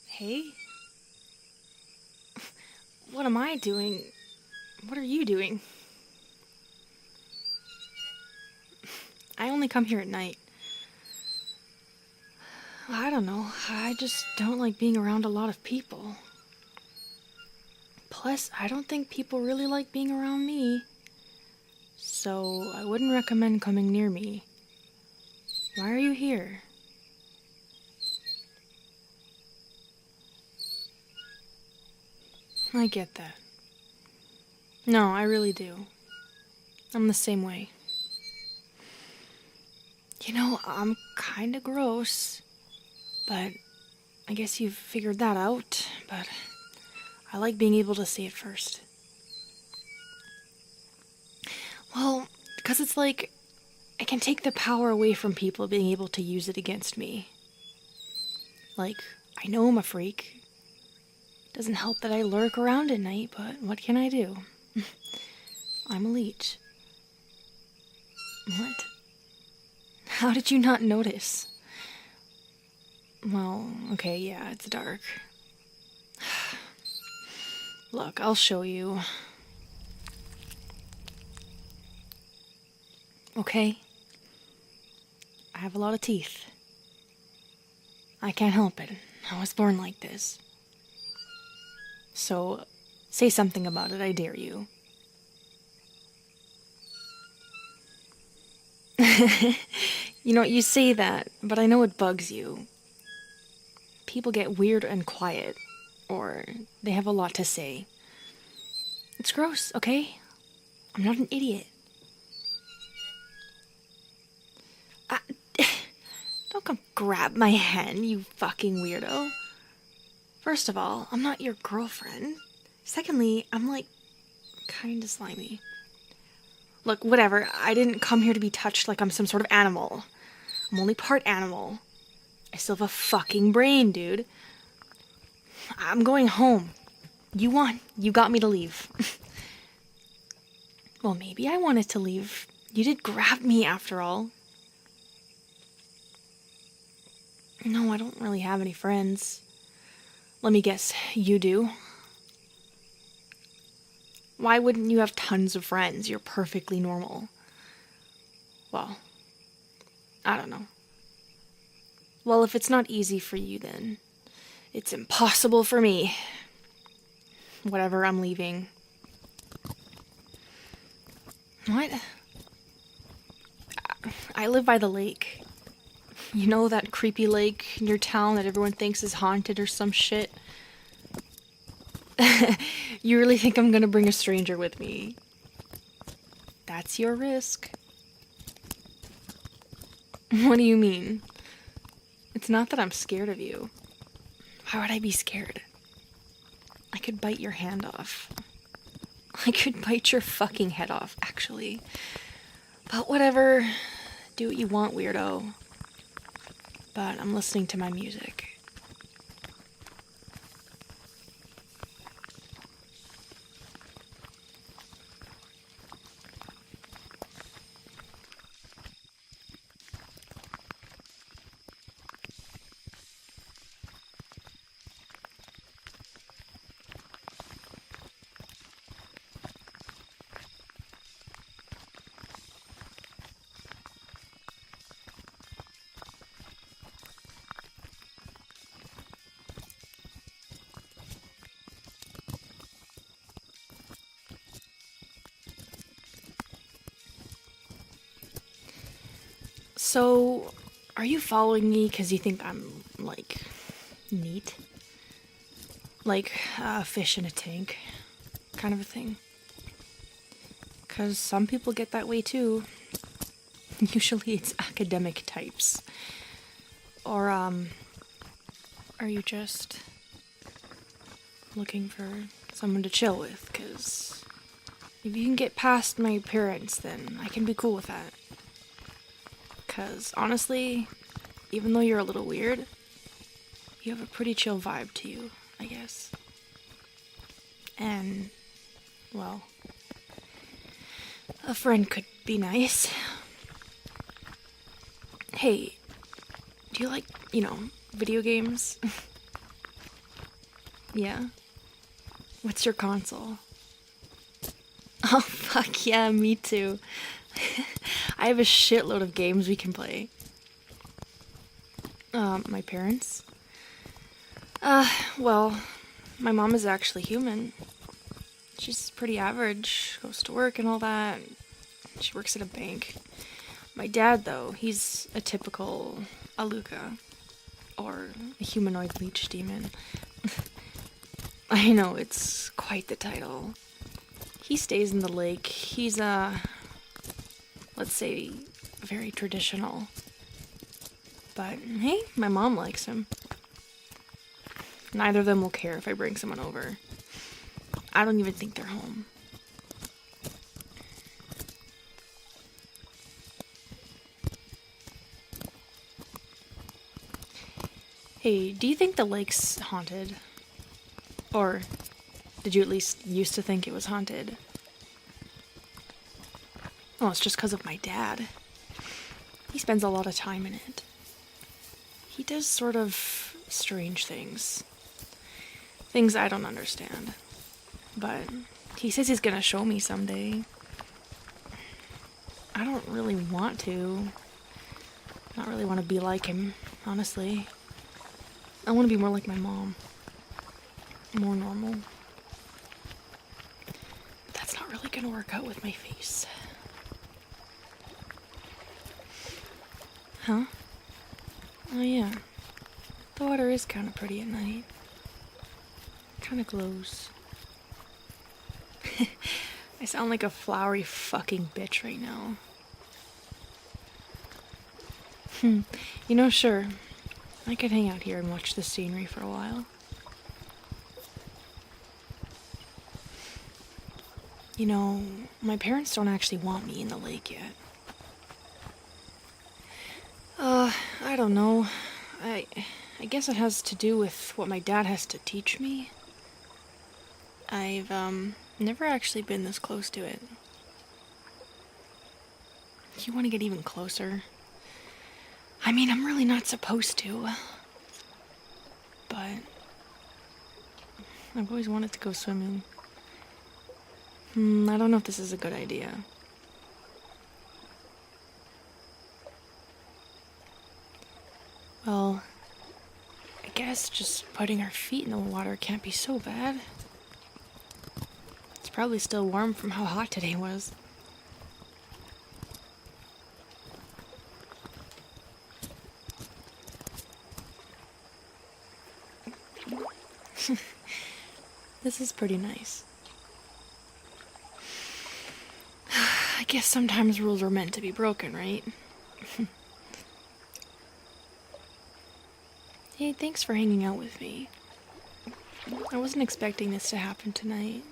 Hey? What am I doing? What are you doing? I only come here at night. I don't know. I just don't like being around a lot of people. Plus, I don't think people really like being around me. So, I wouldn't recommend coming near me. Why are you here? I get that. No, I really do. I'm the same way. You know, I'm kinda gross. But I guess you've figured that out. But I like being able to say it first. Well, because it's like, I can take the power away from people being able to use it against me. Like, I know I'm a freak. Doesn't help that I lurk around at night, but what can I do? I'm a leech. What? How did you not notice? Well, okay, yeah, it's dark. Look, I'll show you. Okay? I have a lot of teeth. I can't help it. I was born like this. So, say something about it, I dare you. You know, you say that, but I know it bugs you. People get weird and quiet, or they have a lot to say. It's gross, okay? I'm not an idiot. Don't come grab my hand, you fucking weirdo. First of all, I'm not your girlfriend. Secondly, I'm like, kinda slimy. Look, whatever, I didn't come here to be touched like I'm some sort of animal. I'm only part animal. I still have a fucking brain, dude. I'm going home. You won. You got me to leave. Well, maybe I wanted to leave. You did grab me after all. No, I don't really have any friends. Let me guess, you do? Why wouldn't you have tons of friends? You're perfectly normal. Well, I don't know. Well, if it's not easy for you, then it's impossible for me. Whatever, I'm leaving. What? I live by the lake. You know that creepy lake in your town that everyone thinks is haunted or some shit? You really think I'm gonna bring a stranger with me? That's your risk. What do you mean? It's not that I'm scared of you. Why would I be scared? I could bite your hand off. I could bite your fucking head off, actually. But whatever. Do what you want, weirdo. But I'm listening to my music. So, are you following me because you think I'm, like, neat? Like a fish in a tank, kind of a thing? Because some people get that way too. Usually it's academic types. Or, are you just looking for someone to chill with? Because if you can get past my appearance, then I can be cool with that. Because, honestly, even though you're a little weird, you have a pretty chill vibe to you, I guess. And, well, a friend could be nice. Hey, do you like, Video games? Yeah. What's your console? Oh, fuck yeah, me too. I have a shitload of games we can play. My parents? Well, my mom is actually human. She's pretty average, goes to work and all that. She works at a bank. My dad, though, he's a typical Aluka. Or a humanoid leech demon. I know, it's quite the title. He stays in the lake. He's, let's say, very traditional. But, hey, my mom likes him. Neither of them will care if I bring someone over. I don't even think they're home. Hey, do you think the lake's haunted? Or did you at least used to think it was haunted? Oh, it's just because of my dad. He spends a lot of time in it. He does sort of strange things. Things I don't understand. But he says he's gonna show me someday. I don't really want to. Not really want to be like him, honestly. I want to be more like my mom. More normal. But that's not really gonna work out with my face. Huh? Oh yeah. The water is kind of pretty at night. Kind of glows. I sound like a flowery fucking bitch right now. You know, sure. I could hang out here and watch the scenery for a while. You know, my parents don't actually want me in the lake yet. I don't know. I guess it has to do with what my dad has to teach me. I've, never actually been this close to it. You want to get even closer? I mean, I'm really not supposed to. But I've always wanted to go swimming. I don't know if this is a good idea. Well, I guess just putting our feet in the water can't be so bad. It's probably still warm from how hot today was. This is pretty nice. I guess sometimes rules are meant to be broken, right? Hey, thanks for hanging out with me. I wasn't expecting this to happen tonight.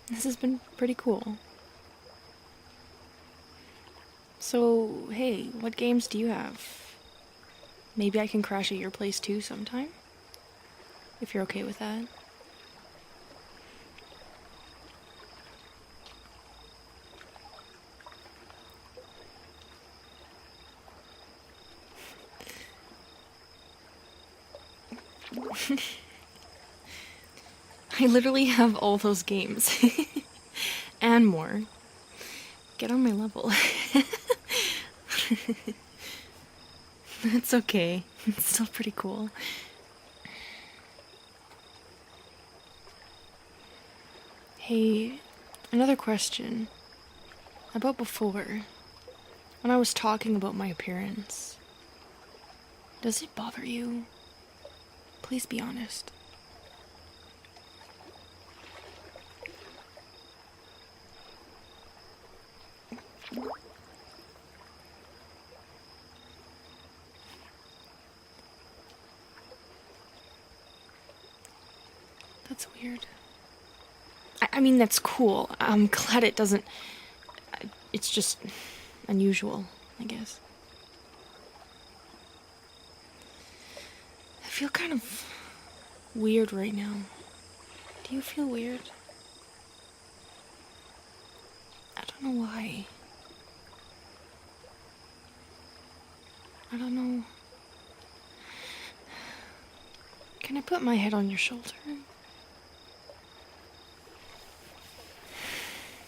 This has been pretty cool. So, hey, what games do you have? Maybe I can crash at your place too sometime? If you're okay with that. I literally have all those games. And more. Get on my level. It's okay. It's still pretty cool. Hey, another question. About before, when I was talking about my appearance. Does it bother you? Please be honest. That's weird. I mean, that's cool. I'm glad it doesn't... It's just unusual, I guess. I feel kind of weird right now. Do you feel weird? I don't know why. I don't know Can I put my head on your shoulder?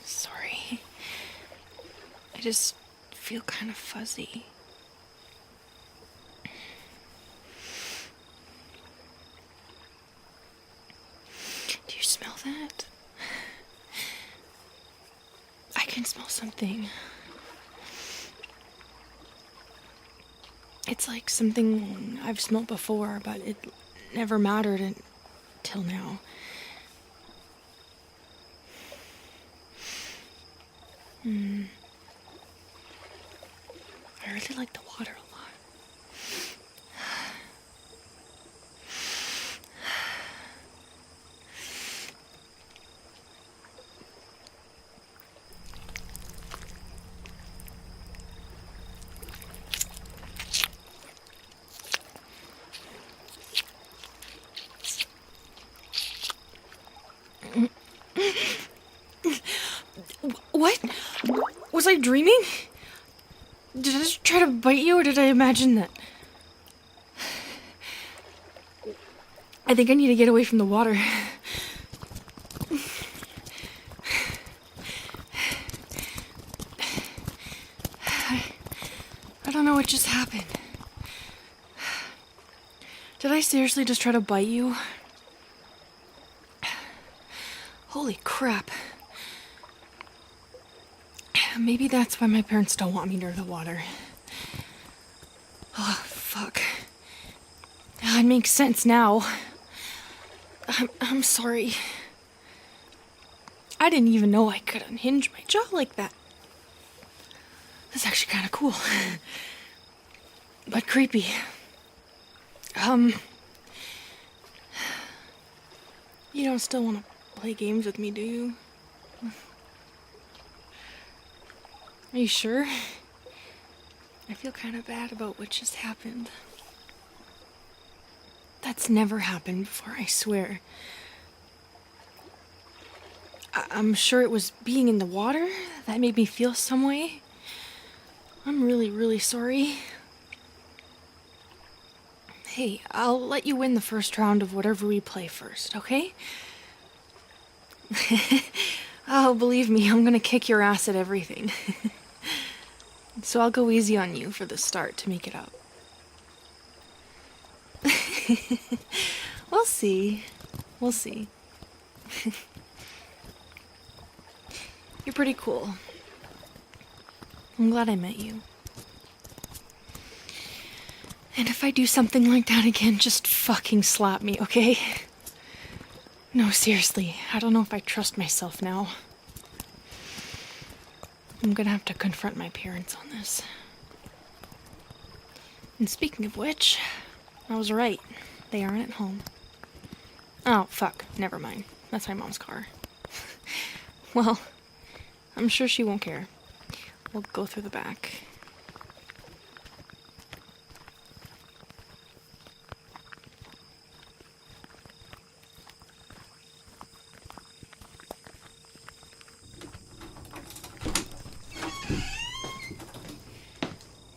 Sorry. I just feel kind of fuzzy. Do you smell that? I can smell something. It's like something I've smelled before, but it never mattered until now. I really like the water a lot. What? Was I dreaming? Did I just try to bite you, or did I imagine that? I think I need to get away from the water. I don't know what just happened. Did I seriously just try to bite you? Holy crap. Maybe that's why my parents don't want me near the water. Oh, fuck. It makes sense now. I'm sorry. I didn't even know I could unhinge my jaw like that. That's actually kind of cool. But creepy. You don't still want to play games with me, do you? Are you sure? I feel kind of bad about what just happened. That's never happened before, I swear. I'm sure it was being in the water that made me feel some way. I'm really, really sorry. Hey, I'll let you win the first round of whatever we play first, okay? Oh, believe me, I'm gonna kick your ass at everything. So I'll go easy on you for the start to make it up. We'll see. We'll see. You're pretty cool. I'm glad I met you. And if I do something like that again, just fucking slap me, okay? No, seriously, I don't know if I trust myself now. I'm gonna have to confront my parents on this. And speaking of which, I was right. They aren't at home. Oh, fuck. Never mind. That's my mom's car. Well, I'm sure she won't care. We'll go through the back.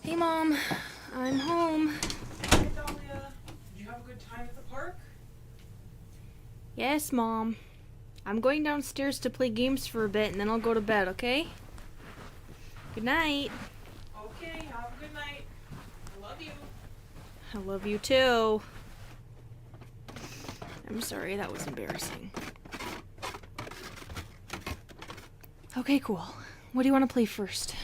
Hey, Mom. I'm home. Hey, Dhalia. Did you have a good time at the park? Yes, Mom. I'm going downstairs to play games for a bit, and then I'll go to bed, okay? Good night. Okay, have a good night. I love you. I love you, too. I'm sorry, that was embarrassing. Okay, cool. What do you want to play first?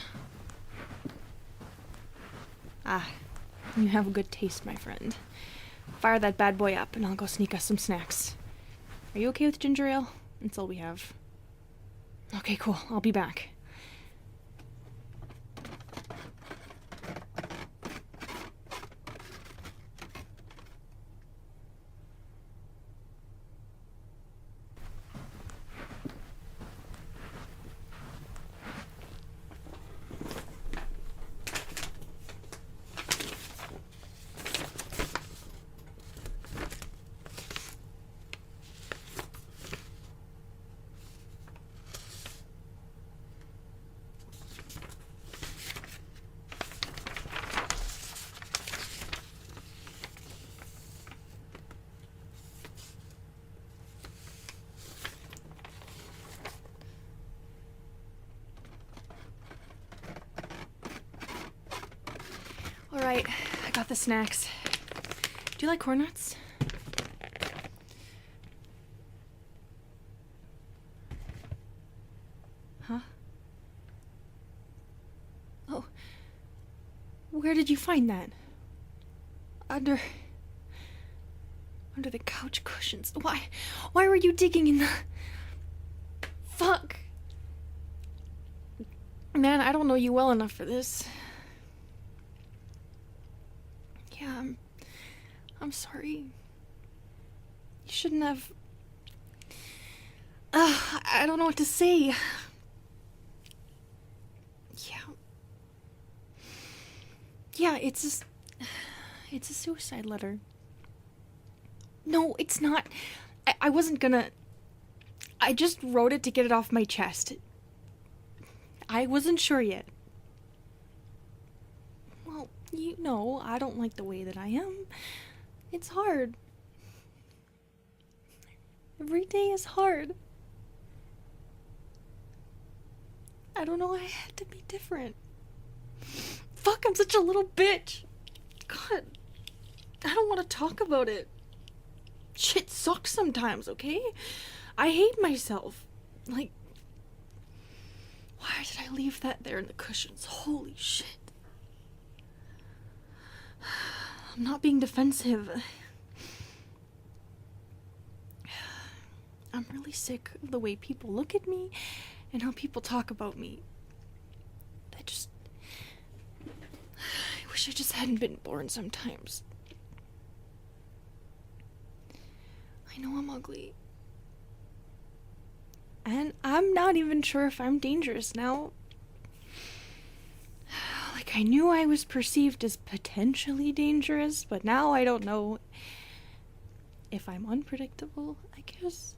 Ah, you have a good taste, my friend. Fire that bad boy up, and I'll go sneak us some snacks. Are you okay with ginger ale? That's all we have. Okay, cool. I'll be back. Alright, I got the snacks. Do you like corn nuts? Huh? Oh. Where did you find that? Under the couch cushions. Why were you digging in the... Fuck. Man, I don't know you well enough for this. Yeah, I'm sorry. You shouldn't have... I don't know what to say. Yeah, it's a suicide letter. No, it's not. I wasn't gonna... I just wrote it to get it off my chest. I wasn't sure yet. Well, you know, I don't like the way that I am. It's hard. Every day is hard. I don't know, I had to be different. Fuck, I'm such a little bitch. God, I don't want to talk about it. Shit sucks sometimes, okay? I hate myself. Like, why did I leave that there in the cushions? Holy shit. I'm not being defensive. I'm really sick of the way people look at me and how people talk about me. I wish I just hadn't been born sometimes. I know I'm ugly. And I'm not even sure if I'm dangerous now. Like, I knew I was perceived as potentially dangerous, but now I don't know if I'm unpredictable, I guess.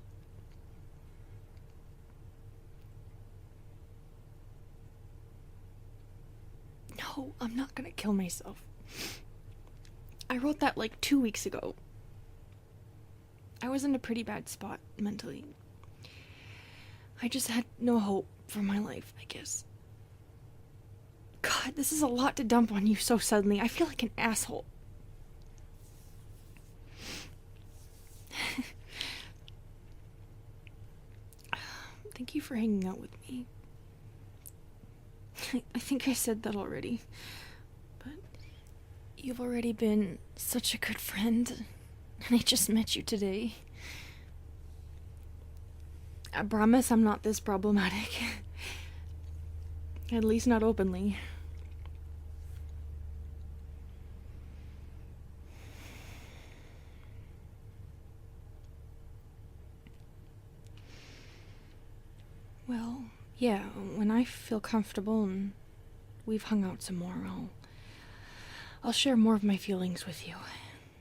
No, I'm not gonna kill myself. I wrote that like 2 weeks ago. I was in a pretty bad spot mentally. I just had no hope for my life, I guess. God, this is a lot to dump on you so suddenly. I feel like an asshole. Thank you for hanging out with me. I think I said that already, but you've already been such a good friend, and I just met you today. I promise I'm not this problematic. At least not openly. Well, yeah, when I feel comfortable and we've hung out some more, I'll share more of my feelings with you,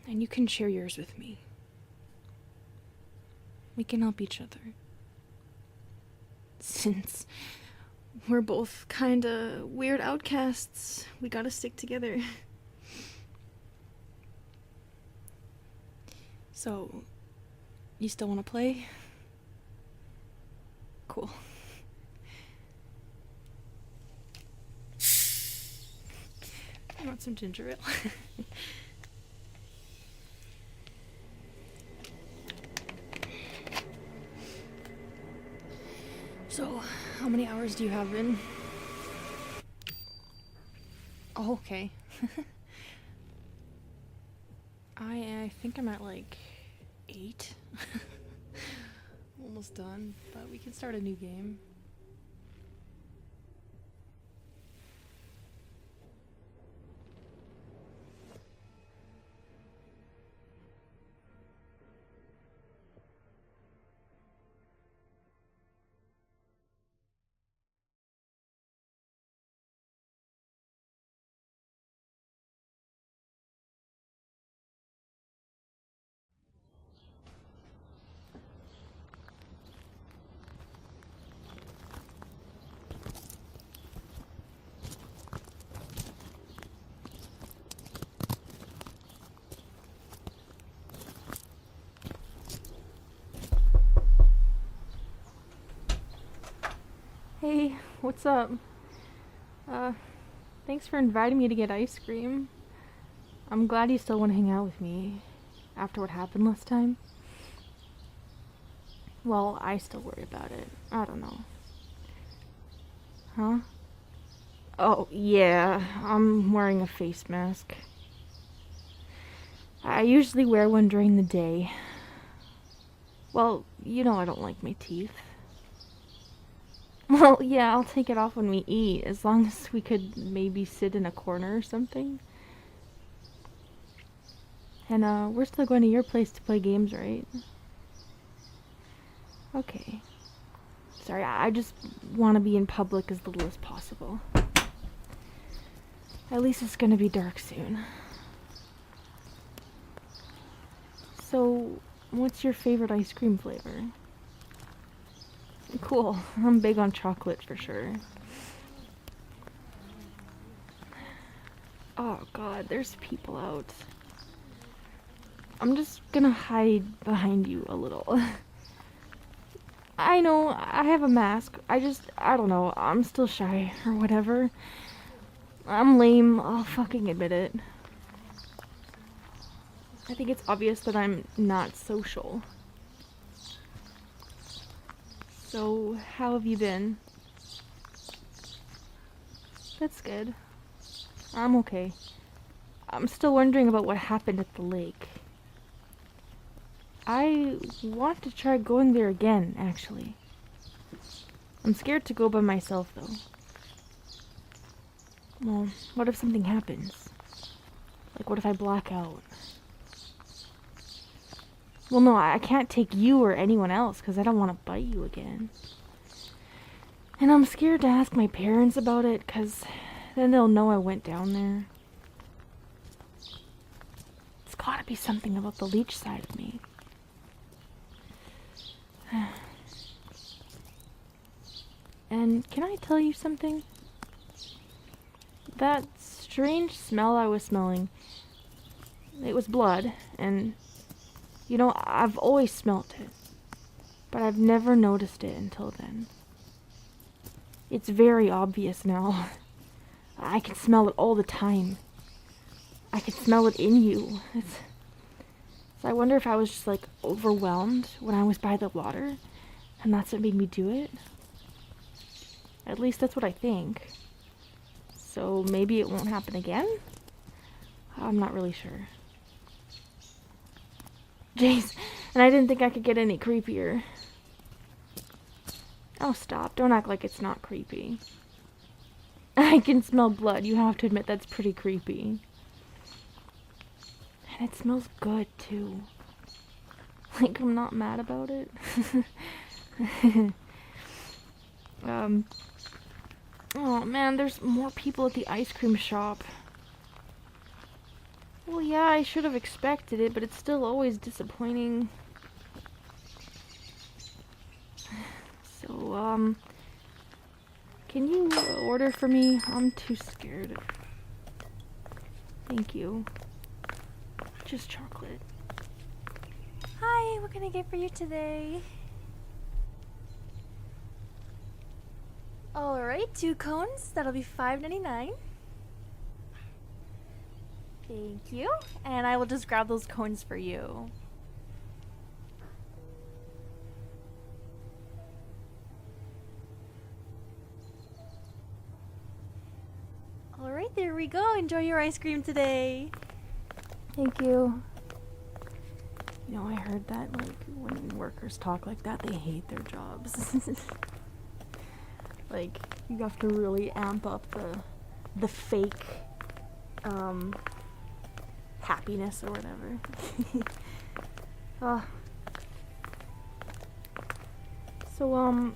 and you can share yours with me. We can help each other. Since we're both kinda weird outcasts, we gotta stick together. So, you still wanna play? Cool. I want some ginger ale. So, how many hours do you have in? Oh, okay. I think I'm at like 8. Almost done, but we can start a new game. Hey, what's up? Thanks for inviting me to get ice cream. I'm glad you still want to hang out with me after what happened last time. Well, I still worry about it. I don't know. Huh? Oh, yeah, I'm wearing a face mask. I usually wear one during the day. Well, you know I don't like my teeth. Well, yeah, I'll take it off when we eat, as long as we could maybe sit in a corner or something. And, we're still going to your place to play games, right? Okay. Sorry, I just want to be in public as little as possible. At least it's gonna be dark soon. So, what's your favorite ice cream flavor? Cool. I'm big on chocolate for sure. Oh god, there's people out. I'm just gonna hide behind you a little. I know, I have a mask. I don't know, I'm still shy or whatever. I'm lame, I'll fucking admit it. I think it's obvious that I'm not social. So, how have you been? That's good. I'm okay. I'm still wondering about what happened at the lake. I want to try going there again, actually. I'm scared to go by myself, though. Well, what if something happens? Like, what if I black out? Well, no, I can't take you or anyone else, because I don't want to bite you again. And I'm scared to ask my parents about it, because then they'll know I went down there. It's gotta be something about the Leech side of me. And can I tell you something? That strange smell I was smelling, it was blood, and you know, I've always smelt it, but I've never noticed it until then. It's very obvious now. I can smell it all the time. I can smell it in you. So I wonder if I was just like overwhelmed when I was by the water, and that's what made me do it. At least that's what I think. So maybe it won't happen again? I'm not really sure. Jeez, and I didn't think I could get any creepier. Oh, stop. Don't act like it's not creepy. I can smell blood. You have to admit that's pretty creepy. And it smells good, too. Like, I'm not mad about it. Oh man, there's more people at the ice cream shop. Well, yeah, I should have expected it, but it's still always disappointing. So, can you order for me? I'm too scared. Thank you. Just chocolate. Hi, what can I get for you today? Alright, 2 cones. That'll be $5.99. Thank you. And I will just grab those cones for you. Alright, there we go. Enjoy your ice cream today. Thank you. You know, I heard that, like, when workers talk like that, they hate their jobs. Like, you have to really amp up the fake, happiness or whatever. So,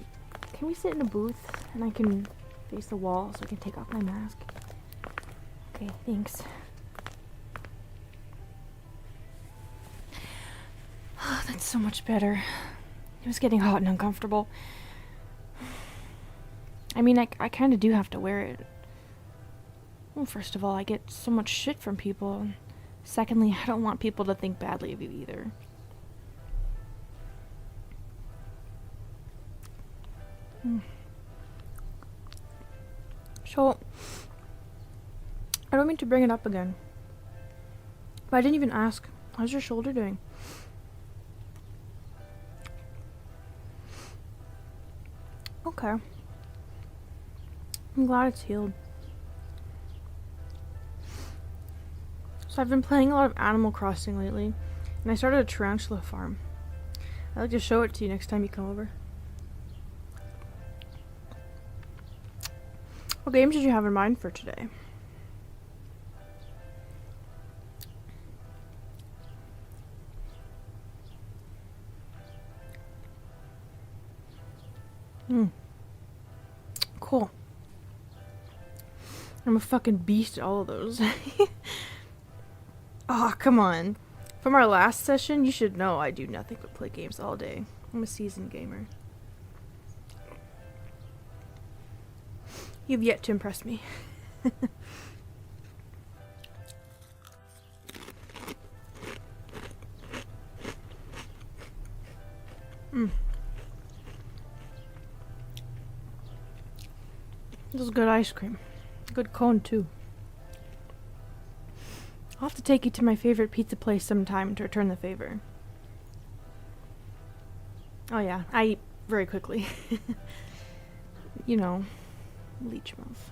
can we sit in a booth and I can face the wall so I can take off my mask? Okay, thanks. Oh, that's so much better. It was getting hot and uncomfortable. I mean, I kind of do have to wear it. Well, first of all, I get so much shit from people. Secondly, I don't want people to think badly of you either. So, I don't mean to bring it up again. But I didn't even ask. How's your shoulder doing? Okay. I'm glad it's healed. So I've been playing a lot of Animal Crossing lately, and I started a tarantula farm. I'd like to show it to you next time you come over. What games did you have in mind for today? Cool. I'm a fucking beast at all of those. Oh, come on. From our last session, you should know I do nothing but play games all day. I'm a seasoned gamer. You've yet to impress me. This is good ice cream. Good cone, too. I'll have to take you to my favorite pizza place sometime to return the favor. Oh yeah, I eat very quickly. You know, Leech mouth.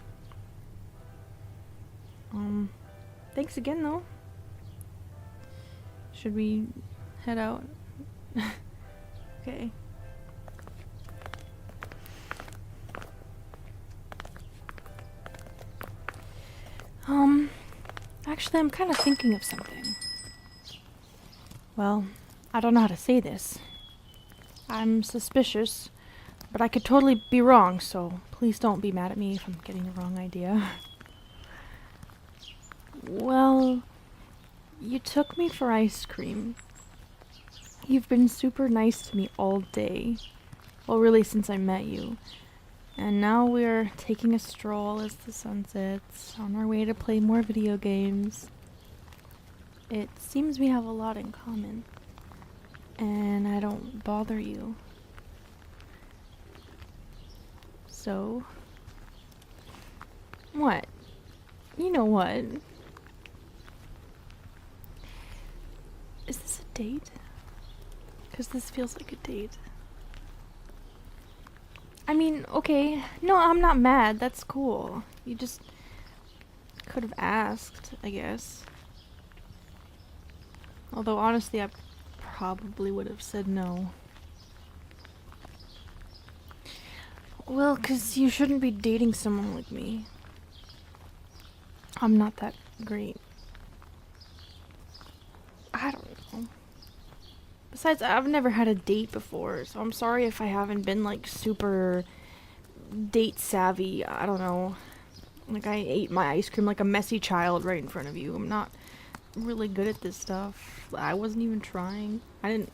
Thanks again though. Should we head out? Okay. Actually, I'm kind of thinking of something. Well, I don't know how to say this. I'm suspicious, but I could totally be wrong, so please don't be mad at me if I'm getting the wrong idea. Well, you took me for ice cream. You've been super nice to me all day. Well, really, since I met you. And now we're taking a stroll as the sun sets, on our way to play more video games. It seems we have a lot in common. And I don't bother you. So... what? You know what? Is this a date? 'Cause this feels like a date. I mean, okay. No, I'm not mad. That's cool. You just could have asked, I guess. Although, honestly, I probably would have said no. Well, 'cause you shouldn't be dating someone like me. I'm not that great. I don't know. Besides, I've never had a date before, so I'm sorry if I haven't been, like, super date savvy. I don't know. Like, I ate my ice cream like a messy child right in front of you. I'm not really good at this stuff. I wasn't even trying. I didn't...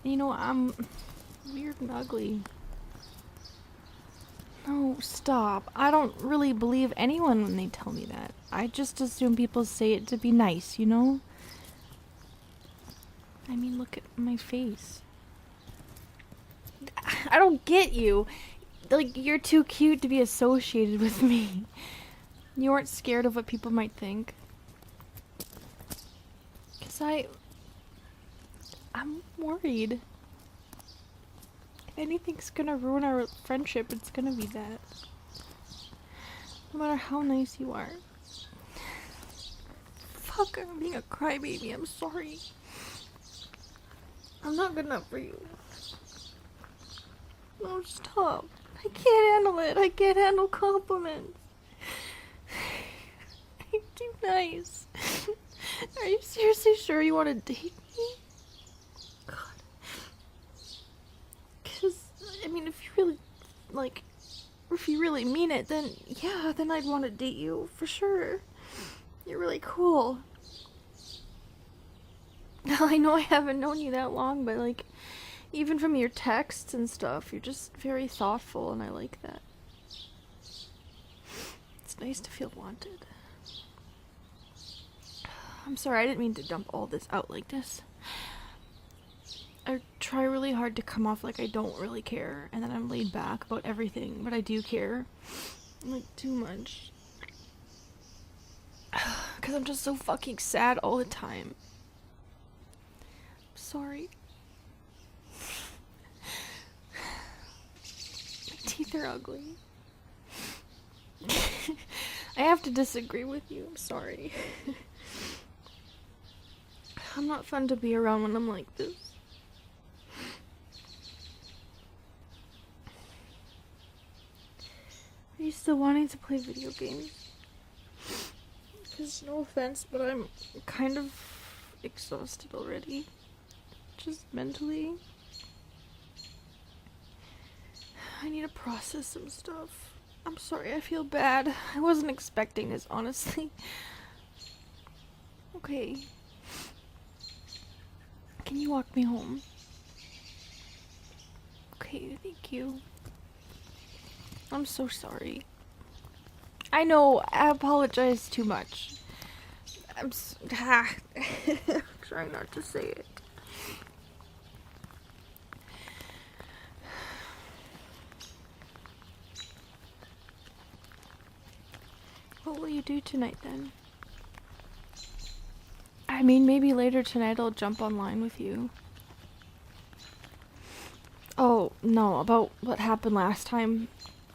You know, I'm weird and ugly. No, stop. I don't really believe anyone when they tell me that. I just assume people say it to be nice, you know? I mean, look at my face. I don't get you. Like, you're too cute to be associated with me. You aren't scared of what people might think. 'Cause I'm worried. If anything's gonna ruin our friendship, it's gonna be that. No matter how nice you are. Fuck, I'm being a crybaby. I'm sorry. I'm not good enough for you. No, stop. I can't handle it. I can't handle compliments. I'm too nice. Are you seriously sure you want to date me? God. 'Cause, I mean, if you really, like, if you really mean it, then, yeah, then I'd want to date you, for sure. You're really cool. I know I haven't known you that long, but, like, even from your texts and stuff, you're just very thoughtful, and I like that. It's nice to feel wanted. I'm sorry, I didn't mean to dump all this out like this. I try really hard to come off like I don't really care, and then I'm laid back about everything, but I do care. Like, too much. Because I'm just so fucking sad all the time. I'm sorry. My teeth are ugly. I have to disagree with you. I'm sorry. I'm not fun to be around when I'm like this. Are you still wanting to play video games? Because no offense, but I'm kind of exhausted already. Just mentally. I need to process some stuff. I'm sorry, I feel bad. I wasn't expecting this, honestly. Okay. Can you walk me home? Okay, thank you. I'm so sorry. I know, I apologize too much. I'm trying not to say it. What will you do tonight then? I mean, maybe later tonight I'll jump online with you. Oh, no, about what happened last time.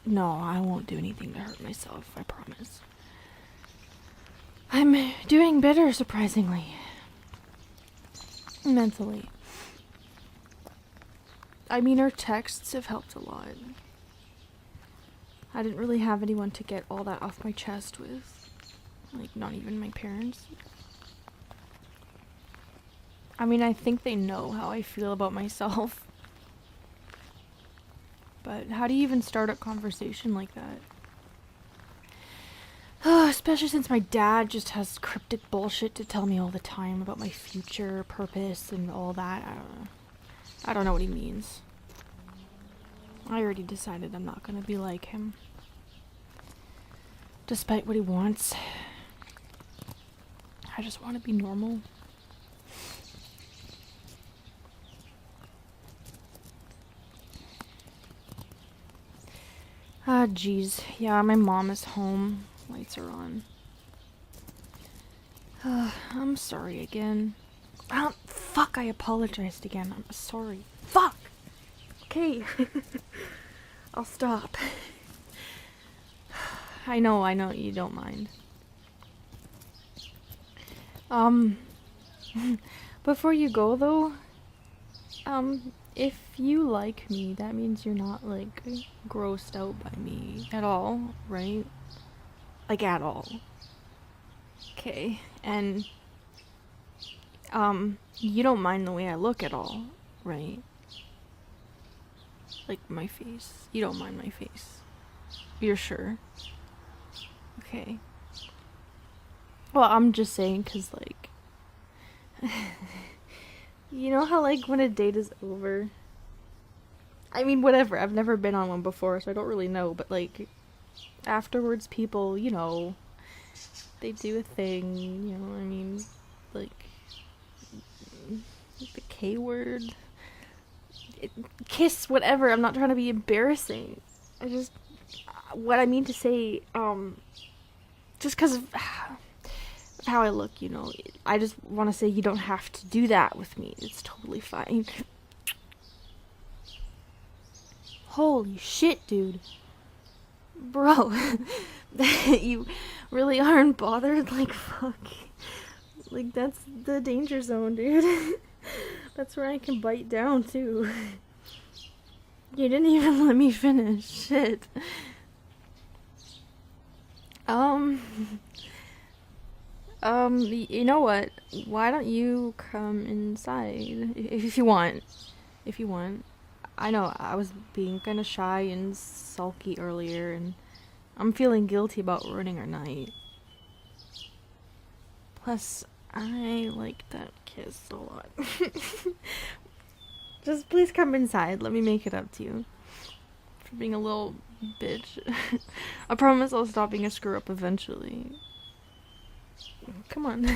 No, I won't do anything to hurt myself, I promise. I'm doing better, surprisingly. Mentally. I mean, our texts have helped a lot. I didn't really have anyone to get all that off my chest with. Like, not even my parents. I mean, I think they know how I feel about myself. But how do you even start a conversation like that? Especially since my dad just has cryptic bullshit to tell me all the time about my future purpose and all that. I don't know what he means. I already decided I'm not gonna be like him. Despite what he wants. I just want to be normal. Ah, jeez. Yeah, my mom is home. Lights are on. I'm sorry again. Fuck, I apologized again. I'm sorry. Fuck! Okay. I'll stop. I know, you don't mind. Before you go though, if you like me, that means you're not, like, grossed out by me at all, right? Like, at all. Okay, and, you don't mind the way I look at all, right? Like, my face. You don't mind my face. You're sure? Okay. Well, I'm just saying, 'cause, like, you know how, like, when a date is over, I mean, whatever, I've never been on one before, so I don't really know, but, like, afterwards people, you know, they do a thing, you know what I mean, like, the K word, kiss, whatever, I'm not trying to be embarrassing, what I mean to say, just because of how I look, you know, I just want to say you don't have to do that with me, it's totally fine. Holy shit, dude. Bro, you really aren't bothered? Like, fuck. Like, that's the danger zone, dude. That's where I can bite down, too. You didn't even let me finish. Shit. You know what? Why don't you come inside? If you want. If you want. I know, I was being kind of shy and sulky earlier, and I'm feeling guilty about ruining our night. Plus, I like that kiss a lot. Just please come inside, let me make it up to you. For being a little bitch. I promise I'll stop being a screw-up eventually. Come on.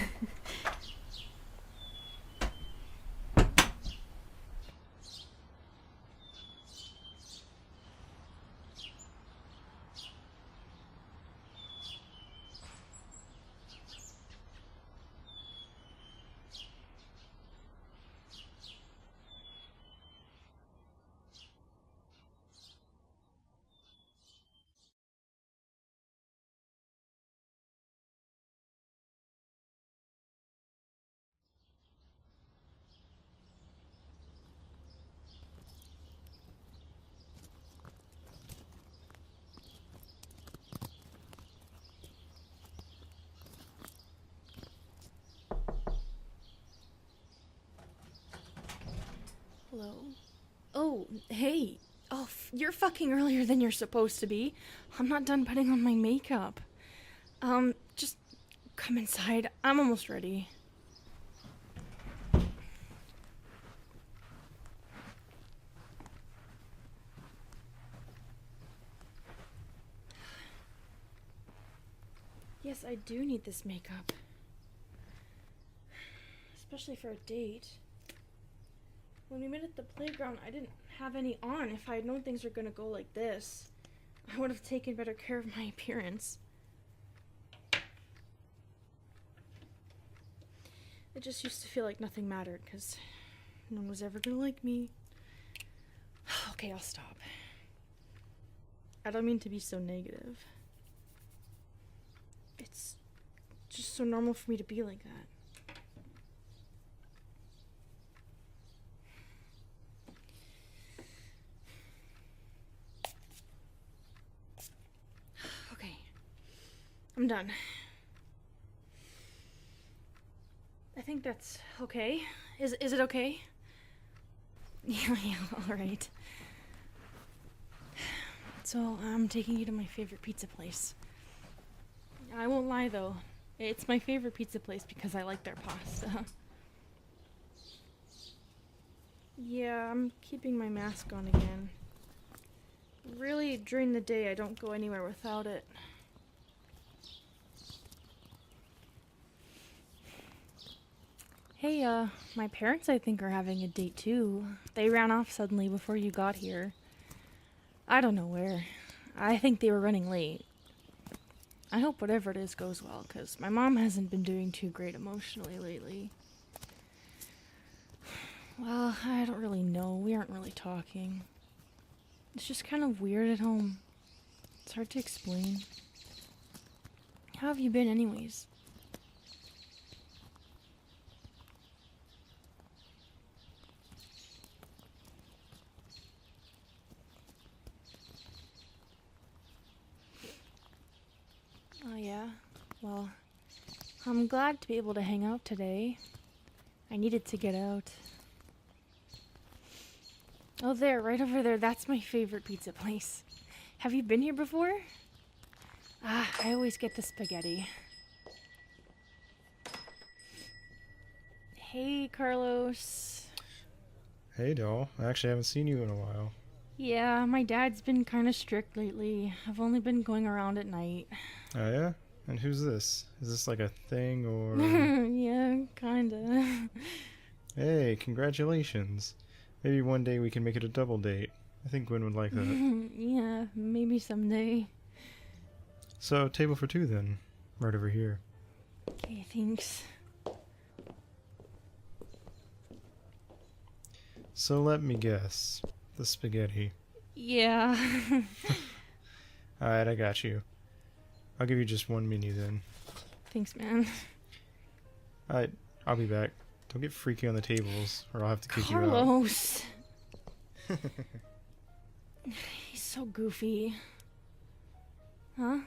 Hello. Oh, hey. Oh, you're fucking earlier than you're supposed to be. I'm not done putting on my makeup. Just come inside. I'm almost ready. Yes, I do need this makeup. Especially for a date. When we met at the playground, I didn't have any on. If I had known things were gonna go like this, I would have taken better care of my appearance. It just used to feel like nothing mattered, because no one was ever gonna like me. Okay, I'll stop. I don't mean to be so negative. It's just so normal for me to be like that. Okay, I'm done. I think that's okay. Is it okay? Yeah, alright. So, I'm taking you to my favorite pizza place. I won't lie though, it's my favorite pizza place because I like their pasta. Yeah, I'm keeping my mask on again. Really, during the day I don't go anywhere without it. Hey, my parents I think are having a date too. They ran off suddenly before you got here. I don't know where. I think they were running late. I hope whatever it is goes well, because my mom hasn't been doing too great emotionally lately. Well, I don't really know. We aren't really talking. It's just kind of weird at home. It's hard to explain. How have you been anyways? Oh yeah, well, I'm glad to be able to hang out today. I needed to get out. Oh there, right over there, that's my favorite pizza place. Have you been here before? Ah, I always get the spaghetti. Hey, Carlos. Hey, doll. I actually haven't seen you in a while. Yeah, my dad's been kind of strict lately. I've only been going around at night. Oh, yeah? And who's this? Is this like a thing or... Yeah, kinda. Hey, congratulations. Maybe one day we can make it a double date. I think Gwen would like that. Yeah, maybe someday. So, table for two then. Right over here. Okay, thanks. So let me guess. The spaghetti. Yeah. Alright, I got you. I'll give you just one menu then. Thanks, man. Alright, I'll be back. Don't get freaky on the tables, or I'll have to kick Carlos. you out. He's so goofy. Huh?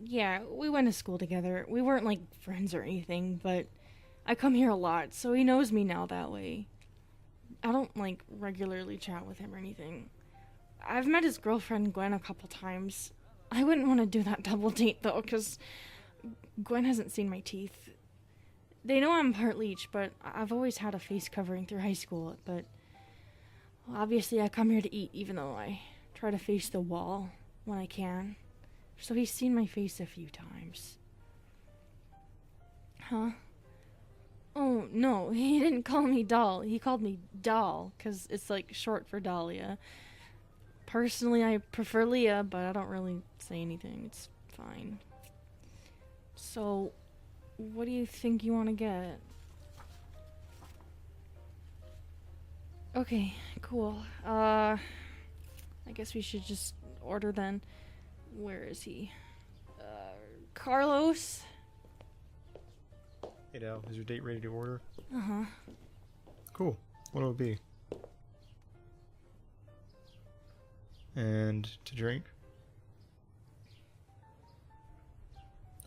Yeah, we went to school together. We weren't like friends or anything, but I come here a lot, so he knows me now that way. I don't like regularly chat with him or anything. I've met his girlfriend Gwen a couple times. I wouldn't want to do that double date though, because Gwen hasn't seen my teeth. They know I'm part Leech, but I've always had a face covering through high school, but obviously I come here to eat even though I try to face the wall when I can. So he's seen my face a few times. Huh? Oh, no, he didn't call me doll. He called me doll, because it's like short for Dhalia. Personally, I prefer Leah, but I don't really say anything. It's fine. So, what do you think you want to get? Okay, cool. I guess we should just order then. Where is he? Carlos? Hey, Dal, is your date ready to order? Uh-huh. Cool. What'll it be? And to drink?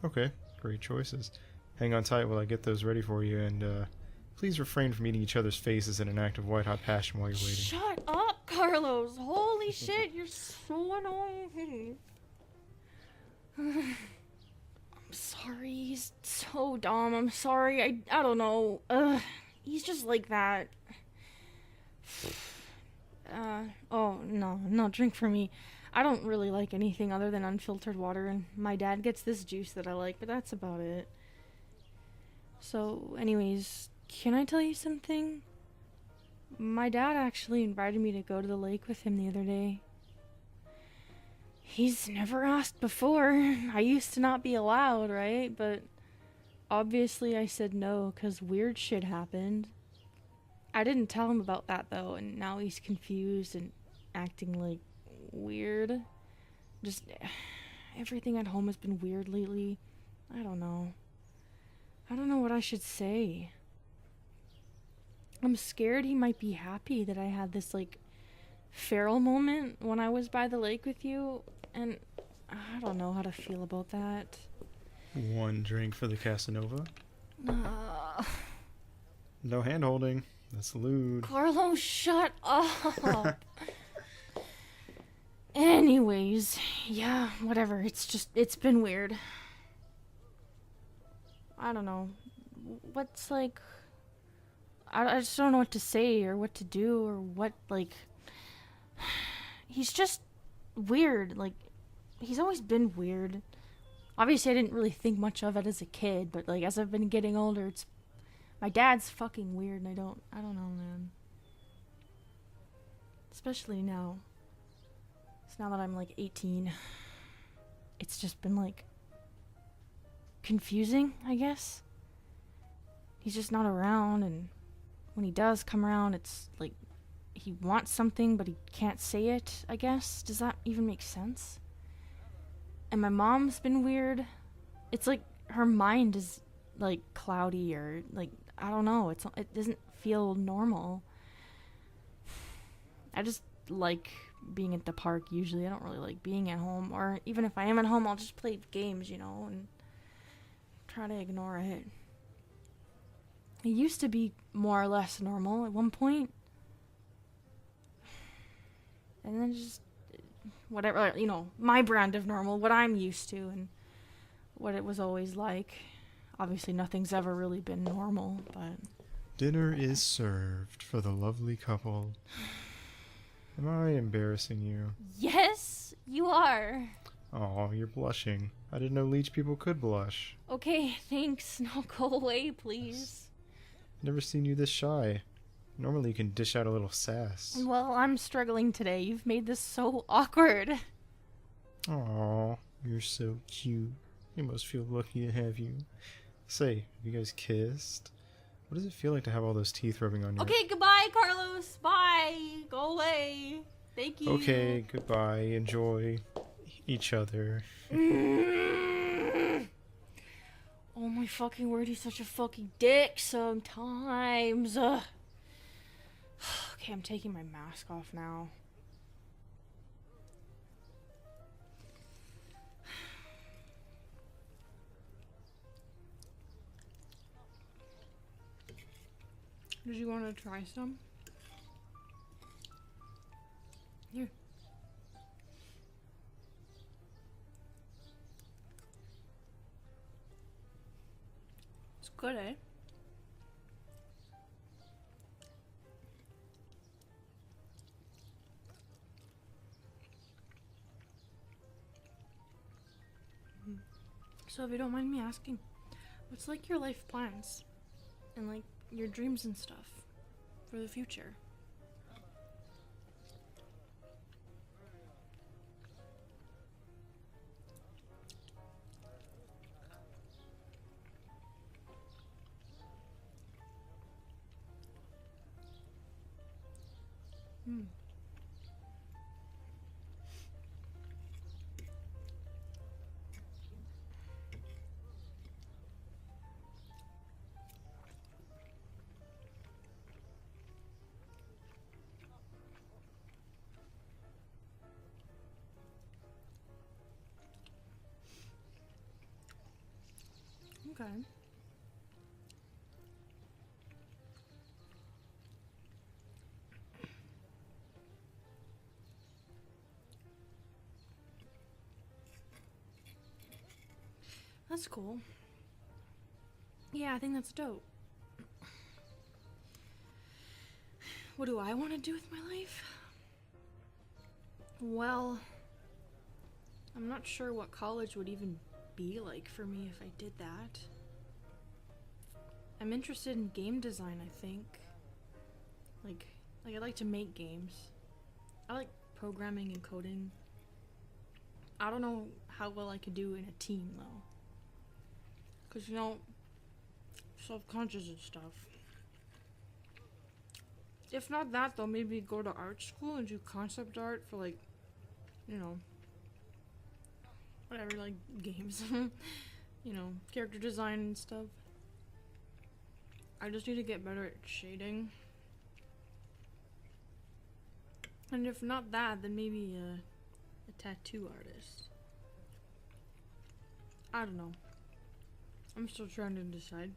Okay, great choices. Hang on tight while I get those ready for you, and Please refrain from eating each other's faces in an act of white-hot passion while you're waiting. Shut up, Carlos. Holy shit, you're so annoying. I'm sorry, he's so dumb. I'm sorry, I don't know. He's just like that. Oh, no, drink for me. I don't really like anything other than unfiltered water, and my dad gets this juice that I like, but that's about it. So, anyways, can I tell you something? My dad actually invited me to go to the lake with him the other day. He's never asked before. I used to not be allowed, right? But obviously I said no because weird shit happened. I didn't tell him about that though, and now he's confused and acting like weird. Just everything at home has been weird lately. I don't know what I should say. I'm scared he might be happy that I had this like feral moment when I was by the lake with you, and I don't know how to feel about that. One drink for the Casanova. No hand holding. That's lewd. Carlos, shut up. Anyways, yeah, whatever. It's been weird. I don't know. What's like... I just don't know what to say or what to do or what, like... He's just weird. Like, he's always been weird. Obviously, I didn't really think much of it as a kid, but, like, as I've been getting older, it's... My dad's fucking weird, and I don't know, man. Especially now. It's now that I'm, like, 18. It's just been, like... confusing, I guess. He's just not around, and when he does come around, it's like he wants something but he can't say it, I guess. Does that even make sense? And my mom's been weird. It's like her mind is like cloudy, or like I don't know, it doesn't feel normal. I just like being at the park usually. I don't really like being at home, or even if I am at home, I'll just play games, you know, and try to ignore it. It used to be more or less normal at one point. And then just whatever, you know, my brand of normal, what I'm used to and what it was always like. Obviously nothing's ever really been normal, but... Dinner is served for the lovely couple. Am I embarrassing you? Yes, you are. Oh, you're blushing. I didn't know Leech people could blush. Okay, thanks. Now go away, please. Never seen you this shy. Normally you can dish out a little sass. Well, I'm struggling today. You've made this so awkward. Aw, you're so cute. You must feel lucky to have you. Say, have you guys kissed? What does it feel like to have all those teeth rubbing on you? Okay, goodbye, Carlos. Bye. Go away. Thank you. Okay, goodbye. Enjoy each other. Oh my fucking word, he's such a fucking dick sometimes. Ugh. Okay, I'm taking my mask off now. Did you want to try some? Here. It's good, eh? So if you don't mind me asking, what's like your life plans? And like your dreams and stuff for the future? Okay. That's cool. Yeah, I think that's dope. What do I want to do with my life? Well, I'm not sure what college would even be like for me if I did that. I'm interested in game design, I think. Like I like to make games. I like programming and coding. I don't know how well I could do in a team, though. Because, you know, self-conscious and stuff. If not that, though, maybe go to art school and do concept art for, like, you know, whatever, like, games. You know, character design and stuff. I just need to get better at shading. And if not that, then maybe a tattoo artist. I don't know. I'm still trying to decide.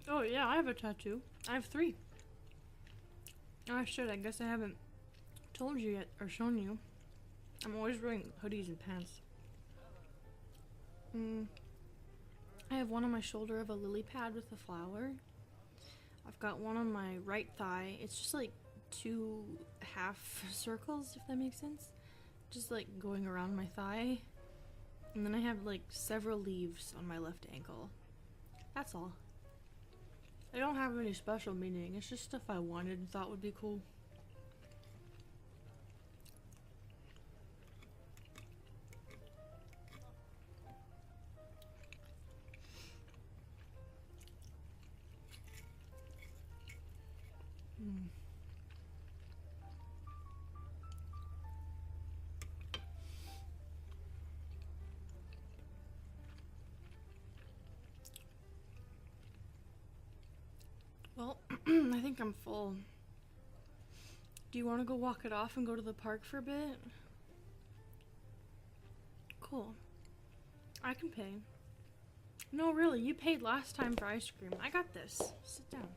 Oh yeah, I have a tattoo. I have 3. Oh shit, I guess I haven't told you yet or shown you. I'm always wearing hoodies and pants. I have one on my shoulder of a lily pad with a flower. I've got one on my right thigh. It's just like 2 half circles, if that makes sense. Just like going around my thigh. And then I have like several leaves on my left ankle. That's all. I don't have any special meaning. It's just stuff I wanted and thought would be cool. Well, I think I'm full. Do you want to go walk it off and go to the park for a bit? Cool. I can pay. No, really, you paid last time for ice cream. I got this. Sit down.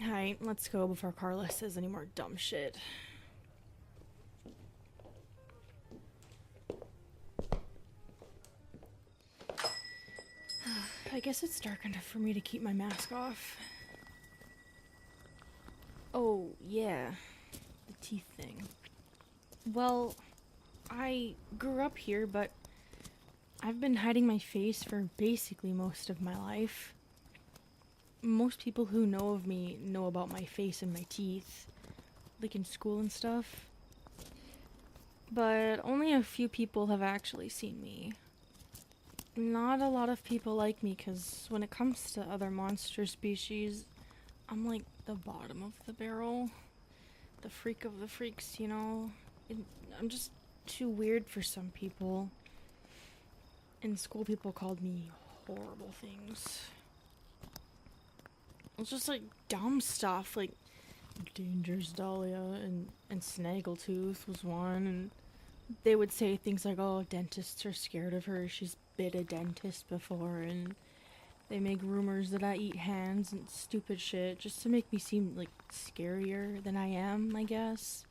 Alright, let's go before Carla says any more dumb shit. I guess it's dark enough for me to keep my mask off. Oh, yeah. The teeth thing. Well, I grew up here, but I've been hiding my face for basically most of my life. Most people who know of me know about my face and my teeth, like in school and stuff. But only a few people have actually seen me. Not a lot of people like me, because when it comes to other monster species, I'm like the bottom of the barrel. The freak of the freaks, you know? I'm just too weird for some people. In school, people called me horrible things. It's just like dumb stuff, like Dangerous Dhalia and Snaggletooth was one, and they would say things like, oh, dentists are scared of her, she's bit a dentist before, and they make rumors that I eat hands and stupid shit just to make me seem like scarier than I am, I guess.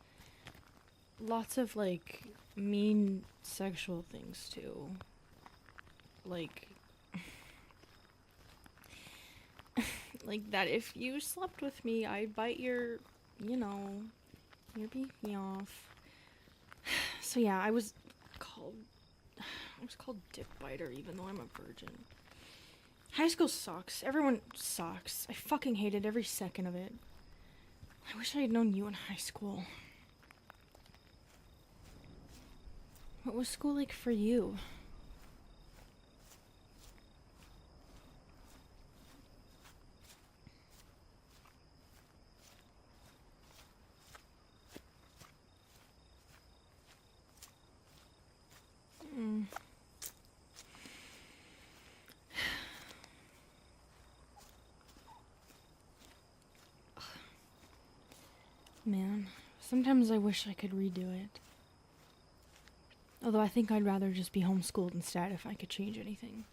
Lots of like mean sexual things too. Like like that if you slept with me, I'd bite your, you know, your pinky off. So yeah, I was called Dick Biter even though I'm a virgin. High school sucks. Everyone sucks. I fucking hated every second of it. I wish I had known you in high school. What was school like for you? Man, sometimes I wish I could redo it. Although I think I'd rather just be homeschooled instead if I could change anything.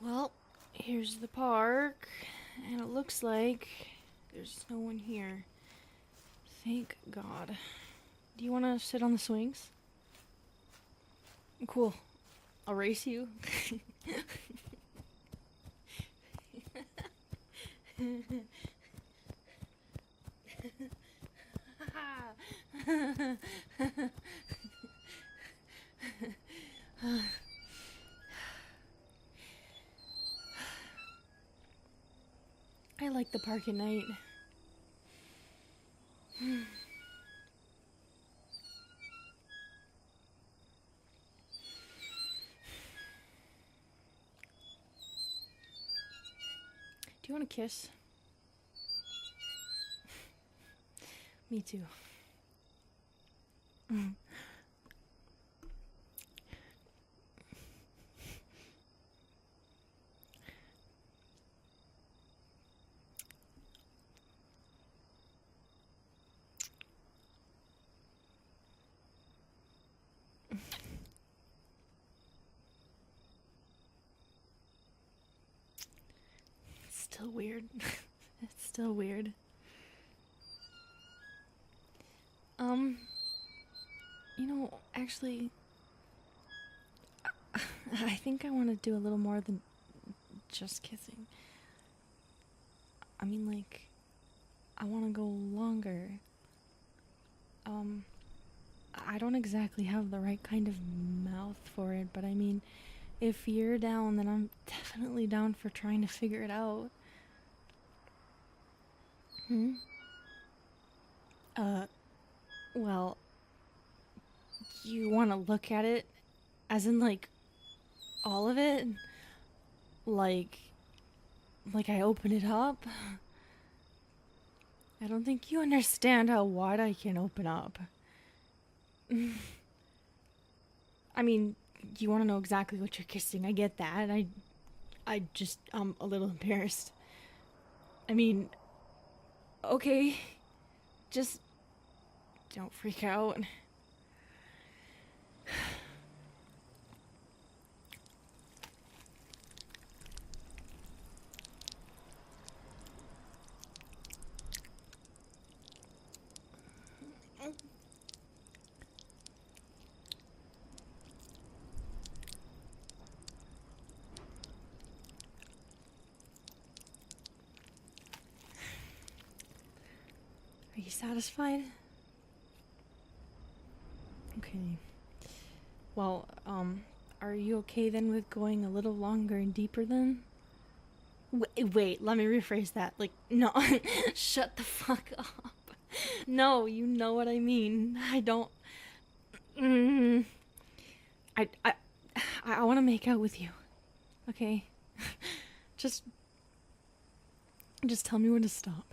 Well, here's the park, and it looks like there's no one here. Thank God. Do you want to sit on the swings? Cool. I'll race you. I like the park at night. Do you want a kiss? Me too. Still weird. It's still weird. Actually, I think I want to do a little more than just kissing. I mean, like, I want to go longer. I don't exactly have the right kind of mouth for it, but I mean, if you're down, then I'm definitely down for trying to figure it out. Well, you want to look at it as in, like, all of it? Like I open it up? I don't think you understand how wide I can open up. I mean, you want to know exactly what you're kissing. I get that. I'm a little embarrassed. I mean, okay. Just don't freak out. Are you satisfied? Okay. Well, are you okay then with going a little longer and deeper then? Wait, let me rephrase that. Like, no, shut the fuck up. No, you know what I mean. I don't. I want to make out with you. Okay? Just tell me when to stop.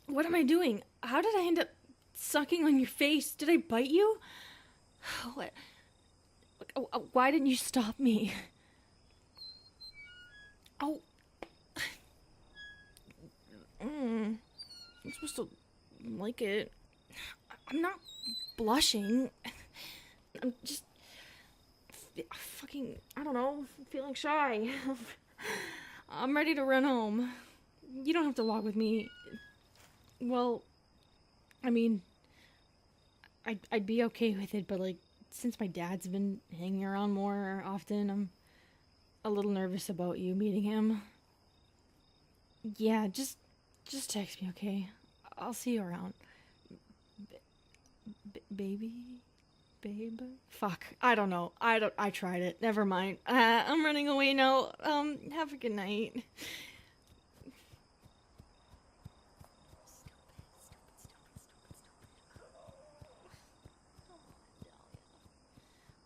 What am I doing? How did I end up sucking on your face? Did I bite you? What? Why didn't you stop me? Oh. I'm supposed to like it. I'm not blushing. I'm just fucking, I don't know, feeling shy. I'm ready to run home. You don't have to walk with me. Well, I mean, I'd be okay with it, but, like, since my dad's been hanging around more often, I'm a little nervous about you meeting him. Yeah, just text me, okay? I'll see you around. Baby? Babe? Fuck. I don't know. I tried it. Never mind. I'm running away now. Have a good night.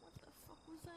What the fuck was that?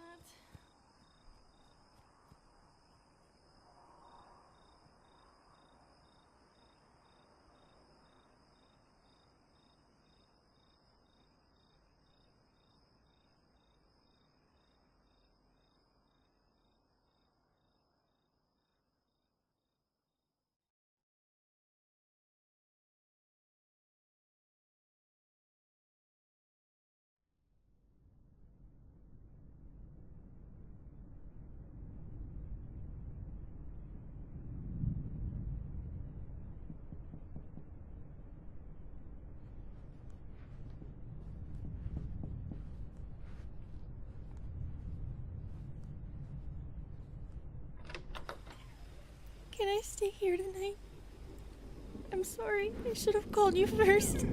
Can I stay here tonight? I'm sorry. I should have called you first.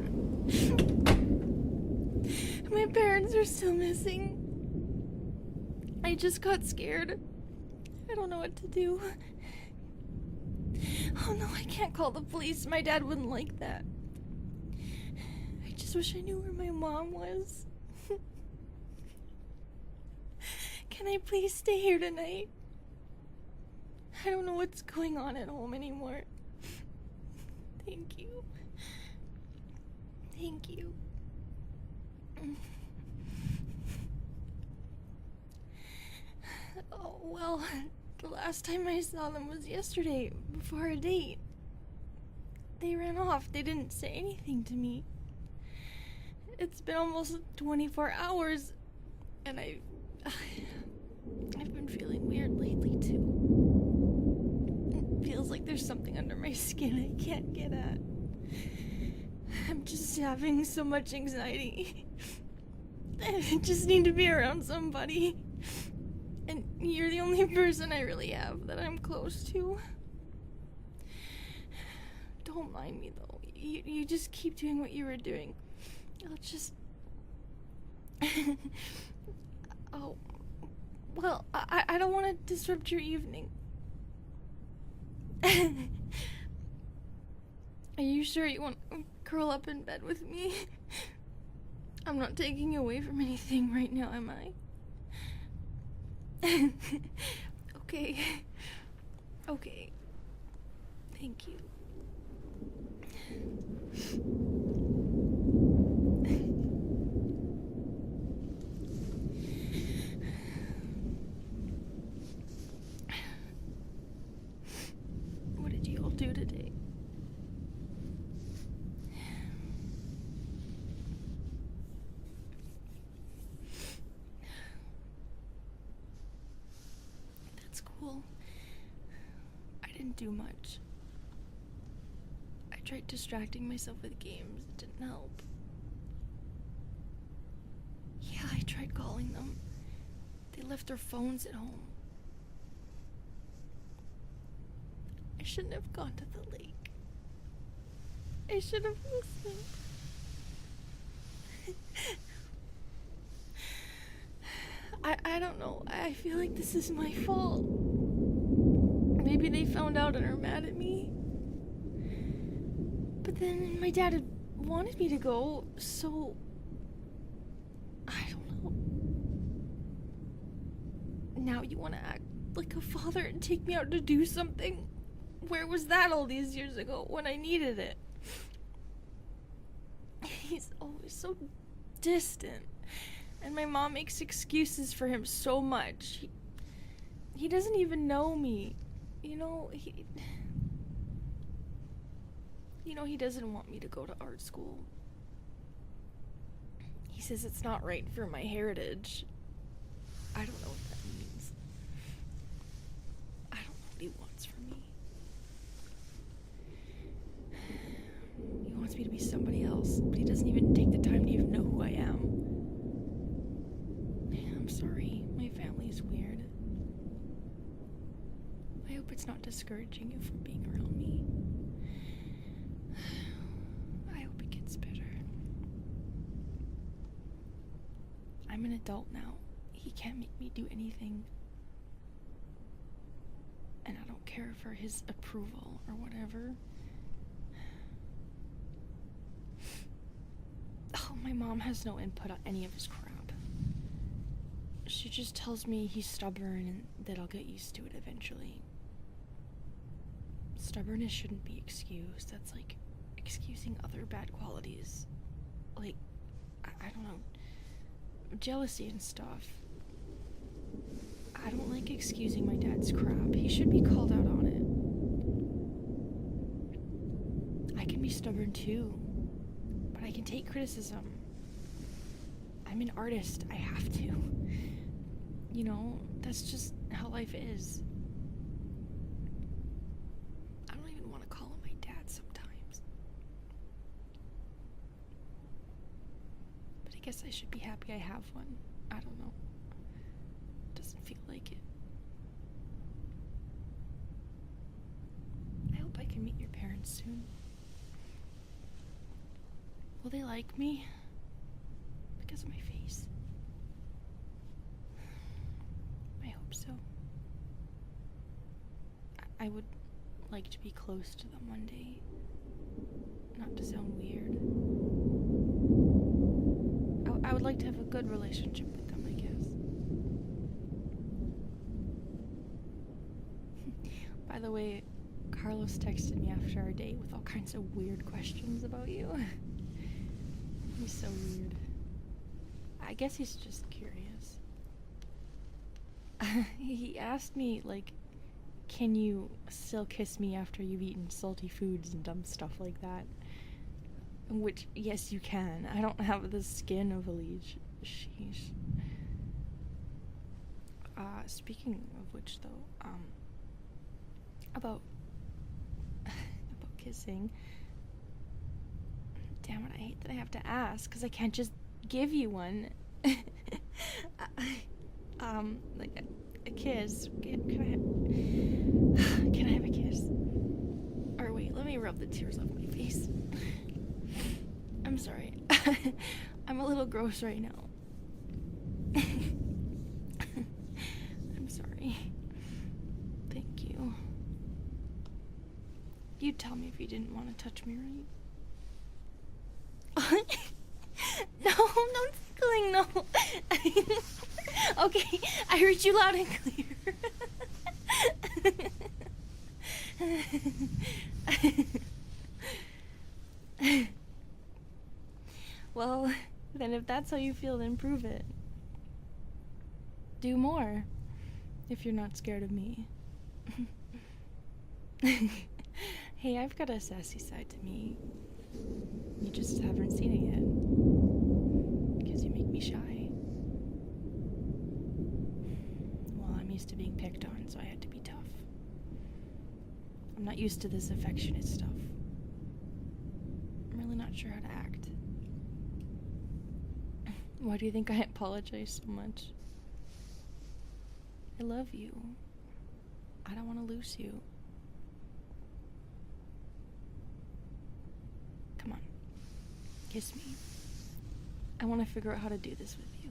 My parents are still missing. I just got scared. I don't know what to do. Oh no, I can't call the police. My dad wouldn't like that. I just wish I knew where my mom was. Can I please stay here tonight? I don't know what's going on at home anymore. Thank you. Thank you. Oh, well, the last time I saw them was yesterday, before a date. They ran off. They didn't say anything to me. It's been almost 24 hours, and I've been feeling weird lately, too. It feels like there's something under my skin I can't get at. I'm just having so much anxiety. I just need to be around somebody. And you're the only person I really have that I'm close to. Don't mind me, though. You just keep doing what you were doing. I'll just... Oh, well, I don't want to disrupt your evening. Are you sure you want to curl up in bed with me? I'm not taking you away from anything right now, am I? Okay. Okay. Thank you. What did you all do today? That's cool. I didn't do much. I tried distracting myself with games. It didn't help. Yeah, I tried calling them. They left their phones at home. I shouldn't have gone to the lake. I should have listened. I don't know. I feel like this is my fault. Maybe they found out and are mad at me. But then my dad had wanted me to go, so... I don't know. Now you want to act like a father and take me out to do something? Where was that all these years ago when I needed it? He's always so distant. And my mom makes excuses for him so much. He doesn't even know me. You know, he doesn't want me to go to art school. He says it's not right for my heritage. I don't know what that means. I don't know what he wants from me. He wants me to be somebody else, but he doesn't even take the time to even know who I am. I'm sorry, my family's weird. I hope it's not discouraging you from being around me. I hope it gets better. I'm an adult now. He can't make me do anything. And I don't care for his approval or whatever. Oh, my mom has no input on any of his crap. She just tells me he's stubborn and that I'll get used to it eventually. Stubbornness shouldn't be excused. That's like excusing other bad qualities. Like, I don't know, jealousy and stuff. I don't like excusing my dad's crap. He should be called out on it. I can be stubborn too, but I can take criticism. I'm an artist. I have to. You know, that's just how life is. I don't even want to call him my dad sometimes. But I guess I should be happy I have one. I don't know. Doesn't feel like it. I hope I can meet your parents soon. Will they like me? Because of my face? I hope so. I would like to be close to them one day. Not to sound weird. I would like to have a good relationship with them, I guess. By the way, Carlos texted me after our date with all kinds of weird questions about you. He's so weird. I guess he's just curious. He asked me, like, can you still kiss me after you've eaten salty foods and dumb stuff like that? Which, yes, you can. I don't have the skin of a leech. Sheesh. Speaking of which, though, about kissing. Damn it, I hate that I have to ask, because I can't just give you one. Like a kiss. Can I have a kiss? Or wait, let me rub the tears off my face. I'm sorry. I'm a little gross right now. I'm sorry. Thank you. You'd tell me if you didn't want to touch me, right? No, no tickling, no. Okay, I heard you loud and clear. Well, then if that's how you feel, then prove it. Do more, if you're not scared of me. Hey, I've got a sassy side to me. You just haven't seen it yet. Because you make me shy. Well, I'm used to being picked on, so I had to be tough. I'm not used to this affectionate stuff. I'm really not sure how to act. Why do you think I apologize so much? I love you. I don't want to lose you. Come on. Kiss me. I want to figure out how to do this with you.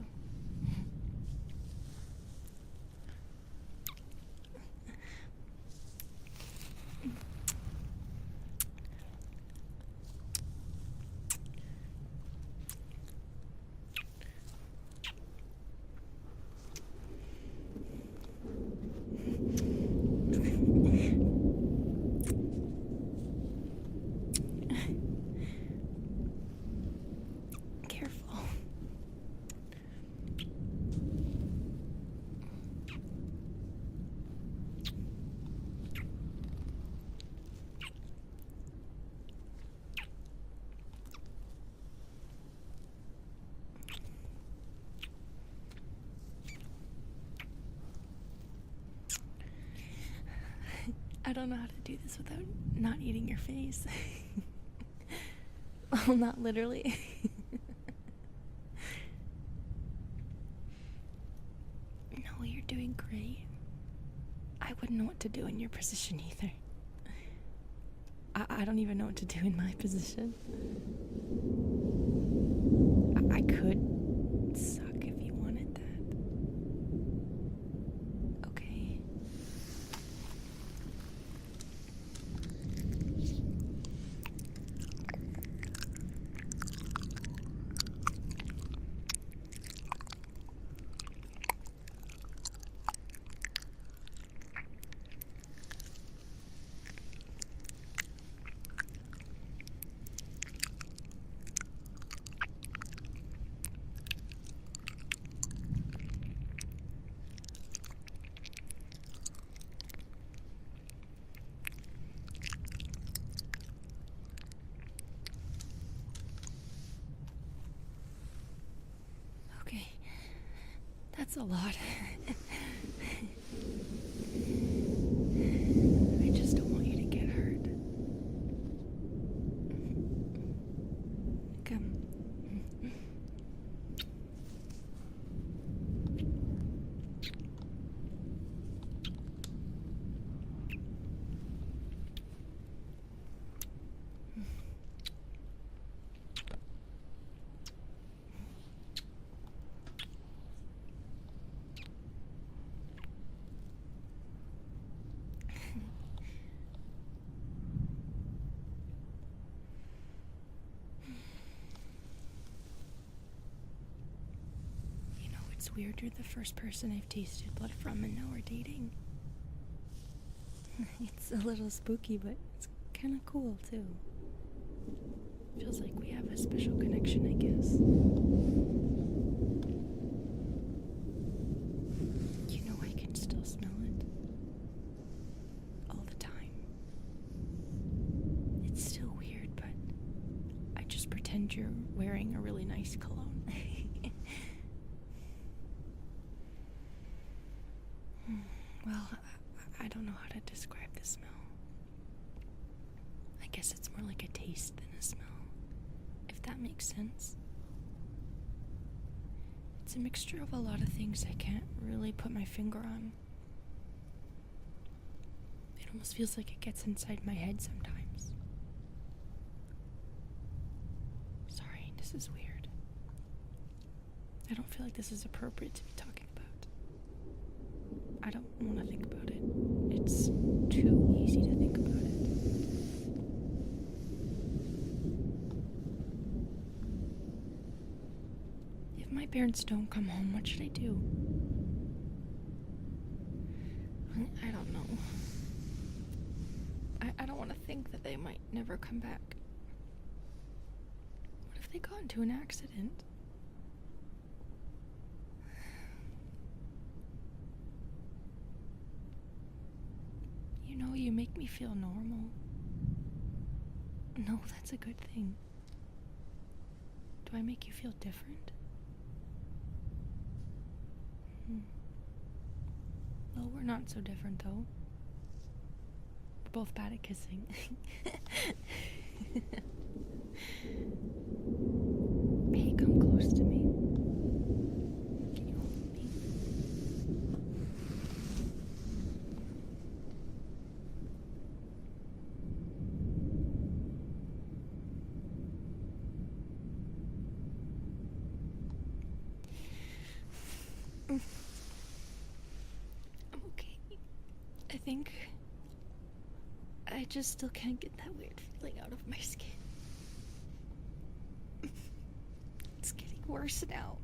I don't know how to do this without not eating your face. Well, not literally. No, you're doing great. I wouldn't know what to do in your position either. I don't even know what to do in my position. I could suck if you It's a lot. I just don't want you to get hurt. Come. It's weird, you're the first person I've tasted blood from, and now we're dating. It's a little spooky, but it's kind of cool, too. Feels like we have a special connection, I guess. You know, I can still smell it. All the time. It's still weird, but I just pretend you're wearing a really nice cologne. Well, I don't know how to describe the smell. I guess it's more like a taste than a smell, if that makes sense. It's a mixture of a lot of things I can't really put my finger on. It almost feels like it gets inside my head sometimes. Sorry, this is weird. I don't feel like this is appropriate to be talking about. I don't want to think about it. It's too easy to think about it. If my parents don't come home, what should I do? I don't know. I don't want to think that they might never come back. What if they got into an accident? You know, you make me feel normal. No, that's a good thing. Do I make you feel different? Well, we're not so different, though. We're both bad at kissing. Hey, come close to me. Can you hold me? I'm okay. I think I just still can't get that weird feeling out of my skin. It's getting worse now.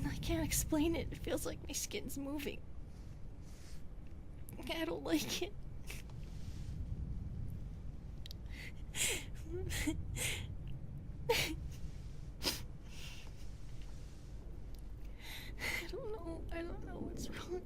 I can't explain it. It feels like my skin's moving. I don't like it. I don't know what's wrong.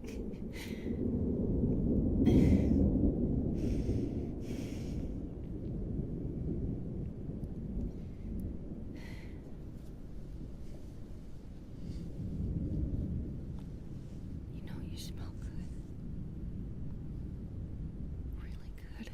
You know, you smell good. Really good.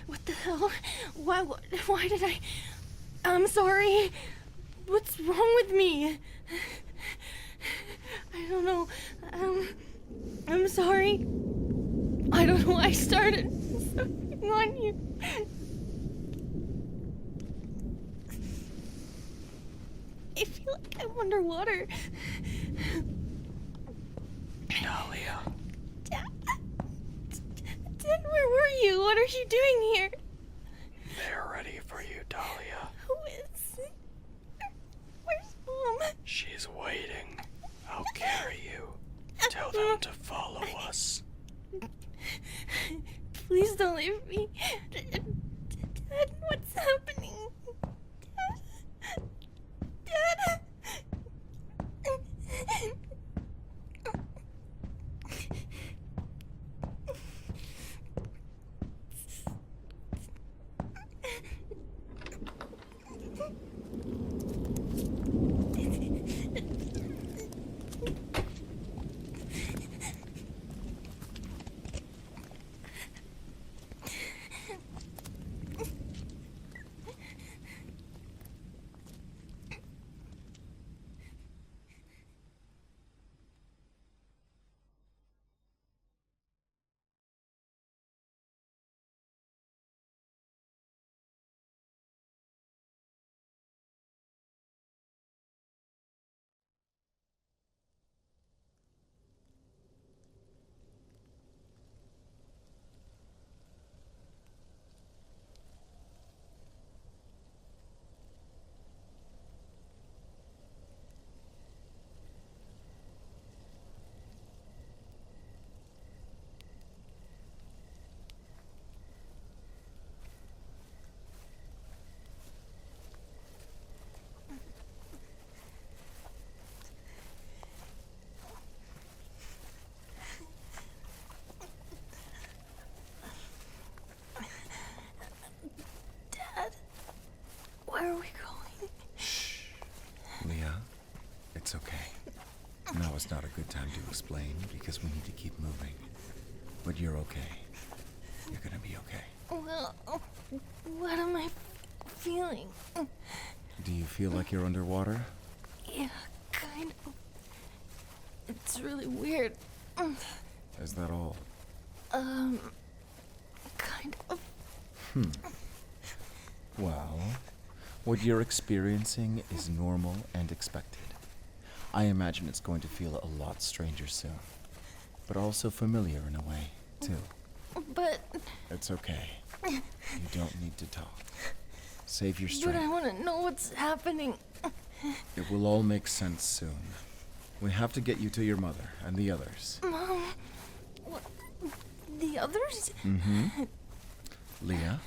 What the hell? Why did I'm sorry. What's wrong with me? I don't know. I'm sorry. I don't know why I started sucking on you. I feel like I'm underwater. Dhalia. Dad, where were you? What are you doing here? They're ready for you, Dhalia. Who is? Where's Mom? She's waiting. I'll carry you. Tell them to follow us. Please don't leave me. Dad, what's happening? Dad? Where are we going? Shh. Leah, it's okay. Now is not a good time to explain because we need to keep moving. But you're okay. You're gonna be okay. Well, what am I feeling? Do you feel like you're underwater? Yeah, kind of. It's really weird. Is that all? Kind of. Well, what you're experiencing is normal and expected. I imagine it's going to feel a lot stranger soon, but also familiar in a way, too. But It's okay. You don't need to talk. Save your I strength. want to know what's happening. It will all make sense soon. We have to get you to your mother and the others. Mom, what? The others? Leah,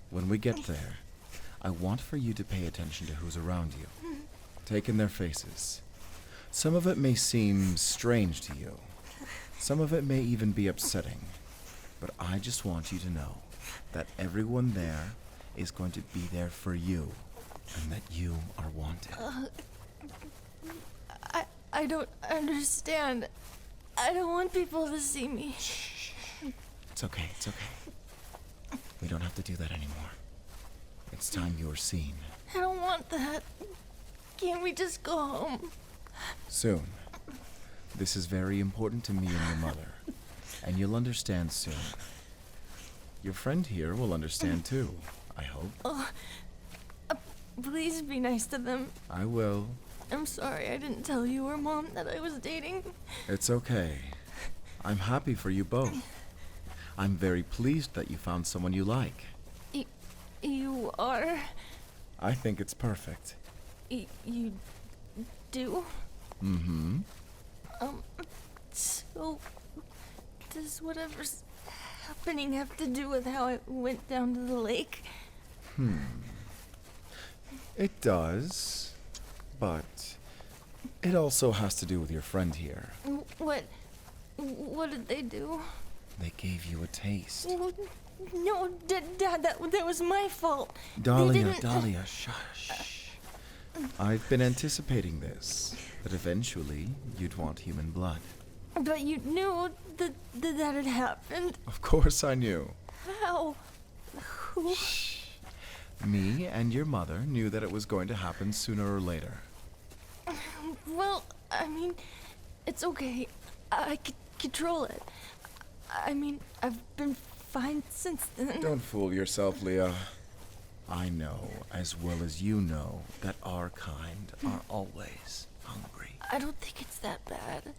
when we get there, I want for you to pay attention to who's around you. Take in their faces. Some of it may seem strange to you. Some of it may even be upsetting. But I just want you to know that everyone there is going to be there for you, and that you are wanted. I don't understand. I don't want people to see me. It's okay, it's okay. We don't have to do that anymore. It's time you were seen. I don't want that. Can't we just go home? Soon. This is very important to me and your mother, and you'll understand soon. Your friend here will understand too, I hope. Please be nice to them. I will. I'm sorry I didn't tell you or Mom that I was dating. It's okay. I'm happy for you both. I'm very pleased that you found someone you like. You are? I think it's perfect. You do? Mm-hmm. So, does whatever's happening have to do with how I went down to the lake? It does, but it also has to do with your friend here. What did they do? They gave you a taste. No, Dad, that was my fault. Dhalia, shush. I've been anticipating this, that eventually you'd want human blood. But you knew that had happened. Of course I knew. How? Who? Me and your mother knew that it was going to happen sooner or later. Well, I mean, it's okay. I can control it. I mean, I've been fine since then. Don't fool yourself, Leah. I know, as well as you know, that our kind are always hungry. I don't think it's that bad.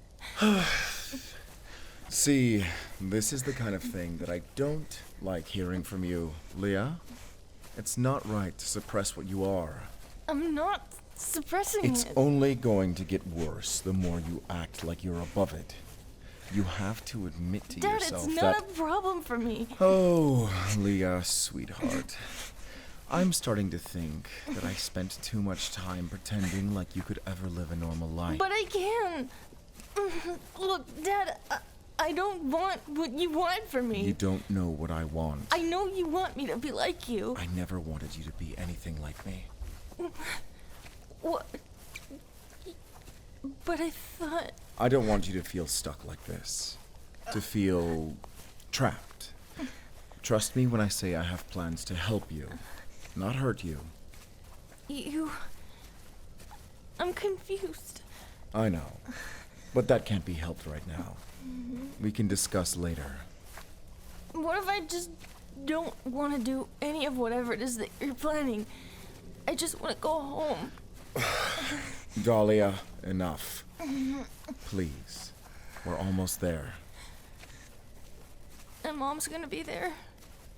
See, this is the kind of thing that I don't like hearing from you, Leah. It's not right to suppress what you are. I'm not suppressing It's it. only going to get worse the more you act like you're above it. You have to admit to Dad, yourself it's that... not a problem for me. Oh, Leah, sweetheart. I'm starting to think that I spent too much time pretending like you could ever live a normal life. But I can. Look, Dad, I don't want what you want for me. You don't know what I want. I know you want me to be like you. I never wanted you to be anything like me. What? But I thought... I don't want you to feel stuck like this. To feel trapped. Trust me when I say I have plans to help you, not hurt you. I'm confused. I know, but that can't be helped right now. We can discuss later. What if I just don't want to do any of whatever it is that you're planning? I just want to go home. Dhalia, enough. Please. We're almost there. And Mom's gonna be there?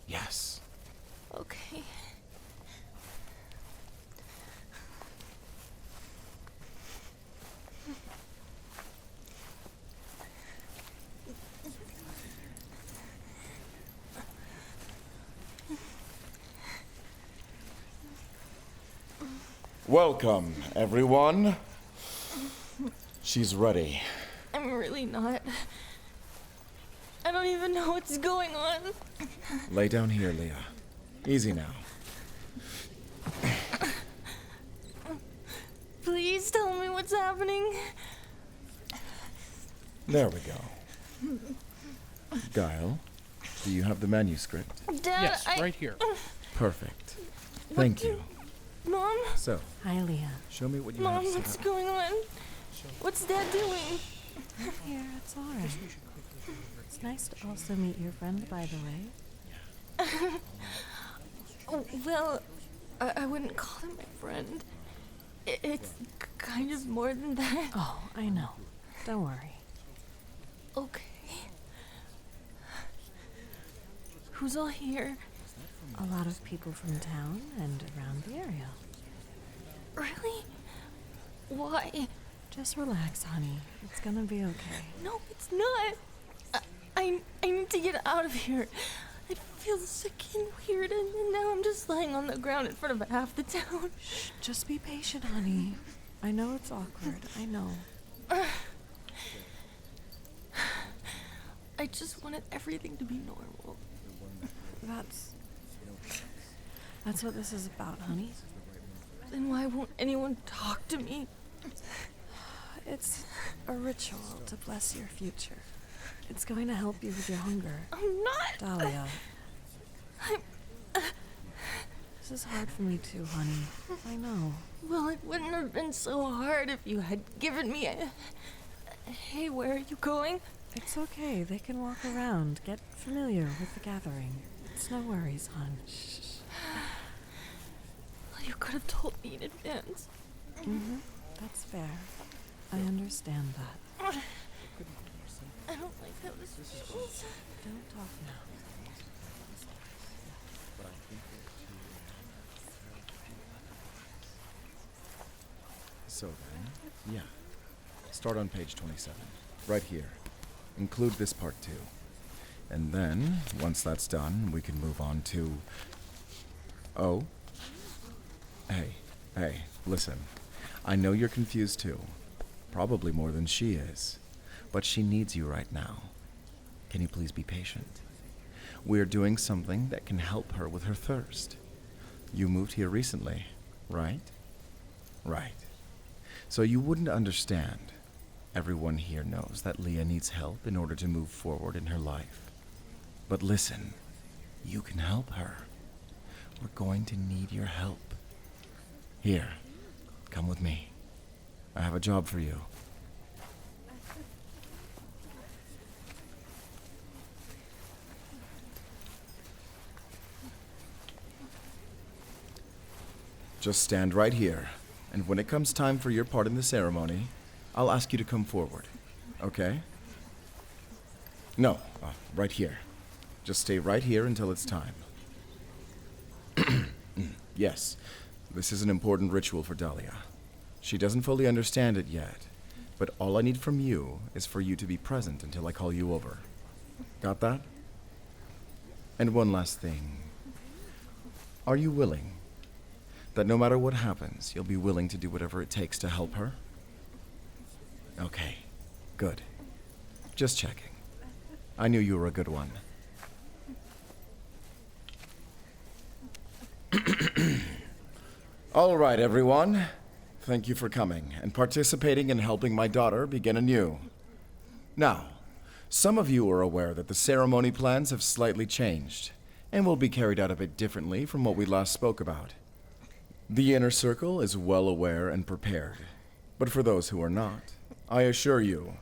Yes. Okay. Welcome, everyone. She's ready. I'm really not. I don't even know what's going on. Lay down here, Leah. Easy now. Please tell me what's happening. There we go. Guile, do you have the manuscript? Dad, Yes, right here. Perfect. Thank you. Mom? So, Hi, Leah. show me what you Mom, have set what's up. going on? What's Dad doing? Here, it's all right. It's nice to also meet your friend, by the way. Well, I wouldn't call him my friend. It's kind of more than that. Oh, I know. Don't worry. Okay. Who's all here? A lot of people from town and around the area. Really? Why? Just relax, honey. It's gonna be okay. No, it's not. I need to get out of here. I feel sick and weird, and now I'm just lying on the ground in front of half the town. Shh, just be patient, honey. I know it's awkward. I know. I just wanted everything to be normal. That's what this is about, honey. Then why won't anyone talk to me? It's a ritual to bless your future. It's going to help you with your hunger. I'm not. Dhalia. This is hard for me too, honey. I know. Well, it wouldn't have been so hard if you had given me a... Hey, where are you going? It's okay. They can walk around. Get familiar with the gathering. It's no worries, hon. Shh. Well, you could have told me in advance. Mm-hmm. That's fair. I understand that. I don't like how this feels. Don't talk now. So then, yeah. Start on page 27. Right here. Include this part too. And then, once that's done, we can move on to... Oh? Hey, listen. I know you're confused too. Probably more than she is. But she needs you right now. Can you please be patient? We're doing something that can help her with her thirst. You moved here recently, right? Right. So you wouldn't understand. Everyone here knows that Leah needs help in order to move forward in her life. But listen, you can help her. We're going to need your help. Here, come with me. I have a job for you. Just stand right here, and when it comes time for your part in the ceremony, I'll ask you to come forward, okay? No, right here. Just stay right here until it's time. Yes, this is an important ritual for Dhalia. She doesn't fully understand it yet, but all I need from you is for you to be present until I call you over. Got that? And one last thing. Are you willing That no matter what happens, you'll be willing to do whatever it takes to help her? Okay, good. Just checking. I knew you were a good one. All right, everyone. Thank you for coming and participating in helping my daughter begin anew. Now, some of you are aware that the ceremony plans have slightly changed and will be carried out a bit differently from what we last spoke about. The inner circle is well aware and prepared, but for those who are not, I assure you,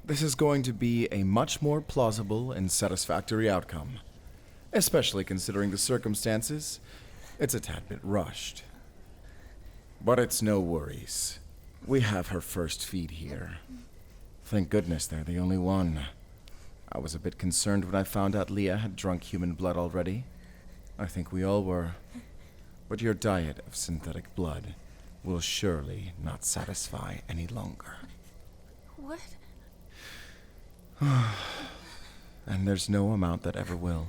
this is going to be a much more plausible and satisfactory outcome, especially considering the circumstances. It's a tad bit rushed. But it's no worries. We have her first feed here. Thank goodness they're the only one. I was a bit concerned when I found out Leah had drunk human blood already. I think we all were. But your diet of synthetic blood will surely not satisfy any longer. What? And there's no amount that ever will.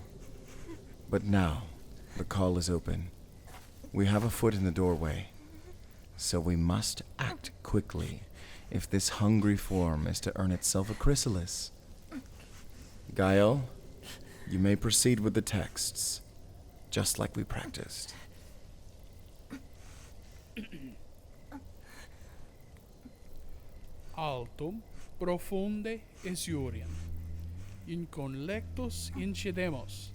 But now, the call is open. We have a foot in the doorway. So we must act quickly if this hungry form is to earn itself a chrysalis. Gael, you may proceed with the texts, just like we practiced. Altum profunde esuriam, in conlectus incidemos,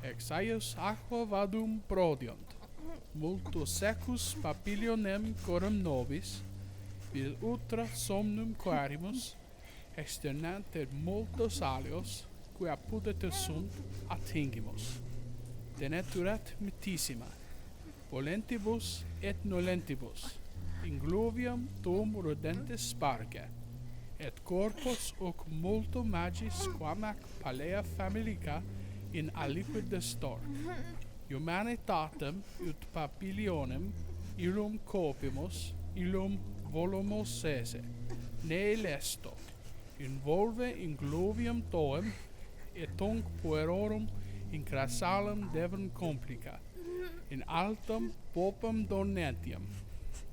ex aius aqua vadum prodiunt, multo secus papilionem coram nobis, bil utra somnum quarimus, externanter multos alios, qui apudete sunt attingimus. Deneturat mitissima, volentibus et nolentibus, inglovium tum rodentes sparge, et corpus hoc multo magis quamac palea familica in aliquid destor. Humanitatem ut papilionem illum copimus, illum volumus sese, ne lesto, involve inglovium toem, et tunc puerorum in crassalem devem complica, in altum popum donentium,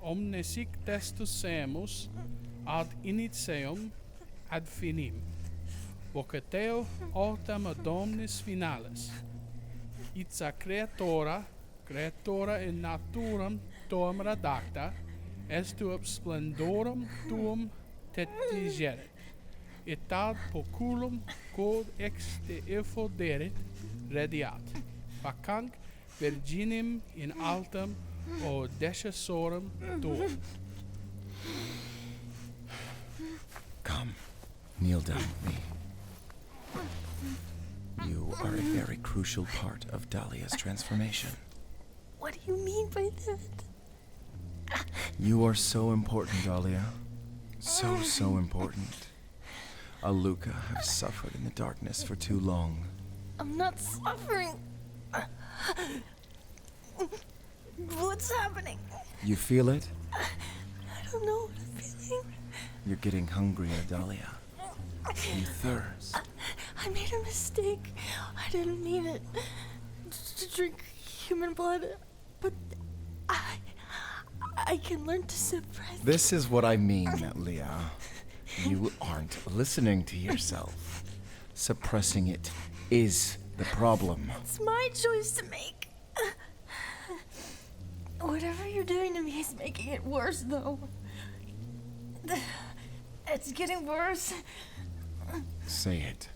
omne sic testus semus ad initium ad finim, vocateo autem ad omnis finales, itza creatora in naturam tuam redacta, est tu ab splendorum tuum tetigeret, et ad poculum quod ex te effoderit rediat, vacanc virginim in altum o decessorum tuum. Come, kneel down with me. You are a very crucial part of Dhalia's transformation. What do you mean by that? You are so important, Dhalia. So important. Aluka has suffered in the darkness for too long. I'm not suffering. What's happening? You feel it? I don't know what I'm feeling. You're getting hungrier, Dhalia. You thirst. I made a mistake. I didn't mean it to drink human blood, but I can learn to separate. This is what I mean, Leah. You aren't listening to yourself. Suppressing it is the problem. It's my choice to make. Whatever you're doing to me is making it worse, though. It's getting worse. Say it.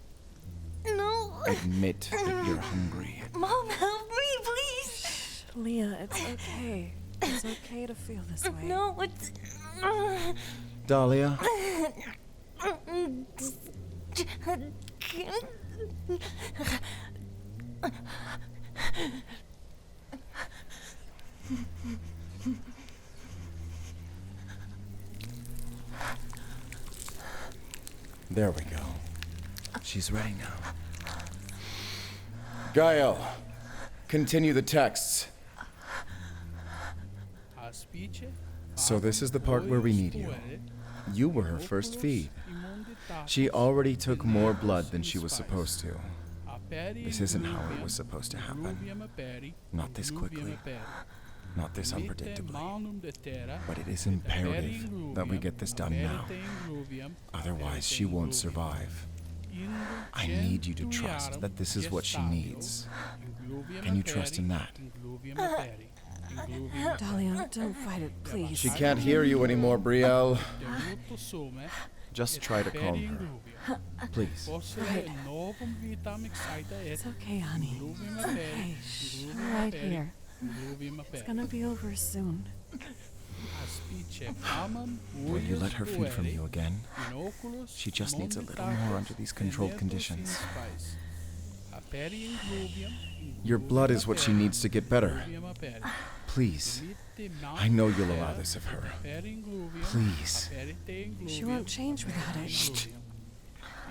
No. Admit that you're hungry. Mom, help me, please. Leah, it's okay. It's okay to feel this way. No, it's... Dhalia, there we go. She's ready now. Gael, continue the texts. Aspice, So this is the part where we need you. You were her first feed. She already took more blood than she was supposed to. This isn't how it was supposed to happen. Not this quickly. Not this Mitte unpredictably. manum de terra, But it is et imperative aperi that we ingluvium, get this done now. aperite ingluvium, Otherwise, aperite she won't ingluvium. survive. Inducent I need you to trust tuiarum that this is what she gestatio, needs. ingluvium Can you trust in aperi, that? ingluvium aperi, ingluvium Dhalia, don't fight it, please. She can't hear you anymore, Brielle. deruto sume, Just et try to aperi calm her. ingluvium. Please. Fossile novum vitam excita et It's okay, honey. ingluvium It's aperi, okay. Shh. ingluvium Right aperi, here. ingluvium It's aperi. gonna be over soon. Aspice famam Will you let uius her feed from pueri, you again? inoculus She just needs a little momentatus more under these controlled venetus conditions. in spice. Aperi ingluvium, Your blood is what she ingluvium needs to get better. aperi, ingluvium aperi. Please. Mitte I know you'll manum allow terra, this of her. aperi ingluvium, Please. aperite She ingluvium, won't change without it. ingluvium.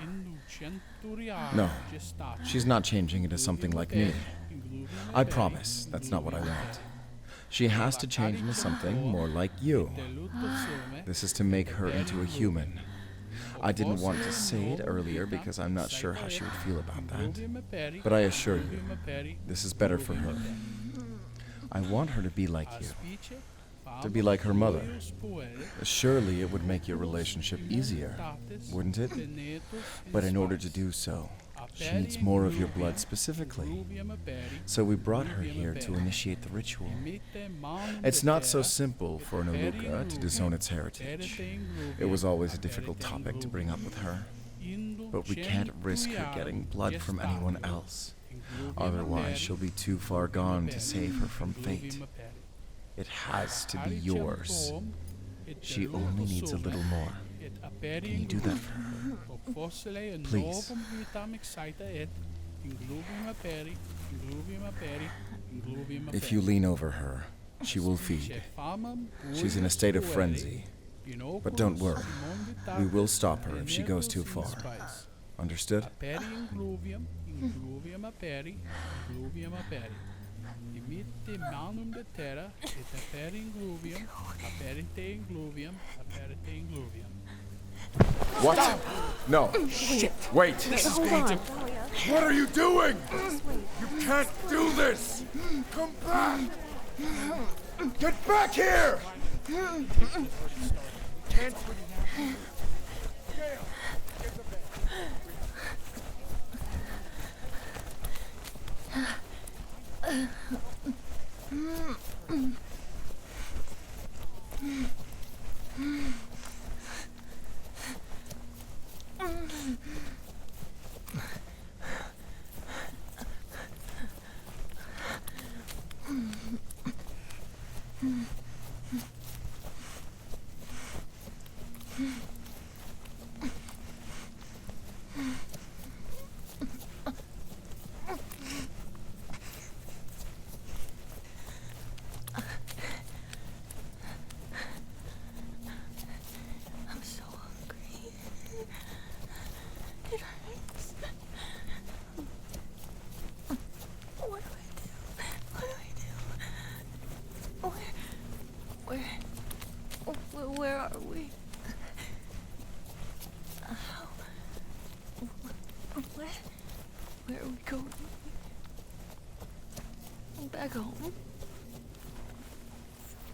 Inducent tuiarum No, gestatio, she's not changing into something like me. ingluvium I aperi, promise that's not what I ingluvium want. She has to change into something more like you. deluto sume, This is to make her into a human. I didn't want to say it earlier because I'm not sure how she would feel about that. ingluvium aperi, But I assure you, ingluvium aperi, this is better for her. I want her to be like you. aspice To be like her mother. uius pueri, Surely it would make your relationship easier, wouldn't it? But in order to do so, she needs more of your blood specifically. So we brought her here to initiate the ritual. It's not so simple for an Aluka to disown its heritage. It was always a difficult topic to bring up with her. But we can't risk her getting blood from anyone else. Otherwise, she'll be too far gone to save her from fate. It has to be yours. She only needs a little more. Can you do that for her? Please. If you lean over her, she will feed. She's in a state of frenzy. But don't worry. We will stop her if she goes too far. Understood? Aperi ingluvium, ingluvium aperi, ingluvium aperi. Imitte manum de terra, et aperi ingluvium, aperite ingluvium, aperite ingluvium. What? No. Wait. Hold on. What are you doing? You can't do this. Come back. Get back here. I'm so hungry. It hurts. What do I do? What do I do? Where are we? Where are we going? Back home?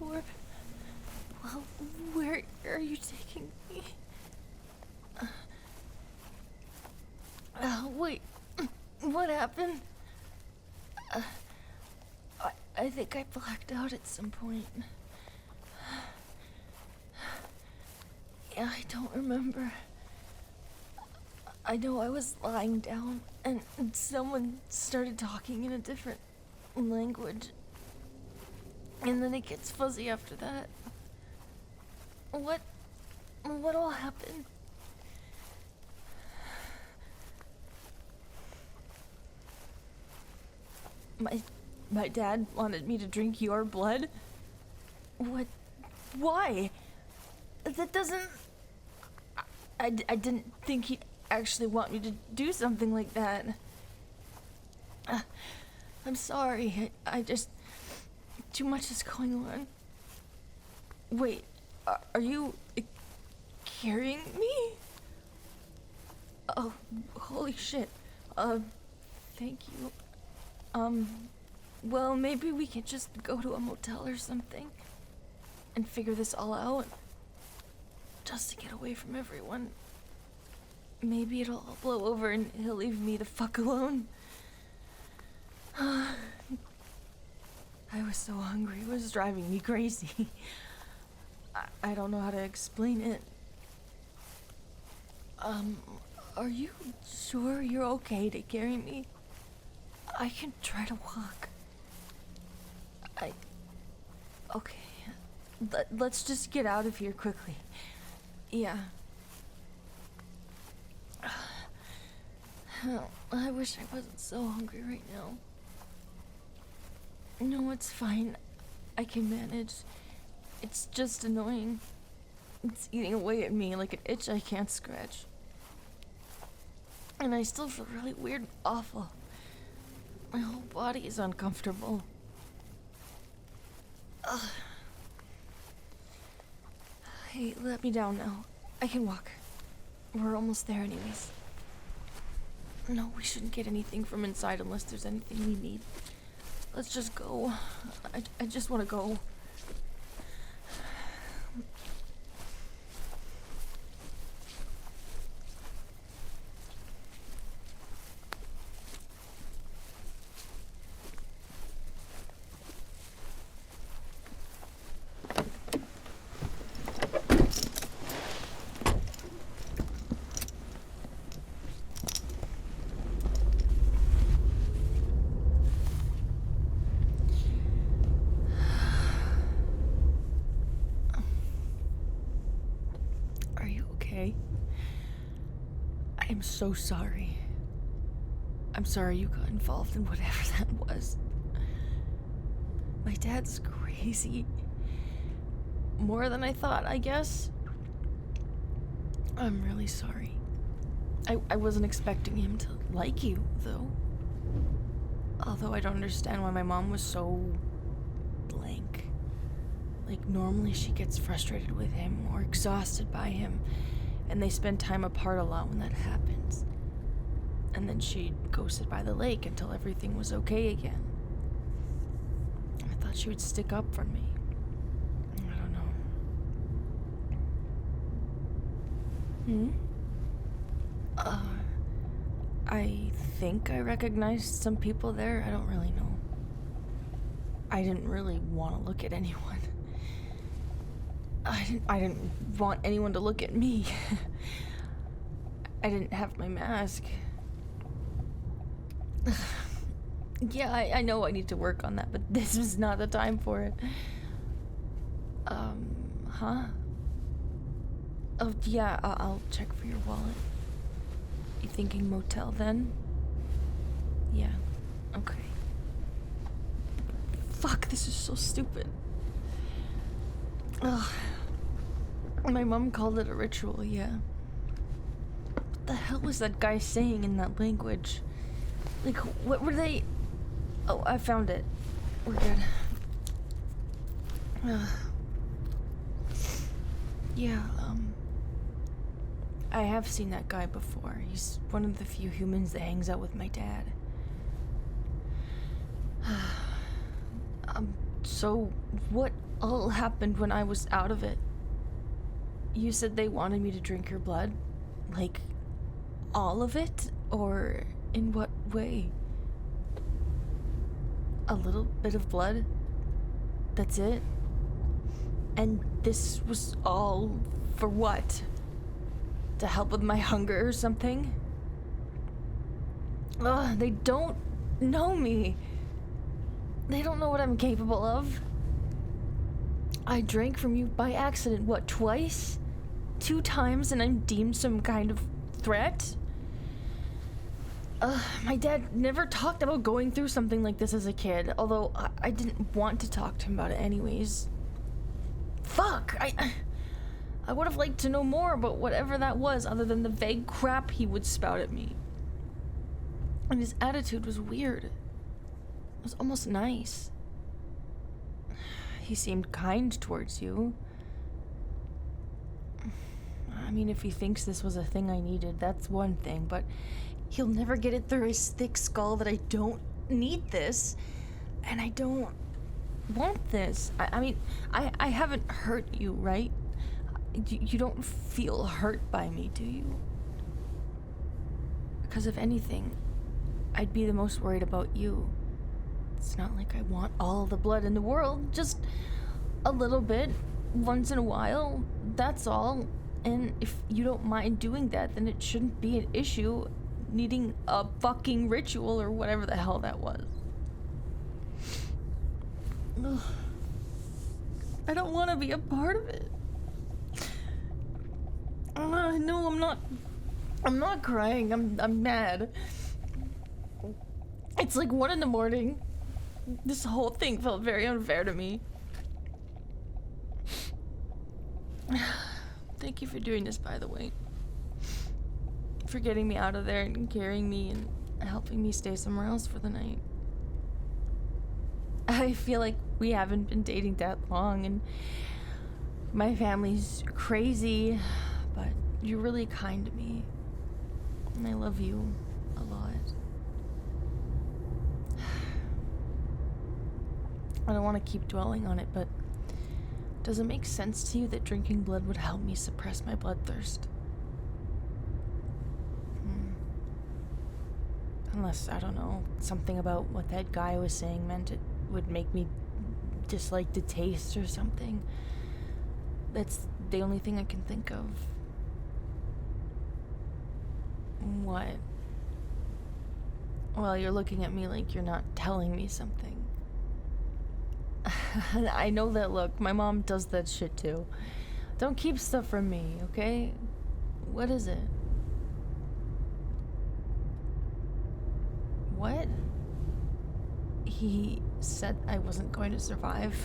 Well, where are you taking me? Wait, what happened? I think I blacked out at some point. Yeah, I don't remember. I know I was lying down and someone started talking in a different language. And then it gets fuzzy after that. What all happened? My dad wanted me to drink your blood? What? Why? That doesn't... I didn't think he'd actually want me to do something like that. I'm sorry. I just... Too much is going on. Wait, are you carrying me? Oh, holy shit. Thank you. Well, maybe we could just go to a motel or something and figure this all out. Just to get away from everyone. Maybe it'll all blow over and he'll leave me the fuck alone. I was so hungry, it was driving me crazy. I don't know how to explain it. Are you sure you're okay to carry me? I can try to walk. Okay. Let's just get out of here quickly. Yeah. I wish I wasn't so hungry right now. No, it's fine. I can manage. It's just annoying. It's eating away at me like an itch I can't scratch. And I still feel really weird and awful. My whole body is uncomfortable. Ugh. Hey, let me down now. I can walk. We're almost there anyways. No, we shouldn't get anything from inside unless there's anything we need. Let's just go. I just want to go. I'm so sorry. I'm sorry you got involved in whatever that was. My dad's crazy. More than I thought, I guess. I'm really sorry. I wasn't expecting him to like you, though. Although I don't understand why my mom was so blank. Like, normally she gets frustrated with him or exhausted by him, and they spend time apart a lot when that happens. And then she'd go sit by the lake until everything was okay again. I thought she would stick up for me. I don't know. I think I recognized some people there. I don't really know. I didn't really want to look at anyone. I didn't want anyone to look at me. I didn't have my mask. Yeah, I know I need to work on that, but this was not the time for it. Huh? Oh, yeah, I'll check for your wallet. You thinking motel then? Yeah, okay. Fuck, this is so stupid. Ugh. My mom called it a ritual, yeah. What the hell was that guy saying in that language? Like, what were they... Oh, I found it. We're good. Yeah, I have seen that guy before. He's one of the few humans that hangs out with my dad. So, what all happened when I was out of it? You said they wanted me to drink your blood? Like, all of it? Or in what way? A little bit of blood? That's it? And this was all for what? To help with my hunger or something? Ugh, they don't know me. They don't know what I'm capable of. I drank from you by accident, what, twice? 2 times and I'm deemed some kind of threat? My dad never talked about going through something like this as a kid, although I didn't want to talk to him about it anyways. Fuck! I would have liked to know more about whatever that was other than the vague crap he would spout at me. And his attitude was weird. It was almost nice. He seemed kind towards you. I mean, if he thinks this was a thing I needed, that's one thing, but he'll never get it through his thick skull that I don't need this. And I don't want this. I mean, I haven't hurt you, right? You don't feel hurt by me, do you? Because if anything, I'd be the most worried about you. It's not like I want all the blood in the world, just a little bit, once in a while, that's all. And if you don't mind doing that, then it shouldn't be an issue needing a fucking ritual or whatever the hell that was. Ugh. I don't want to be a part of it. No, I'm not crying. I'm mad. It's like 1 a.m. This whole thing felt very unfair to me. Thank you for doing this, by the way. For getting me out of there and carrying me and helping me stay somewhere else for the night. I feel like we haven't been dating that long and my family's crazy, but you're really kind to me. And I love you a lot. I don't want to keep dwelling on it, but does it make sense to you that drinking blood would help me suppress my bloodthirst? Unless, I don't know, something about what that guy was saying meant it would make me dislike the taste or something. That's the only thing I can think of. What? Well, you're looking at me like you're not telling me something. I know that look. My mom does that shit too. Don't keep stuff from me, okay? What is it? What? He said I wasn't going to survive.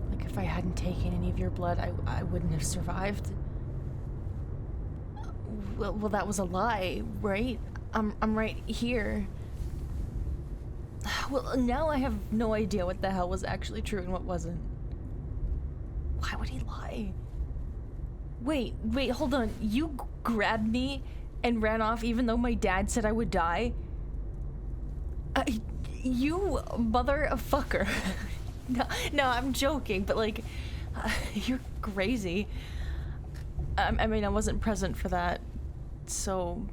Like if I hadn't taken any of your blood, I wouldn't have survived. Well, that was a lie, right? I'm right here. Well, now I have no idea what the hell was actually true and what wasn't. Why would he lie? Wait, hold on. You grabbed me and ran off even though my dad said I would die? You motherfucker. No, I'm joking, but like, you're crazy. I mean, I wasn't present for that, so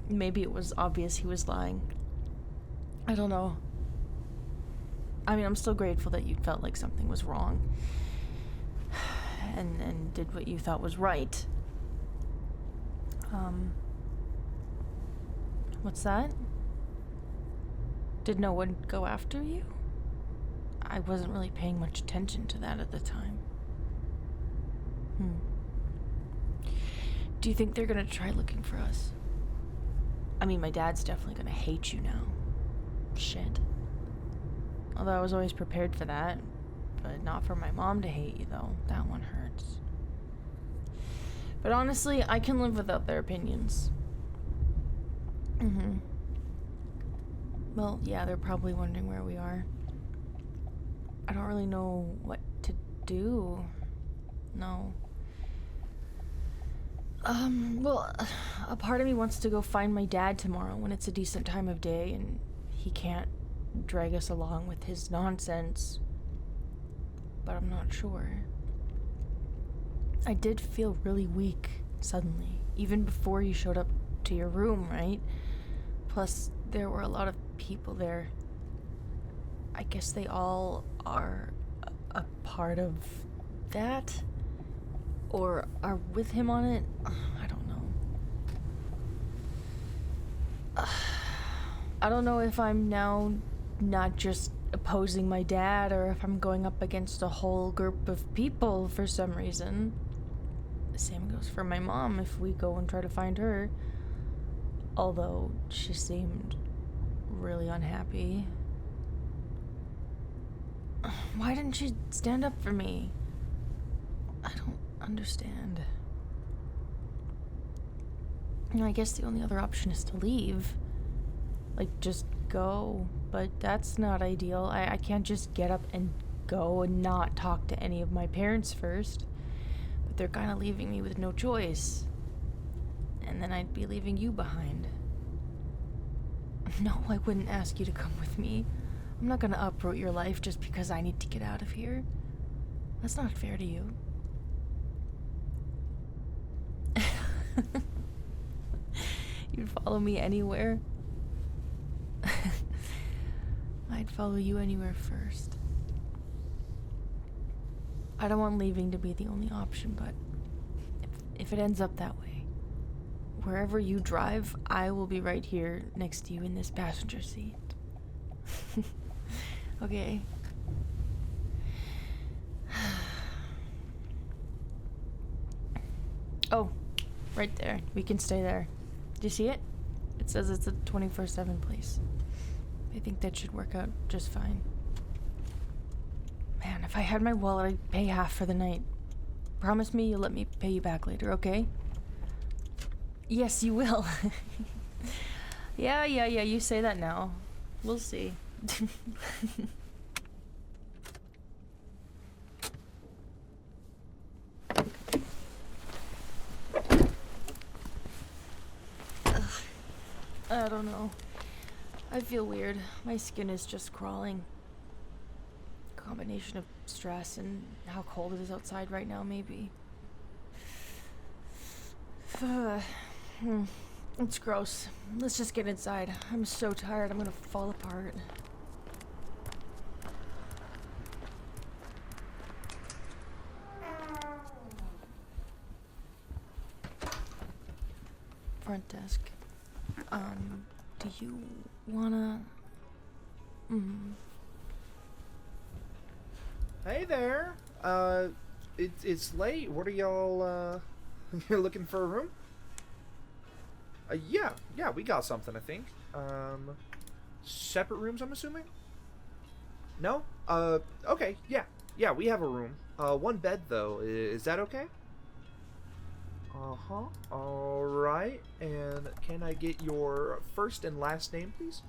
maybe it was obvious he was lying. I don't know. I mean, I'm still grateful that you felt like something was wrong. And did what you thought was right. What's that? Did no one go after you? I wasn't really paying much attention to that at the time. Do you think they're gonna try looking for us? I mean, my dad's definitely gonna hate you now. Shit. Although I was always prepared for that. But not for my mom to hate you, though. That one hurts. But honestly, I can live without their opinions. Well, yeah, they're probably wondering where we are. I don't really know what to do. No. Well, a part of me wants to go find my dad tomorrow when it's a decent time of day and he can't drag us along with his nonsense. But I'm not sure. I did feel really weak suddenly, even before you showed up to your room, right? Plus, there were a lot of people there. I guess they all are a part of that? Or are with him on it? I don't know. I don't know if I'm now not just opposing my dad or if I'm going up against a whole group of people for some reason. The same goes for my mom if we go and try to find her. Although she seemed really unhappy. Why didn't she stand up for me? I don't understand. I guess the only other option is to leave. Like, just go. But that's not ideal. I can't just get up and go and not talk to any of my parents first. But they're kind of leaving me with no choice. And then I'd be leaving you behind. No, I wouldn't ask you to come with me. I'm not gonna uproot your life just because I need to get out of here. That's not fair to you. You'd follow me anywhere? I'd follow you anywhere first. I don't want leaving to be the only option, but if it ends up that way, wherever you drive, I will be right here next to you in this passenger seat. Okay. Oh, right there. We can stay there. Do you see it? It says it's a 24/7 place. I think that should work out just fine. Man, if I had my wallet, I'd pay half for the night. Promise me you'll let me pay you back later, okay? Yes, you will. Yeah, you say that now. We'll see. I don't know. I feel weird. My skin is just crawling. Combination of stress and how cold it is outside right now, maybe. It's gross. Let's just get inside. I'm so tired. I'm gonna fall apart. Front desk. Do you wanna... Hey there. It's late. What are y'all, you're looking for a room? Yeah, we got something, I think. Separate rooms, I'm assuming? No? Okay, yeah, we have a room. One bed, though. Is that okay? Uh-huh. Alright, and can I get your first and last name, please?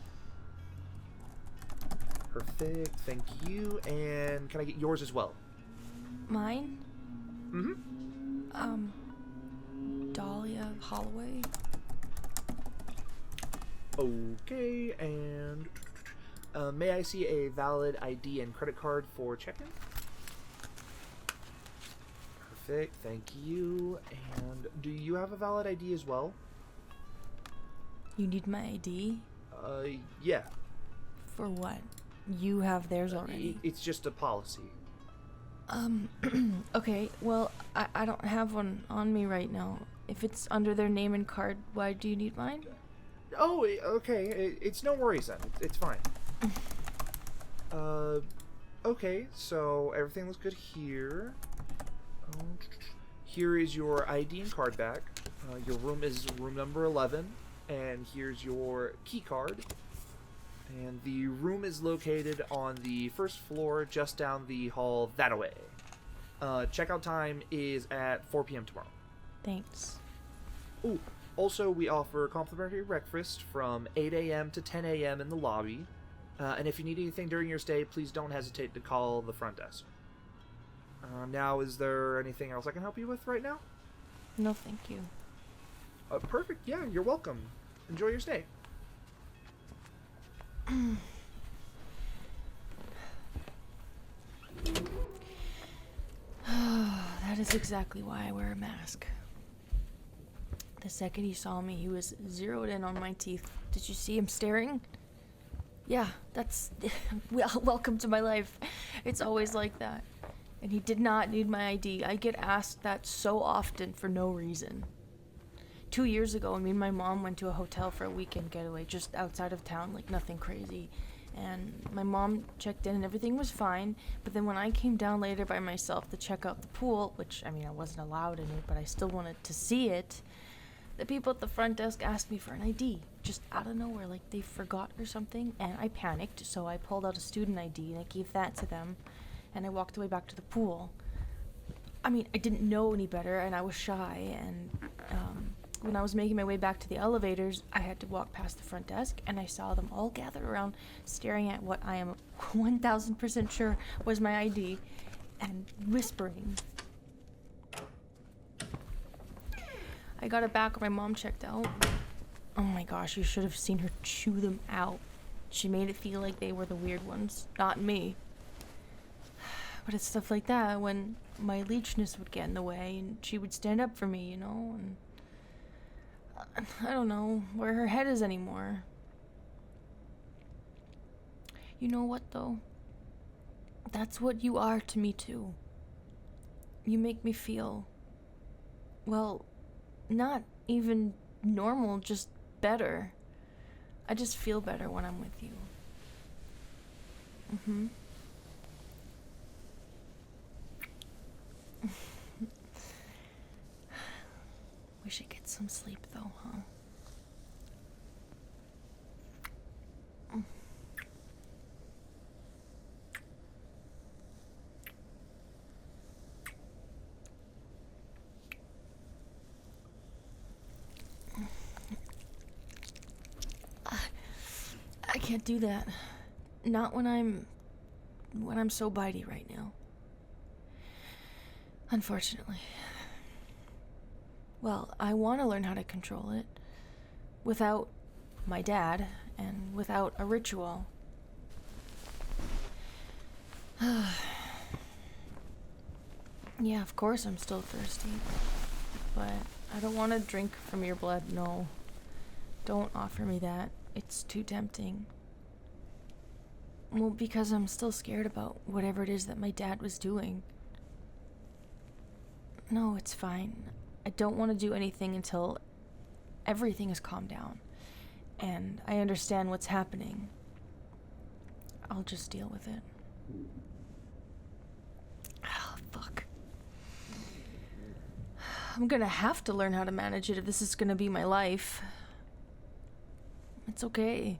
Perfect, thank you. And can I get yours as well? Mine? Mm-hmm. Dhalia Holloway. Okay, and may I see a valid ID and credit card for check-in? Perfect, thank you. And do you have a valid ID as well? You need my ID? Yeah. For what? You have theirs already. It's just a policy. Okay, well, I don't have one on me right now. If it's under their name and card, why do you need mine? Oh, okay. It's no worries then. It's fine. Okay, so everything looks good here. Here is your ID and card back. Your room is room number 11, and here's your key card. And the room is located on the first floor, just down the hall that-a-way. Checkout time is at 4 p.m. tomorrow. Thanks. Ooh, also we offer complimentary breakfast from 8 a.m. to 10 a.m. in the lobby. And if you need anything during your stay, please don't hesitate to call the front desk. Now, is there anything else I can help you with right now? No, thank you. Perfect. Yeah, you're welcome. Enjoy your stay. That is exactly why I wear a mask. The second he saw me, he was zeroed in on my teeth. Did you see him staring? Yeah, that's... welcome to my life. It's always like that. And he did not need my ID. I get asked that so often for no reason. 2 years ago, me and my mom went to a hotel for a weekend getaway just outside of town, like nothing crazy. And my mom checked in and everything was fine, but then when I came down later by myself to check out the pool, which, I mean, I wasn't allowed in it, but I still wanted to see it, the people at the front desk asked me for an ID, just out of nowhere, like they forgot or something, and I panicked, so I pulled out a student ID and I gave that to them, and I walked away back to the pool. I mean, I didn't know any better, and I was shy, and when I was making my way back to the elevators, I had to walk past the front desk, and I saw them all gathered around, staring at what I am 1000% sure was my ID, and whispering. I got it back when my mom checked out. Oh my gosh, you should have seen her chew them out. She made it feel like they were the weird ones, not me. But it's stuff like that when my leechness would get in the way and she would stand up for me, you know, and I don't know where her head is anymore. You know what, though? That's what you are to me, too. You make me feel, well, not even normal, just better. I just feel better when I'm with you. We should get some sleep, though, huh? I can't do that. Not when I'm so bitey right now. Unfortunately. Well, I want to learn how to control it without my dad and without a ritual. Yeah, of course I'm still thirsty, but I don't want to drink from your blood, no. Don't offer me that. It's too tempting. Well, because I'm still scared about whatever it is that my dad was doing. No, it's fine. I don't want to do anything until everything is calmed down and I understand what's happening. I'll just deal with it. Oh, fuck. I'm gonna have to learn how to manage it if this is gonna be my life. It's okay.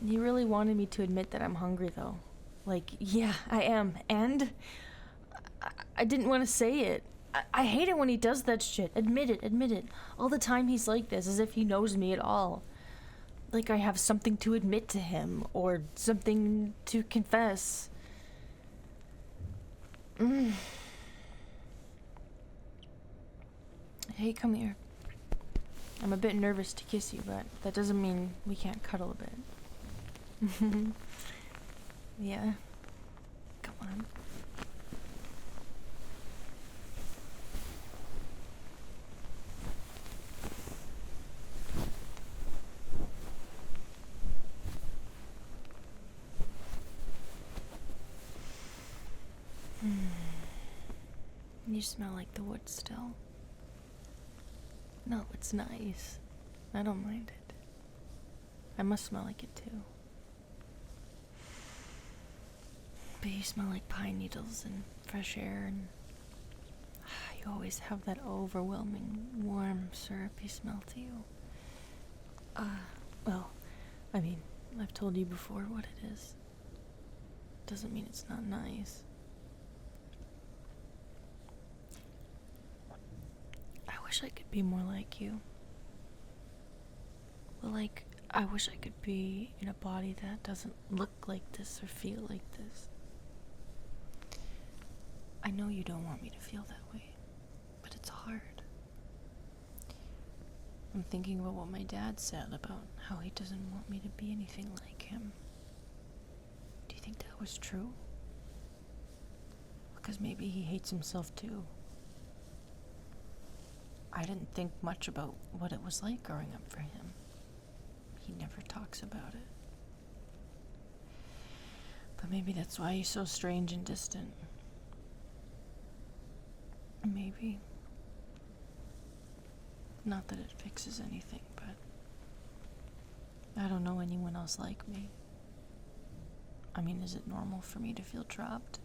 You really wanted me to admit that I'm hungry, though. Like, yeah, I am. And I didn't want to say it. I hate it when he does that shit. Admit it. All the time he's like this, as if he knows me at all. Like I have something to admit to him, or something to confess. Hey, come here. I'm a bit nervous to kiss you, but that doesn't mean we can't cuddle a bit. Yeah. Come on. You smell like the wood still. No, it's nice. I don't mind it. I must smell like it too. But you smell like pine needles and fresh air, and you always have that overwhelming, warm, syrupy smell to you. Well, I mean, I've told you before what it is. Doesn't mean it's not nice. I wish I could be more like you. Well, like, I wish I could be in a body that doesn't look like this or feel like this. I know you don't want me to feel that way, but it's hard. I'm thinking about what my dad said about how he doesn't want me to be anything like him. Do you think that was true? Because maybe he hates himself too. I didn't think much about what it was like growing up for him. He never talks about it. But maybe that's why he's so strange and distant. Maybe. Not that it fixes anything, but I don't know anyone else like me. I mean, is it normal for me to feel trapped?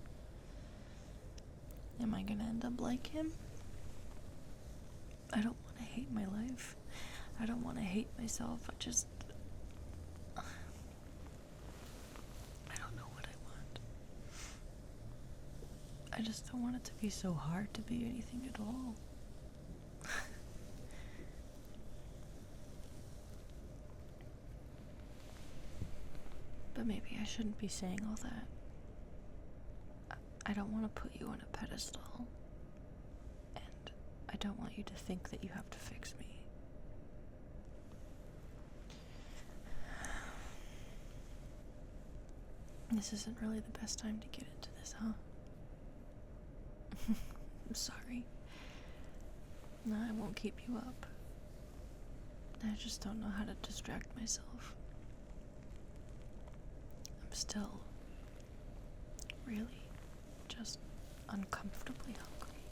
Am I gonna end up like him? I don't want to hate my life. I don't want to hate myself. I don't know what I want. I just don't want it to be so hard to be anything at all. But maybe I shouldn't be saying all that. I don't want to put you on a pedestal. And I don't want you to think that you have to fix me. This isn't really the best time to get into this, huh? I'm sorry. No, I won't keep you up. I just don't know how to distract myself. I'm still really just uncomfortably hungry.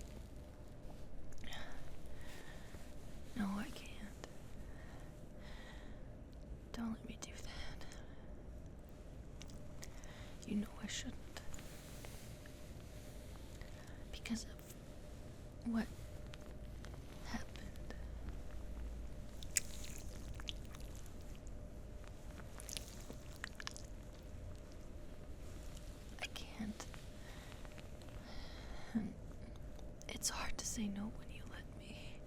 No, I can't. Don't let me do that. You know I shouldn't. Because of what happened. I can't. It's hard to say no when you let me.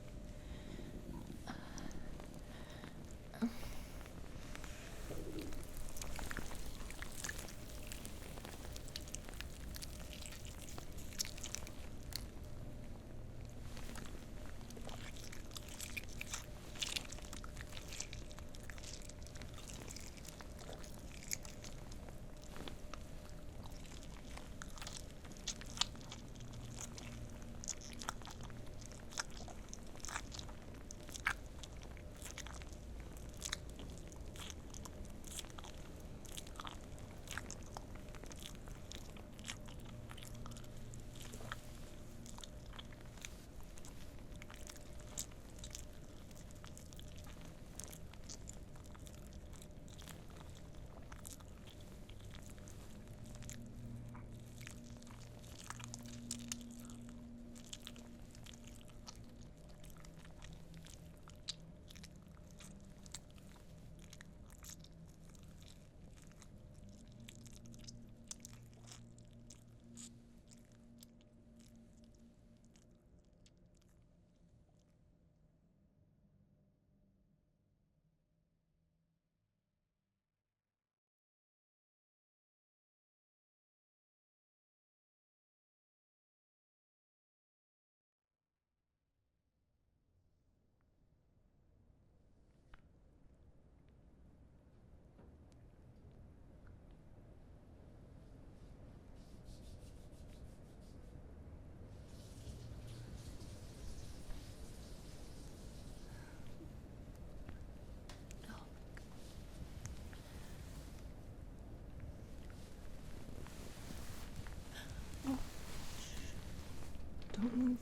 Don't move.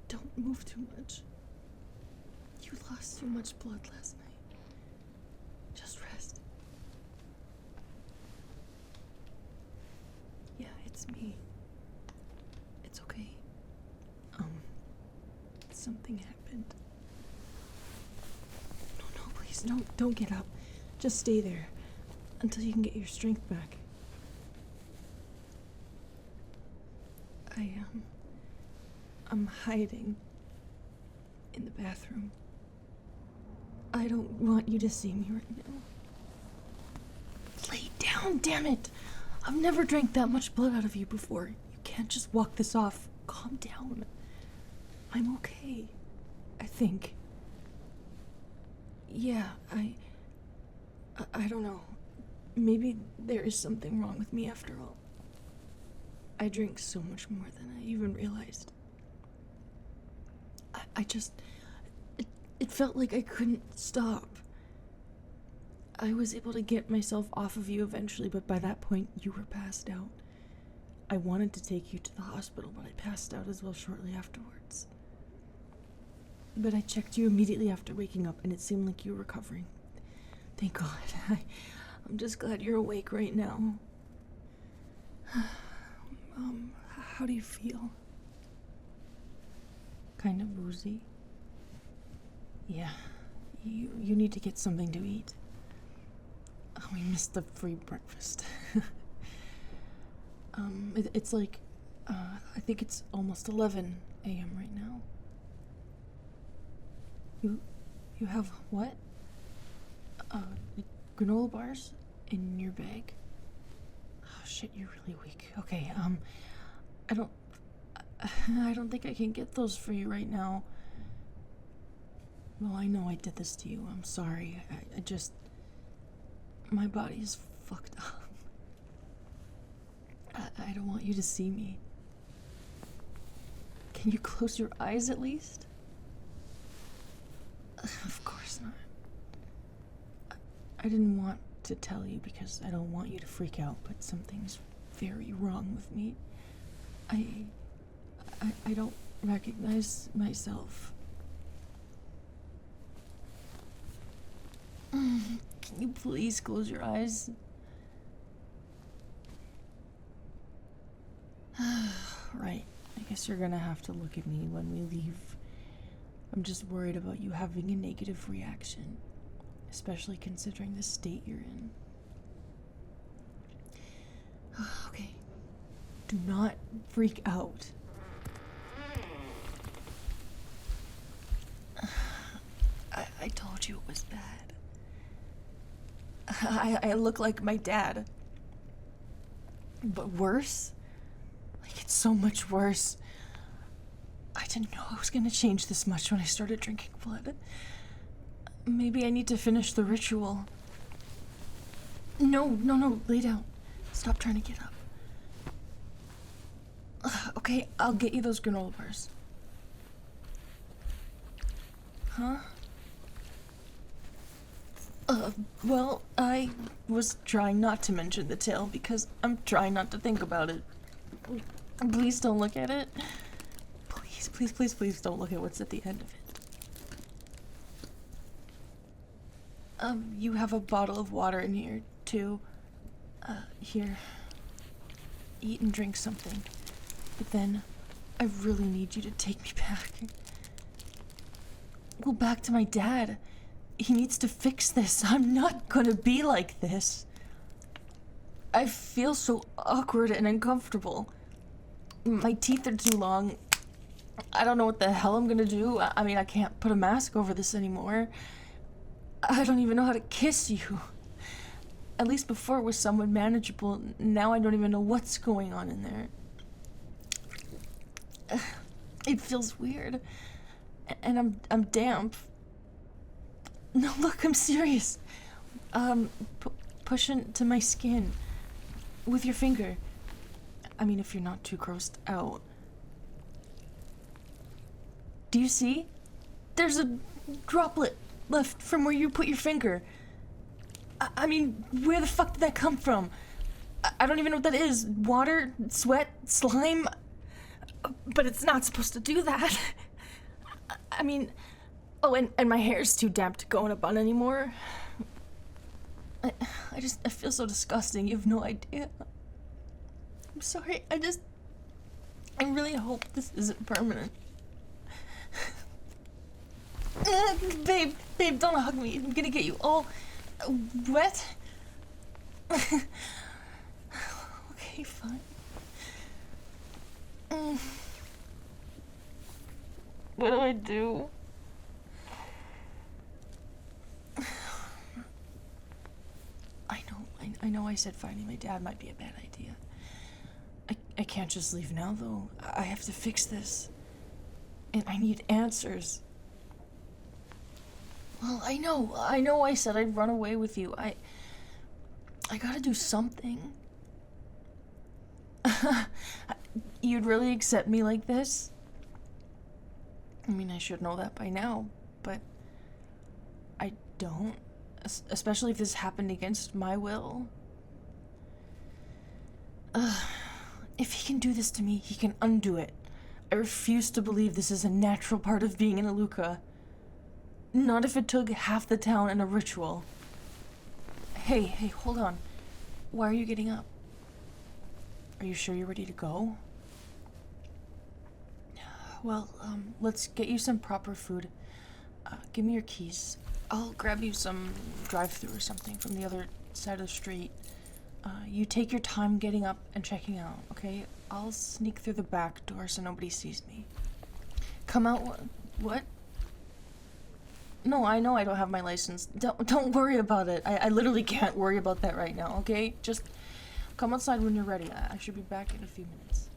Don't move too much. You lost too much blood last night. Just rest. Yeah, it's me. It's okay. Something happened. No, please, no, don't get up. Just stay there until you can get your strength back. I'm hiding in the bathroom. I don't want you to see me right now. Lay down, damn it! I've never drank that much blood out of you before. You can't just walk this off. Calm down. I'm okay, I think. Yeah, I don't know. Maybe there is something wrong with me after all. I drink so much more than I even realized. It felt like I couldn't stop. I was able to get myself off of you eventually, but by that point, you were passed out. I wanted to take you to the hospital, but I passed out as well shortly afterwards. But I checked you immediately after waking up, and it seemed like you were recovering. Thank God. I'm just glad you're awake right now. How do you feel? Kind of woozy? Yeah, you need to get something to eat. Oh, we missed the free breakfast. It's like, I think it's almost 11 a.m. right now. You have what? Granola bars in your bag? Oh shit, you're really weak. Okay, I don't think I can get those for you right now. Well, I know I did this to you. I'm sorry. I just... My body's fucked up. I don't want you to see me. Can you close your eyes at least? Of course not. I didn't want to tell you because I don't want you to freak out, but something's very wrong with me. I don't recognize myself. Can you please close your eyes? Right. I guess you're gonna have to look at me when we leave. I'm just worried about you having a negative reaction, especially considering the state you're in. Okay. Do not freak out. I told you it was bad. I look like my dad. But worse? Like, it's so much worse. I didn't know I was gonna change this much when I started drinking blood. Maybe I need to finish the ritual. No, lay down. Stop trying to get up. Okay, I'll get you those granola bars. Huh? Well, I was trying not to mention the tail because I'm trying not to think about it. Please don't look at it. Please don't look at what's at the end of it. You have a bottle of water in here, too. Here. Eat and drink something. But then, I really need you to take me back. Well, back to my dad. He needs to fix this. I'm not gonna be like this. I feel so awkward and uncomfortable. My teeth are too long. I don't know what the hell I'm gonna do. I mean, I can't put a mask over this anymore. I don't even know how to kiss you. At least before it was somewhat manageable. Now I don't even know what's going on in there. It feels weird. And I'm damp. No, look, I'm serious. Push into my skin. With your finger. I mean, if you're not too grossed out. Do you see? There's a droplet left from where you put your finger. I mean, where the fuck did that come from? I don't even know what that is. Water? Sweat? Slime? But it's not supposed to do that. I mean... Oh, and my hair's too damp to go in a bun anymore. I feel so disgusting. You have no idea. I'm sorry. I really hope this isn't permanent. Babe, don't hug me. I'm gonna get you all wet. Okay, fine. What do I do? I know I said finding my dad might be a bad idea. I can't just leave now, though. I have to fix this. And I need answers. Well, I know I said I'd run away with you. I gotta do something. You'd really accept me like this? I mean, I should know that by now, but I don't. Especially if this happened against my will. If he can do this to me, he can undo it. I refuse to believe this is a natural part of being an Aluka. Not if it took half the town in a ritual. Hey, hold on. Why are you getting up? Are you sure you're ready to go? Well, let's get you some proper food. Give me your keys. I'll grab you some drive-thru or something from the other side of the street. You take your time getting up and checking out, okay? I'll sneak through the back door so nobody sees me. Come out. What? No, I know I don't have my license. Don't worry about it. I literally can't worry about that right now, okay? Just come outside when you're ready. I should be back in a few minutes.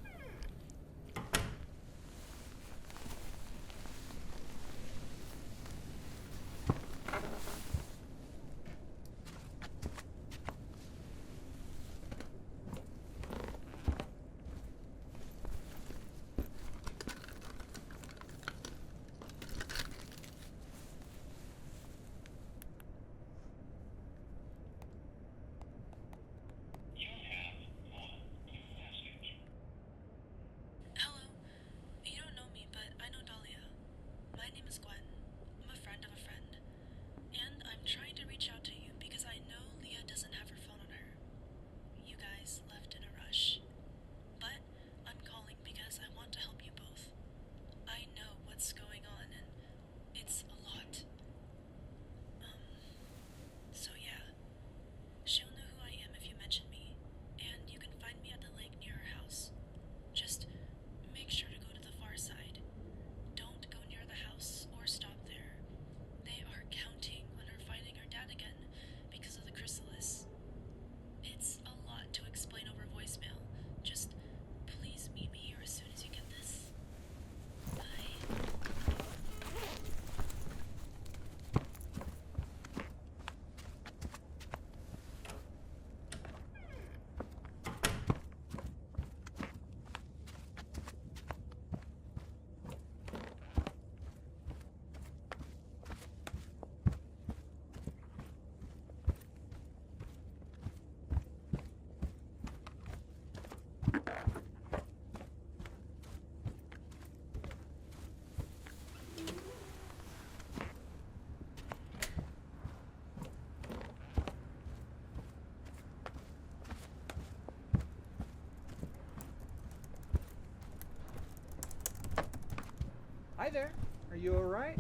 Hi there. Are you alright?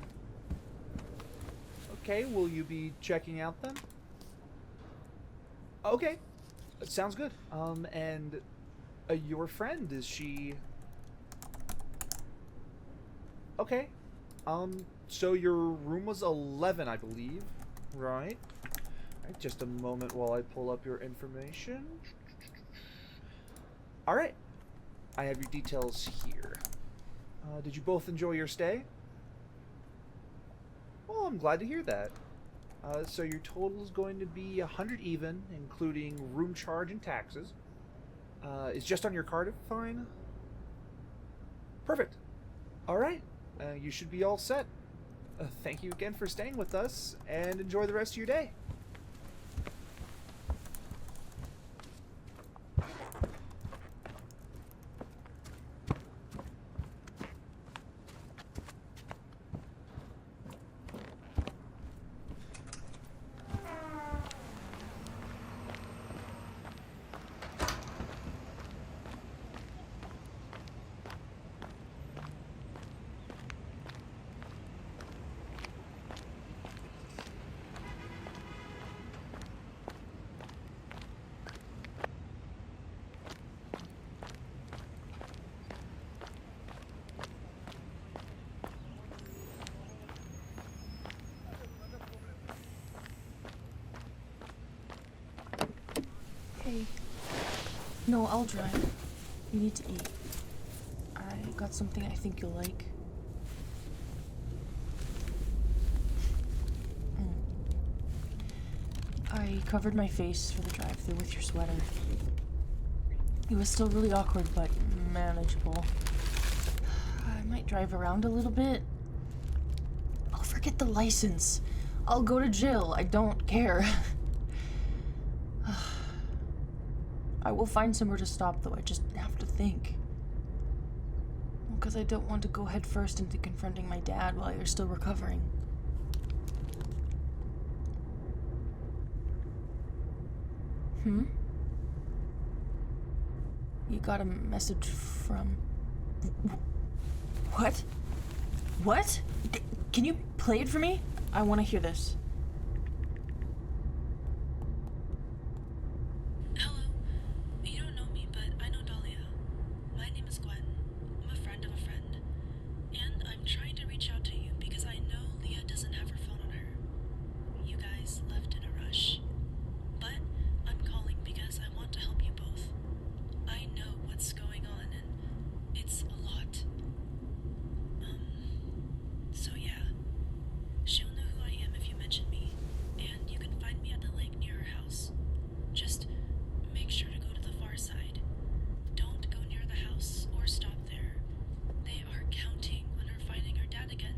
Okay, will you be checking out then? Okay. Sounds good. And your friend, is she... Okay. So your room was 11, I believe. Right. Alright, just a moment while I pull up your information. Alright. I have your details here. Did you both enjoy your stay? Well, I'm glad to hear that. So your total is going to be 100 even, including room charge and taxes. Is just on your card fine? Perfect. Alright. You should be all set. Thank you again for staying with us, and enjoy the rest of your day. Hey. No, I'll drive. You need to eat. I got something I think you'll like. I covered my face for the drive-thru with your sweater. It was still really awkward, but manageable. I might drive around a little bit. I'll forget the license. I'll go to jail. I don't care. I will find somewhere to stop, though. I just have to think. Because I don't want to go headfirst into confronting my dad while you're still recovering. You got a message from... What? What? Can you play it for me? I want to hear this. Hello. You don't know me, but I know Dhalia. My name is Gwen. I'm a friend of a friend. And I'm trying to reach out to you because I know Leah doesn't have her phone on her. You guys left in a rush. But I'm calling because I want to help you both. I know what's going on and it's a lot. So yeah. She'll know who I am if you mention me. And you can find me at the lake near her house. Just make sure to go to the far side. Don't go near the house or stop there. They are counting on her finding her dad again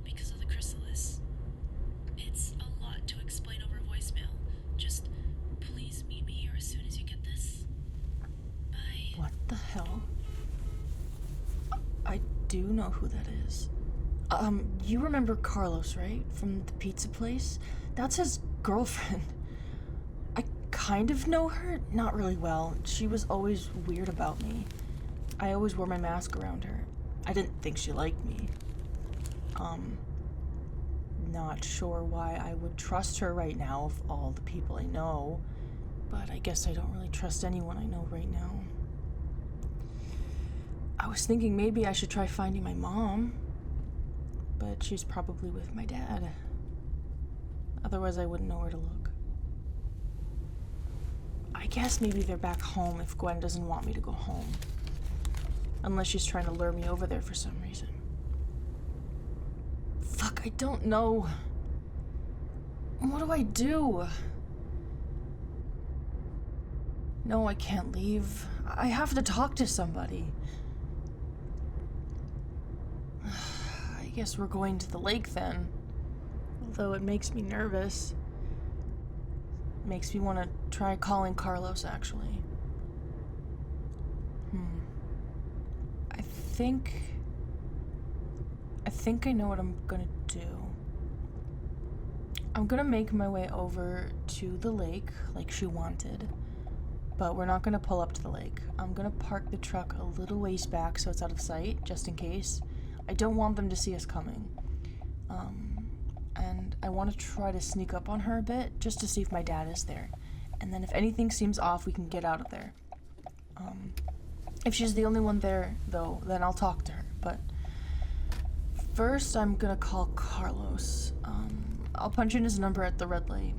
because of the chrysalis. It's a lot to explain over voicemail. Just please meet me here as soon as you get this. Bye. What the hell? I do know who that is. You remember Carlos, right? From the pizza place? That's his girlfriend. I kind of know her, not really well. She was always weird about me. I always wore my mask around her. I didn't think she liked me. Not sure why I would trust her right now of all the people I know, but I guess I don't really trust anyone I know right now. I was thinking maybe I should try finding my mom, but she's probably with my dad. Otherwise, I wouldn't know where to look. I guess maybe they're back home if Gwen doesn't want me to go home. Unless she's trying to lure me over there for some reason. Fuck, I don't know. What do I do? No, I can't leave. I have to talk to somebody. I guess we're going to the lake then. Although it makes me nervous. Makes me want to try calling Carlos, actually. I think I know what I'm gonna do. I'm gonna make my way over to the lake like she wanted. But we're not gonna pull up to the lake. I'm gonna park the truck a little ways back so it's out of sight, just in case. I don't want them to see us coming. And I want to try to sneak up on her a bit, just to see if my dad is there. And then if anything seems off, we can get out of there. If she's the only one there, though, then I'll talk to her. But first, I'm gonna call Carlos. I'll punch in his number at the red light.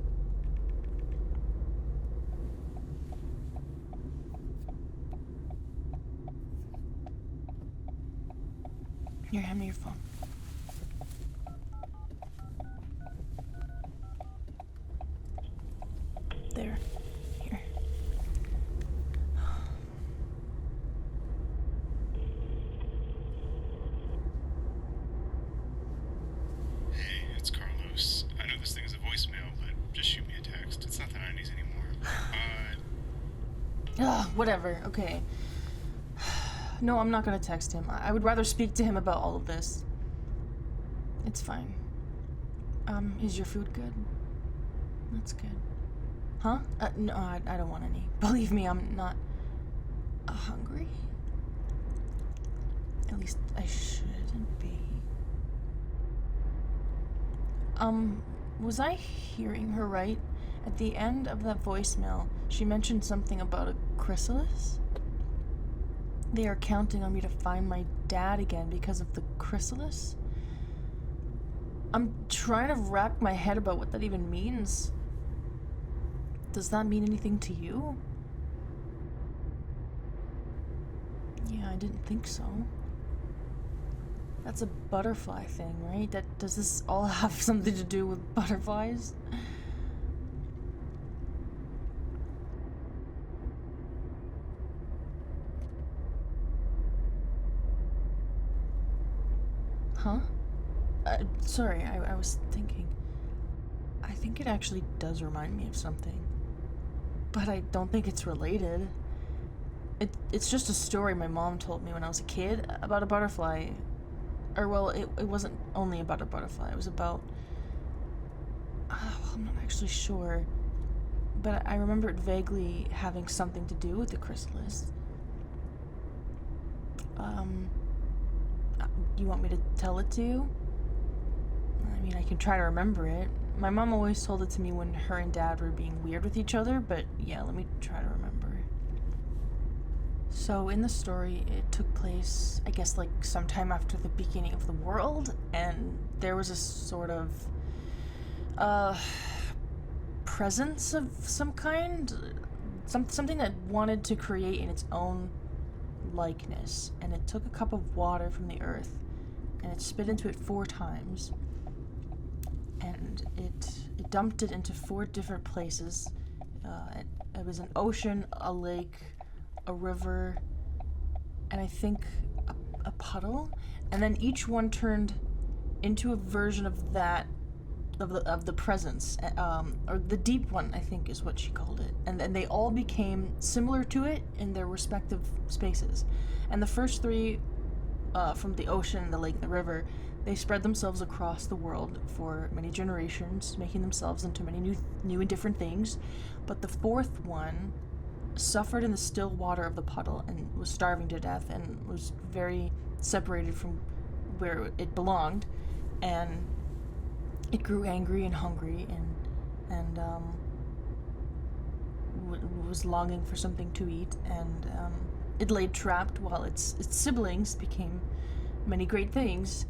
Here, hand me your phone. There. Here. Hey, it's Carlos. I know this thing is a voicemail, but just shoot me a text. It's not the 90s anymore. Whatever, okay. No, I'm not gonna text him. I would rather speak to him about all of this. It's fine. Is your food good? That's good. Huh? No, I don't want any. Believe me, I'm not hungry. At least I shouldn't be. Was I hearing her right? At the end of that voicemail, she mentioned something about a chrysalis? They are counting on me to find my dad again because of the chrysalis? I'm trying to wrap my head about what that even means. Does that mean anything to you? Yeah, I didn't think so. That's a butterfly thing, right? Does this all have something to do with butterflies? Huh? Sorry, I was thinking. I think it actually does remind me of something. But I don't think it's related. It's just a story my mom told me when I was a kid about a butterfly. Or, well, it wasn't only about a butterfly. It was about... I'm not actually sure. But I remember it vaguely having something to do with the chrysalis. You want me to tell it to you? I mean, I can try to remember it. My mom always told it to me when her and Dad were being weird with each other, but yeah, let me try to remember. So in the story, it took place, I guess, like sometime after the beginning of the world, and there was a sort of presence of some kind, something that wanted to create in its own likeness, and it took a cup of water from the earth, and it spit into it 4 times, and it dumped it into 4 different places. It was an ocean, a lake, a river, and I think a puddle, and then each one turned into a version of that, of the presence, or the deep one, I think is what she called it, and then they all became similar to it in their respective spaces. And the first 3, from the ocean, the lake, and the river, they spread themselves across the world for many generations, making themselves into many new and different things. But the 4th one suffered in the still water of the puddle and was starving to death and was very separated from where it belonged, and it grew angry and hungry and was longing for something to eat, and it lay trapped while its siblings became many great things.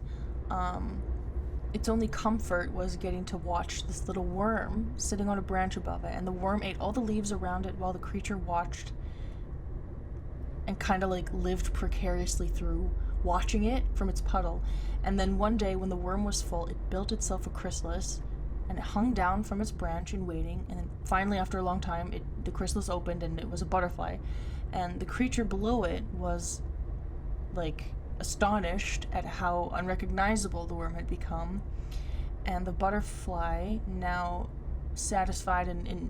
Its only comfort was getting to watch this little worm sitting on a branch above it, and the worm ate all the leaves around it while the creature watched and kind of like lived precariously through watching it from its puddle. And then one day when the worm was full, it built itself a chrysalis and it hung down from its branch in waiting, and then finally after a long time the chrysalis opened and it was a butterfly, and the creature below it was like astonished at how unrecognizable the worm had become, and the butterfly, now satisfied in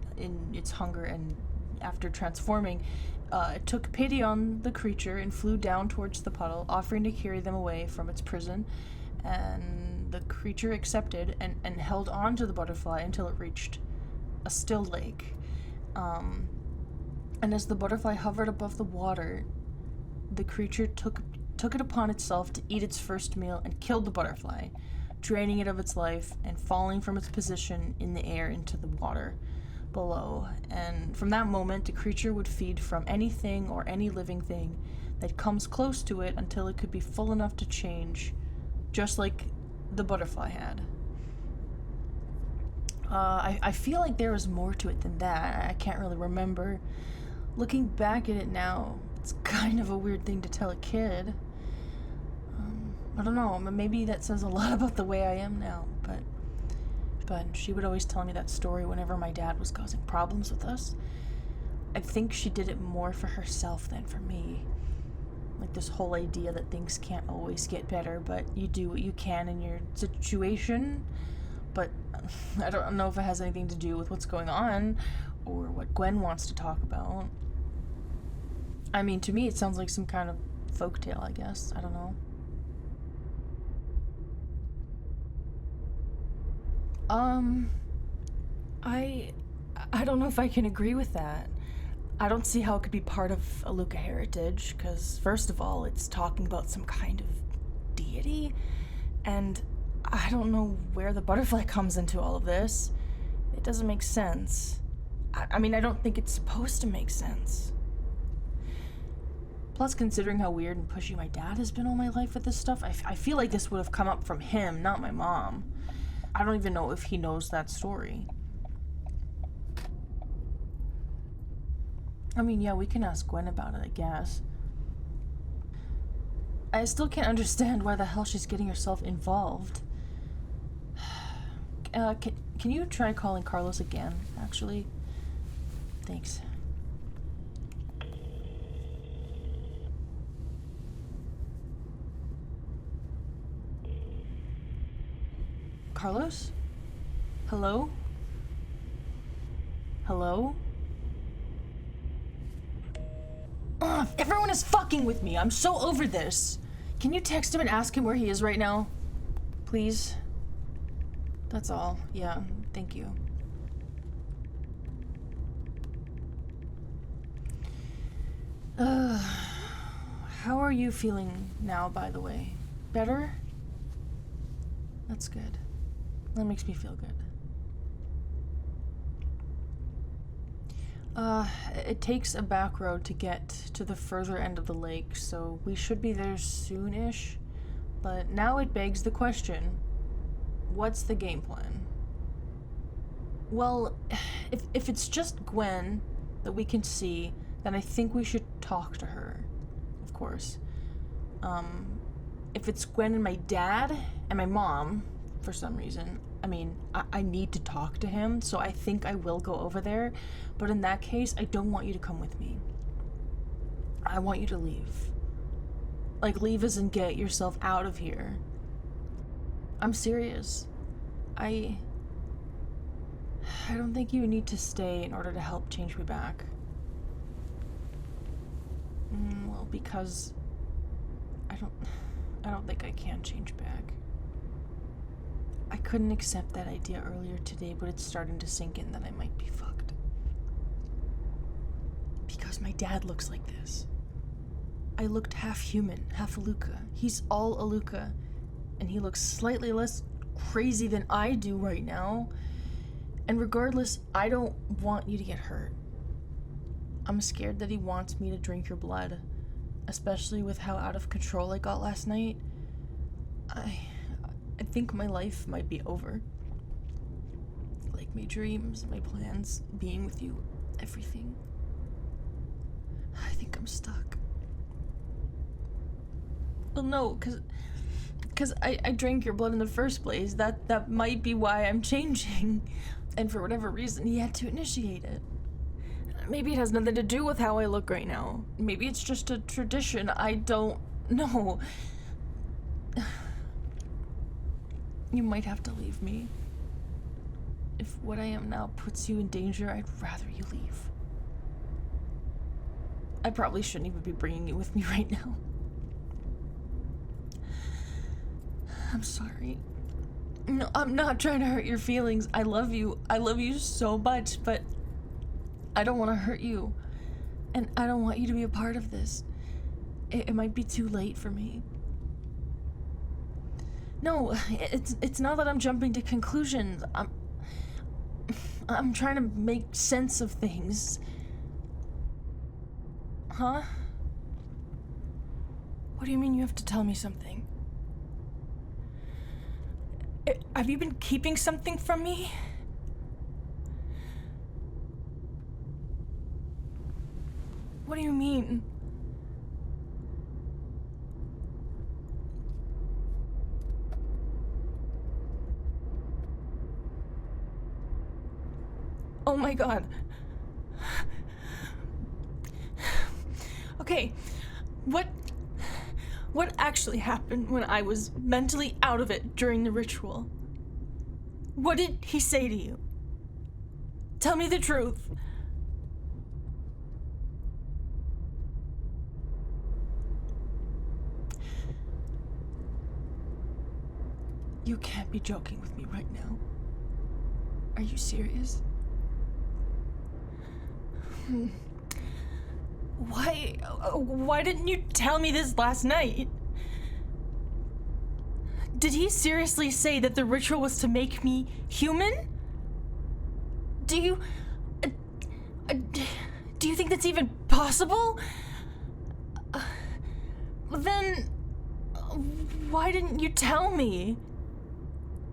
its hunger and after transforming, it took pity on the creature and flew down towards the puddle, offering to carry them away from its prison, and the creature accepted and held on to the butterfly until it reached a still lake. And as the butterfly hovered above the water, the creature took took it upon itself to eat its first meal and killed the butterfly, draining it of its life and falling from its position in the air into the water below. And from that moment, the creature would feed from anything or any living thing that comes close to it until it could be full enough to change, just like the butterfly had. I feel like there was more to it than that. I can't really remember. Looking back at it now, it's kind of a weird thing to tell a kid. I don't know, maybe that says a lot about the way I am now, but she would always tell me that story whenever my dad was causing problems with us. I think she did it more for herself than for me. Like this whole idea that things can't always get better, but you do what you can in your situation. But I don't know if it has anything to do with what's going on or what Gwen wants to talk about. I mean, to me it sounds like some kind of folktale, I guess. I don't know. I don't know if I can agree with that. I don't see how it could be part of Aluka heritage, because first of all, it's talking about some kind of deity, and I don't know where the butterfly comes into all of this. It doesn't make sense. I mean, I don't think it's supposed to make sense. Plus, considering how weird and pushy my dad has been all my life with this stuff, I feel like this would have come up from him, not my mom. I don't even know if he knows that story. I mean, yeah, we can ask Gwen about it, I guess. I still can't understand why the hell she's getting herself involved. Can you try calling Carlos again, actually? Thanks. Carlos? Hello? Hello? Ugh, everyone is fucking with me. I'm so over this. Can you text him and ask him where he is right now? Please? That's all. Yeah, thank you. How are you feeling now, by the way? Better? That's good. That makes me feel good. It takes a back road to get to the further end of the lake, so we should be there soon-ish. But now it begs the question, what's the game plan? Well, if it's just Gwen that we can see, then I think we should talk to her, of course. If it's Gwen and my dad and my mom, for some reason, I mean, I need to talk to him, so I think I will go over there. But in that case, I don't want you to come with me. I want you to leave. Like, leave as in get yourself out of here. I'm serious. I don't think you need to stay in order to help change me back. Well, because I don't think I can change back. I couldn't accept that idea earlier today, but it's starting to sink in that I might be fucked. Because my dad looks like this. I looked half human, half Aluka. He's all Aluka, and he looks slightly less crazy than I do right now. And regardless, I don't want you to get hurt. I'm scared that he wants me to drink your blood, especially with how out of control I got last night. I think my life might be over. Like my dreams, my plans, being with you, everything. I think I'm stuck. Well, no, cause I drank your blood in the first place. That might be why I'm changing. And for whatever reason, he had to initiate it. Maybe it has nothing to do with how I look right now. Maybe it's just a tradition. I don't know. You might have to leave me. If what I am now puts you in danger, I'd rather you leave. I probably shouldn't even be bringing you with me right now. I'm sorry. No, I'm not trying to hurt your feelings. I love you. I love you so much, but I don't want to hurt you. And I don't want you to be a part of this. it might be too late for me. No, it's not that I'm jumping to conclusions. I'm trying to make sense of things. Huh? What do you mean you have to tell me something? Have you been keeping something from me? What do you mean? Oh my god. Okay, what actually happened when I was mentally out of it during the ritual? What did he say to you? Tell me the truth. You can't be joking with me right now. Are you serious? Why didn't you tell me this last night? Did he seriously say that the ritual was to make me human? Do you think that's even possible? Then why didn't you tell me?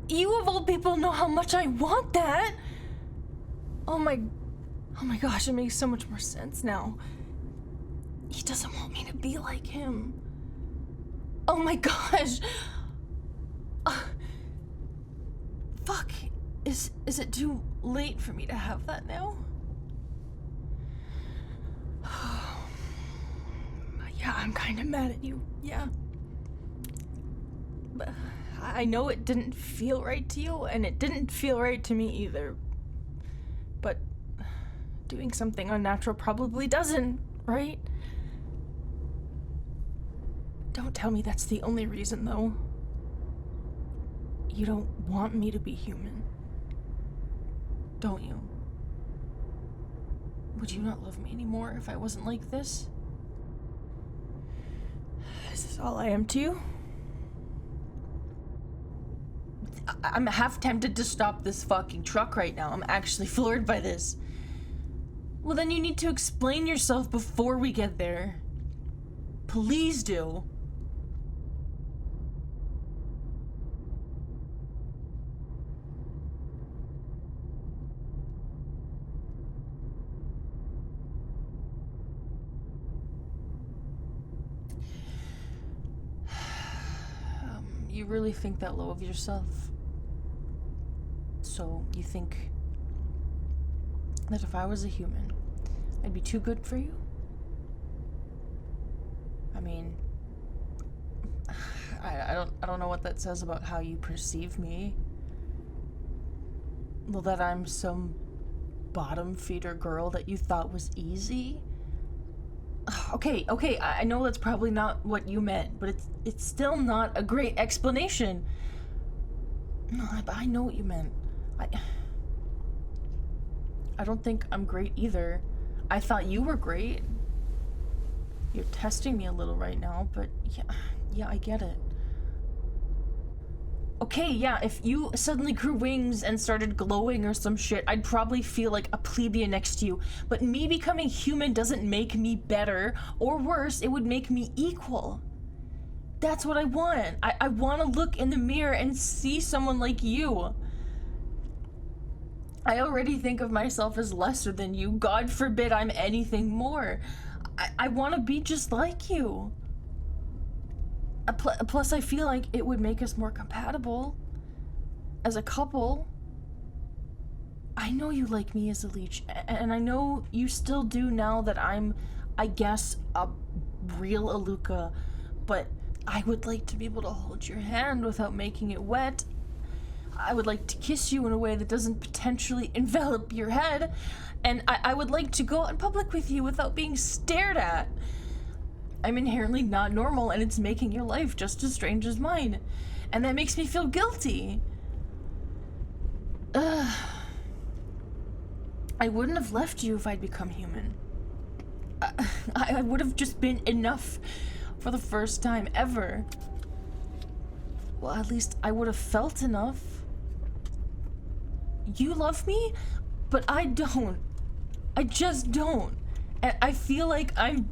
You of all people know how much I want that. Oh my gosh, it makes so much more sense now. He doesn't want me to be like him. Oh my gosh. Fuck. Is it too late for me to have that now? Yeah, I'm kind of mad at you. Yeah. But I know it didn't feel right to you, and it didn't feel right to me either. But doing something unnatural probably doesn't, right? Don't tell me that's the only reason, though. You don't want me to be human, don't you? Would you not love me anymore if I wasn't like this? Is this all I am to you? I'm half tempted to stop this fucking truck right now. I'm actually floored by this. Well, then you need to explain yourself before we get there. Please do. You really think that low of yourself? So you think that if I was a human, I'd be too good for you? I mean, I don't know what that says about how you perceive me. Well, that I'm some bottom feeder girl that you thought was easy? Okay, I know that's probably not what you meant, but it's still not a great explanation. No, I know what you meant. I don't think I'm great either. I thought you were great. You're testing me a little right now, but yeah, I get it. Okay, yeah, if you suddenly grew wings and started glowing or some shit, I'd probably feel like a plebeian next to you. But me becoming human doesn't make me better or worse, it would make me equal. That's what I want. I want to look in the mirror and see someone like you. I already think of myself as lesser than you. God forbid I'm anything more. I want to be just like you. Plus, I feel like it would make us more compatible as a couple. I know you like me as a leech, and I know you still do now that I'm, I guess, a real Aluka, but I would like to be able to hold your hand without making it wet. I would like to kiss you in a way that doesn't potentially envelop your head, and I would like to go out in public with you without being stared at. I'm inherently not normal, and it's making your life just as strange as mine. And that makes me feel guilty. I wouldn't have left you if I'd become human. I would have just been enough For the first time ever. Well, at least I would have felt enough. You love me, but I don't. I just don't. And I feel like I'm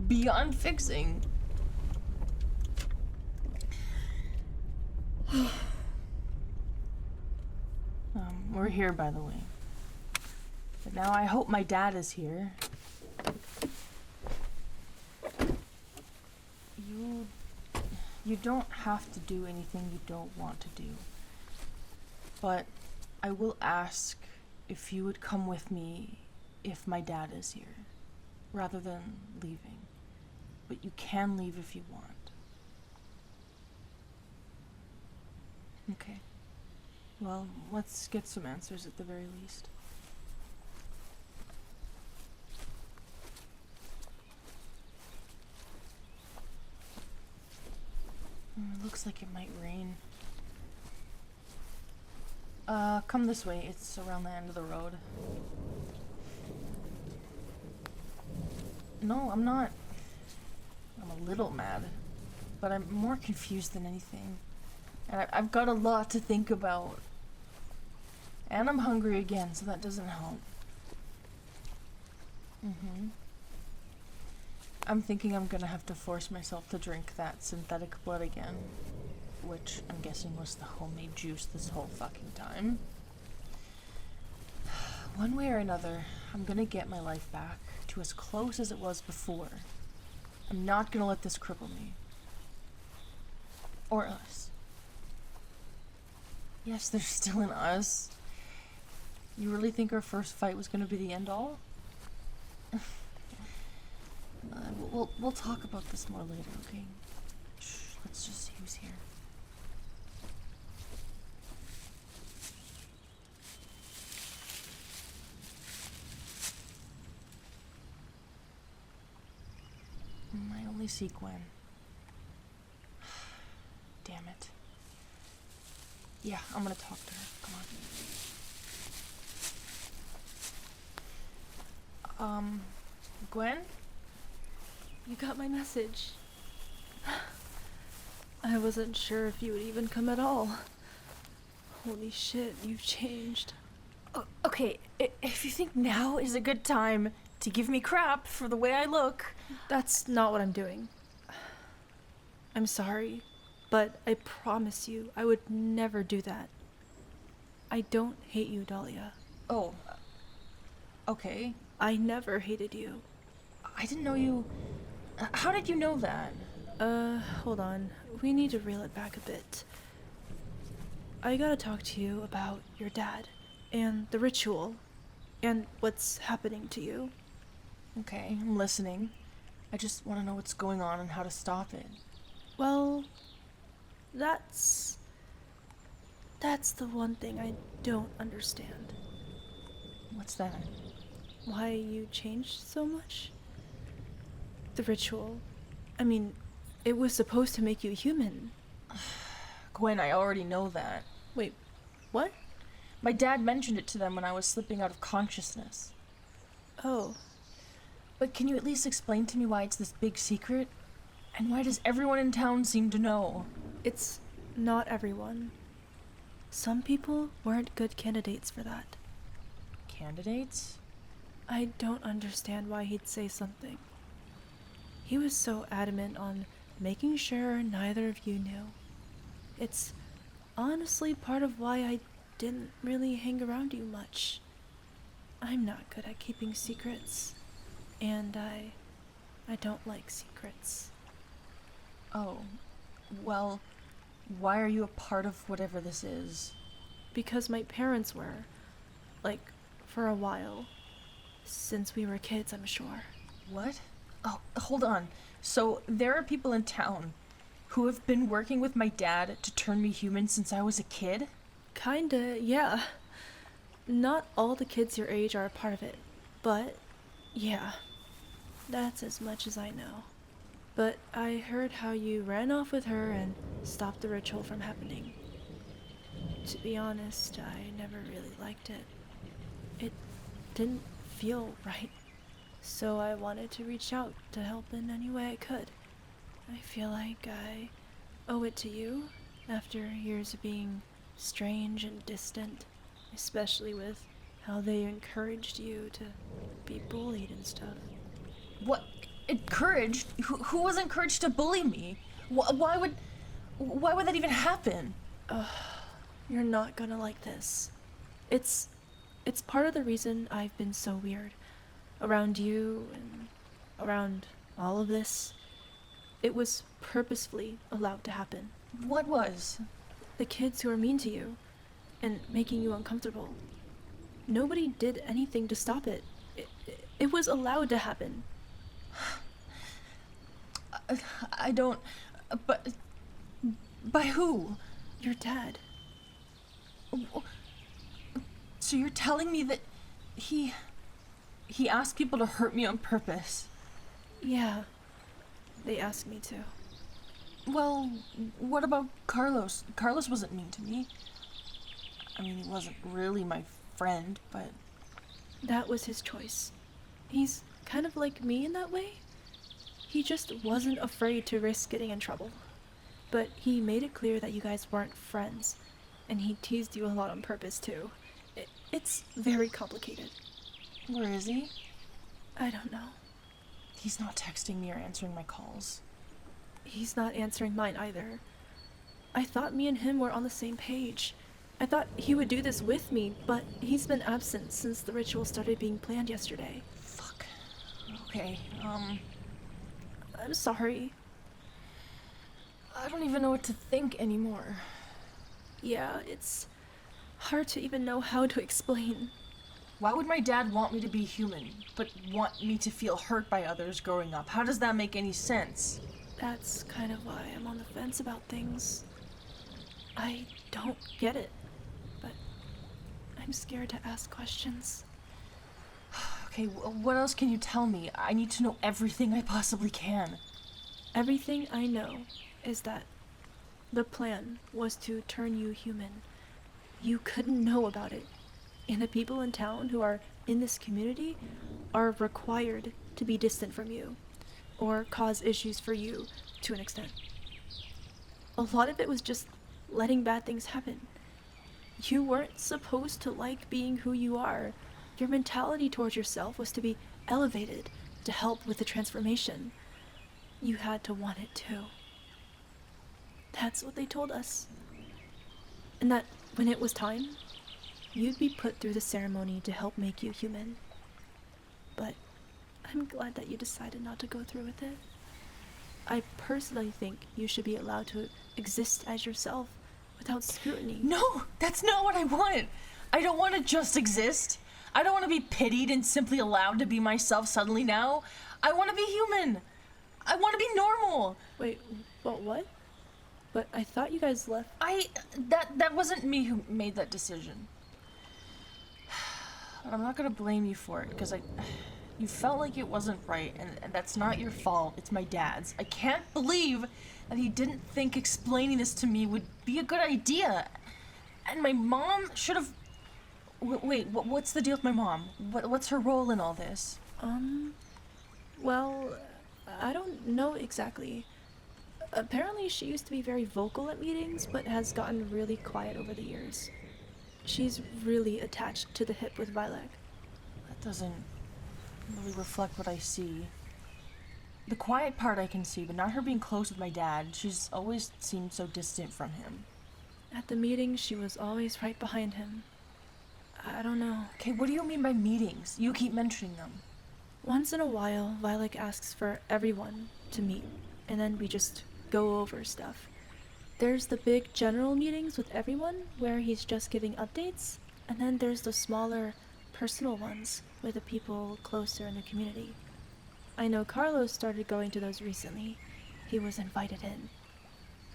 beyond fixing. We're here, by the way. But now I hope my dad is here. You don't have to do anything you don't want to do. But I will ask if you would come with me if my dad is here, rather than leaving. But you can leave if you want. Okay. Well, let's get some answers at the very least. It looks like it might rain. Come this way. It's around the end of the road. No, I'm not. I'm a little mad. But I'm more confused than anything. And I've got a lot to think about. And I'm hungry again, so that doesn't help. I'm thinking I'm gonna have to force myself to drink that synthetic blood again. Which I'm guessing was the homemade juice this whole fucking time. One way or another, I'm gonna get my life back to as close as it was before. I'm not gonna let this cripple me. Or us. Yes, there's still an us. You really think our first fight was gonna be the end all? We'll talk about this more later, okay? Shh, let's just see who's here. I only see Gwen. Damn it. Yeah, I'm gonna talk to her. Come on. Gwen? You got my message. I wasn't sure if you would even come at all. Holy shit, you've changed. Okay, if you think now is a good time to give me crap for the way I look... That's not what I'm doing. I'm sorry, but I promise you I would never do that. I don't hate you, Dhalia. Oh, okay. I never hated you. I didn't know you... How did you know that? Hold on. We need to reel it back a bit. I gotta talk to you about your dad, and the ritual, and what's happening to you. Okay, I'm listening. I just want to know what's going on and how to stop it. Well, that's the one thing I don't understand. What's that? Why you changed so much? The ritual. I mean, it was supposed to make you human. Gwen, I already know that. Wait, what? My dad mentioned it to them when I was slipping out of consciousness. Oh. But can you at least explain to me why it's this big secret? And why does everyone in town seem to know? It's not everyone. Some people weren't good candidates for that. Candidates? I don't understand why he'd say something. He was so adamant on making sure neither of you knew. It's honestly part of why I didn't really hang around you much. I'm not good at keeping secrets, and I don't like secrets. Oh, well, why are you a part of whatever this is? Because my parents were. Like, for a while. Since we were kids, I'm sure. What? Oh, hold on. So, there are people in town who have been working with my dad to turn me human since I was a kid? Kinda, yeah. Not all the kids your age are a part of it, but yeah. That's as much as I know. But I heard how you ran off with her and stopped the ritual from happening. To be honest, I never really liked it. It didn't feel right. So I wanted to reach out to help in any way I could. I feel like I owe it to you after years of being strange and distant, especially with how they encouraged you to be bullied and stuff. What? Encouraged? Who was encouraged to bully me? Why would that even happen? You're not gonna like this. It's part of the reason I've been so weird. Around you and around all of this. It was purposefully allowed to happen. What was? The kids who are mean to you and making you uncomfortable. Nobody did anything to stop it. It was allowed to happen. I don't... But... By who? Your dad. So you're telling me that he asked people to hurt me on purpose? Yeah. They asked me to. Well, what about Carlos? Carlos wasn't mean to me. I mean, he wasn't really my friend, but... That was his choice. He's kind of like me in that way. He just wasn't afraid to risk getting in trouble. But he made it clear that you guys weren't friends, and he teased you a lot on purpose, too. It's very complicated. Where is he? I don't know. He's not texting me or answering my calls. He's not answering mine either. I thought me and him were on the same page. I thought he would do this with me, but he's been absent since the ritual started being planned yesterday. Fuck. Okay, I'm sorry. I don't even know what to think anymore. Yeah, it's hard to even know how to explain. Why would my dad want me to be human, but want me to feel hurt by others growing up? How does that make any sense? That's kind of why I'm on the fence about things. I don't get it, but I'm scared to ask questions. Okay, what else can you tell me? I need to know everything I possibly can. Everything I know is that the plan was to turn you human. You couldn't know about it. And the people in town who are in this community are required to be distant from you, or cause issues for you to an extent. A lot of it was just letting bad things happen. You weren't supposed to like being who you are. Your mentality towards yourself was to be elevated, to help with the transformation. You had to want it too. That's what they told us. And that when it was time, you'd be put through the ceremony to help make you human. But I'm glad that you decided not to go through with it. I personally think you should be allowed to exist as yourself without scrutiny. No, that's not what I want. I don't want to just exist. I don't want to be pitied and simply allowed to be myself suddenly now. I want to be human. I want to be normal. Wait, what? But I thought you guys left. That wasn't me who made that decision. I'm not gonna blame you for it, because you felt like it wasn't right, and that's not your fault. It's my dad's. I can't believe that he didn't think explaining this to me would be a good idea. And my mom should have... Wait, what's the deal with my mom? What's her role in all this? Well, I don't know exactly. Apparently she used to be very vocal at meetings, but has gotten really quiet over the years. She's really attached to the hip with Vylek. That doesn't really reflect what I see. The quiet part I can see, but not her being close with my dad. She's always seemed so distant from him. At the meetings, she was always right behind him. I don't know. Okay, what do you mean by meetings? You keep mentioning them. Once in a while, Vylek asks for everyone to meet, and then we just go over stuff. There's the big general meetings with everyone, where he's just giving updates, and then there's the smaller, personal ones with the people closer in the community. I know Carlos started going to those recently. He was invited in.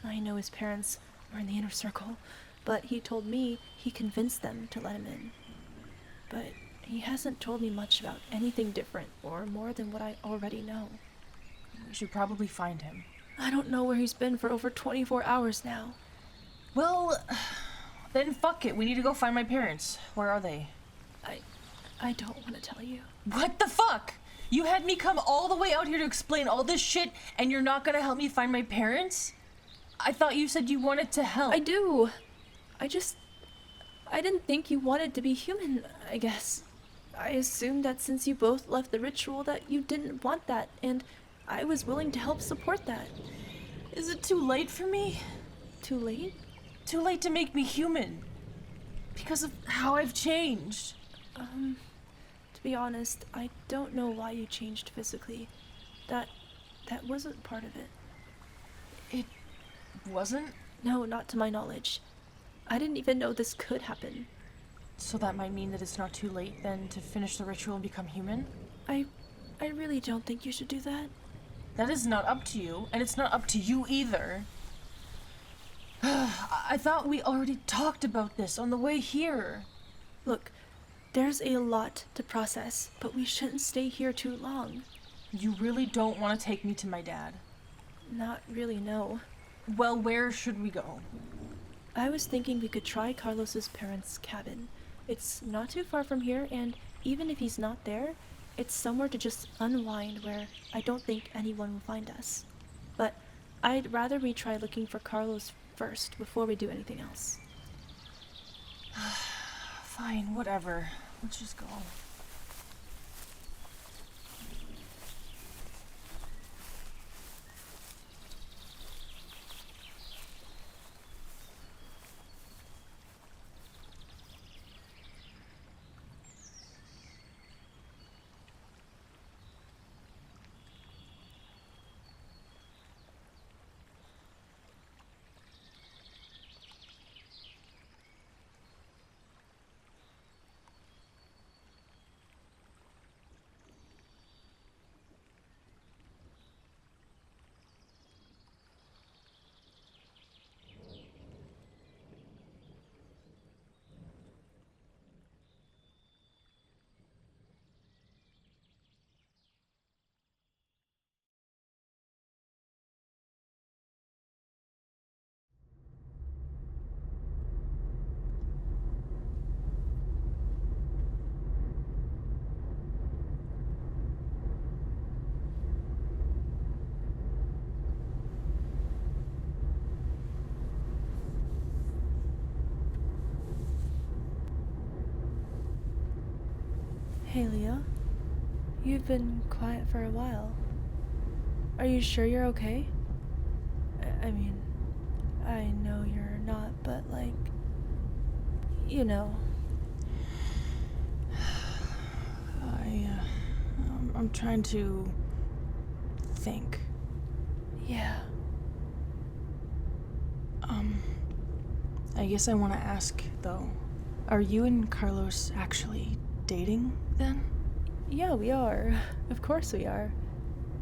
I know his parents were in the inner circle, but he told me he convinced them to let him in. But he hasn't told me much about anything different or more than what I already know. We should probably find him. I don't know where he's been for over 24 hours now. Well, then fuck it. We need to go find my parents. Where are they? I don't want to tell you. What the fuck? You had me come all the way out here to explain all this shit, and you're not gonna help me find my parents? I thought you said you wanted to help. I do. I didn't think you wanted to be human, I guess. I assumed that since you both left the ritual that you didn't want that, and I was willing to help support that. Is it too late for me? Too late? Too late to make me human. Because of how I've changed. To be honest, I don't know why you changed physically. That wasn't part of it. It wasn't? No, not to my knowledge. I didn't even know this could happen. So that might mean that it's not too late then to finish the ritual and become human? I really don't think you should do that. That is not up to you, and it's not up to you either. I thought we already talked about this on the way here. Look, there's a lot to process, but we shouldn't stay here too long. You really don't want to take me to my dad? Not really, no. Well, where should we go? I was thinking we could try Carlos's parents' cabin. It's not too far from here, and even if he's not there, it's somewhere to just unwind where I don't think anyone will find us. But I'd rather we try looking for Carlos first before we do anything else. Fine, whatever. Let's just go. Hey, Leah. You've been quiet for a while. Are you sure you're okay? I mean, I know you're not, but like, you know. I'm trying to think. Yeah. I guess I want to ask, though. Are you and Carlos actually dating, then? Yeah, we are. Of course we are.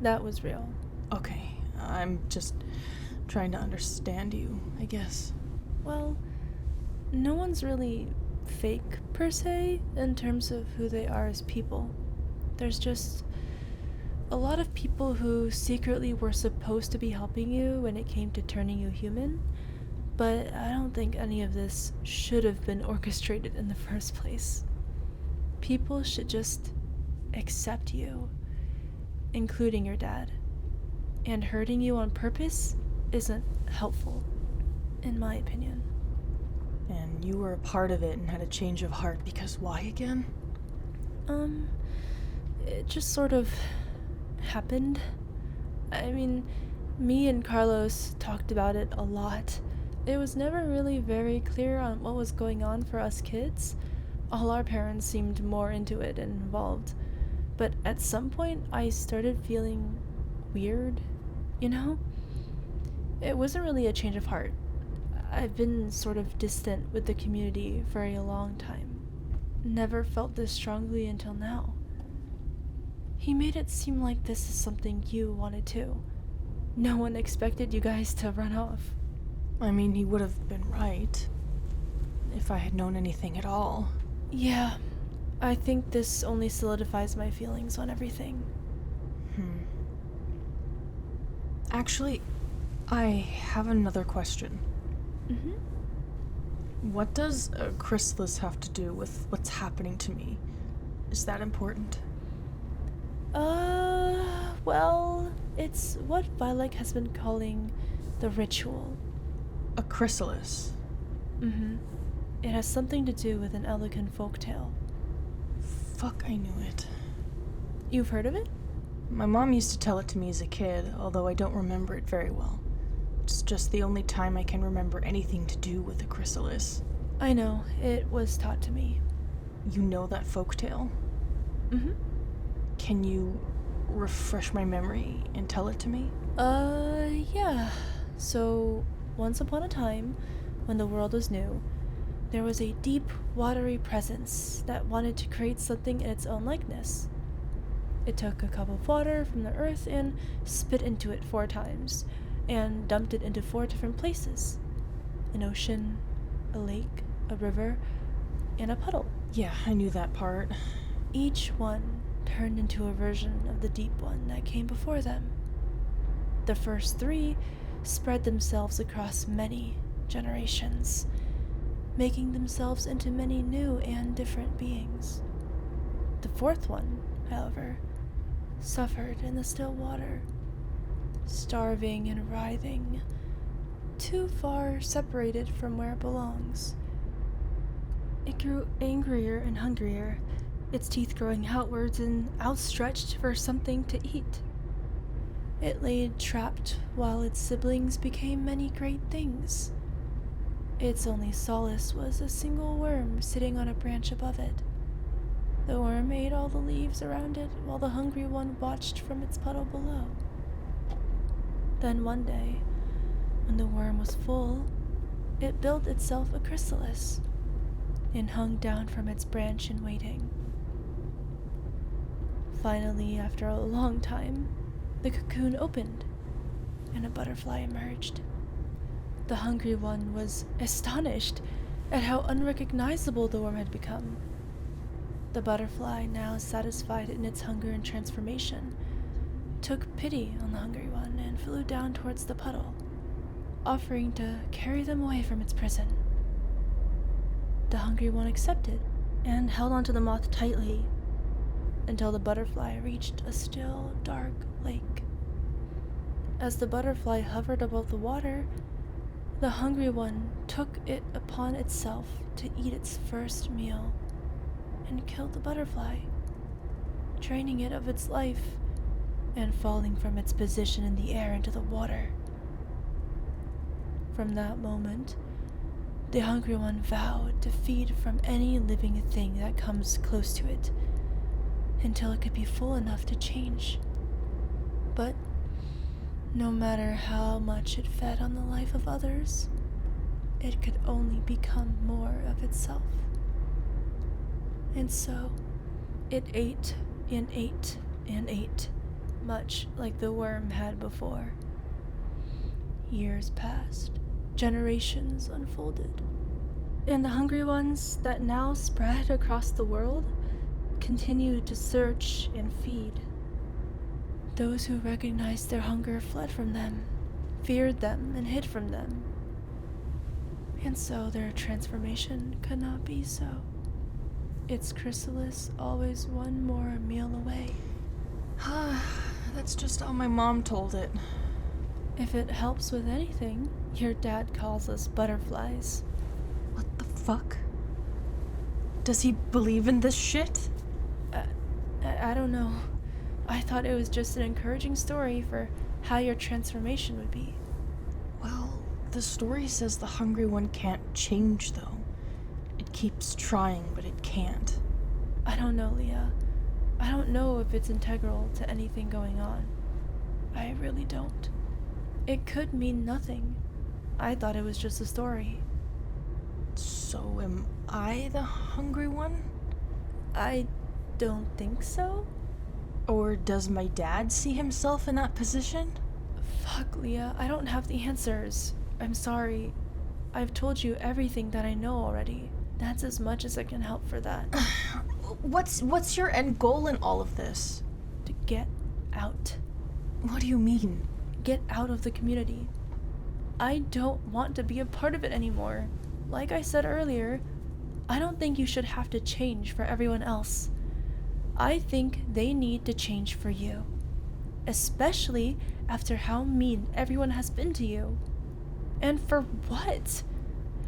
That was real. Okay, I'm just trying to understand you, I guess. Well, no one's really fake, per se, in terms of who they are as people. There's just a lot of people who secretly were supposed to be helping you when it came to turning you human, but I don't think any of this should have been orchestrated in the first place. People should just accept you, including your dad. And hurting you on purpose isn't helpful, in my opinion. And you were a part of it and had a change of heart because why again? It just sort of happened. I mean, me and Carlos talked about it a lot. It was never really very clear on what was going on for us kids. All our parents seemed more into it and involved. But at some point, I started feeling weird, you know? It wasn't really a change of heart. I've been sort of distant with the community for a long time. Never felt this strongly until now. He made it seem like this is something you wanted too. No one expected you guys to run off. I mean, he would have been right. If I had known anything at all. Yeah, I think this only solidifies my feelings on everything. Actually, I have another question. Mm-hmm. What does a chrysalis have to do with what's happening to me? Is that important? Well, it's what Vylek has been calling the ritual. A chrysalis. Mm-hmm. It has something to do with an elegant folktale. Fuck, I knew it. You've heard of it? My mom used to tell it to me as a kid, although I don't remember it very well. It's just the only time I can remember anything to do with a chrysalis. I know, it was taught to me. You know that folktale? Mm-hmm. Can you refresh my memory and tell it to me? Yeah. So, once upon a time, when the world was new, there was a deep, watery presence that wanted to create something in its own likeness. It took a cup of water from the earth and spit into it 4 times, and dumped it into 4 different places. An ocean, a lake, a river, and a puddle. Yeah, I knew that part. Each one turned into a version of the deep one that came before them. The first 3 spread themselves across many generations, making themselves into many new and different beings. The 4th one, however, suffered in the still water, starving and writhing, too far separated from where it belongs. It grew angrier and hungrier, its teeth growing outwards and outstretched for something to eat. It lay trapped while its siblings became many great things. Its only solace was a single worm sitting on a branch above it. The worm ate all the leaves around it while the hungry one watched from its puddle below. Then one day, when the worm was full, it built itself a chrysalis and hung down from its branch in waiting. Finally, after a long time, the cocoon opened and a butterfly emerged. The hungry one was astonished at how unrecognizable the worm had become. The butterfly, now satisfied in its hunger and transformation, took pity on the hungry one and flew down towards the puddle, offering to carry them away from its prison. The hungry one accepted and held onto the moth tightly until the butterfly reached a still, dark lake. As the butterfly hovered above the water, the hungry one took it upon itself to eat its first meal and killed the butterfly, draining it of its life and falling from its position in the air into the water. From that moment, the hungry one vowed to feed from any living thing that comes close to it until it could be full enough to change. But no matter how much it fed on the life of others, it could only become more of itself. And so, it ate and ate and ate, much like the worm had before. Years passed, generations unfolded, and the hungry ones that now spread across the world continued to search and feed. Those who recognized their hunger fled from them, feared them, and hid from them. And so their transformation could not be so. Its chrysalis always one more meal away. That's just how my mom told it. If it helps with anything, your dad calls us butterflies. What the fuck? Does he believe in this shit? I don't know. I thought it was just an encouraging story for how your transformation would be. Well, the story says the hungry one can't change, though. It keeps trying, but it can't. I don't know, Leah. I don't know if it's integral to anything going on. I really don't. It could mean nothing. I thought it was just a story. So am I the hungry one? I don't think so. Or does my dad see himself in that position? Fuck, Leah. I don't have the answers. I'm sorry. I've told you everything that I know already. That's as much as I can help for that. What's your end goal in all of this? To get out. What do you mean? Get out of the community. I don't want to be a part of it anymore. Like I said earlier, I don't think you should have to change for everyone else. I think they need to change for you. Especially after how mean everyone has been to you. And for what?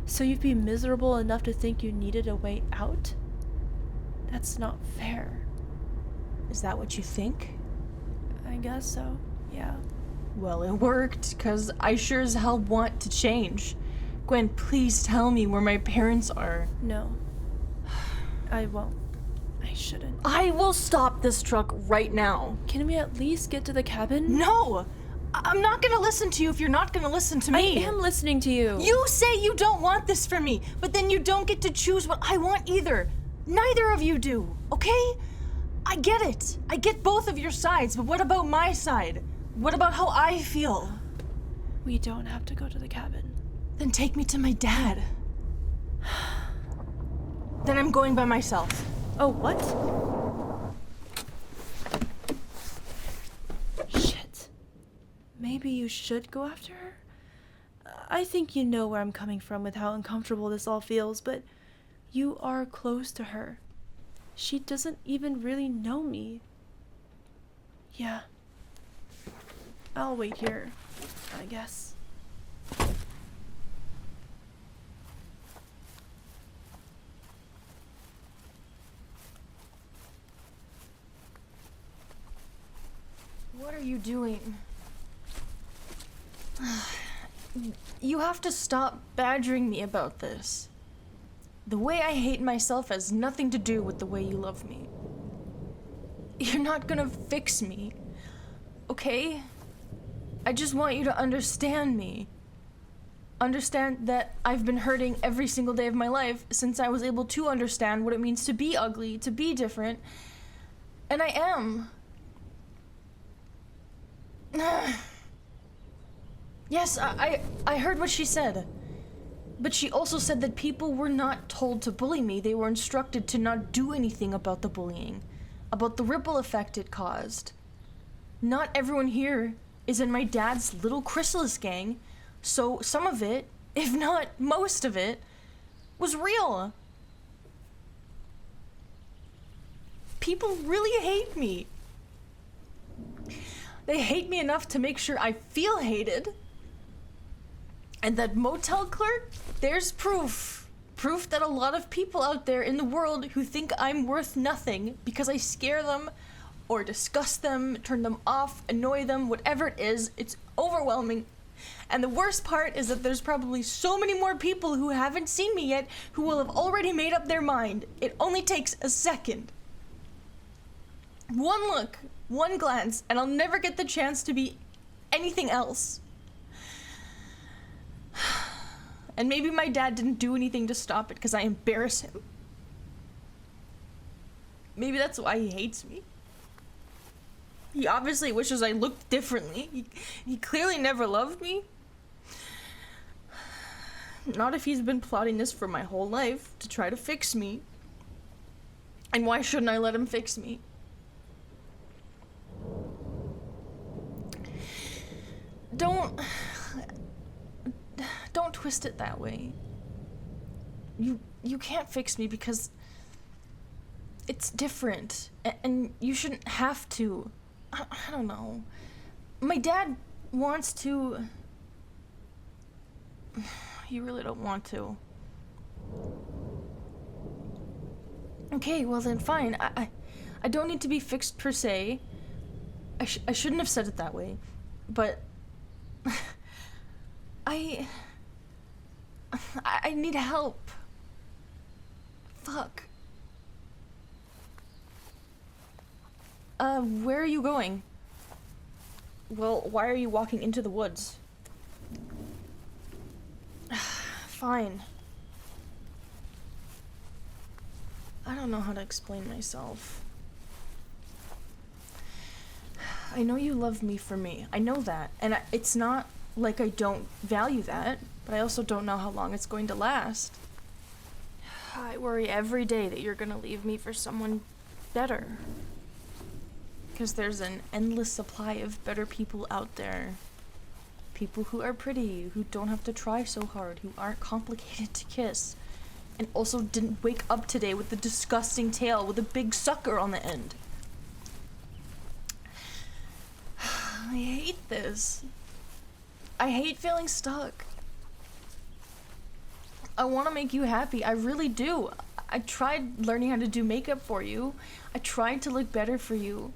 So you'd be miserable enough to think you needed a way out? That's not fair. Is that what you think? I guess so, yeah. Well, it worked, 'cause I sure as hell want to change. Gwen, please tell me where my parents are. No. I won't. I shouldn't. I will stop this truck right now. Can we at least get to the cabin? No! I'm not gonna listen to you if you're not gonna listen to me. I am listening to you. You say you don't want this for me, but then you don't get to choose what I want either. Neither of you do, okay? I get it. I get both of your sides, but what about my side? What about how I feel? We don't have to go to the cabin. Then take me to my dad. Then I'm going by myself. Oh, what? Shit. Maybe you should go after her? I think you know where I'm coming from with how uncomfortable this all feels, but you are close to her. She doesn't even really know me. Yeah. I'll wait here, I guess. What are you doing? You have to stop badgering me about this. The way I hate myself has nothing to do with the way you love me. You're not gonna fix me, okay? I just want you to understand me. Understand that I've been hurting every single day of my life since I was able to understand what it means to be ugly, to be different. And I am. Yes, I heard what she said. But she also said that people were not told to bully me. They were instructed to not do anything about the bullying, about the ripple effect it caused. Not everyone here is in my dad's little chrysalis gang, so some of it, if not most of it, was real. People really hate me. They hate me enough to make sure I feel hated. And that motel clerk, there's proof. Proof that a lot of people out there in the world who think I'm worth nothing because I scare them or disgust them, turn them off, annoy them, whatever it is, it's overwhelming. And the worst part is that there's probably so many more people who haven't seen me yet who will have already made up their mind. It only takes a second. One look, one glance, and I'll never get the chance to be anything else. And maybe my dad didn't do anything to stop it because I embarrass him. Maybe that's why he hates me. He obviously wishes I looked differently. He clearly never loved me. Not if he's been plotting this for my whole life to try to fix me. And why shouldn't I let him fix me? Don't twist it that way. You can't fix me because it's different, and you shouldn't have to. I don't know. My dad wants to. You really don't want to. Okay, well then fine. I don't need to be fixed per se. I shouldn't have said it that way, but I need help. Fuck. Where are you going? Well, why are you walking into the woods? Fine. I don't know how to explain myself. I know you love me for me. I know that. And it's not like I don't value that, but I also don't know how long it's going to last. I worry every day that you're gonna leave me for someone better. Because there's an endless supply of better people out there. People who are pretty, who don't have to try so hard, who aren't complicated to kiss. and also didn't wake up today with the disgusting tail with a big sucker on the end. I hate this. I hate feeling stuck. I want to make you happy. I really do. I tried learning how to do makeup for you. I tried to look better for you.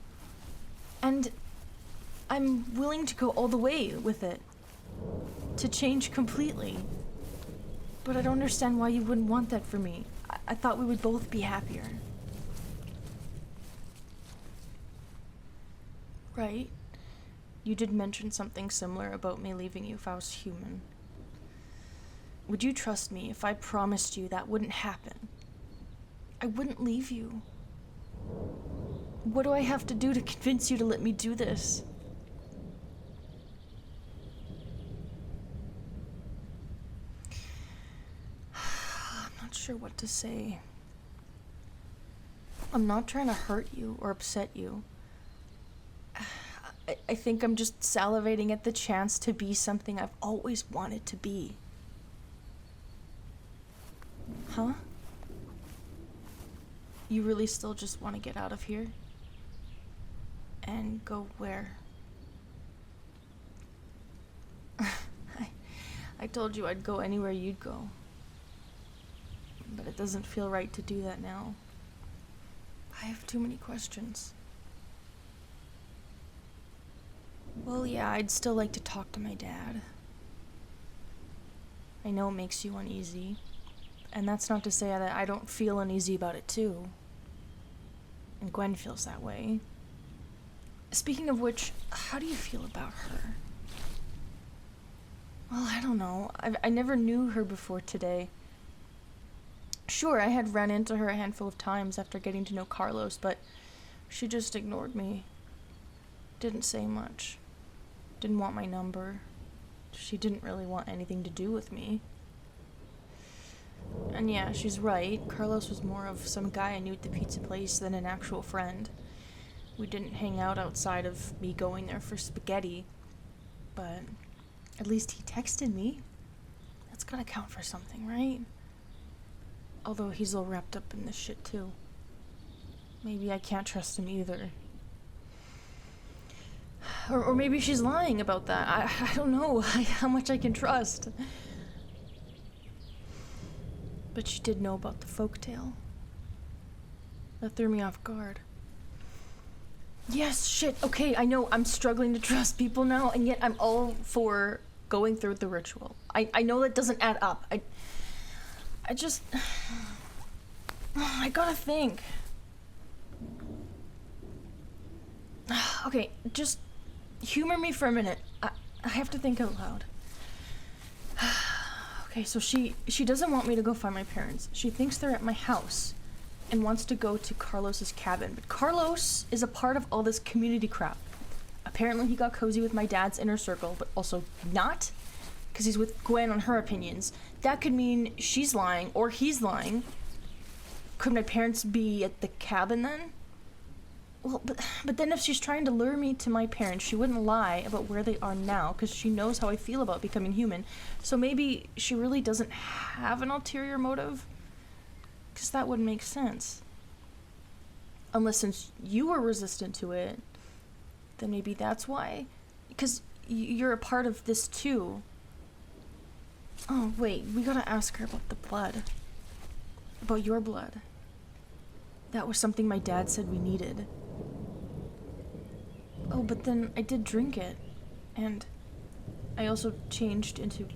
And I'm willing to go all the way with it. To change completely. But I don't understand why you wouldn't want that for me. I thought we would both be happier. Right? You did mention something similar about me leaving you if I was human. Would you trust me if I promised you that wouldn't happen? I wouldn't leave you. What do I have to do to convince you to let me do this? I'm not sure what to say. I'm not trying to hurt you or upset you. I think I'm just salivating at the chance to be something I've always wanted to be. Huh? You really still just want to get out of here? And go where? I told you I'd go anywhere you'd go. But it doesn't feel right to do that now. I have too many questions. Well, yeah, I'd still like to talk to my dad. I know it makes you uneasy. And that's not to say that I don't feel uneasy about it too. And Gwen feels that way. Speaking of which, how do you feel about her? Well, I don't know. I never knew her before today. Sure, I had ran into her a handful of times after getting to know Carlos, but she just ignored me. Didn't say much. Didn't want my number. She didn't really want anything to do with me. And yeah, she's right. Carlos was more of some guy I knew at the pizza place than an actual friend. We didn't hang out outside of me going there for spaghetti. But at least he texted me. That's gotta count for something, right? Although he's all wrapped up in this shit too. Maybe I can't trust him either. Or maybe she's lying about that. I don't know how much I can trust. But she did know about the folktale. That threw me off guard. Yes, shit, okay, I know I'm struggling to trust people now, and yet I'm all for going through the ritual. I know that doesn't add up. I just... I gotta think. Okay, just humor me for a minute. I have to think out loud. Okay, so she doesn't want me to go find my parents. She thinks they're at my house and wants to go to Carlos's cabin. But Carlos is a part of all this community crap. Apparently he got cozy with my dad's inner circle, but also not, because he's with Gwen on her opinions. That could mean she's lying or he's lying. Could my parents be at the cabin then? Well, but then if she's trying to lure me to my parents, she wouldn't lie about where they are now, because she knows how I feel about becoming human. So maybe she really doesn't have an ulterior motive? Because that wouldn't make sense. Unless since you were resistant to it, then maybe that's why? Because you're a part of this too. Oh, wait, we gotta ask her about the blood. About your blood. That was something my dad said we needed. Oh, but then I did drink it. And I also changed into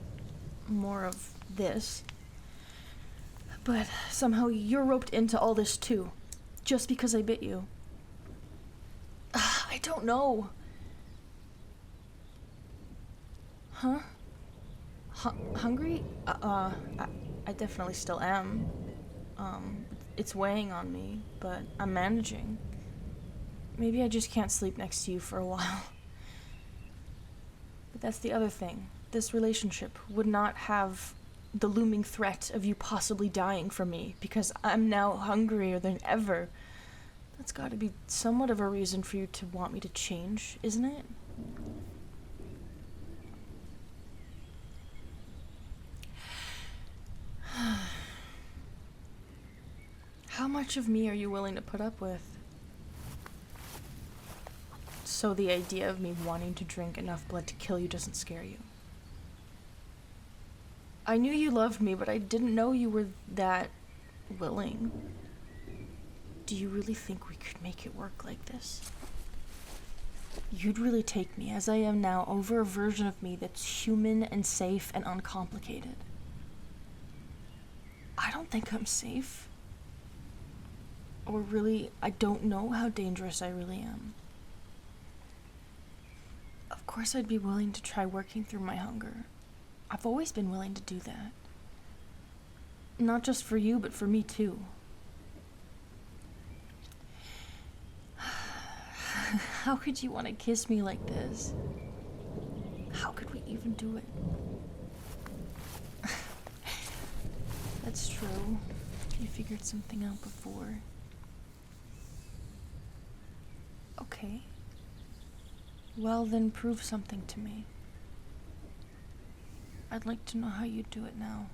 more of this. But somehow you're roped into all this too. Just because I bit you. I don't know. Huh? Hungry? I definitely still am. It's weighing on me, but I'm managing. Maybe I just can't sleep next to you for a while. But that's the other thing. This relationship would not have the looming threat of you possibly dying from me, because I'm now hungrier than ever. That's gotta be somewhat of a reason for you to want me to change, isn't it? much of me are you willing to put up with? So the idea of me wanting to drink enough blood to kill you doesn't scare you? I knew you loved me, but I didn't know you were that willing. Do you really think we could make it work like this? You'd really take me, as I am now, over a version of me that's human and safe and uncomplicated. I don't think I'm safe. Or really, I don't know how dangerous I really am. Of course I'd be willing to try working through my hunger. I've always been willing to do that. Not just for you, but for me too. How could you want to kiss me like this? How could we even do it? That's true. You figured something out before. Okay. Well, then prove something to me. I'd like to know how you'd do it now.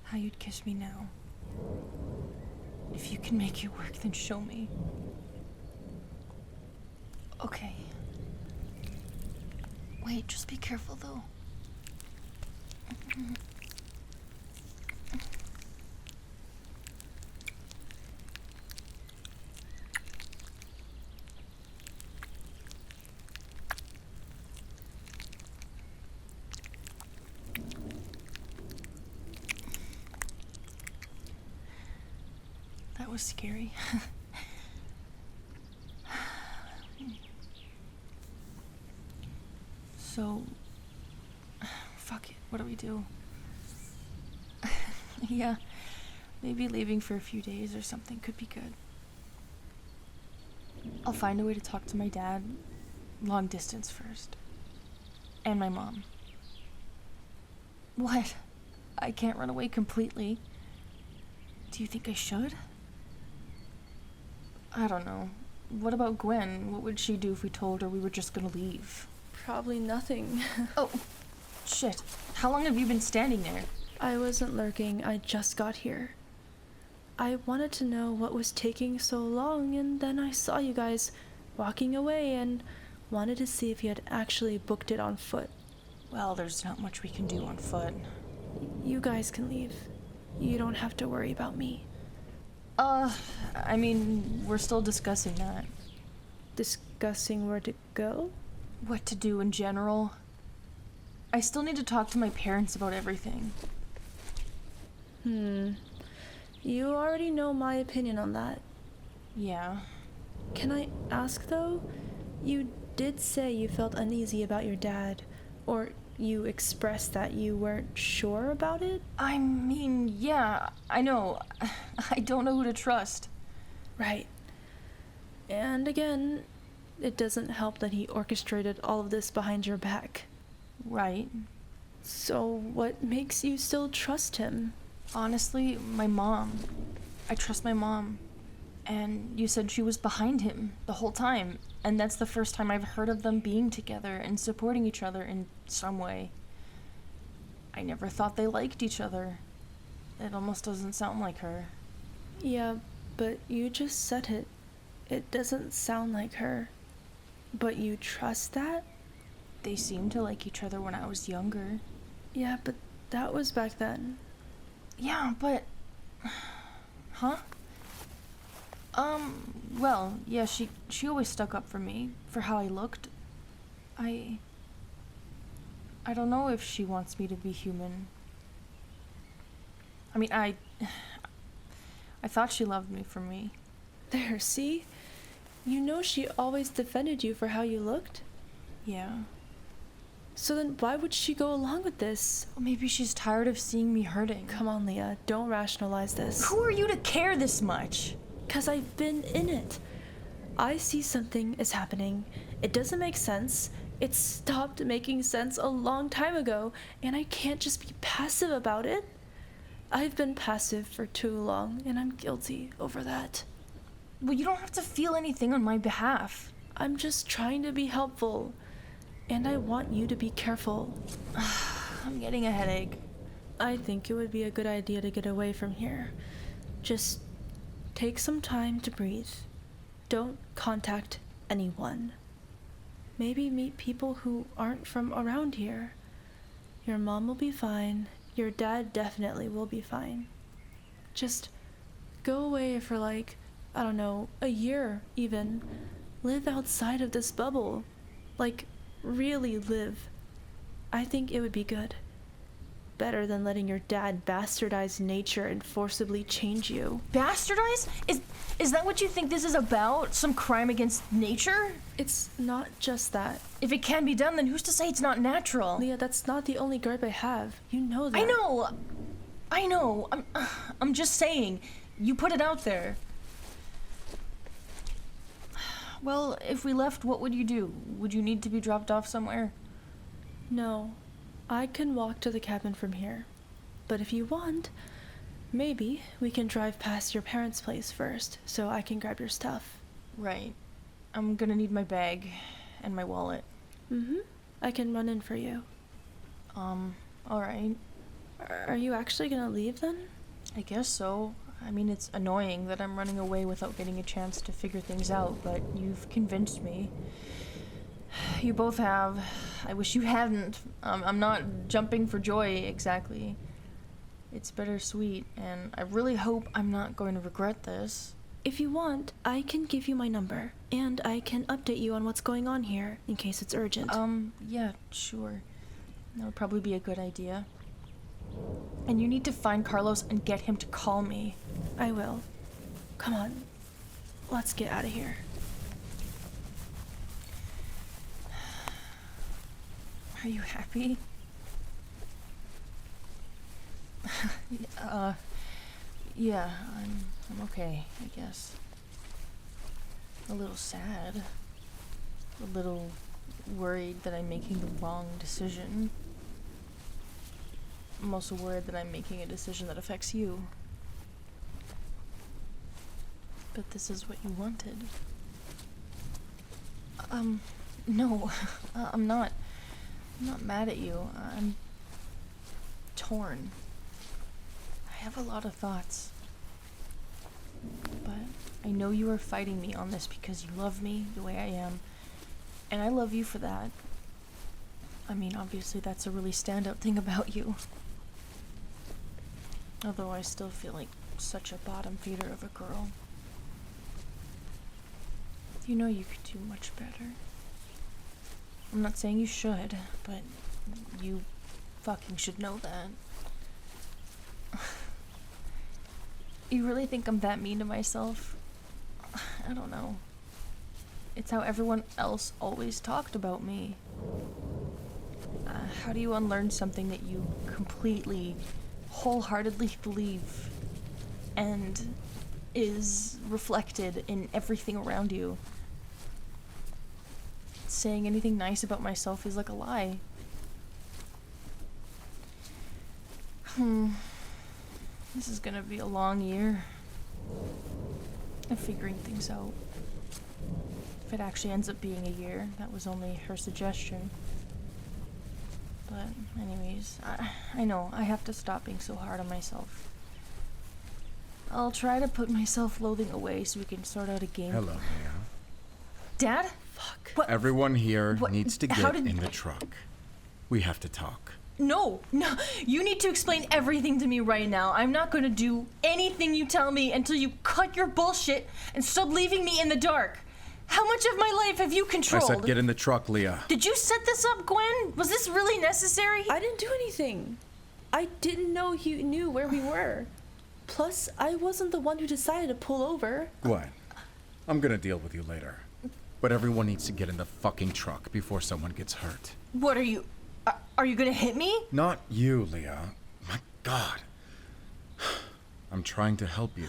How you'd kiss me now. If you can make it work, then show me. Okay. Wait, just be careful though. That was scary. So, fuck it, what do we do? Yeah, maybe leaving for a few days or something could be good. I'll find a way to talk to my dad, long distance first. And my mom. What? I can't run away completely. Do you think I should? I don't know. What about Gwen? What would she do if we told her we were just gonna leave? Probably nothing. Oh, shit. How long have you been standing there? I wasn't lurking, I just got here. I wanted to know what was taking so long, and then I saw you guys walking away and wanted to see if you had actually booked it on foot. Well, there's not much we can do on foot. You guys can leave. You don't have to worry about me. I mean, we're still discussing that. Discussing where to go? What to do in general. I still need to talk to my parents about everything. You already know my opinion on that. Yeah. Can I ask, though? You did say you felt uneasy about your dad, or you expressed that you weren't sure about it? I mean, yeah, I know. I don't know who to trust. Right. And again, it doesn't help that he orchestrated all of this behind your back. Right. So what makes you still trust him? Honestly, my mom. I trust my mom. And you said she was behind him the whole time. And that's the first time I've heard of them being together and supporting each other in some way. I never thought they liked each other. It almost doesn't sound like her. Yeah, but you just said it. It doesn't sound like her. But you trust that? They seemed to like each other when I was younger. Yeah, but that was back then. Yeah, but... Huh? Well, yeah, she always stuck up for me, for how I looked. I don't know if she wants me to be human. I mean, I thought she loved me for me. There, see? You know she always defended you for how you looked? Yeah. So then why would she go along with this? Well, maybe she's tired of seeing me hurting. Come on, Leah, don't rationalize this. Who are you to care this much? 'Cause I've been in it. I see something is happening. It doesn't make sense. It stopped making sense a long time ago, and I can't just be passive about it. I've been passive for too long, and I'm guilty over that. Well, you don't have to feel anything on my behalf. I'm just trying to be helpful, and I want you to be careful. I'm getting a headache. I think it would be a good idea to get away from here. Just take some time to breathe. Don't contact anyone. Maybe meet people who aren't from around here. Your mom will be fine. Your dad definitely will be fine. Just go away for like, I don't know, a year even. Live outside of this bubble. Like, really live. I think it would be good. Better than letting your dad bastardize nature and forcibly change you. Bastardize? Is that what you think this is about? Some crime against nature? It's not just that. If it can be done, then who's to say it's not natural? Leah, that's not the only gripe I have. You know that. I know. I'm just saying. You put it out there. Well, if we left, what would you do? Would you need to be dropped off somewhere? No. I can walk to the cabin from here. But if you want, maybe we can drive past your parents' place first, so I can grab your stuff. Right. I'm gonna need my bag and my wallet. I can run in for you. Alright. Are you actually gonna leave then? I guess so. I mean, it's annoying that I'm running away without getting a chance to figure things out, but you've convinced me. You both have. I wish you hadn't. I'm not jumping for joy, exactly. It's bittersweet, and I really hope I'm not going to regret this. If you want, I can give you my number, and I can update you on what's going on here, in case it's urgent. Yeah, sure. That would probably be a good idea. And you need to find Carlos and get him to call me. I will. Come on. Let's get out of here. Are you happy? Yeah, I'm okay, I guess. A little sad. A little worried that I'm making the wrong decision. I'm also worried that I'm making a decision that affects you. But this is what you wanted. No, I'm not mad at you. I'm torn. I have a lot of thoughts. But I know you are fighting me on this because you love me the way I am. And I love you for that. I mean, obviously that's a really standout thing about you. Although I still feel like such a bottom feeder of a girl. You know you could do much better. I'm not saying you should, but you fucking should know that. You really think I'm that mean to myself? I don't know. It's how everyone else always talked about me. How do you unlearn something that you completely, wholeheartedly believe and is reflected in everything around you? Saying anything nice about myself is like a lie. This is gonna be a long year of figuring things out. If it actually ends up being a year, that was only her suggestion. But anyways, I know, I have to stop being so hard on myself. I'll try to put my self-loathing away so we can sort out a game. Hello, Mia. Dad? Fuck. What? Everyone here What? needs to How get did- in the truck. We have to talk. No, you need to explain everything to me right now. I'm not gonna do anything you tell me until you cut your bullshit and stop leaving me in the dark. How much of my life have you controlled? I said get in the truck, Leah. Did you set this up, Gwen? Was this really necessary? I didn't do anything. I didn't know he knew where we were. Plus, I wasn't the one who decided to pull over. Gwen, I'm gonna deal with you later. But everyone needs to get in the fucking truck before someone gets hurt. What are you gonna hit me? Not you, Leah. My God. I'm trying to help you.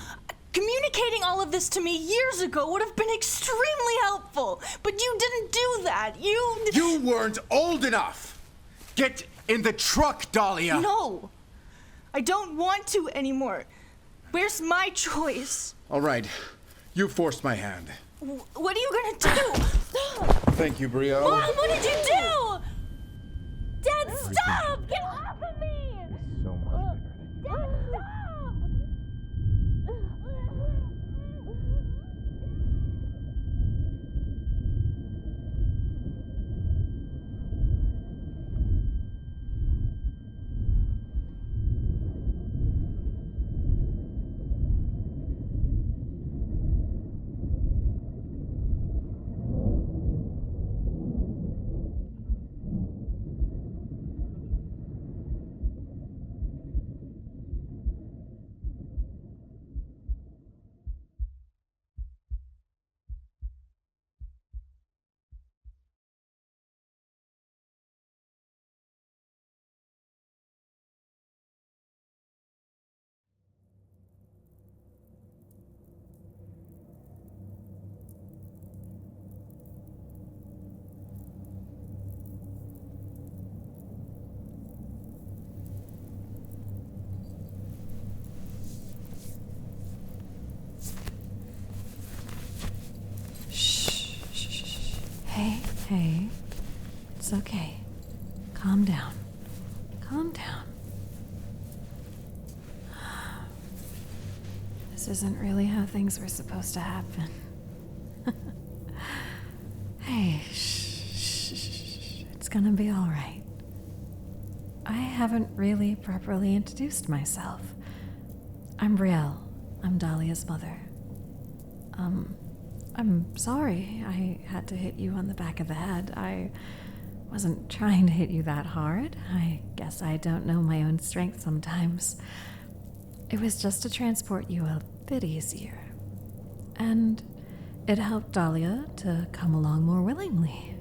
Communicating all of this to me years ago would have been extremely helpful, but you didn't do that. You weren't old enough! Get in the truck, Dhalia! No! I don't want to anymore. Where's my choice? All right, you forced my hand. What are you gonna do? Thank you, Brielle. Mom, what did you do? Dad, stop! Get off of me! So much bigger than you. Dad, stop! Hey, it's okay. Calm down. Calm down. This isn't really how things were supposed to happen. Hey, shh. It's gonna be alright. I haven't really properly introduced myself. I'm Brielle. I'm Dhalia's mother. I'm sorry I had to hit you on the back of the head. I wasn't trying to hit you that hard. I guess I don't know my own strength sometimes. It was just to transport you a bit easier. And it helped Dhalia to come along more willingly.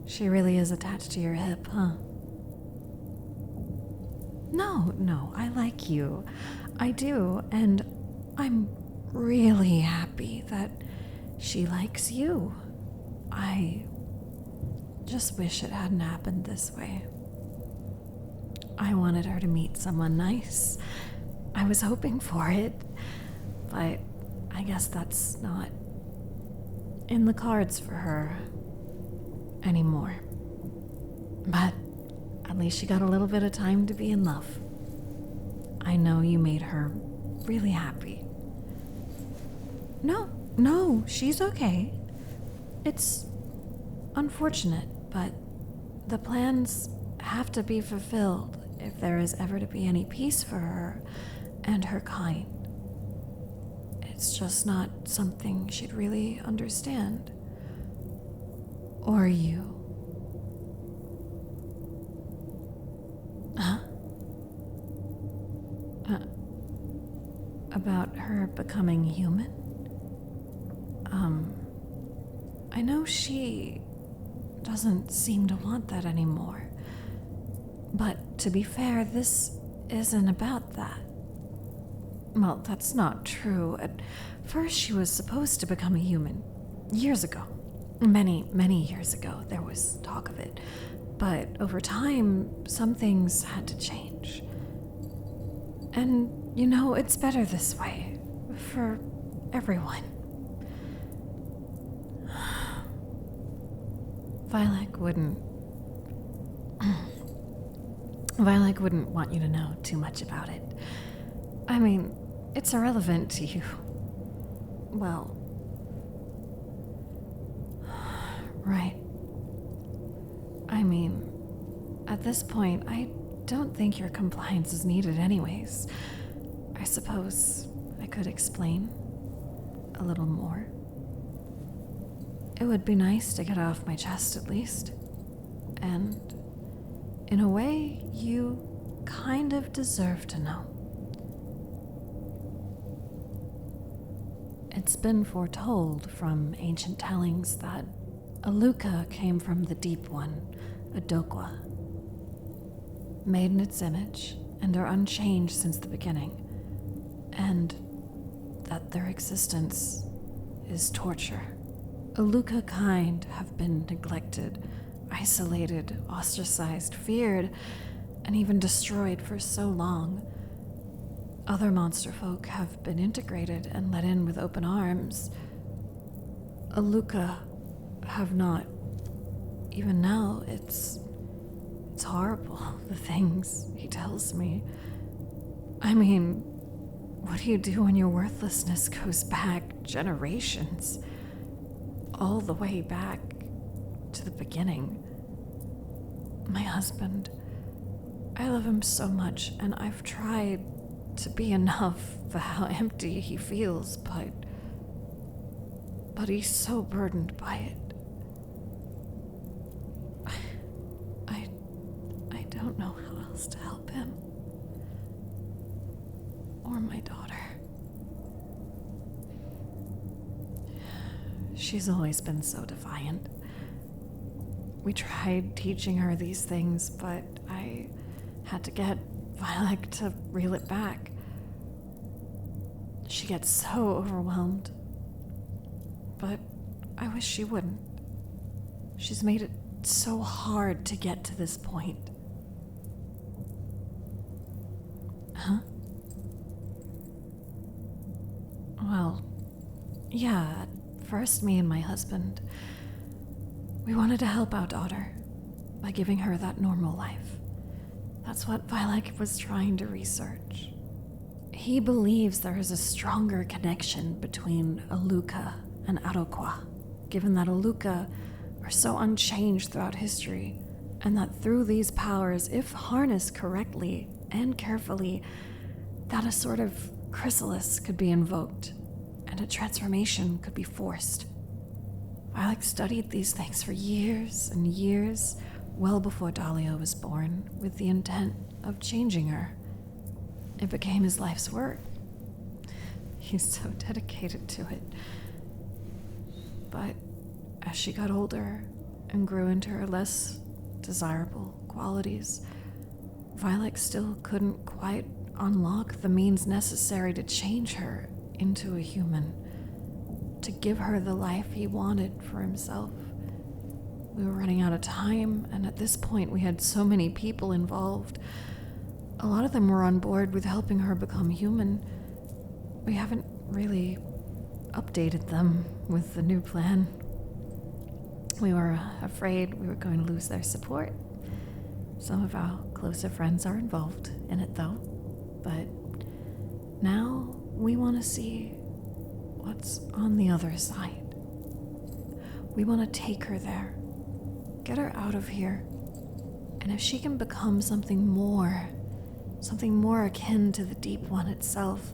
She really is attached to your hip, huh? No, I like you. I do, and I'm really happy that she likes you. I just wish it hadn't happened this way. I wanted her to meet someone nice. I was hoping for it, but I guess that's not in the cards for her anymore. But at least she got a little bit of time to be in love. I know you made her really happy. No, she's okay. It's unfortunate, but the plans have to be fulfilled if there is ever to be any peace for her and her kind. It's just not something she'd really understand. Or you. Huh? About her becoming human? I know she doesn't seem to want that anymore. But to be fair, this isn't about that. Well, that's not true. At first, she was supposed to become a human. Years ago. Many years ago, there was talk of it. But over time, some things had to change. And, it's better this way. For everyone. Vylek wouldn't want you to know too much about it. I mean, it's irrelevant to you. Well, right. I mean, at this point, I don't think your compliance is needed anyways. I suppose I could explain a little more. It would be nice to get off my chest at least. And in a way, you kind of deserve to know. It's been foretold from ancient tellings that Aluka came from the Deep One, Adokwa, made in its image and are unchanged since the beginning, and that their existence is torture. Aluka kind have been neglected, isolated, ostracized, feared, and even destroyed for so long. Other monster folk have been integrated and let in with open arms. Aluka have not. Even now, it's horrible, the things he tells me. I mean, what do you do when your worthlessness goes back generations? All the way back to the beginning. My husband, I love him so much, and I've tried to be enough for how empty he feels, but he's so burdened by it. I don't know how else to help him. Or my daughter. She's always been so defiant. We tried teaching her these things, but I had to get Vylek to reel it back. She gets so overwhelmed. But I wish she wouldn't. She's made it so hard to get to this point. Huh? Well, yeah, at first me and my husband, We wanted to help our daughter by giving her that normal life. That's what Vylek was trying to research. He believes there is a stronger connection between Aluka and Arokwa, given that Aluka are so unchanged throughout history, and that through these powers, if harnessed correctly and carefully, that a sort of chrysalis could be invoked, and a transformation could be forced. Vylek studied these things for years and years, well before Dhalia was born, with the intent of changing her. It became his life's work. He's so dedicated to it. But as she got older and grew into her less desirable qualities, Vylek still couldn't quite unlock the means necessary to change her into a human, to give her the life he wanted for himself. We were running out of time, and at this point we had so many people involved. A lot of them were on board with helping her become human. We haven't really updated them with the new plan. We were afraid we were going to lose their support. Some of our closer friends are involved in it, though. But now we want to see what's on the other side. We want to take her there, get her out of here, and if she can become something more akin to the Deep One itself,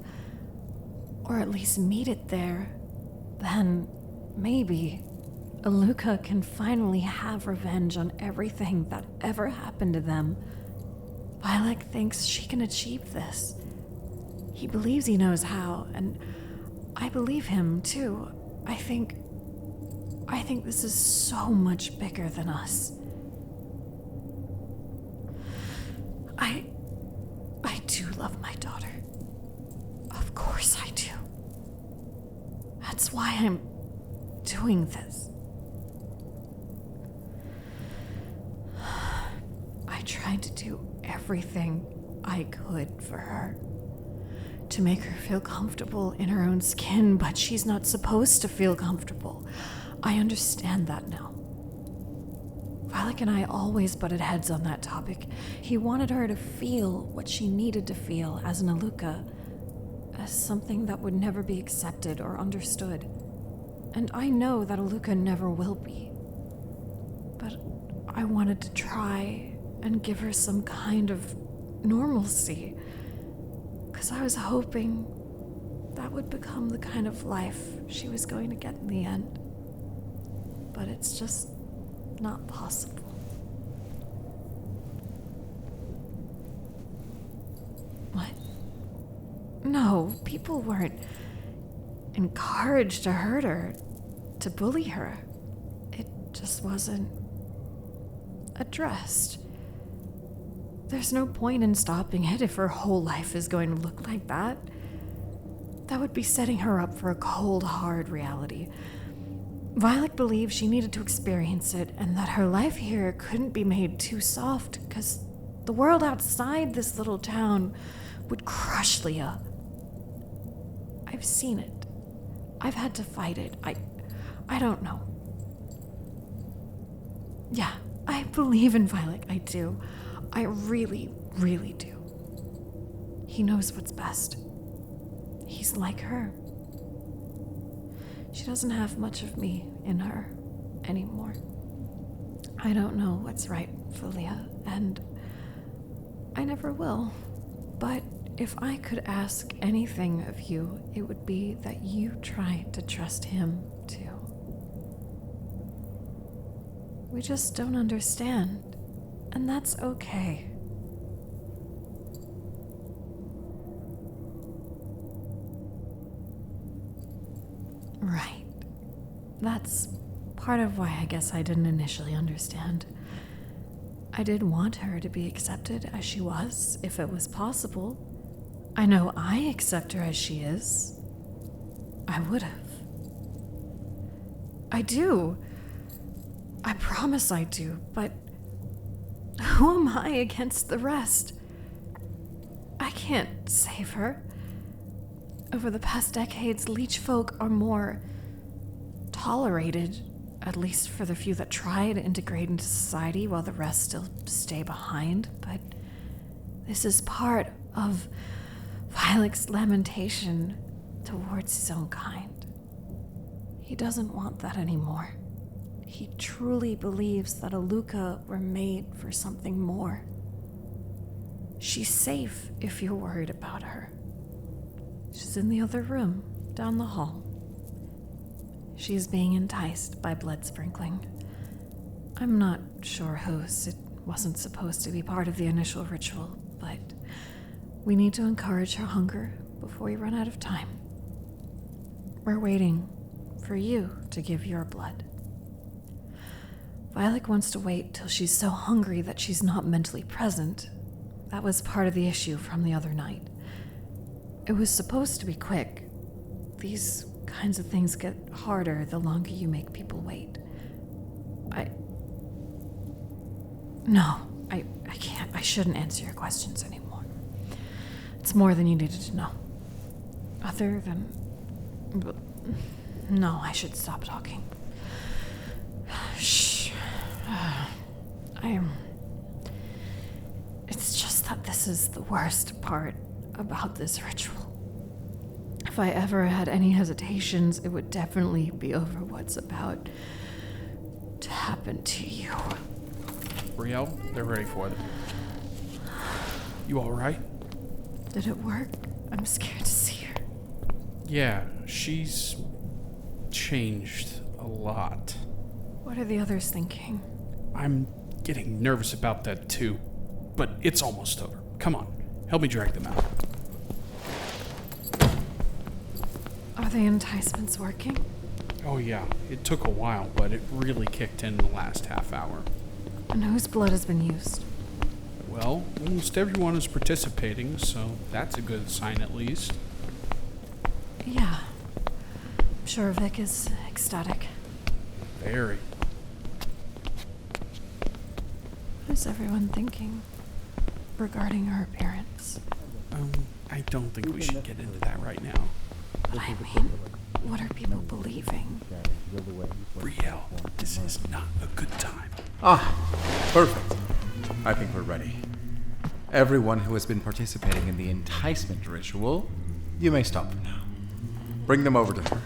or at least meet it there, then maybe Aluka can finally have revenge on everything that ever happened to them. Vylek thinks she can achieve this. He believes he knows how, and I believe him too. I think this is so much bigger than us. I do love my daughter. Of course I do. That's why I'm doing this. I tried to do everything I could for her, to make her feel comfortable in her own skin, but she's not supposed to feel comfortable. I understand that now. Vylek and I always butted heads on that topic. He wanted her to feel what she needed to feel as an Aluka, as something that would never be accepted or understood. And I know that Aluka never will be. But I wanted to try and give her some kind of normalcy, because I was hoping that would become the kind of life she was going to get in the end. But it's just not possible. What? No, people weren't encouraged to hurt her, to bully her. It just wasn't addressed. There's no point in stopping it if her whole life is going to look like that. That would be setting her up for a cold, hard reality. Vylek believed she needed to experience it, and that her life here couldn't be made too soft, because the world outside this little town would crush Leah. I've seen it. I've had to fight it. I don't know. Yeah, I believe in Vylek, I do. I really, really do. He knows what's best. He's like her. She doesn't have much of me in her anymore. I don't know what's right for Leah, and I never will. But if I could ask anything of you, it would be that you try to trust him too. We just don't understand, and that's okay. Right. That's part of why I guess I didn't initially understand. I did want her to be accepted as she was, if it was possible. I know I accept her as she is. I would have. I do. I promise I do, but who am I against the rest? I can't save her. Over the past decades, Leech folk are more tolerated, at least for the few that try to integrate into society while the rest still stay behind, but this is part of Vylek's lamentation towards his own kind. He doesn't want that anymore. He truly believes that Aluka were made for something more. She's safe if you're worried about her. She's in the other room, down the hall. She's being enticed by blood sprinkling. I'm not sure whose. It wasn't supposed to be part of the initial ritual, but we need to encourage her hunger before we run out of time. We're waiting for you to give your blood. Vylek wants to wait till she's so hungry that she's not mentally present. That was part of the issue from the other night. It was supposed to be quick. These kinds of things get harder the longer you make people wait. I can't. I shouldn't answer your questions anymore. It's more than you needed to know. Other than... No, I should stop talking. Shh. It's just that this is the worst part about this ritual. If I ever had any hesitations, it would definitely be over what's about to happen to you. Brielle, they're ready for it. You alright? Did it work? I'm scared to see her. Yeah, she's changed a lot. What are the others thinking? I'm getting nervous about that too, but it's almost over. Come on, help me drag them out. Are the enticements working? Oh yeah, it took a while, but it really kicked in the last half hour. And whose blood has been used? Well, almost everyone is participating, so that's a good sign at least. Yeah. I'm sure Vic is ecstatic. Very. What is everyone thinking regarding her appearance? I don't think we should get into that right now. But I mean, what are people believing? Brielle, this is not a good time. Perfect. I think we're ready. Everyone who has been participating in the enticement ritual, you may stop for now. Bring them over to her.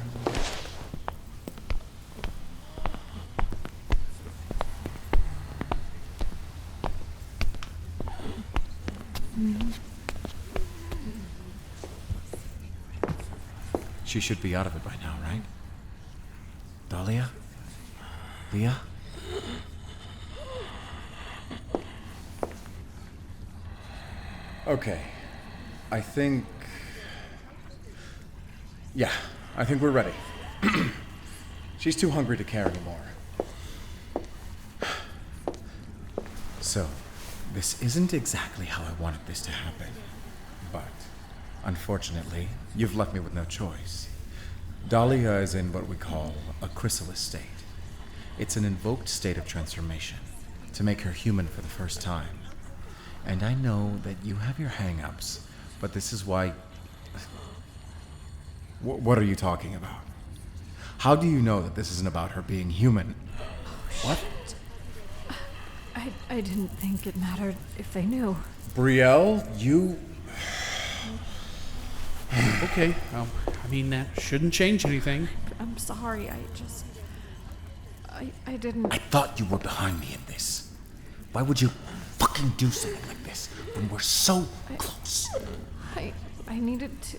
She should be out of it by now, right? Dhalia? Leah? Okay. I think we're ready. She's too hungry to care anymore. So, this isn't exactly how I wanted this to happen, but unfortunately, you've left me with no choice. Dhalia is in what we call a chrysalis state. It's an invoked state of transformation, to make her human for the first time. And I know that you have your hang-ups, but this is why... What are you talking about? How do you know that this isn't about her being human? What? I didn't think it mattered if they knew. Brielle, you... Okay, I mean, that shouldn't change anything. I'm sorry, I didn't... I thought you were behind me in this. Why would you fucking do something like this when we're so close? I needed to...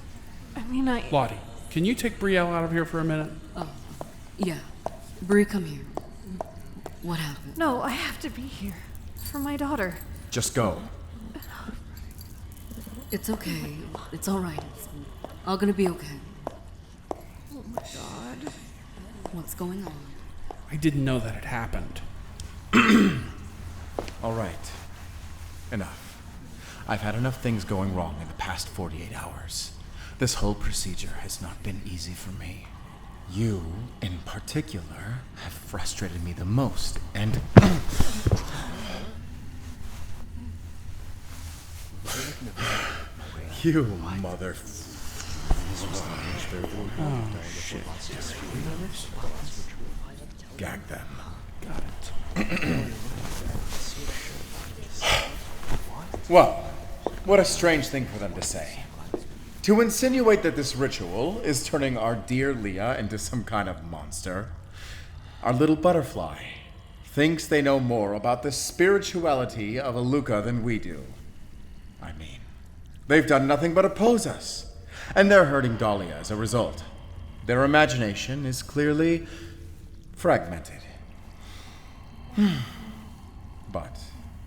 Lottie, can you take Brielle out of here for a minute? Yeah. Brie, come here. What happened? No, I have to be here. For my daughter. Just go. It's okay. It's alright. It's all gonna be okay. Oh my god. What's going on? I didn't know that had happened. All right. Enough. I've had enough things going wrong in the past 48 hours. This whole procedure has not been easy for me. You, in particular, have frustrated me the most, and... You mother... Oh, shit. gag them. Got it. Well, what a strange thing for them to say. To insinuate that this ritual is turning our dear Leah into some kind of monster. Our little butterfly thinks they know more about the spirituality of Aluka than we do. I mean, they've done nothing but oppose us, and they're hurting Dhalia as a result. Their imagination is clearly fragmented. But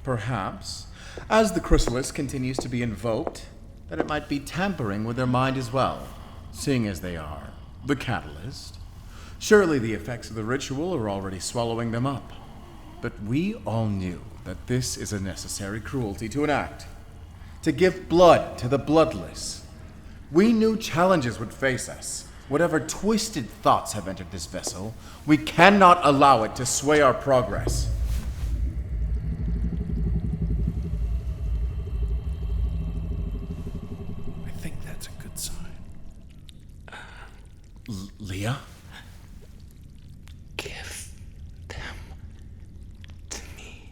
perhaps, as the chrysalis continues to be invoked, that it might be tampering with their mind as well, seeing as they are the catalyst. Surely the effects of the ritual are already swallowing them up. But we all knew that this is a necessary cruelty to enact. To give blood to the bloodless. We knew challenges would face us. Whatever twisted thoughts have entered this vessel, we cannot allow it to sway our progress. I think that's a good sign. Leah? Give them to me.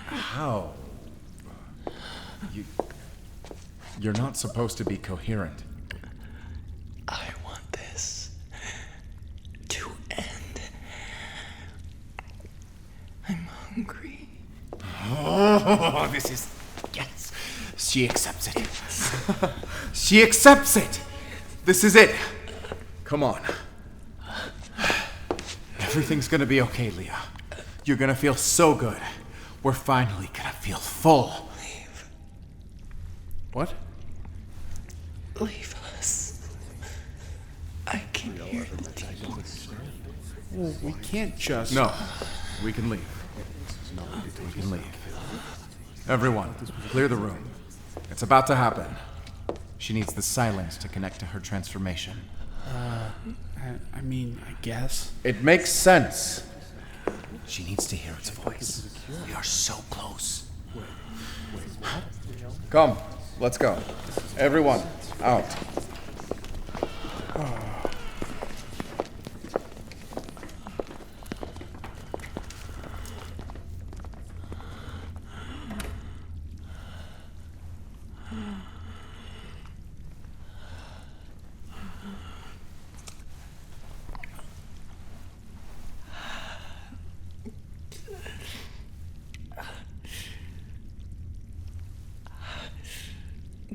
How? You're not supposed to be coherent. I want this to end. I'm hungry. Oh, this is... Yes. She accepts it. She accepts it. This is it. Come on. Everything's gonna be okay, Leah. You're gonna feel so good. We're finally gonna feel full. Leave. What? Leave us. I can hear the demons. Well, we can't just... No. We can leave. We can leave. Everyone, clear the room. It's about to happen. She needs the silence to connect to her transformation. I mean, I guess. It makes sense. She needs to hear its voice. We are so close. Come, let's go. Everyone, out.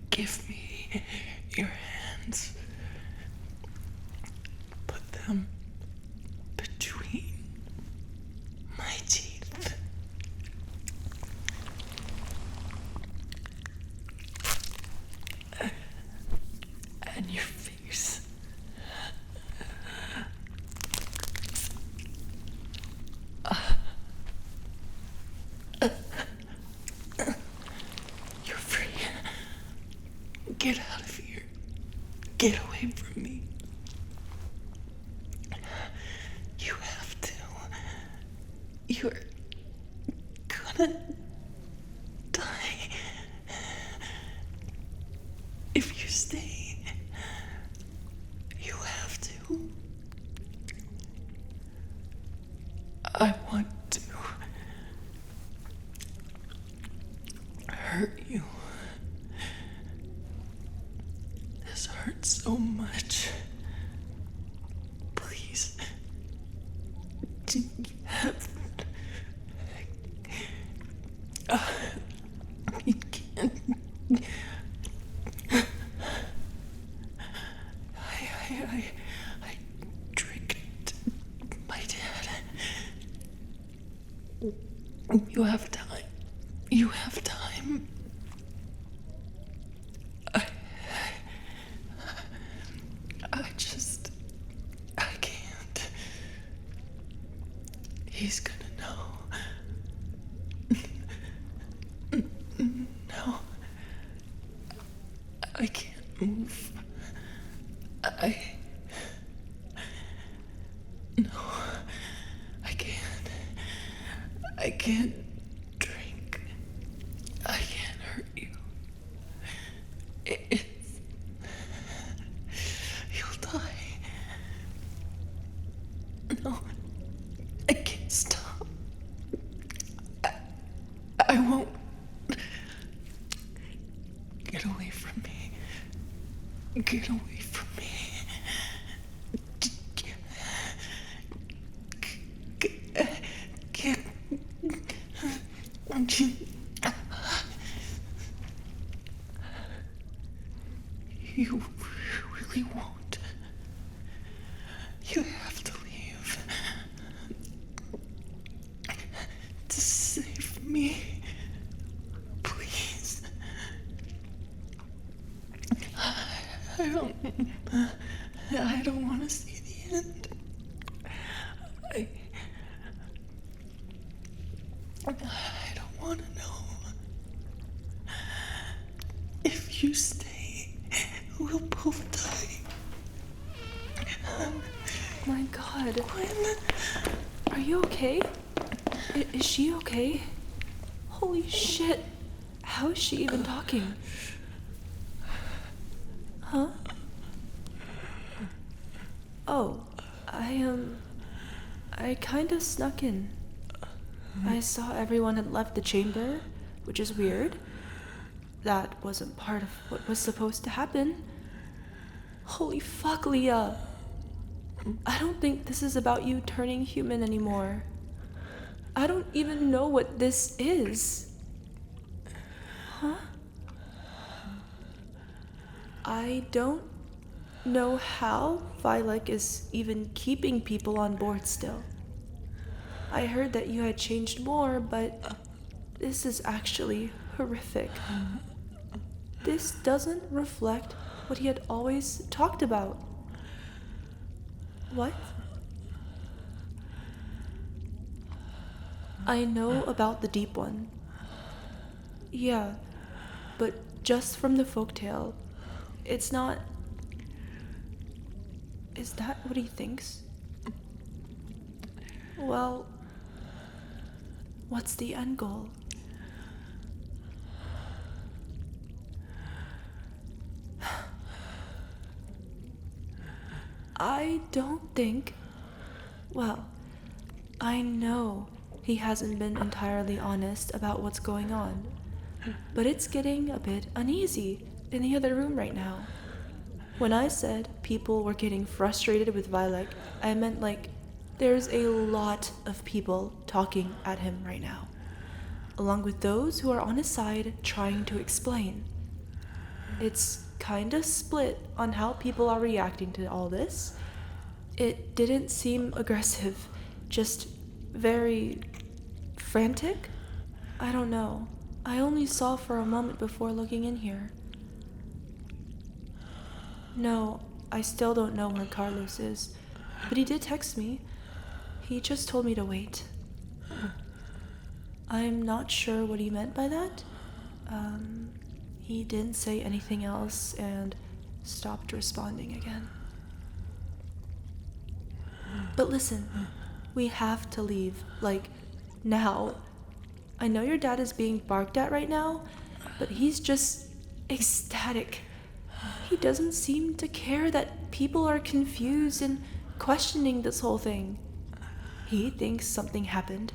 Give me your hands. Put them between my teeth. And your face. You're free. Get out of here. Get away from me. You have to. You're gonna die. If you stay, you have to. I want to hurt you. This hurts so much. Please. You have... you can't... I tricked my dad. You have time. You have time. I can't. He's gonna know. No. I can't move. No. I can't. I can't drink. I can't hurt you. You'll die. No. I can't stop. I won't. Get away from me. Get away from me. Get. You really won't. You have to leave. To save me. Please. I don't want to see the end. I don't want to know. If you stay, we'll both die. Oh my god. Gwen. Are you okay? Is she okay? Holy shit. How is she even talking? Huh? Oh, I kinda snuck in. I saw everyone had left the chamber, which is weird. That wasn't part of what was supposed to happen. Holy fuck, Leah. I don't think this is about you turning human anymore. I don't even know what this is. Huh? I don't know how Vylek is even keeping people on board still. I heard that you had changed more, but this is actually horrific. This doesn't reflect what he had always talked about. What? I know about the deep one. Yeah, but just from the folktale. It's not... Is that what he thinks? Well, what's the end goal? I don't think... Well, I know he hasn't been entirely honest about what's going on, but it's getting a bit uneasy in the other room right now. When I said people were getting frustrated with Vylek, I meant like there's a lot of people talking at him right now, along with those who are on his side trying to explain. It's kinda split on how people are reacting to all this. It didn't seem aggressive, just very frantic? I don't know. I only saw for a moment before looking in here. No, I still don't know where Carlos is, but he did text me. He just told me to wait. I'm not sure what he meant by that. He didn't say anything else and stopped responding again. But listen, we have to leave, like, now. I know your dad is being barked at right now, but he's just ecstatic. He doesn't seem to care that people are confused and questioning this whole thing. He thinks something happened,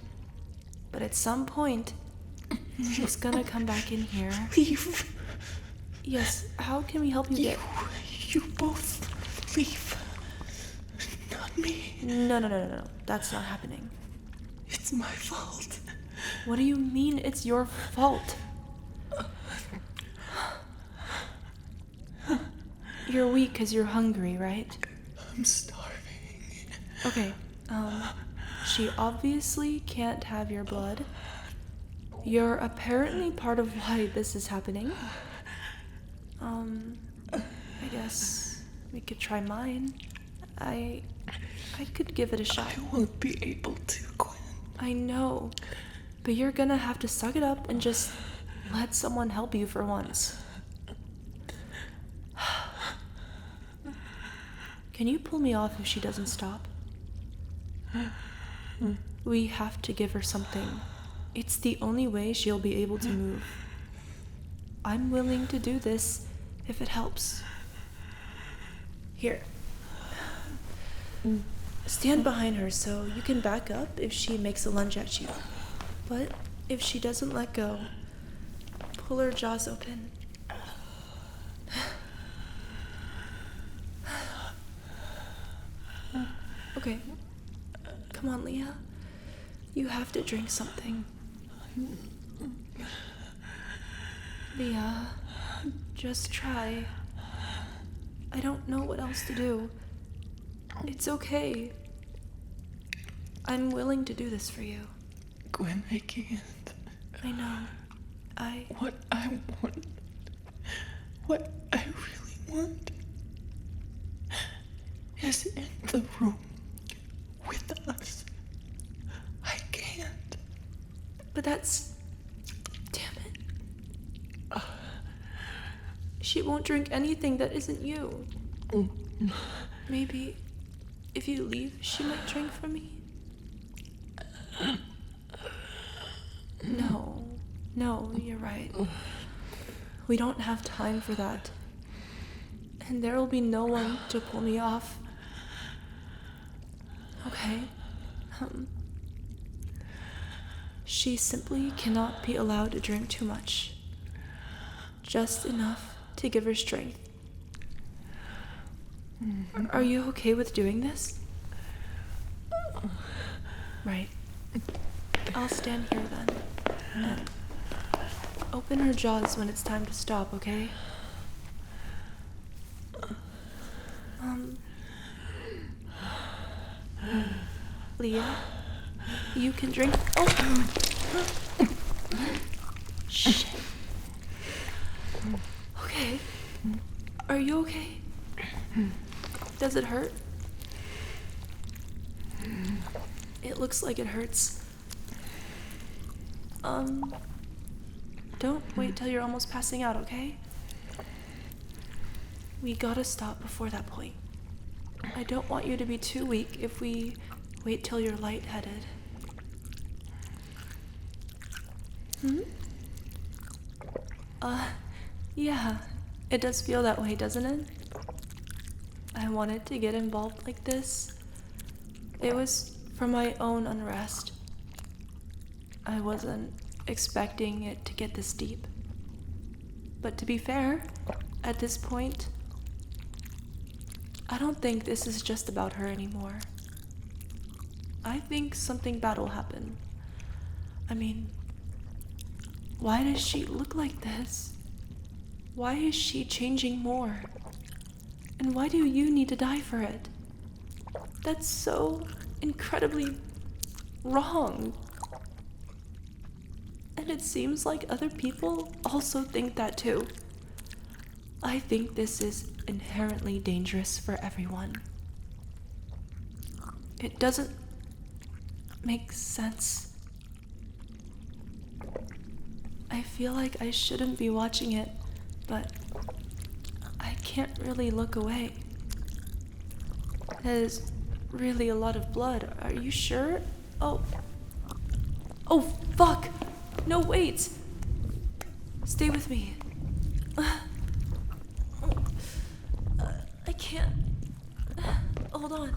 but at some point, he's gonna come back in here. Leave. Yes, how can we help you get... You both leave. Not me. No. That's not happening. It's my fault. What do you mean it's your fault? You're weak because you're hungry, right? I'm starving. Okay, she obviously can't have your blood. You're apparently part of why this is happening. I guess we could try mine. I could give it a shot. I won't be able to, Gwen. I know, but you're gonna have to suck it up and just let someone help you for once. Can you pull me off if she doesn't stop? We have to give her something. It's the only way she'll be able to move. I'm willing to do this if it helps. Here. Stand behind her so you can back up if she makes a lunge at you. But if she doesn't let go, pull her jaws open. Okay. Come on, Leah. You have to drink something. Leah, just try. I don't know what else to do. It's okay. I'm willing to do this for you. Gwen, I can't. I know. What I want, what I really want, is in the room with us. I can't. But that's... Damn it. She won't drink anything that isn't you. Maybe if you leave, she might drink from me. No, you're right. We don't have time for that. And there will be no one to pull me off. Okay. She simply cannot be allowed to drink too much. Just enough to give her strength. Are you okay with doing this? Right. I'll stand here then. And open her jaws when it's time to stop, okay? Leah, you can drink. Oh! Shit. Okay. Are you okay? Does it hurt? It looks like it hurts. Don't wait till you're almost passing out, okay? We gotta stop before that point. I don't want you to be too weak if we wait till you're lightheaded. Yeah, it does feel that way, doesn't it? I wanted to get involved like this. It was for my own unrest. I wasn't expecting it to get this deep. But to be fair, at this point, I don't think this is just about her anymore. I think something bad will happen. I mean, why does she look like this? Why is she changing more? And why do you need to die for it? That's so incredibly wrong. And it seems like other people also think that too. I think this is inherently dangerous for everyone. It doesn't make sense. I feel like I shouldn't be watching it, but I can't really look away. That is really a lot of blood. Are you sure? Oh, fuck! No, wait! Stay with me. I can't. Hold on.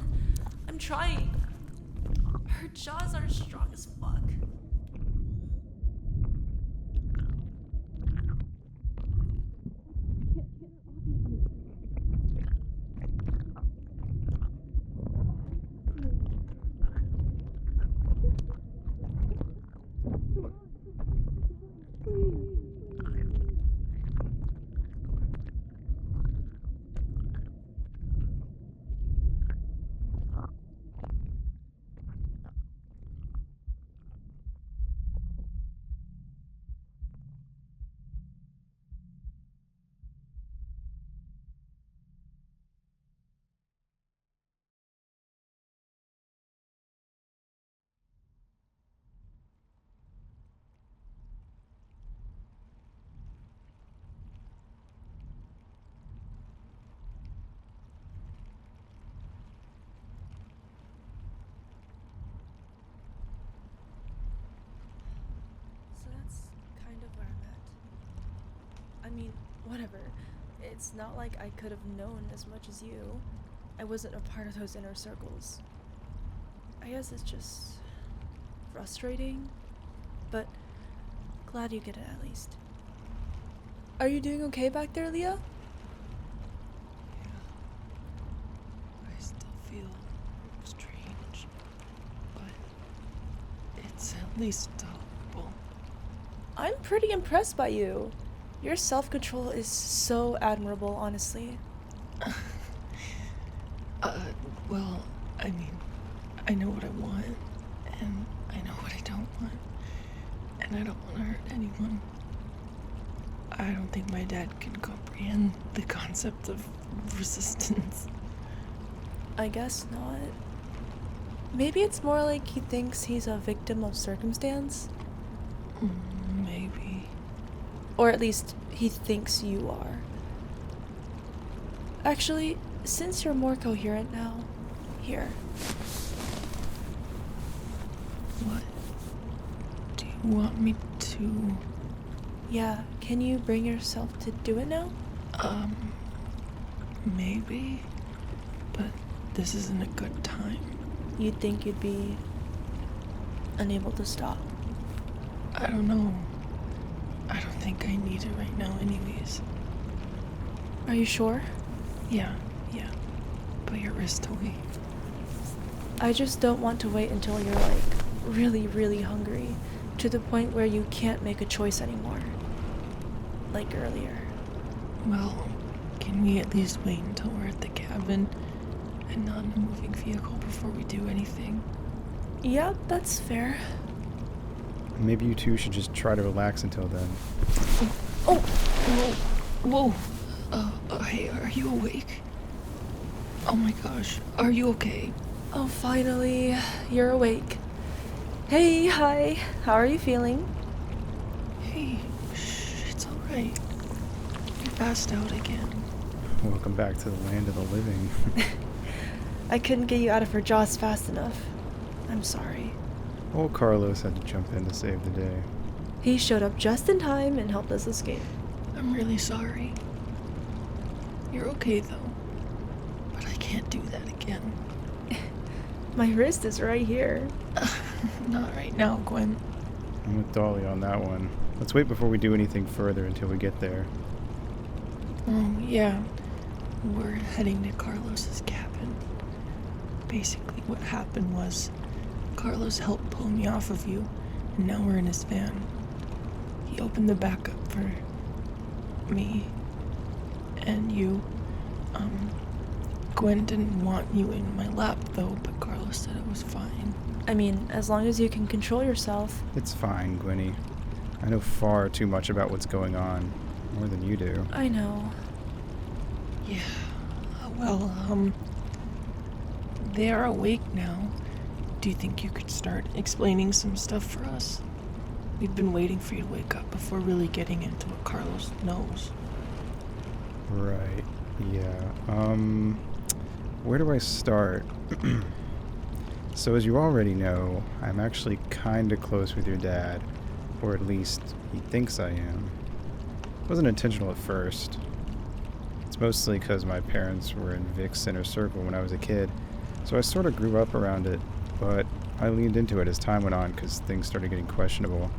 I'm trying. Her jaws are strong as fuck. I mean, whatever. It's not like I could have known as much as you. I wasn't a part of those inner circles. I guess it's just frustrating, but glad you get it at least. Are you doing okay back there, Leah? I still feel strange, but it's at least tolerable. I'm pretty impressed by you. Your self-control is so admirable, honestly. Well, I mean, I know what I want, and I know what I don't want, and I don't want to hurt anyone. I don't think my dad can comprehend the concept of resistance. I guess not. Maybe it's more like he thinks he's a victim of circumstance? Maybe. Or at least he thinks you are. Actually, since you're more coherent now, here. What do you want me to... Yeah, can you bring yourself to do it now? Maybe, but this isn't a good time. You'd think you'd be unable to stop. I don't know. I don't think I need it right now anyways. Are you sure? Yeah. Put your wrist away. I just don't want to wait until you're like really, really hungry to the point where you can't make a choice anymore. Like earlier. Well, can we at least wait until we're at the cabin and not in a moving vehicle before we do anything? Yeah, that's fair. Maybe you two should just try to relax until then. Oh! Whoa! Hey, are you awake? Oh my gosh, are you okay? Oh, finally, you're awake. Hey, hi, how are you feeling? Hey, it's alright. You passed out again. Welcome back to the land of the living. I couldn't get you out of her jaws fast enough. I'm sorry. Old Carlos had to jump in to save the day. He showed up just in time and helped us escape. I'm really sorry. You're okay though. But I can't do that again. My wrist is right here. Not right now, Gwen. I'm with Dhalia on that one. Let's wait before we do anything further until we get there. Oh, yeah. We're heading to Carlos's cabin. Basically, what happened was Carlos helped pull me off of you, and now we're in his van. He opened the back up for me and you. Gwen didn't want you in my lap, though, but Carlos said it was fine. I mean, as long as you can control yourself. It's fine, Gwenny. I know far too much about what's going on. More than you do. I know. Yeah. Well, they are awake now. Do you think you could start explaining some stuff for us? We've been waiting for you to wake up before really getting into what Carlos knows. Right. Yeah. Where do I start? So as you already know, I'm actually kinda close with your dad. Or at least, he thinks I am. It wasn't intentional at first. It's mostly because my parents were in Vic's inner circle when I was a kid, so I sort of grew up around it, but I leaned into it as time went on because things started getting questionable.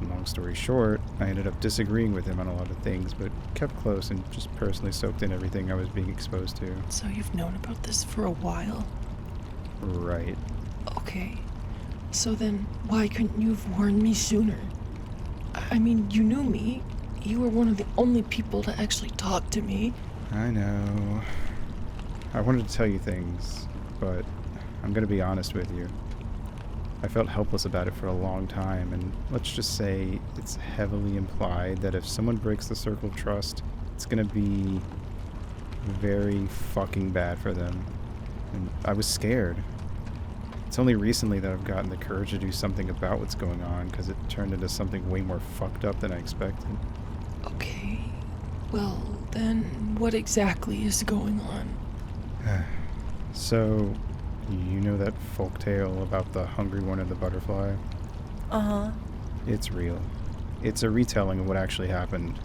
And long story short, I ended up disagreeing with him on a lot of things, but kept close and just personally soaked in everything I was being exposed to. So you've known about this for a while? Right. Okay. So then, why couldn't you have warned me sooner? I mean, you knew me. You were one of the only people to actually talk to me. I know. I wanted to tell you things, but I'm gonna be honest with you. I felt helpless about it for a long time, and let's just say it's heavily implied that if someone breaks the circle of trust, it's gonna be very fucking bad for them. And I was scared. It's only recently that I've gotten the courage to do something about what's going on, because it turned into something way more fucked up than I expected. Okay. Well, then what exactly is going on? So, you know that folktale about the hungry one and the butterfly? Uh-huh. It's real. It's a retelling of what actually happened.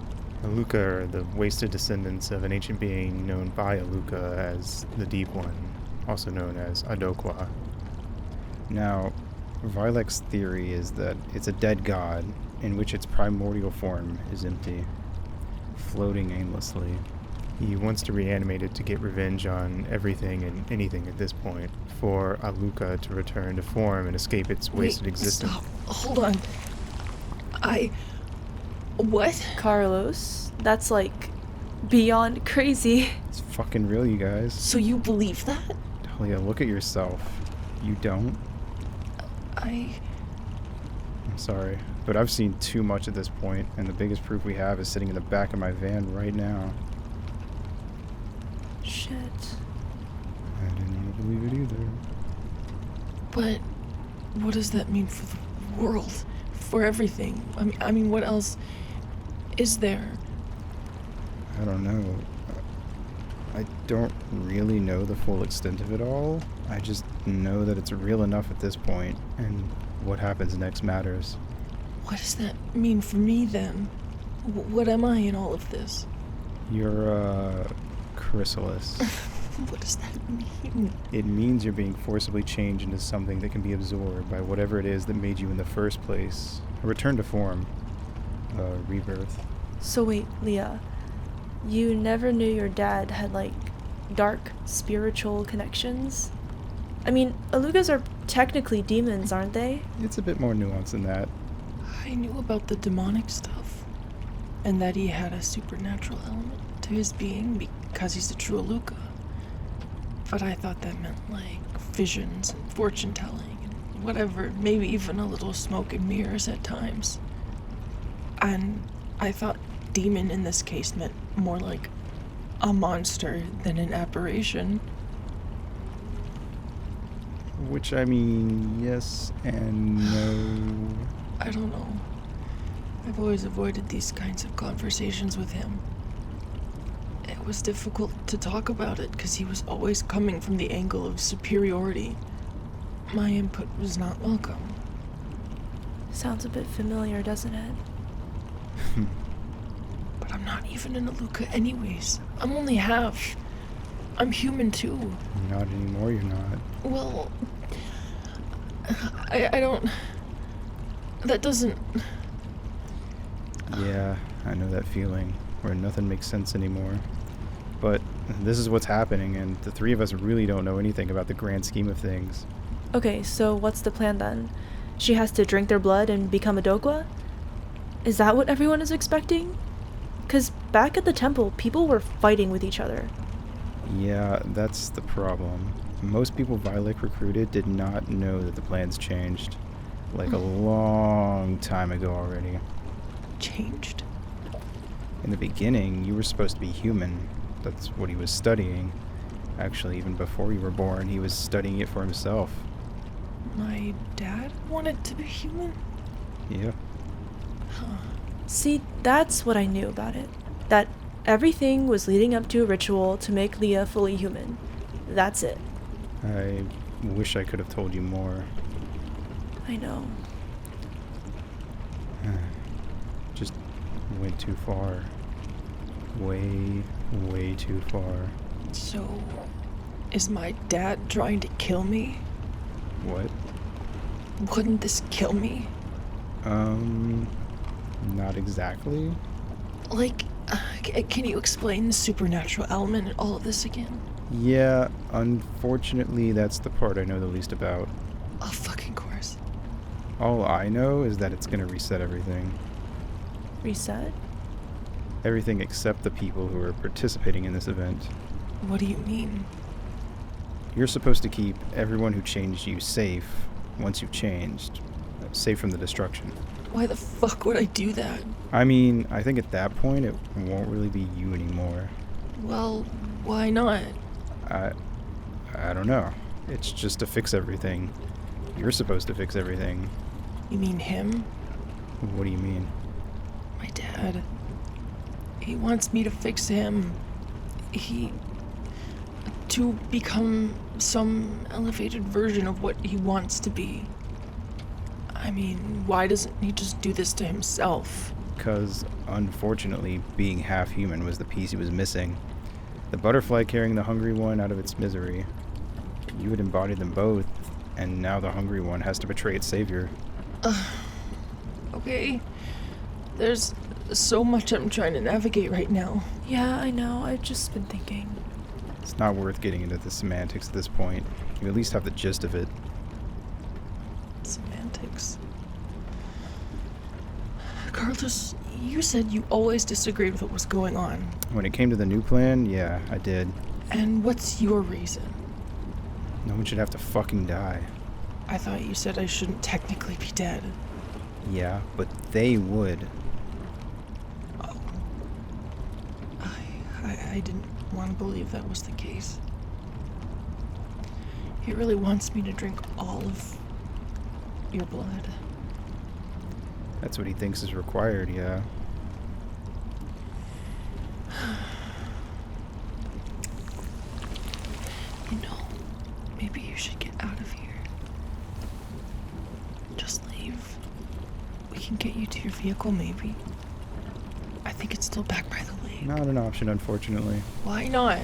Aluka are the wasted descendants of an ancient being known by Aluka as the Deep One, also known as Adokwa. Now, Vylek's theory is that it's a dead god in which its primordial form is empty, floating aimlessly. He wants to reanimate it to get revenge on everything and anything at this point, for Aluka to return to form and escape its wasted existence. Stop. Hold on. What? Carlos, that's like beyond crazy. It's fucking real, you guys. So you believe that? Dhalia, look at yourself. You don't? I'm sorry, but I've seen too much at this point, and the biggest proof we have is sitting in the back of my van right now. Shit. I didn't want to believe it either. But what does that mean for the world? For everything? I mean, what else is there? I don't know. I don't really know the full extent of it all. I just know that it's real enough at this point, and what happens next matters. What does that mean for me, then? What am I in all of this? You're a chrysalis. What does that mean? It means you're being forcibly changed into something that can be absorbed by whatever it is that made you in the first place. A return to form. A rebirth. So wait, Leah, you never knew your dad had, like, dark spiritual connections? I mean, Alugas are technically demons, aren't they? It's a bit more nuanced than that. I knew about the demonic stuff, and that he had a supernatural element to his being because he's a true Aluka. But I thought that meant, like, visions and fortune-telling and whatever, maybe even a little smoke and mirrors at times. And I thought demon in this case meant more like a monster than an aberration. Which, I mean, yes and no. I don't know. I've always avoided these kinds of conversations with him. It was difficult to talk about it because he was always coming from the angle of superiority. My input was not welcome. Sounds a bit familiar, doesn't it? But I'm not even an Aluka anyways. I'm only half. I'm human too. Not anymore, you're not. Well, I don't... That doesn't... Yeah, I know that feeling, where nothing makes sense anymore. But this is what's happening, and the three of us really don't know anything about the grand scheme of things. Okay, so what's the plan then? She has to drink their blood and become a Dokwa? Is that what everyone is expecting? 'Cause back at the temple, people were fighting with each other. Yeah, that's the problem. Most people Vylek recruited did not know that the plans changed. Like a long time ago already. Changed? In the beginning, you were supposed to be human. That's what he was studying. Actually, even before you were born, he was studying it for himself. My dad wanted to be human? Yeah. Huh. See, that's what I knew about it. That everything was leading up to a ritual to make Leah fully human. That's it. I wish I could have told you more. I know. Just went too far. Way, way too far. So, is my dad trying to kill me? What? Wouldn't this kill me? Not exactly. Like, can you explain the supernatural element in all of this again? Yeah, unfortunately, that's the part I know the least about. Of fucking course. All I know is that it's gonna reset everything. Reset? Everything except the people who are participating in this event. What do you mean? You're supposed to keep everyone who changed you safe once you've changed. Safe from the destruction. Why the fuck would I do that? I mean, I think at that point it won't really be you anymore. Well, why not? I don't know. It's just to fix everything. You're supposed to fix everything. You mean him? What do you mean? My dad. He wants me to fix him. To become some elevated version of what he wants to be. I mean, why doesn't he just do this to himself? Because, unfortunately, being half human was the piece he was missing. The butterfly carrying the hungry one out of its misery. You had embodied them both, and now the hungry one has to betray its savior. Okay. There's so much I'm trying to navigate right now. Yeah, I know. I've just been thinking. It's not worth getting into the semantics at this point. You at least have the gist of it. Semantics. Carlos, you said you always disagreed with what was going on. When it came to the new plan, yeah, I did. And what's your reason? No one should have to fucking die. I thought you said I shouldn't technically be dead. Yeah, but they would. Oh. I didn't want to believe that was the case. He really wants me to drink all of your blood. That's what he thinks is required, yeah. You know, maybe you should get out of here. Just leave. We can get you to your vehicle, maybe. I think it's still back by the lake. Not an option, unfortunately. Why not?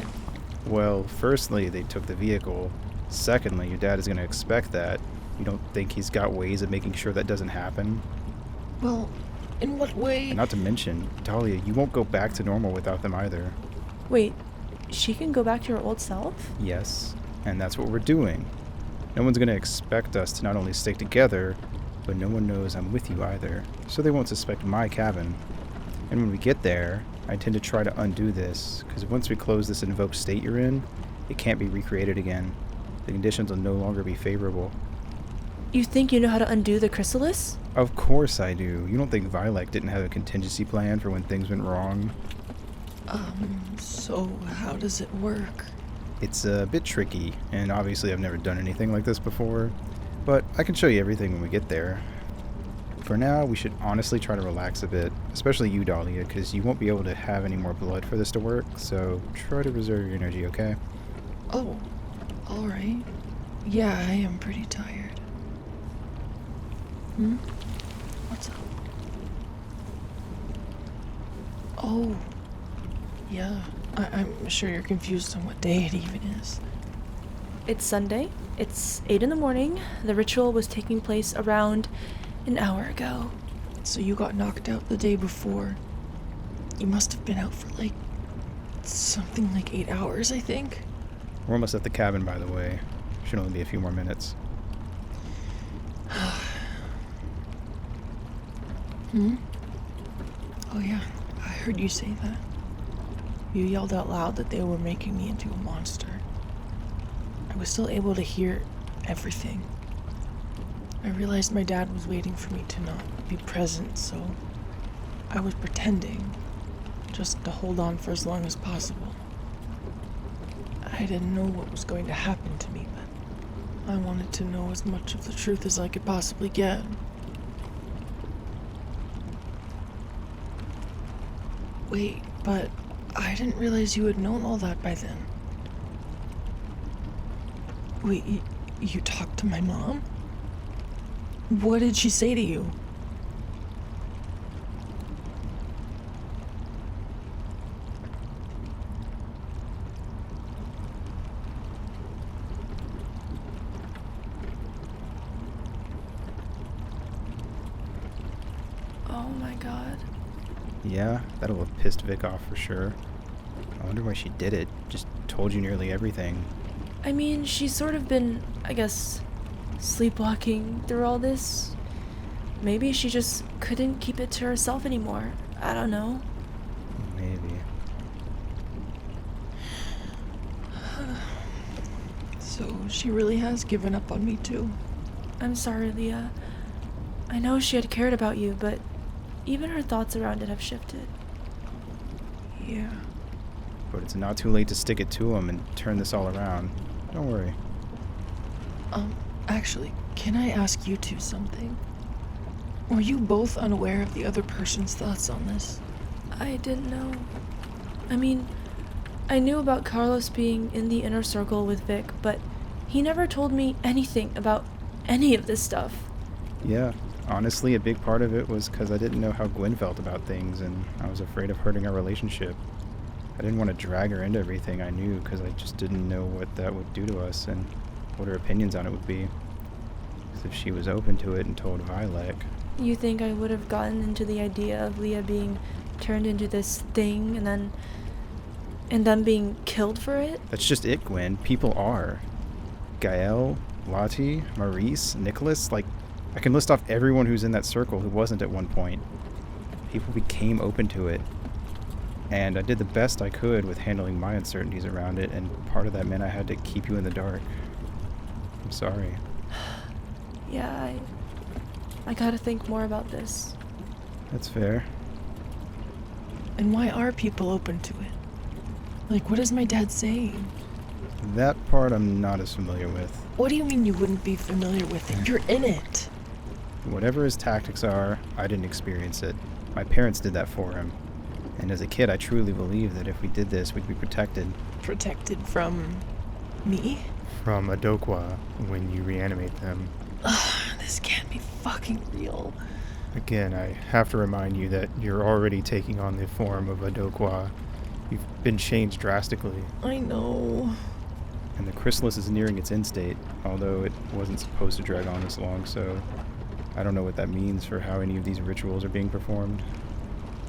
Well, firstly, they took the vehicle. Secondly, your dad is going to expect that. You don't think he's got ways of making sure that doesn't happen? Well, in what way? And not to mention, Dhalia, you won't go back to normal without them either. Wait, she can go back to her old self? Yes, and that's what we're doing. No one's going to expect us to not only stick together, but no one knows I'm with you either, so they won't suspect my cabin. And when we get there, I intend to try to undo this, because once we close this invoked state you're in, it can't be recreated again. The conditions will no longer be favorable. You think you know how to undo the chrysalis? Of course I do. You don't think Vylek didn't have a contingency plan for when things went wrong? So how does it work? It's a bit tricky, and obviously I've never done anything like this before, but I can show you everything when we get there. For now, we should honestly try to relax a bit, especially you, Dhalia, because you won't be able to have any more blood for this to work, so try to reserve your energy, okay? Oh, alright. Yeah, I am pretty tired. What's up? Oh, yeah. I'm sure you're confused on what day it even is. It's Sunday. It's 8 in the morning. The ritual was taking place around an hour ago. So you got knocked out the day before. You must have been out for something like 8 hours, I think. We're almost at the cabin, by the way. Should only be a few more minutes. Oh yeah, I heard you say that. You yelled out loud that they were making me into a monster. I was still able to hear everything. I realized my dad was waiting for me to not be present, so I was pretending, just to hold on for as long as possible. I didn't know what was going to happen to me, but I wanted to know as much of the truth as I could possibly get. Wait, but I didn't realize you had known all that by then. Wait, you talked to my mom? What did she say to you? Oh my god. Yeah, that'll have pissed Vic off for sure. I wonder why she did it. Just told you nearly everything. I mean, she's sort of been, I guess, sleepwalking through all this. Maybe she just couldn't keep it to herself anymore. I don't know. Maybe. So she really has given up on me too. I'm sorry, Leah. I know she had cared about you, but even her thoughts around it have shifted. Yeah. But it's not too late to stick it to him and turn this all around. Don't worry. Actually, can I ask you two something? Were you both unaware of the other person's thoughts on this? I didn't know. I mean, I knew about Carlos being in the inner circle with Vic, but he never told me anything about any of this stuff. Yeah, honestly, a big part of it was because I didn't know how Gwen felt about things, and I was afraid of hurting our relationship. I didn't want to drag her into everything I knew because I just didn't know what that would do to us and what her opinions on it would be. 'Cause if she was open to it and told Vylek... You think I would have gotten into the idea of Leah being turned into this thing and then being killed for it? That's just it, Gwen. People are. Gael, Lottie, Maurice, Nicholas, like, I can list off everyone who's in that circle who wasn't at one point. People became open to it. And I did the best I could with handling my uncertainties around it, and part of that meant I had to keep you in the dark. I'm sorry. Yeah, I gotta think more about this. That's fair. And why are people open to it? Like, what is my dad saying? That part I'm not as familiar with. What do you mean you wouldn't be familiar with it? You're in it. Whatever his tactics are, I didn't experience it. My parents did that for him. And as a kid, I truly believed that if we did this, we'd be protected. Protected from me? From Adokwa, when you reanimate them. Ugh, this can't be fucking real. Again, I have to remind you that you're already taking on the form of Adokwa. You've been changed drastically. I know. And the chrysalis is nearing its end state, although it wasn't supposed to drag on this long, so I don't know what that means for how any of these rituals are being performed,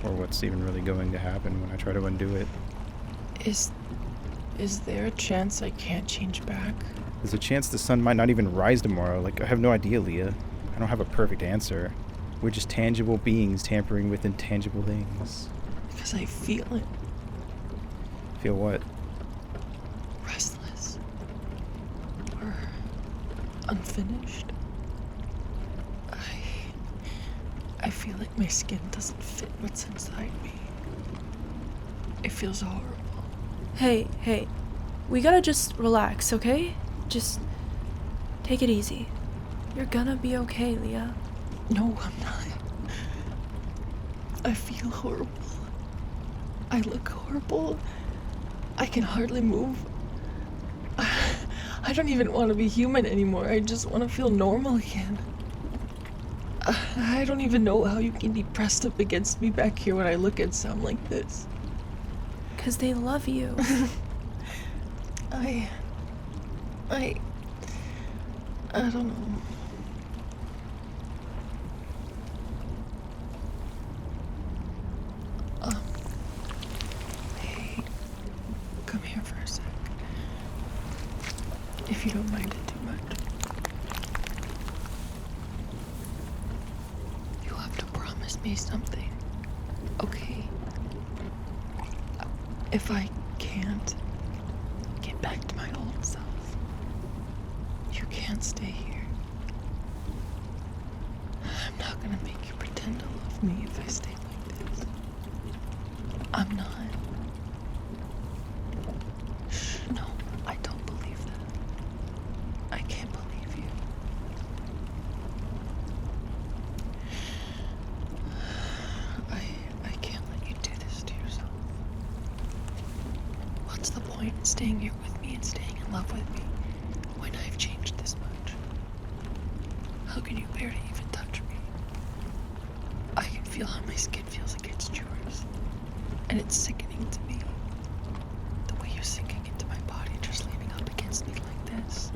or what's even really going to happen when I try to undo it. Is there a chance I can't change back? There's a chance the sun might not even rise tomorrow. Like, I have no idea, Leah. I don't have a perfect answer. We're just tangible beings tampering with intangible things. Because I feel it. Feel what? Restless. Or unfinished. I feel like my skin doesn't fit what's inside me. It feels horrible. Hey, we gotta just relax, okay? Just take it easy. You're gonna be okay, Leah. No, I'm not. I feel horrible. I look horrible. I can hardly move. I don't even want to be human anymore. I just want to feel normal again. I don't even know how you can be pressed up against me back here when I look and sound like this. 'Cause they love you. I don't know. Hey, come here for a sec. If you don't mind it too much. You'll have to promise me something, okay? If I can't get back to my old self, you can't stay here. I'm not gonna make you pretend to love me if I stay like this. I'm not. Shh, no, I don't believe that. I can't believe you. I can't let you do this to yourself. What's the point in staying here with me and staying in love with me when I've changed this much? How can you bear to even touch me? I can feel how my skin feels against yours, and it's sickening to me. The way you're sinking into my body, just leaning up against me like this.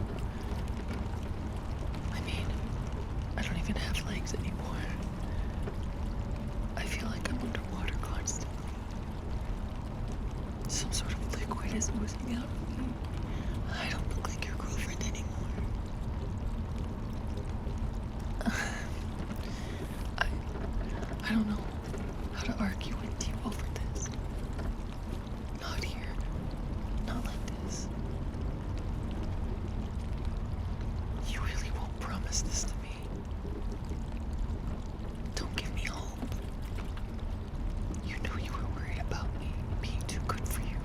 I mean, I don't even have legs anymore. I feel like I'm underwater constantly. Some sort of liquid is oozing out of me. I don't look like your girlfriend anymore. I don't know how to argue with you over this. Not here. Not like this. You really won't promise this to me. Don't give me hope. You knew you were worried about me being too good for you.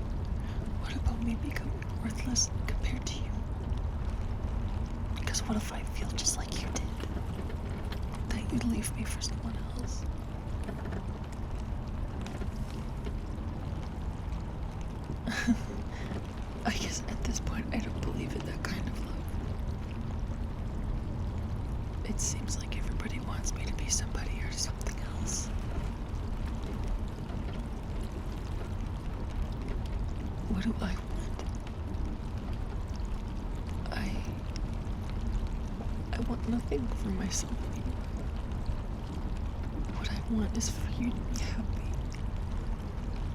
What about me becoming worthless compared to you? Because what if I feel just like you did? That you'd leave me for someone else? I guess at this point I don't believe in that kind of love. It seems like everybody wants me to be somebody or something else. What do I want? I want nothing for myself anymore. What I want is for you to be happy.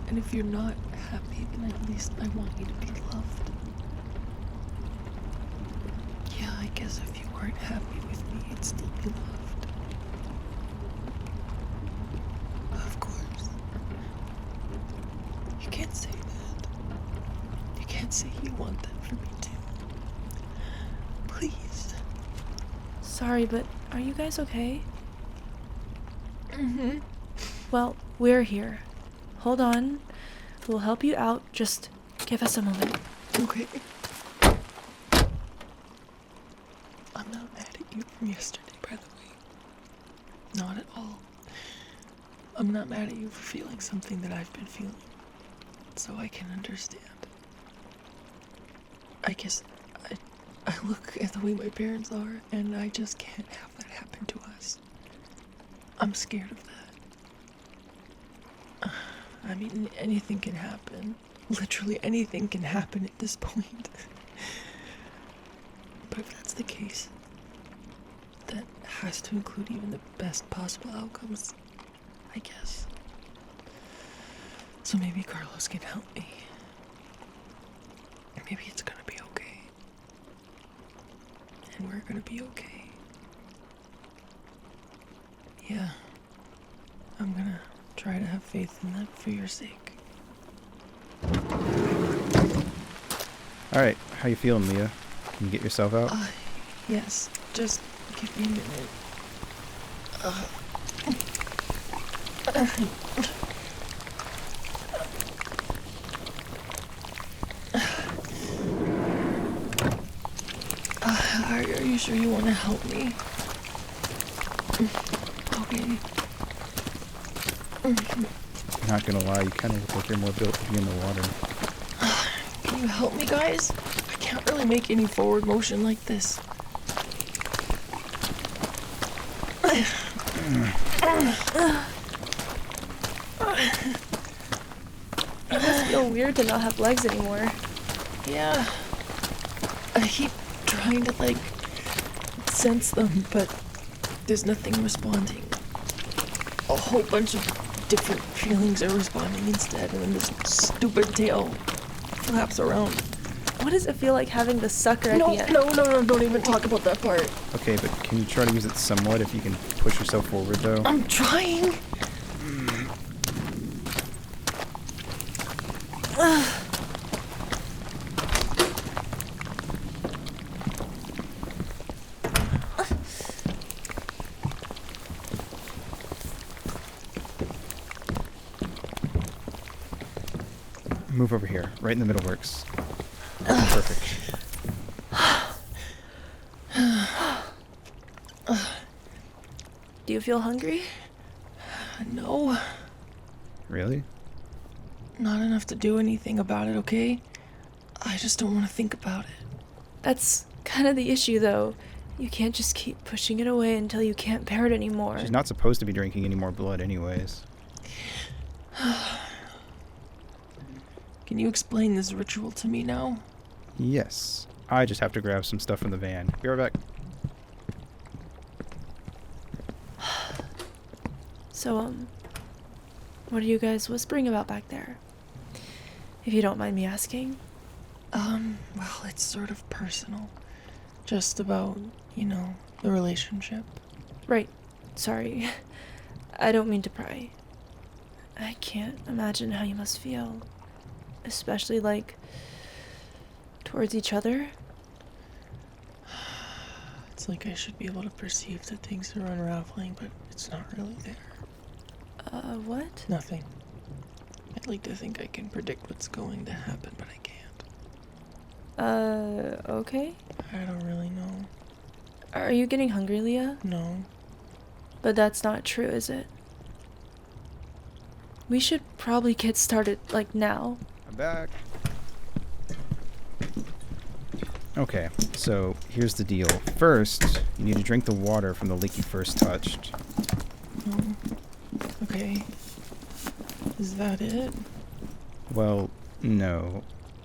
And if you're not happy, then at least I want you to be loved. Yeah, I guess if you weren't happy with me, you'd still be loved. Of course. You can't say that. You can't say you want that for me too. Please. Sorry, but are you guys okay? Mm-hmm. Well, we're here. Hold on. We'll help you out. Just give us a moment. Okay. I'm not mad at you from yesterday, by the way. Not at all. I'm not mad at you for feeling something that I've been feeling. So I can understand. I guess I look at the way my parents are, and I just can't have that happen to us. I'm scared of that. I mean, anything can happen. Literally anything can happen at this point. But if that's the case, that has to include even the best possible outcomes, I guess. So maybe Carlos can help me. Maybe it's gonna be okay. And we're gonna be okay. Yeah. I'm gonna try to have faith in that for your sake. Alright, how you feeling, Leah? Can you get yourself out? Yes. Just give me a minute. Are you sure you want to help me? Okay. Not gonna lie, you kind of look like you're more built to be in the water. Can you help me, guys? I can't really make any forward motion like this. It must feel weird to not have legs anymore. Yeah. I keep trying to, like, sense them, but there's nothing responding. A whole bunch of different feelings are responding instead, and then this stupid tail flaps around. What does it feel like having the sucker at the end? No, don't even talk about that part. Okay, but can you try to use it somewhat if you can push yourself forward, though? I'm trying. Move over here. Right in the middle works. Perfect. Do you feel hungry? No. Really? Not enough to do anything about it, okay? I just don't want to think about it. That's kind of the issue, though. You can't just keep pushing it away until you can't bear it anymore. She's not supposed to be drinking any more blood anyways. Can you explain this ritual to me now? Yes. I just have to grab some stuff from the van. Be right back. So, what are you guys whispering about back there? If you don't mind me asking. Well, it's sort of personal. Just about, the relationship. Right. Sorry. I don't mean to pry. I can't imagine how you must feel. Especially, towards each other. It's like I should be able to perceive that things are unraveling, but it's not really there. What? Nothing. I'd like to think I can predict what's going to happen, but I can't. Okay. I don't really know. Are you getting hungry, Leah? No. But that's not true, is it? We should probably get started, now. I'm back. Okay, so here's the deal. First, you need to drink the water from the lake you first touched. Oh. Okay. Is that it? Well, no.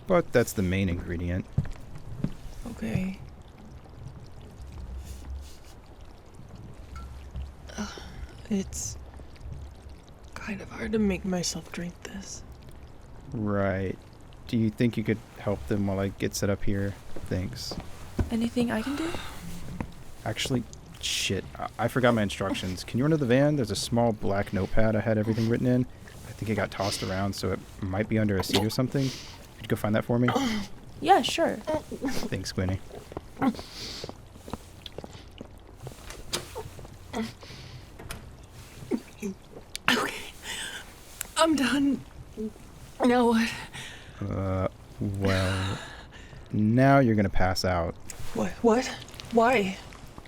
But that's the main ingredient. Okay. It's kind of hard to make myself drink this. Right. Do you think you could help them while I get set up here? Thanks. Anything I can do? Actually, shit. I forgot my instructions. Can you run to the van? There's a small black notepad I had everything written in. I think it got tossed around, so it might be under a seat or something. Could you go find that for me? Yeah, sure. Thanks, Gwenny. Okay. I'm done. Now what? Well, now you're gonna pass out. What? Why?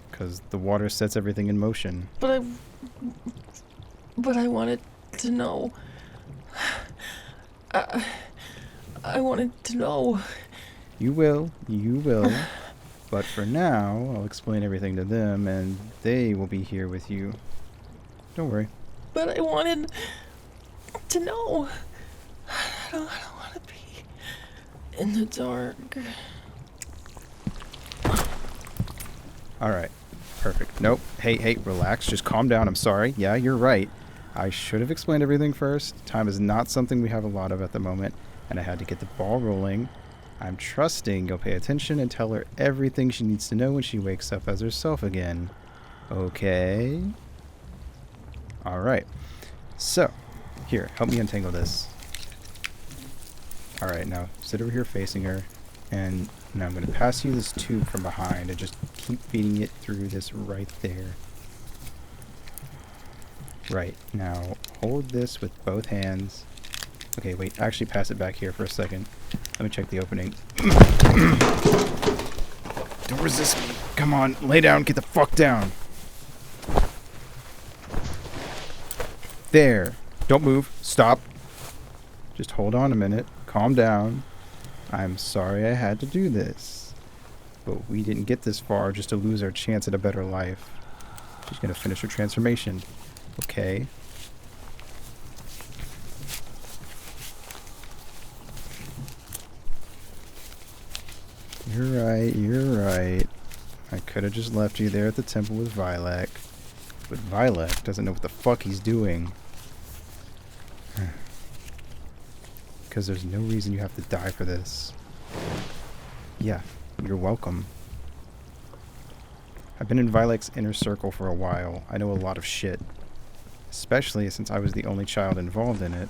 Because the water sets everything in motion. But I wanted to know. I wanted to know. You will. But for now, I'll explain everything to them, and they will be here with you. Don't worry. But I wanted to know. I don't want to be in the dark. Alright. Perfect. Nope. Hey, relax. Just calm down. I'm sorry. Yeah, you're right. I should have explained everything first. Time is not something we have a lot of at the moment, and I had to get the ball rolling. I'm trusting you'll pay attention and tell her everything she needs to know when she wakes up as herself again. Okay? Alright. So, here, help me untangle this. Alright, now sit over here facing her, and now I'm going to pass you this tube from behind and just keep feeding it through this right there. Right, now hold this with both hands. Okay, wait, actually pass it back here for a second. Let me check the opening. Don't resist me. Come on, lay down, get the fuck down. There. Don't move. Stop. Just hold on a minute. Calm down. I'm sorry I had to do this. But we didn't get this far just to lose our chance at a better life. She's gonna finish her transformation. Okay. You're right. I could have just left you there at the temple with Vylek. But Vylek doesn't know what the fuck he's doing. Because there's no reason you have to die for this. Yeah, you're welcome. I've been in Vylek's inner circle for a while. I know a lot of shit. Especially since I was the only child involved in it,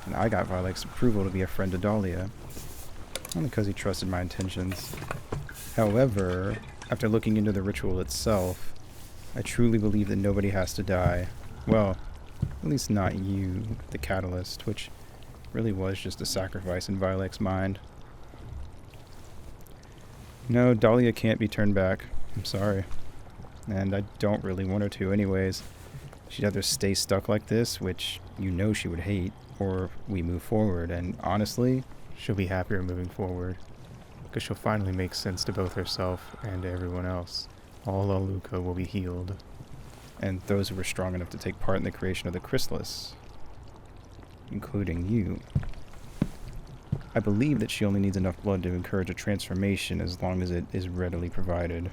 and I got Vylek's approval to be a friend to Dhalia. Only because he trusted my intentions. However, after looking into the ritual itself, I truly believe that nobody has to die. Well, at least not you, the catalyst, which really was just a sacrifice in Vylek's mind. No, Dhalia can't be turned back. I'm sorry. And I don't really want her to anyways. She'd either stay stuck like this, which you know she would hate, or we move forward, and honestly, she'll be happier moving forward. Because she'll finally make sense to both herself and to everyone else. All Aluka will be healed. And those who were strong enough to take part in the creation of the chrysalis. Including you. I believe that she only needs enough blood to encourage a transformation as long as it is readily provided.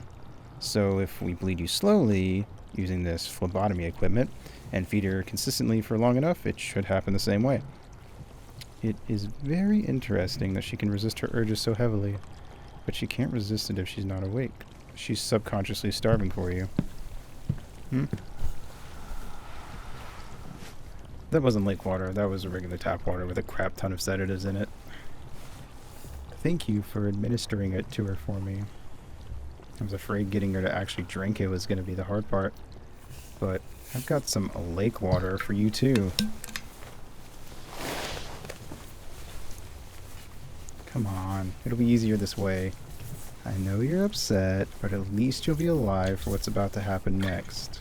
So if we bleed you slowly, using this phlebotomy equipment, and feed her consistently for long enough, it should happen the same way. It is very interesting that she can resist her urges so heavily, but she can't resist it if she's not awake. She's subconsciously starving for you. That wasn't lake water, that was regular tap water with a crap ton of sedatives in it. Thank you for administering it to her for me. I was afraid getting her to actually drink it was going to be the hard part. But I've got some lake water for you too. Come on, it'll be easier this way. I know you're upset, but at least you'll be alive for what's about to happen next.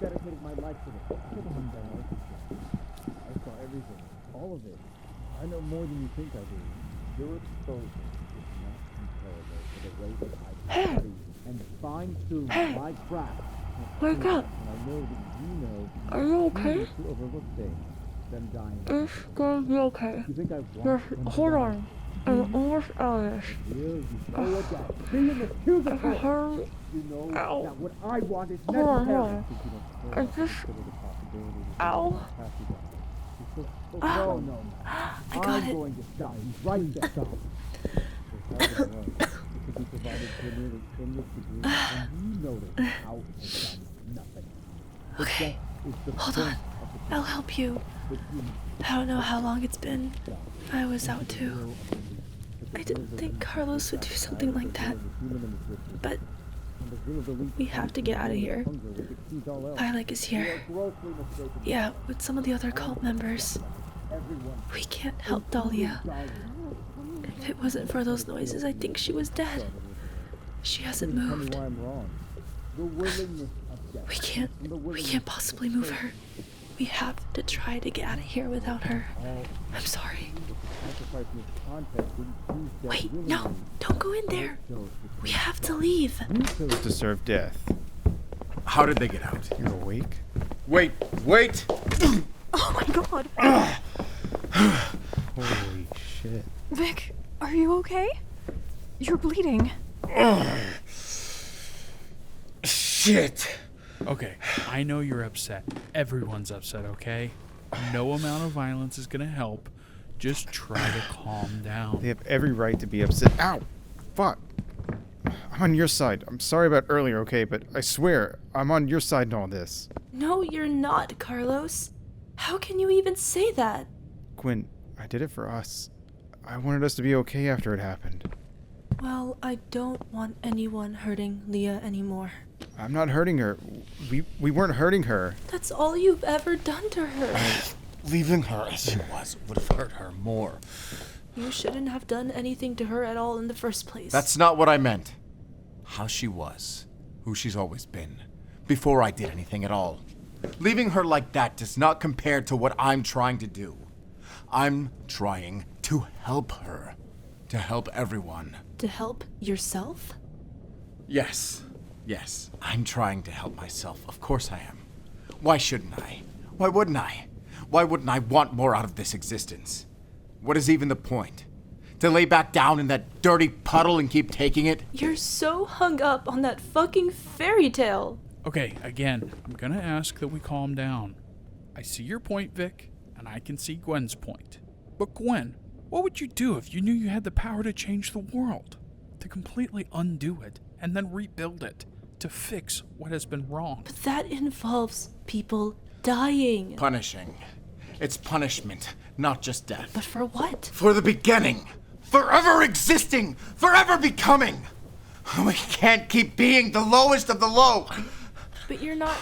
dedicated my life to this. I saw everything. All of it. I know more than you think I do. Your exposure is not comparable to the way that I study and fine-tune my craft. Wake up. And I know that you know Are you okay? to overlook things, them dying. It's gonna be okay. You think I Just want them to hold die? on. I'm almost out of this. You know what that being in the cubicle. Hurry. You know Ow. that what I want is Hold on, necessary. hold on. I just... Ow. No, no. I got I'm it. going to die right this time. Because you provided for nearly endless degree, and you notice how it's done nothing. But Okay. that is the Hold point on. of the I'll help you. I don't know how long it's been. I was out too. I didn't think Carlos would do something like that. But we have to get out of here. Vylek is here. Yeah, with some of the other cult members. We can't help Dhalia. If it wasn't for those noises, I think she was dead. She hasn't moved. We can't possibly move her. We have to try to get out of here without her. I'm sorry. Wait, no, don't go in there. We have to leave. Deserve death. How did they get out? You're awake? Wait! Oh my god. Holy shit. Vic, are you okay? You're bleeding. Shit! Okay, I know you're upset. Everyone's upset, okay? No amount of violence is gonna help. Just try to calm down. They have every right to be upset. Ow! Fuck! I'm on your side. I'm sorry about earlier, okay? But I swear, I'm on your side in all this. No, you're not, Carlos. How can you even say that? Gwen, I did it for us. I wanted us to be okay after it happened. Well, I don't want anyone hurting Leah anymore. I'm not hurting her. We weren't hurting her. That's all you've ever done to her. Leaving her as she was would have hurt her more. You shouldn't have done anything to her at all in the first place. That's not what I meant. How she was, who she's always been, before I did anything at all. Leaving her like that does not compare to what I'm trying to do. I'm trying to help her. To help everyone. To help yourself? Yes. I'm trying to help myself. Of course I am. Why shouldn't I? Why wouldn't I? Why wouldn't I want more out of this existence? What is even the point? To lay back down in that dirty puddle and keep taking it? You're so hung up on that fucking fairy tale. Okay, again, I'm gonna ask that we calm down. I see your point, Vic, and I can see Gwen's point. But Gwen, what would you do if you knew you had the power to change the world? To completely undo it, and then rebuild it? To fix what has been wrong? But that involves people dying. Punishing. It's punishment, not just death. But for what? For the beginning. Forever existing. Forever becoming. We can't keep being the lowest of the low. But you're not...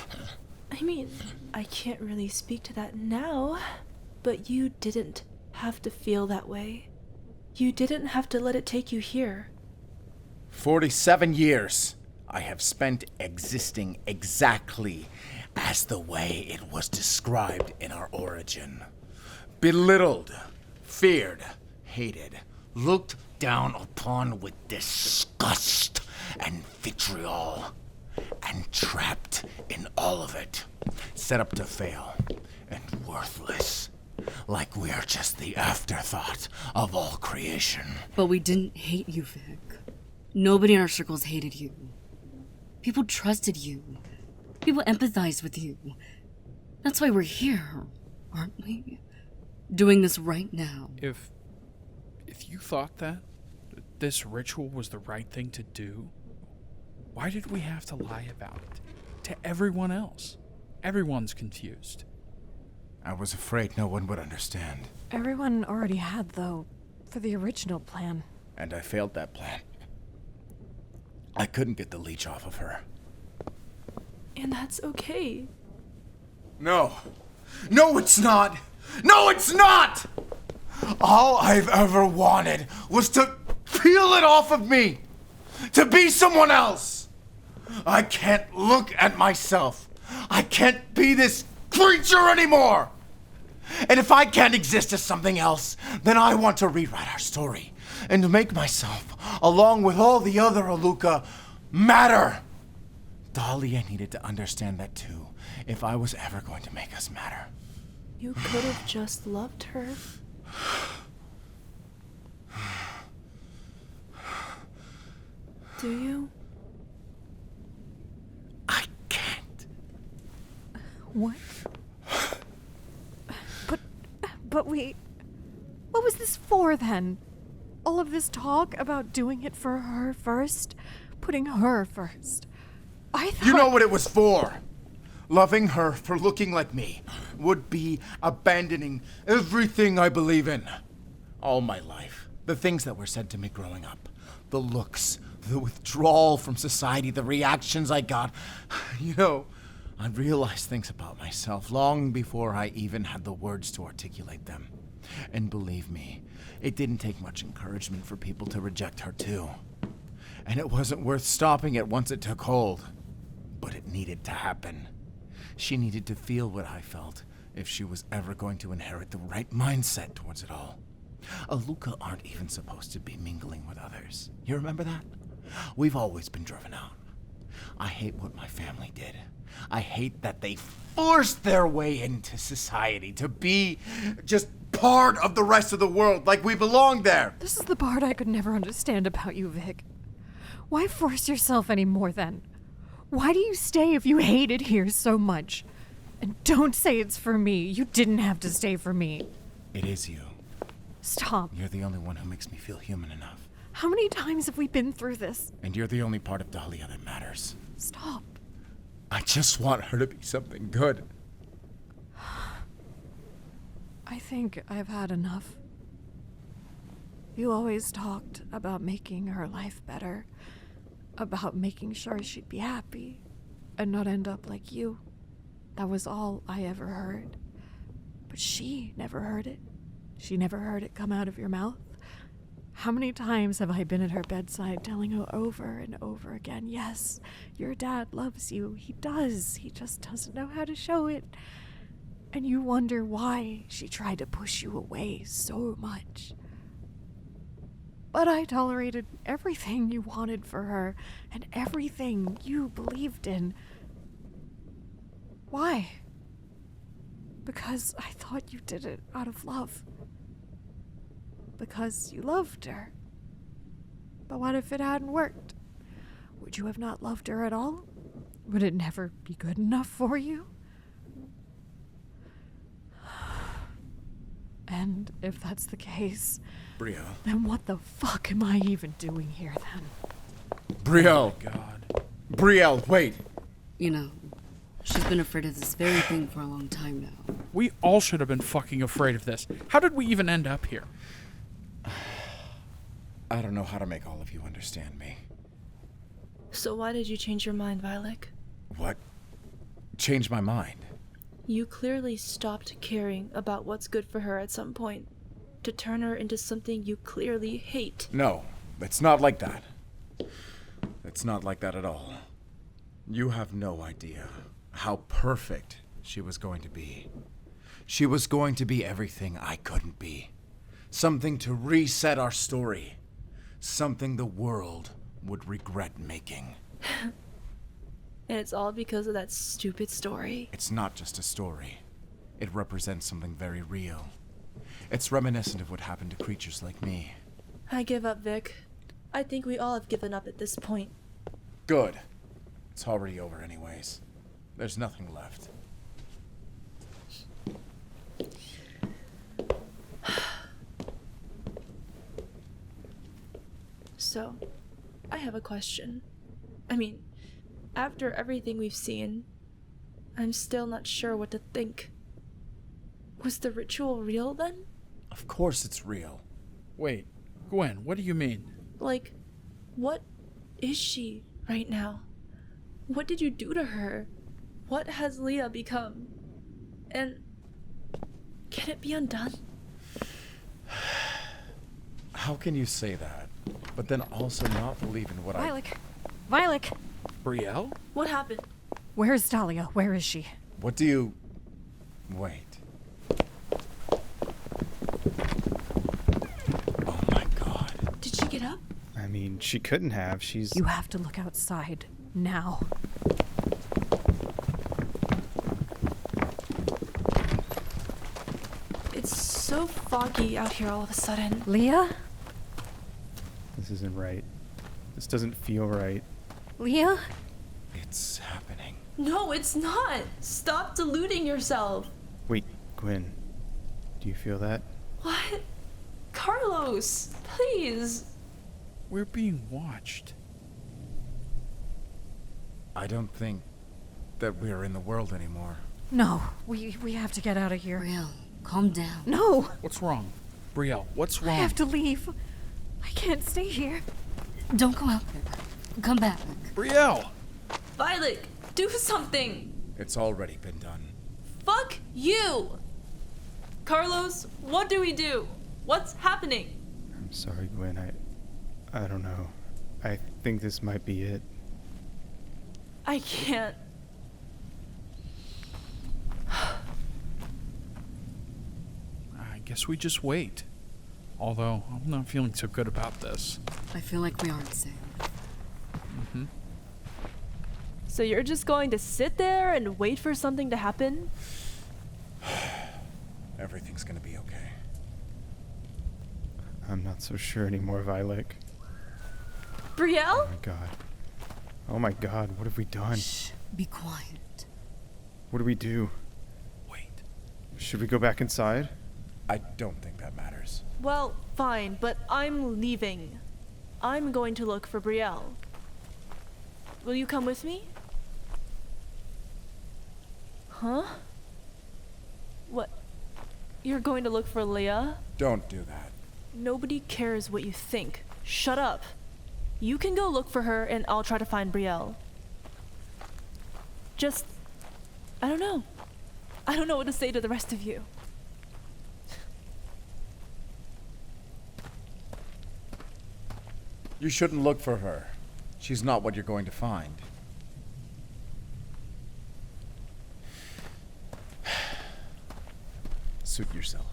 I mean, I can't really speak to that now. But you didn't have to feel that way. You didn't have to let it take you here. 47 years I have spent existing exactly as the way it was described in our origin. Belittled, feared, hated, looked down upon with disgust and vitriol, and trapped in all of it, set up to fail, and worthless, like we're just the afterthought of all creation. But we didn't hate you, Vic. Nobody in our circles hated you. People trusted you. People empathized with you. That's why we're here, aren't we? Doing this right now. If you thought that this ritual was the right thing to do, why did we have to lie about it to everyone else? Everyone's confused. I was afraid no one would understand. Everyone already had, though, for the original plan. And I failed that plan. I couldn't get the leech off of her. And that's okay. No. No, it's not! No, it's not! All I've ever wanted was to peel it off of me! To be someone else! I can't look at myself I can't be this creature anymore! And if I can't exist as something else, then I want to rewrite our story and to make myself, along with all the other Aluka, matter. Dhalia needed to understand that too, if I was ever going to make us matter. You could have just loved her. Do you? I can't. What? But we... What was this for, then? All of this talk about doing it for her first? Putting her first? I thought... You know what it was for! Loving her for looking like me would be abandoning everything I believe in. All my life. The things that were said to me growing up. The looks, the withdrawal from society, the reactions I got. You know, I realized things about myself long before I even had the words to articulate them. And believe me, it didn't take much encouragement for people to reject her too. And it wasn't worth stopping it once it took hold. But it needed to happen. She needed to feel what I felt if she was ever going to inherit the right mindset towards it all. Aluka aren't even supposed to be mingling with others. You remember that? We've always been driven out. I hate what my family did. I hate that they forced their way into society to be just part of the rest of the world, like we belong there. This is the part I could never understand about you, Vic. Why force yourself any more then? Why do you stay if you hate it here so much? And don't say it's for me. You didn't have to stay for me. It is you. Stop. You're the only one who makes me feel human enough. How many times have we been through this? And you're the only part of Dhalia that matters. Stop. I just want her to be something good. I think I've had enough. You always talked about making her life better, about making sure she'd be happy and not end up like you. That was all I ever heard. But she never heard it. She never heard it come out of your mouth. How many times have I been at her bedside telling her over and over again, yes, your dad loves you. He does. He just doesn't know how to show it. And you wonder why she tried to push you away so much. But I tolerated everything you wanted for her and everything you believed in. Why? Because I thought you did it out of love. Because you loved her. But what if it hadn't worked? Would you have not loved her at all? Would it never be good enough for you? And if that's the case, Brielle. then what the fuck am I even doing here then? Brielle. Oh my God. Brielle, wait. You know, she's been afraid of this very thing for a long time now. We all should have been fucking afraid of this. How did we even end up here? I don't know how to make all of you understand me. So why did you change your mind, Vylek? What? Change my mind? You clearly stopped caring about what's good for her at some point, to turn her into something you clearly hate. No, it's not like that. It's not like that at all. You have no idea how perfect she was going to be. She was going to be everything I couldn't be. Something to reset our story. Something the world would regret making. And it's all because of that stupid story. It's not just a story. It represents something very real. It's reminiscent of what happened to creatures like me. I give up, Vic. I think we all have given up at this point. Good. It's already over anyways. There's nothing left. So, I have a question. I mean, after everything we've seen, I'm still not sure what to think. Was the ritual real then? Of course it's real. Wait, Gwen, what do you mean? Like, what is she right now? What did you do to her? What has Leah become? And can it be undone? How can you say that, but then also not believe in what Vylek! Vylek! Brielle? What happened? Where's Dhalia? Where is she? What do you... Wait. Oh my god. Did she get up? I mean, she couldn't have. She's... You have to look outside. Now. It's so foggy out here all of a sudden. Leah? This isn't right. This doesn't feel right. Leah? It's happening. No, it's not. Stop deluding yourself. Wait, Gwen. Do you feel that? What? Carlos, please. We're being watched. I don't think that we're in the world anymore. No, we have to get out of here. Brielle, calm down. No! What's wrong? Brielle, what's wrong? I have to leave. I can't stay here. Don't go out there. Come back. Brielle! Vylek, do something. It's already been done. Fuck you. Carlos, what do we do? What's happening? I'm sorry, Gwen. I don't know. I think this might be it. I can't. I guess we just wait. Although, I'm not feeling so good about this. I feel like we aren't safe. Mm-hmm. So you're just going to sit there and wait for something to happen? Everything's gonna be okay. I'm not so sure anymore, Vylek. Brielle? Oh my god. Oh my god, what have we done? Shh, be quiet. What do we do? Wait. Should we go back inside? I don't think that matters. Well, fine, but I'm leaving. I'm going to look for Brielle. Will you come with me? Huh? What? You're going to look for Leah? Don't do that. Nobody cares what you think. Shut up. You can go look for her and I'll try to find Brielle. Just... I don't know. I don't know what to say to the rest of you. You shouldn't look for her. She's not what you're going to find. Suit yourself.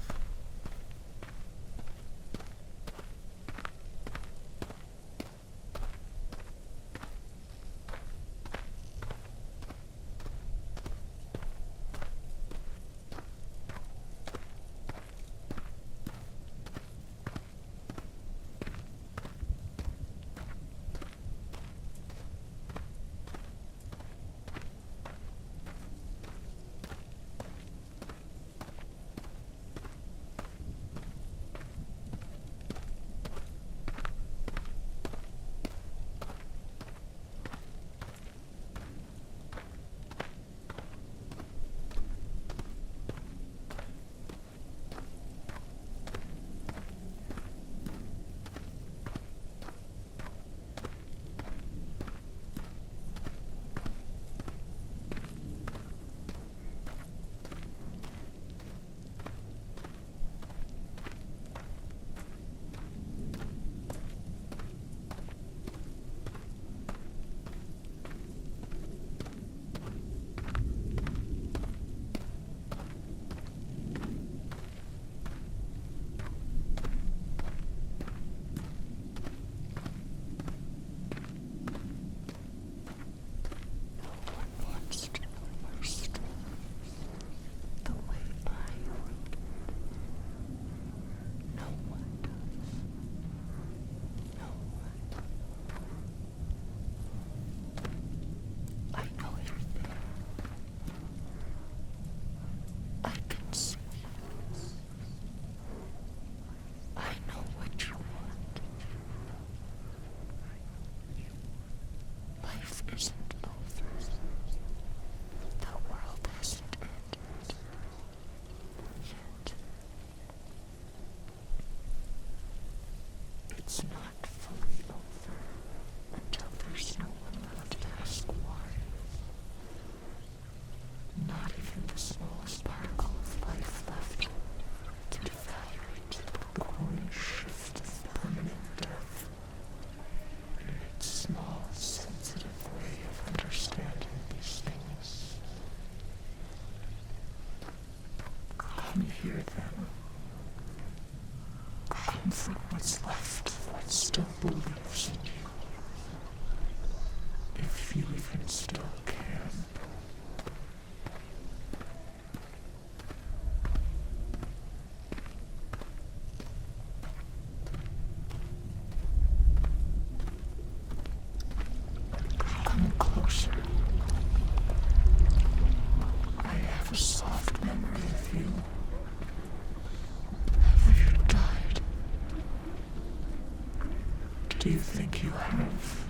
think you have.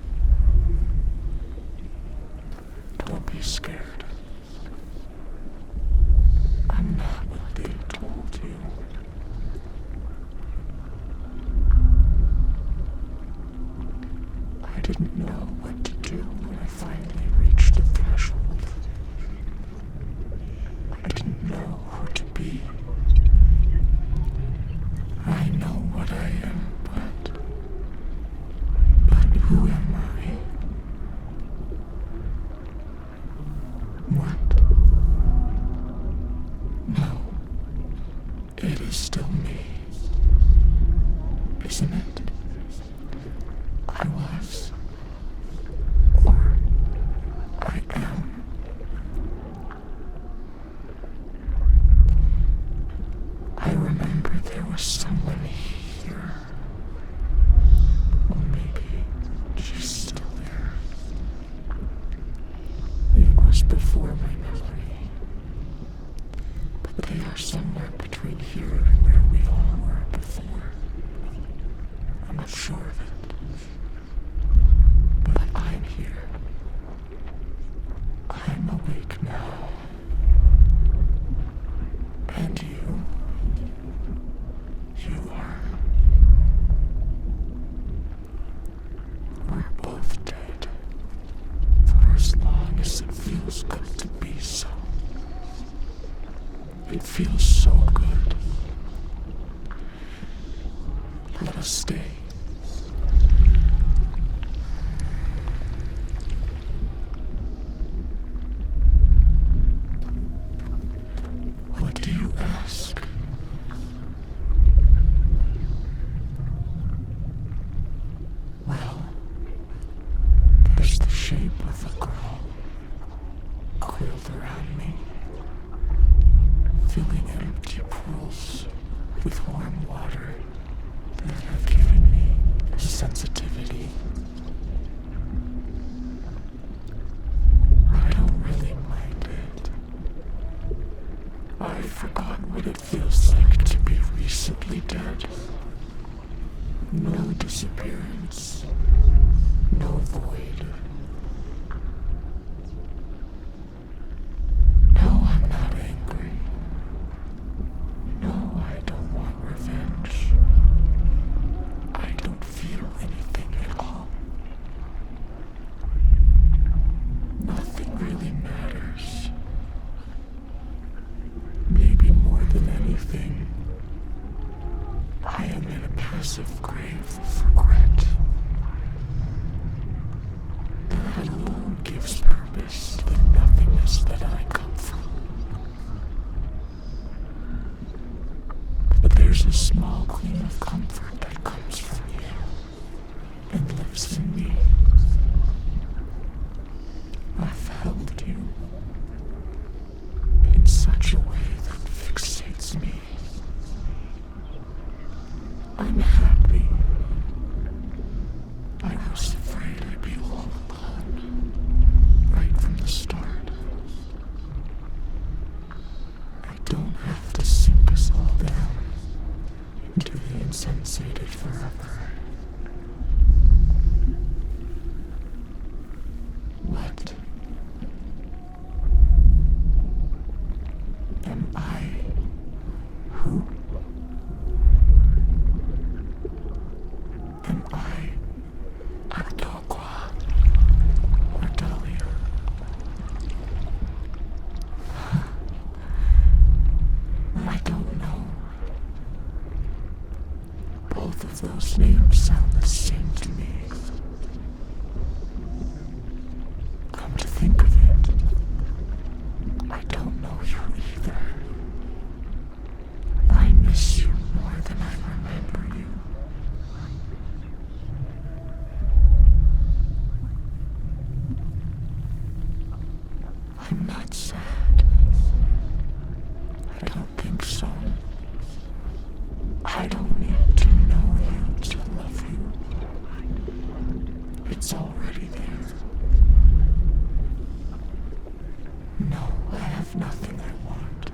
Don't be scared. I'm not what they told you. I didn't know what to do when I finally reached the threshold. I didn't know who to be. I know what I am, but who am I? What? No. It is still me. Isn't it? I was. Or I am. I remember there was someone here. Or maybe she's still there. It was before my memory. But they are somewhere between here and where we all were before. I'm not sure of it. But I'm here. I'm awake now. And you are. We're both dead. For as long as it feels good to be so. It feels so good. Let us stay. What do you ask? Well, there's the shape of a girl coiled around me, filling empty pools with warm water that have given me sensitivity. I don't really mind it. I forgot what it feels like to be recently dead. No disappearance. No void. No, I'm not angry. No, I don't want revenge. I don't feel anything at all. Nothing really matters. Maybe more than anything, I am in a passive grave of regret. That alone gives purpose to the nothingness that I come from. But there's a small gleam of comfort that comes from you and lives in me. I've held you in such a way that fixates me. I'm happy. I was afraid I'd be all alone, right from the start. I don't have to sink us all down into the insensated forever. What am I? Who? Am I Ardogwa or Dhalia? I don't know. Both of those names sound the same to me. Come to think of it, I don't know you either. I miss you more than I remember you. I'm not sad. I don't think so. I don't need to know you to love you. It's already there. No, I have nothing I want.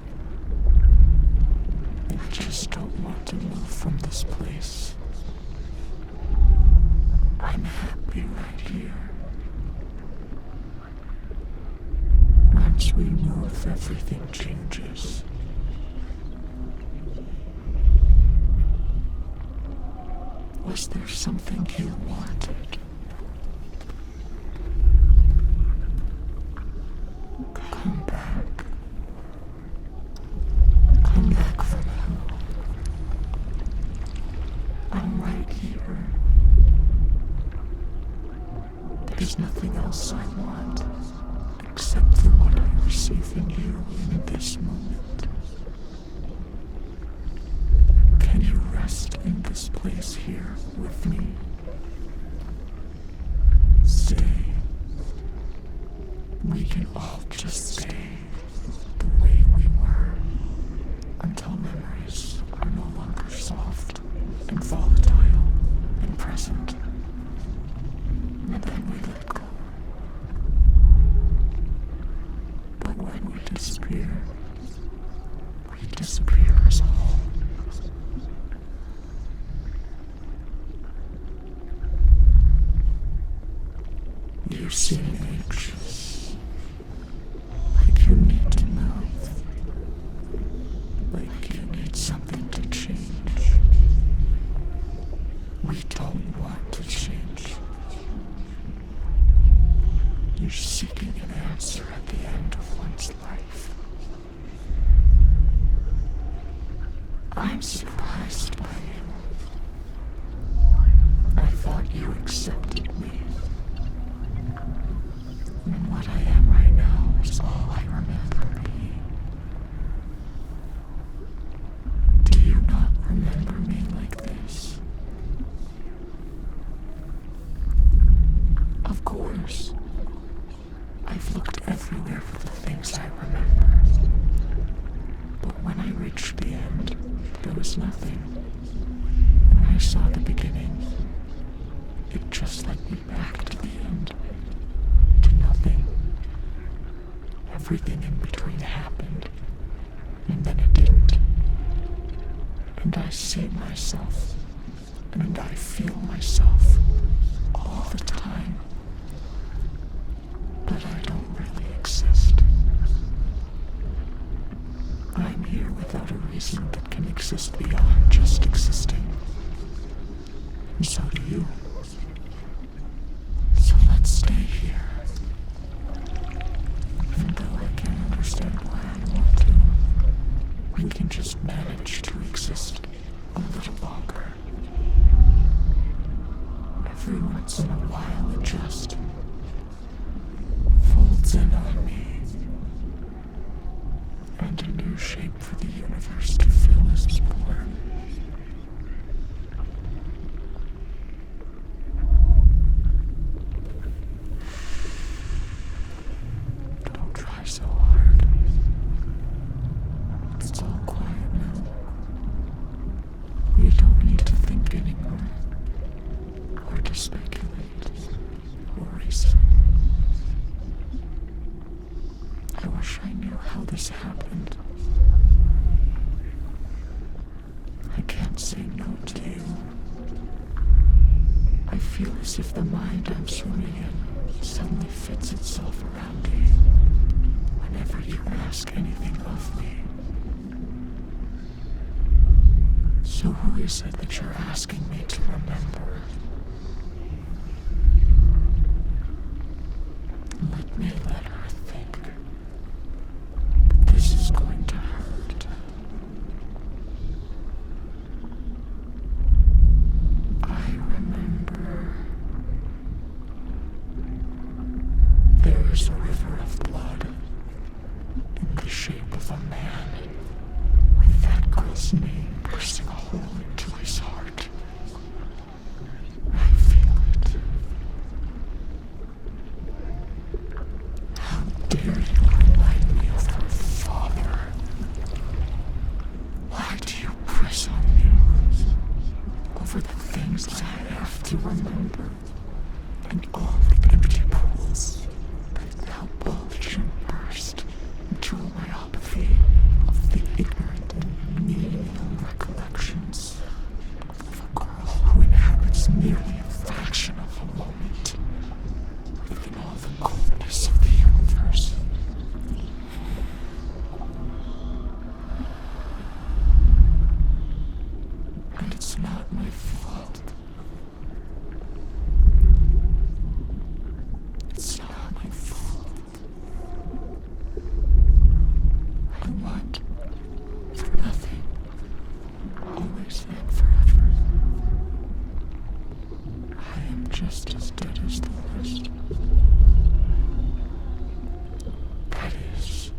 I just don't want to move from this place. I'm happy right here. Once we move, everything changes. Was there something you wanted? Come back. Come back for now. I'm right here. There's nothing else I want, except for what I receive in you in this moment. Can you rest in this place here with me? Stay. We can all just stay the way we were until memories are no longer soft and volatile and present. And then we let go. But when we disappear as a whole. You seem anxious, like you need to move, like you need something to change. We don't want to change. You're seeking an answer at the end of one's life. I'm surprised by you. I thought you accepted me. And what I am right now is all I remember being. Do you not remember me like this? Of course. I've looked everywhere for the things I remember. But when I reached the end, there was nothing. When I saw the beginning, it just led me back to the end. To nothing. Everything in between happened, and then it didn't. And I see myself, and I feel myself all the time. But I don't really exist. I'm here without a reason that can exist beyond just existing. And so do you. So let's stay here. Even though I can't understand why I want to, we can just manage to exist a little longer. Every once in a while it just folds in on me. And a new shape for the universe to fill is born. Don't try so hard. It's all quiet now. You don't need to think anymore, or to speculate, or reason. I wish I knew how this happened. I can't say no to you. I feel as if the mind I'm swimming in suddenly fits itself around me whenever you ask anything of me. So who is it that you're asking me to remember? Let me let her think. But this is going to hurt. I remember. There is a river of blood in the shape of a man, with that girl's name piercing a hole into his heart. I feel it. How dare you remind me of her father? Why do you press on me over the things I have to remember, and all the empty pools that now bulge and burst into a myopathy of the ignorant and menial recollections of a girl who inhabits merely a fraction of as dead as the rest. That is,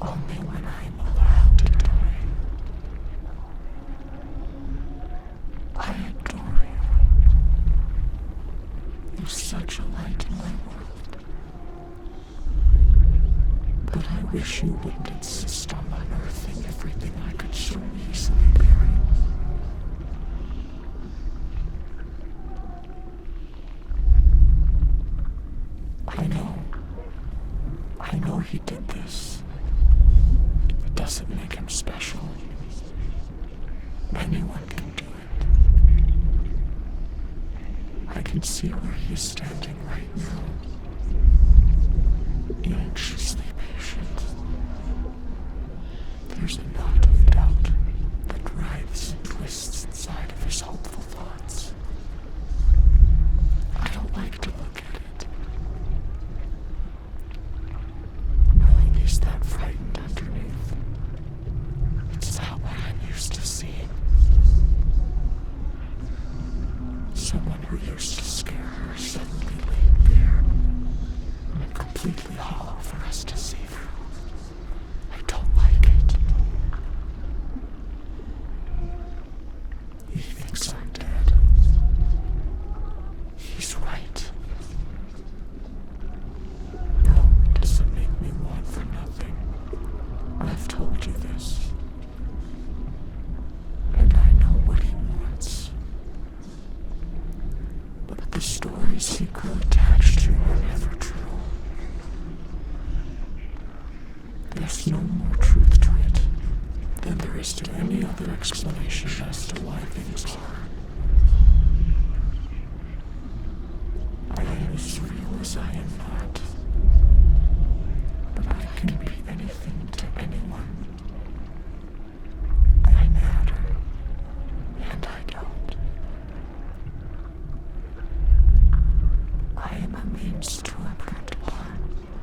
only when I'm allowed to die. I adore you. You're such a light in my world. But I wish you wouldn't insist on unearthing everything I could so easily bury. I know he did this. It doesn't make him special. Anyone can do it. I can see where he's standing right now. Anxiously patient. There's a knot of doubt that writhes and twists inside of his hopeful thoughts. I don't like to look at it. Knowing he's that frightened underneath. It's not what I'm used to seeing. Someone who used to scare her suddenly laid bare and completely hollow for us to see through. I don't like it. He thinks I'm dead. He's right. No, it doesn't make me want for nothing. I've told you this. And I know what he wants. But the stories he grew attached to are never true. There's no more truth to it than there is to any other explanation as to why things are. I am as real as I am not. But I can be anything to anyone. I matter, and I don't. I am a means to a grand plan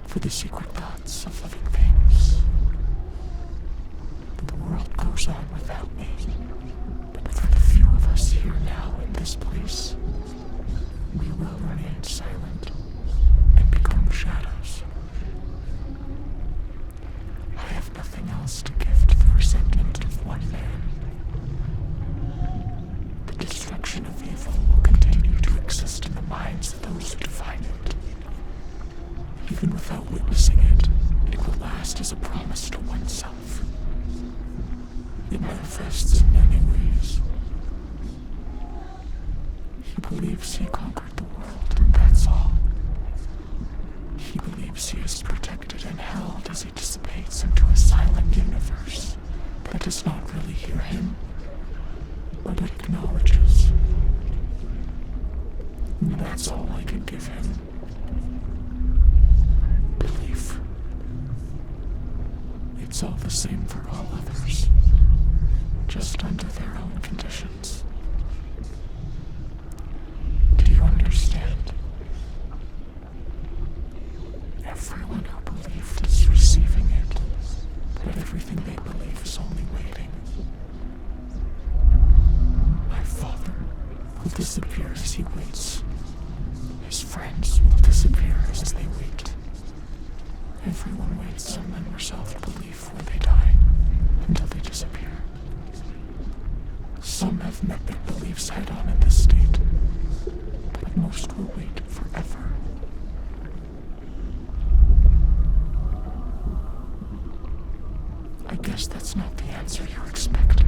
for the secret thoughts of living things. The world goes on without me, but for the few of us here now in this place, we will remain silent and become shadows. I have nothing else to give to the resentment of one man. The destruction of evil will continue to exist in the minds of those who define it. Even without witnessing it, it will last as a promise to oneself. It manifests in many ways. He believes he conquered the world, and that's all. He believes he is protected and held as he dissipates into a silent universe that does not really hear him, but it acknowledges. And that's all I can give him. Belief. It's all the same for all others, just under their own conditions. Do you understand? Everyone who believed is receiving it, but everything they believe is only waiting. My father will disappear as he waits. His friends will disappear as they wait. Everyone waits some unresolved belief when they die, until they disappear. Some have met their beliefs head-on in this state, but most will wait forever. I guess that's not the answer you expected.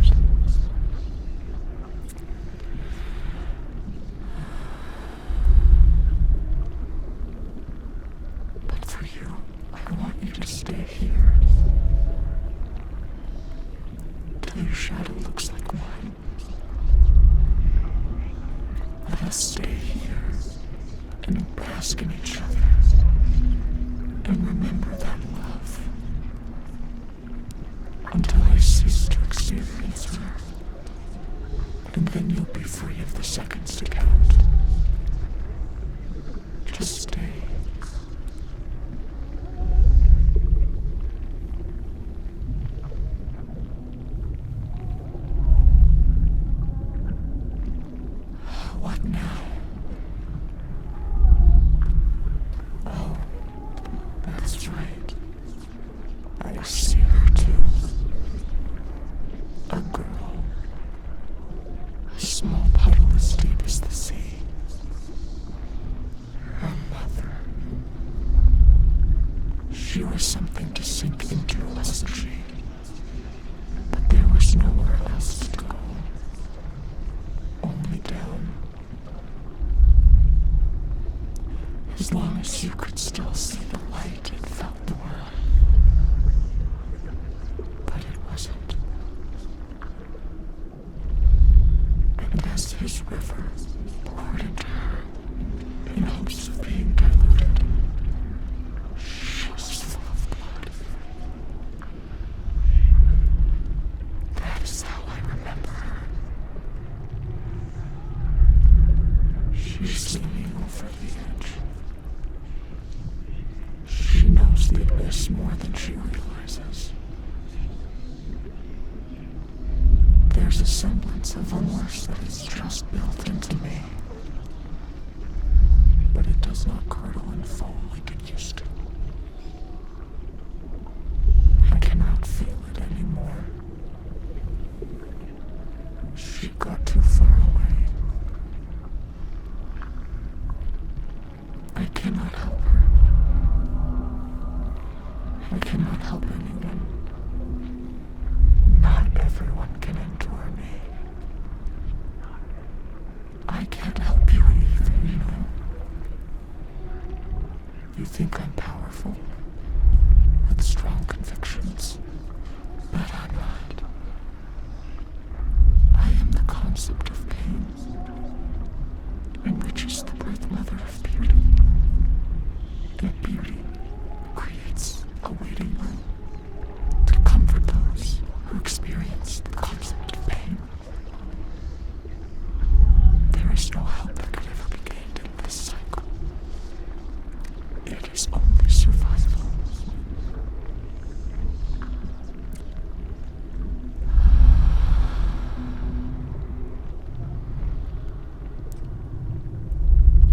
But for you, I want you to stay here. Till your shadow looks like mine. Let us stay here and bask in each other. And remember that love. Until I cease to experience her. And then you'll be free of the seconds to count. Just stay. What now? She was something to sink into, wasn't she? But there was nowhere else to go. Only down. As long as you could still see the light and felt the world. But it wasn't. And as his river poured into her, in hopes of being diluted, she was full of blood. That is how I remember her. She's leaning over the edge. She knows the abyss more than she realizes. There's a semblance of remorse that is just built into me. But it does not curdle and foam like it used to. I cannot feel it anymore. She got too far away. I cannot help her. I cannot help anyone. Not everyone can endure me. I can't help you either, you know. You think I'm powerful, with strong convictions, but I'm not. I am the concept of pain, and which is the birth mother of beauty. And beauty creates a waiting room to comfort those who experience the concept of pain. There is no help that could ever be gained in this cycle. It is only survival.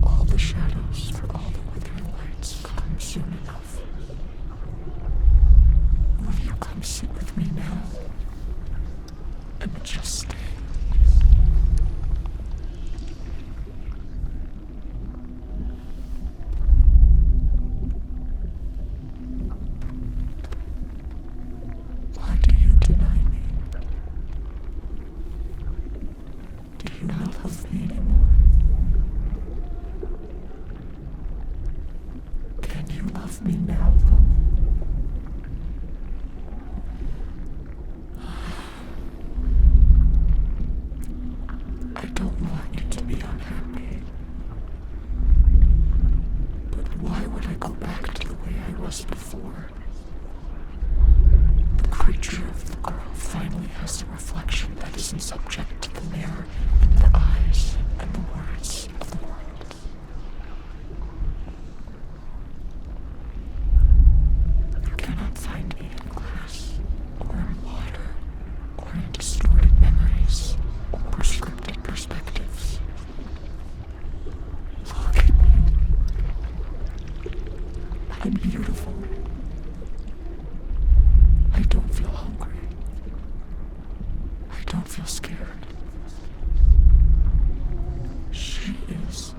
All the shadows for all the withering lights come soon enough. Will you come sit with me now? And just stay. Why do you deny me? Do you not love me anymore? Can you love me now, though? I don't want you to be unhappy. But why would I go back to the way I was before? The creature of the girl finally has a reflection that isn't subject to the mirror and the eyes and the words of the world. You cannot find me in glass, or in water, or in distorted memories, or prescripted perspectives. Look at me. I'm beautiful. I don't feel hungry. I don't feel scared. She is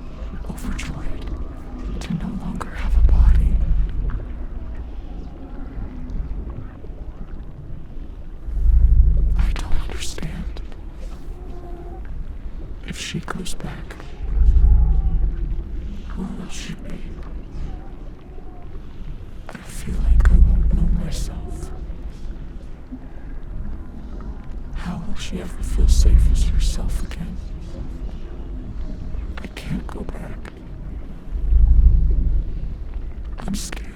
overjoyed to no longer have a body. I don't understand. If she goes back, who will she be? I feel like I won't know myself. How will she ever feel safe as herself again? I can't go back. I'm scared.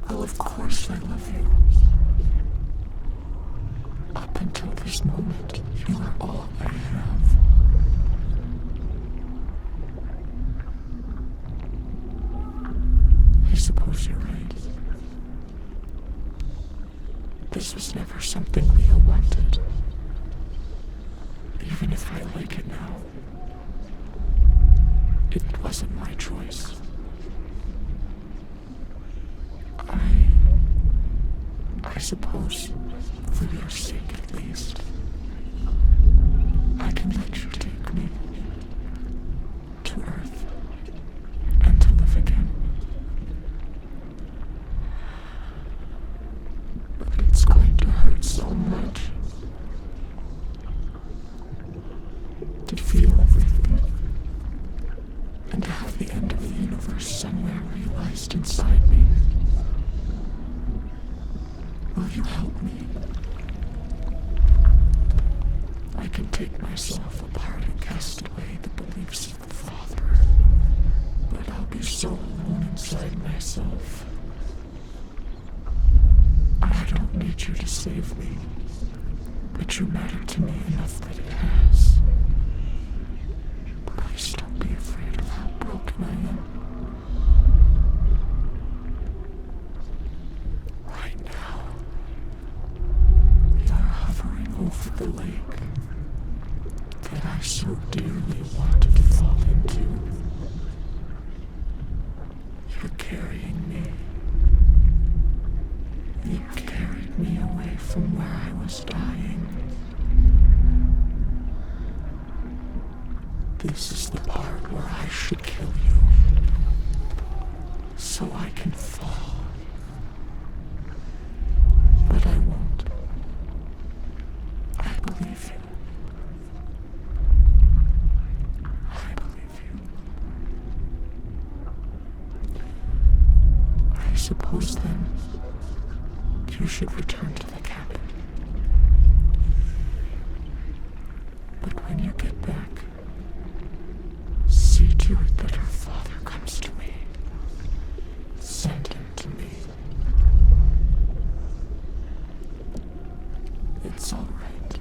Well, of course I love you. Up until this moment, you are all I have. I suppose you're right. This was never something Leah wanted. Even if I like it now, it wasn't my choice. I suppose, for your sake at least, I can let you take me. the end of the universe somewhere realized inside me. Will you help me? I can take myself apart and cast away the beliefs of the Father, but I'll be so alone inside myself. I don't need you to save me, but you matter to me enough that it has. Please don't be afraid of how broken I am. Right now, we are hovering over the lake that I so dearly wanted to fall into. You're carrying me. You carried me away from where I was dying. This is the part where I should kill you, so I can fall. But I won't. I believe you. I believe you. I suppose then you should return to the cabin. But when you get back, see to it that her father comes to me. Send him to me. It's all right.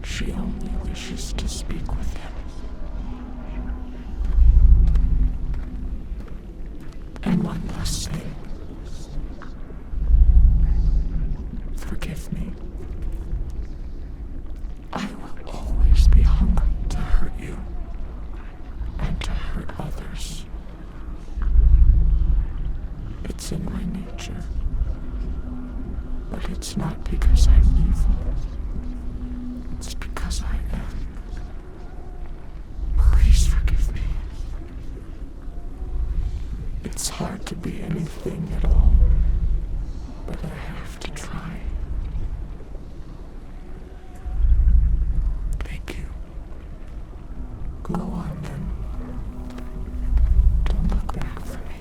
She only wishes to speak with him. And one last thing. Forgive me. I will always be hungry to hurt you and to hurt others. It's in my nature. But it's not because I'm evil. It's because I am. Please forgive me. It's hard to be anything at all, but I have to try. Thank you. Go on then. Don't look back for me.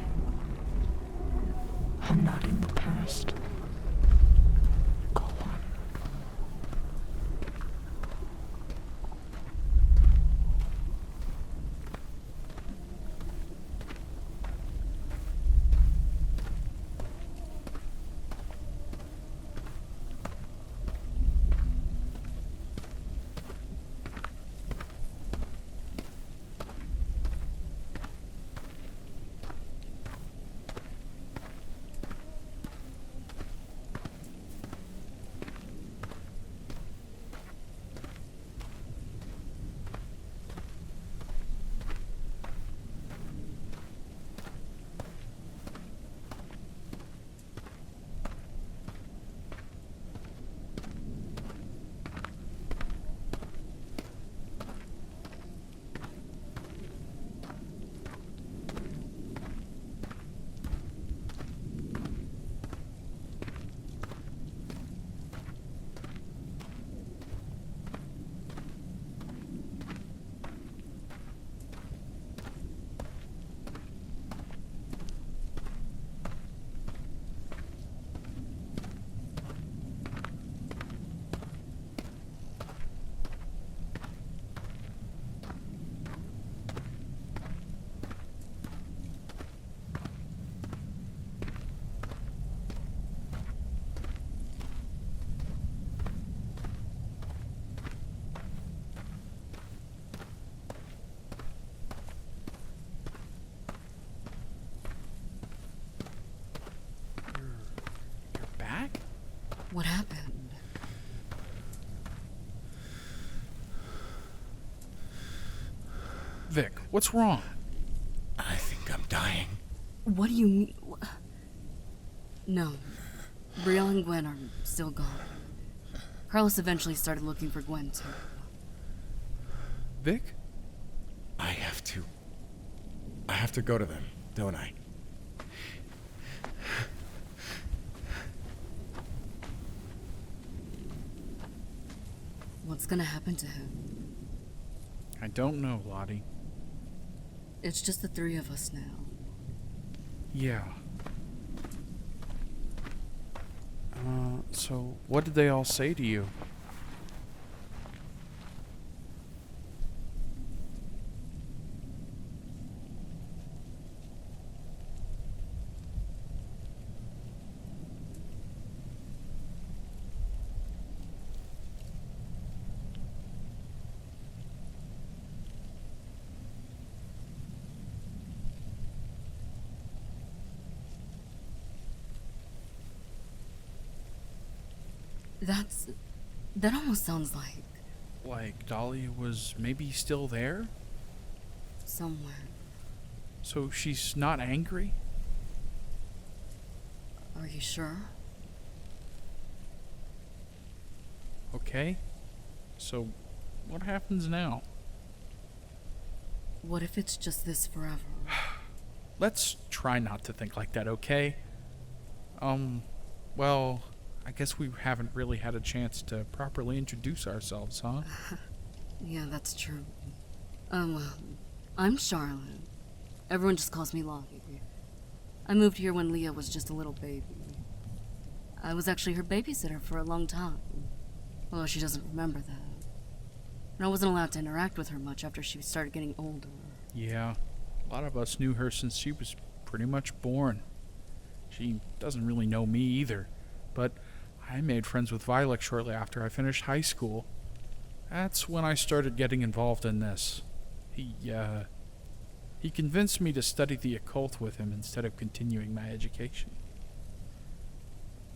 I'm not in the past. Go on. What happened? Vic, what's wrong? I think I'm dying. What do you mean? No. Brielle and Gwen are still gone. Carlos eventually started looking for Gwen, too. Vic? I have to go to them, don't I? What's gonna happen to him? I don't know, Lottie. It's just the three of us now. Yeah. So what did they all say to you? That almost sounds like... Like Dhalia was maybe still there? somewhere. So she's not angry? Are you sure? Okay. So, what happens now? What if it's just this forever? Let's try not to think like that, okay? Well, I guess we haven't really had a chance to properly introduce ourselves, huh? Yeah, that's true. I'm Charlotte. Everyone just calls me Lottie. I moved here when Leah was just a little baby. I was actually her babysitter for a long time. Although she doesn't remember that. And I wasn't allowed to interact with her much after she started getting older. Yeah, a lot of us knew her since she was pretty much born. She doesn't really know me either, but I made friends with Vylek shortly after I finished high school. That's when I started getting involved in this. He convinced me to study the occult with him instead of continuing my education.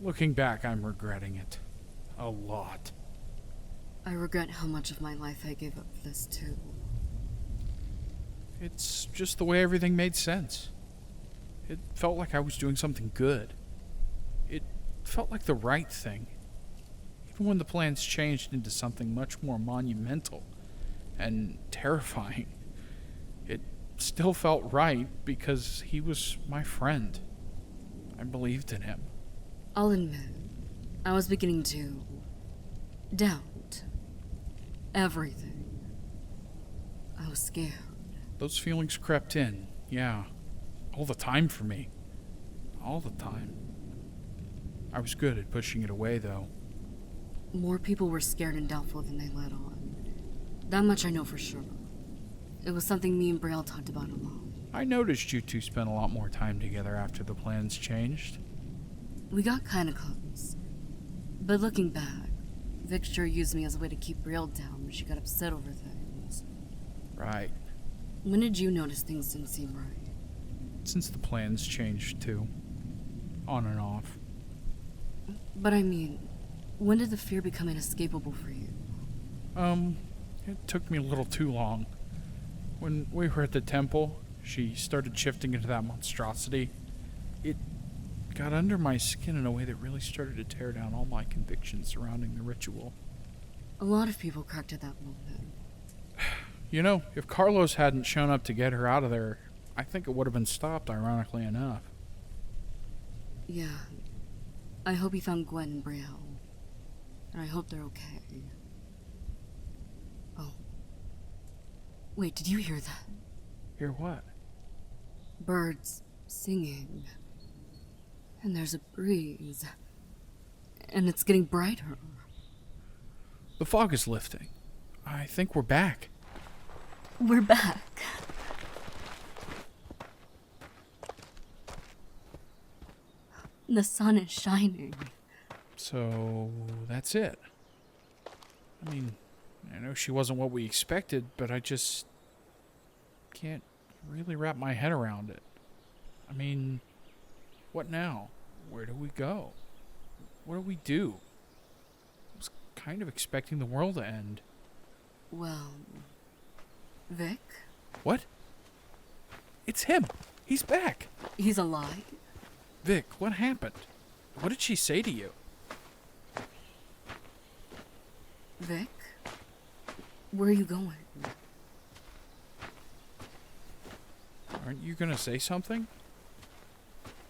Looking back, I'm regretting it. A lot. I regret how much of my life I gave up for this, too. It's just the way everything made sense. It felt like I was doing something good. It felt like the right thing. Even when the plans changed into something much more monumental and terrifying, it still felt right because he was my friend. I believed in him. I'll admit, I was beginning to doubt everything. I was scared. Those feelings crept in, yeah. All the time for me. All the time. I was good at pushing it away, though. More people were scared and doubtful than they let on. That much I know for sure. It was something me and Brielle talked about a lot. I noticed you two spent a lot more time together after the plans changed. We got kinda close. But looking back, Vic sure used me as a way to keep Brielle down when she got upset over things. Right. When did you notice things didn't seem right? Since the plans changed, too. On and off. But I mean, when did the fear become inescapable for you? It took me a little too long. When we were at the temple, she started shifting into that monstrosity. It got under my skin in a way that really started to tear down all my convictions surrounding the ritual. A lot of people cracked at that moment. You know, if Carlos hadn't shown up to get her out of there, I think it would have been stopped, ironically enough. Yeah. I hope he found Gwen and Brielle. And I hope they're okay. Oh. Wait, did you hear that? Hear what? Birds singing. And there's a breeze. And it's getting brighter. The fog is lifting. I think we're back. We're back. The sun is shining. So, that's it. I mean, I know she wasn't what we expected, but I just can't really wrap my head around it. I mean, what now? Where do we go? What do we do? I was kind of expecting the world to end. Well, Vic? What? It's him. He's back. He's alive? Vic, what happened? What did she say to you? Vic? Where are you going? Aren't you gonna say something?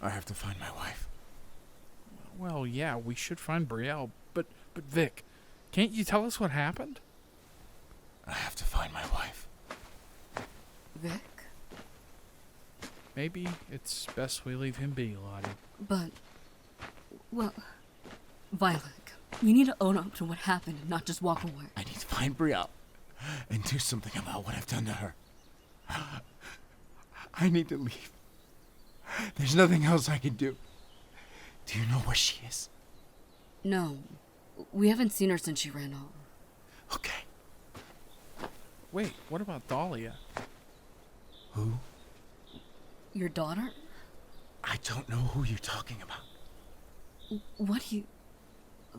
I have to find my wife. Well, yeah, we should find Brielle, but Vic, can't you tell us what happened? I have to find my wife. Vic? Maybe it's best we leave him be, Lottie. But, well, Vylek, you need to own up to what happened and not just walk away. I need to find Brielle and do something about what I've done to her. I need to leave. There's nothing else I can do. Do you know where she is? No. We haven't seen her since she ran off. Okay. Wait, what about Dhalia? Who? Your daughter? I don't know who you're talking about. What do you...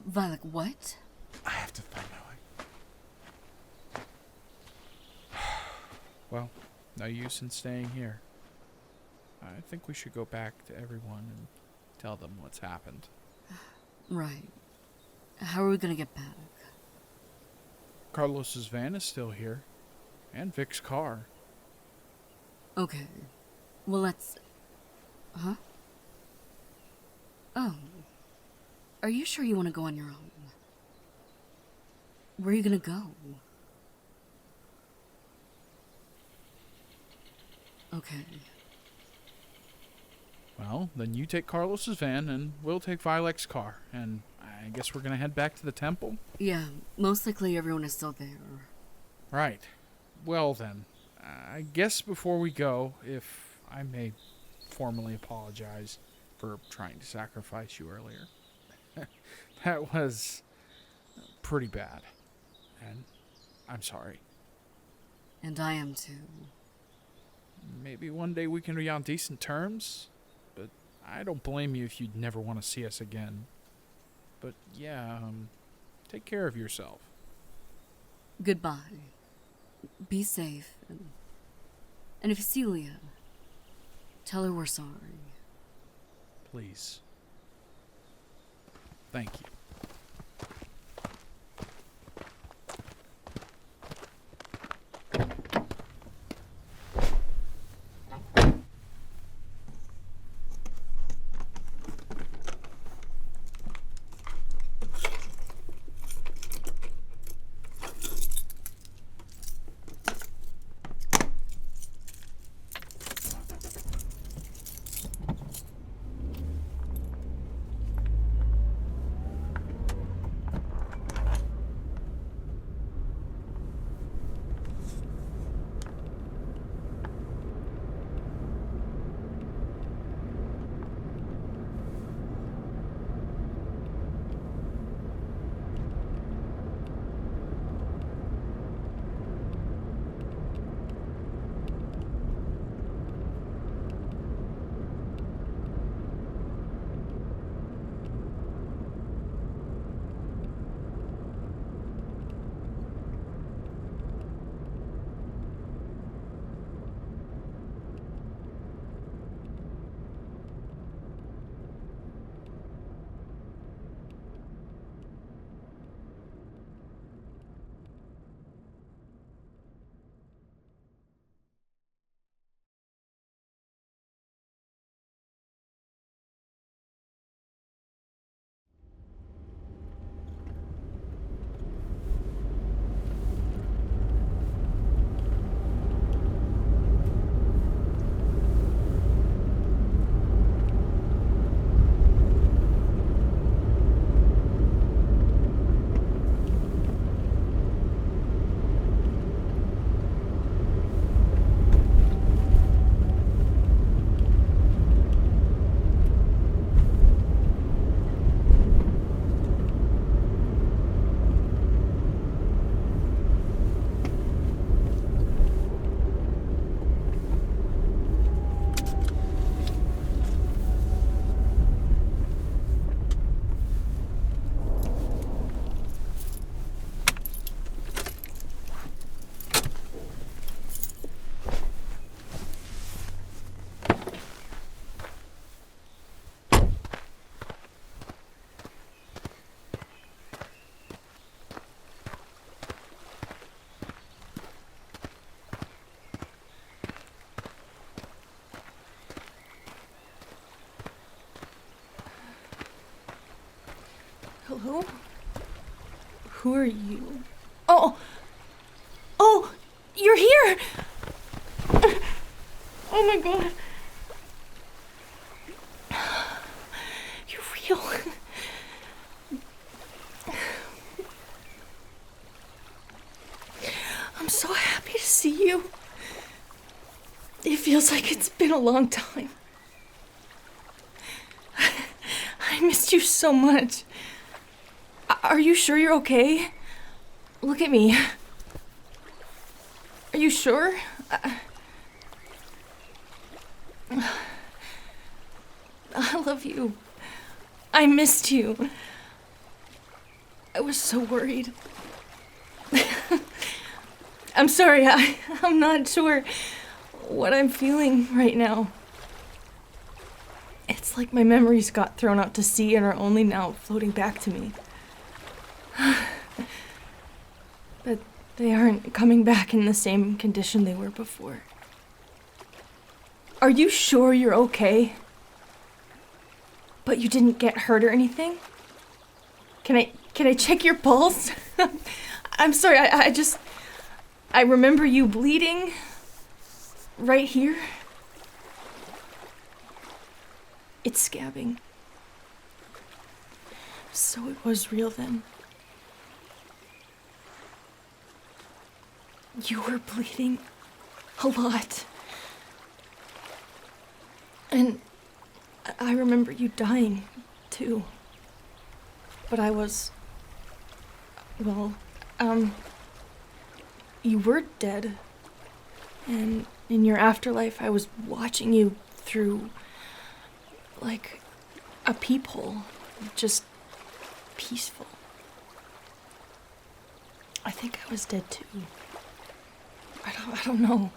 Vylek, what? I have to find my way. Well, no use in staying here. I think we should go back to everyone and tell them what's happened. Right. How are we gonna get back? Carlos's van is still here. And Vic's car. Okay. Well, let's... Huh? Oh. Are you sure you want to go on your own? Where are you gonna go? Okay. Well, then you take Carlos's van, and we'll take Vylek's car. And I guess we're gonna head back to the temple? Yeah, most likely everyone is still there. Right. Well then, I guess before we go, if I may formally apologize for trying to sacrifice you earlier. That was pretty bad. And I'm sorry. And I am too. Maybe one day we can be on decent terms, but I don't blame you if you'd never want to see us again. But yeah, take care of yourself. Goodbye. Be safe. And if you see Leah, tell her we're sorry. Please. Thank you. Hello? Who are you? Oh! Oh! You're here! Oh my god. feel. I'm so happy to see you. It feels like it's been a long time. I missed you so much. Are you sure you're okay? Look at me. Are you sure? I love you. I missed you. I was so worried. I'm sorry, I'm not sure what I'm feeling right now. It's like my memories got thrown out to sea and are only now floating back to me. But they aren't coming back in the same condition they were before. Are you sure you're okay? But you didn't get hurt or anything? Can I check your pulse? I'm sorry, I remember you bleeding right here. It's scabbing. So it was real then. You were bleeding a lot. And I remember you dying, too. But I was... well, you were dead. And in your afterlife, I was watching you through, like, a peephole. Just peaceful. I think I was dead, too. I don't know.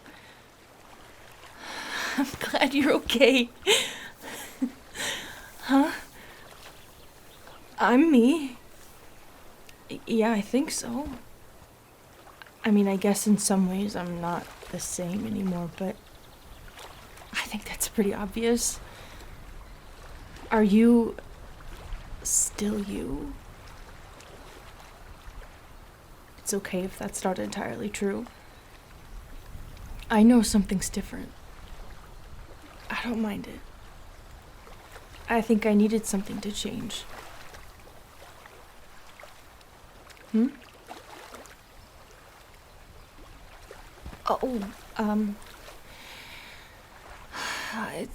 I'm glad you're okay. Huh? I'm me. Yeah, I think so. I mean, I guess in some ways I'm not the same anymore, but I think that's pretty obvious. Are you still you? It's okay if that's not entirely true. I know something's different. I don't mind it. I think I needed something to change.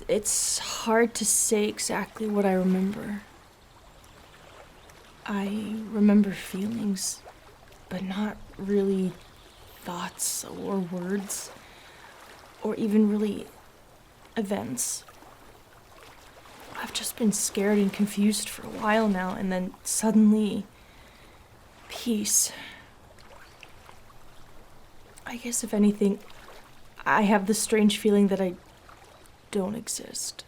It's hard to say exactly what I remember. I remember feelings, but not really thoughts or words, or even really events. I've just been scared and confused for a while now, and then suddenly, peace. I guess if anything, I have the strange feeling that I don't exist.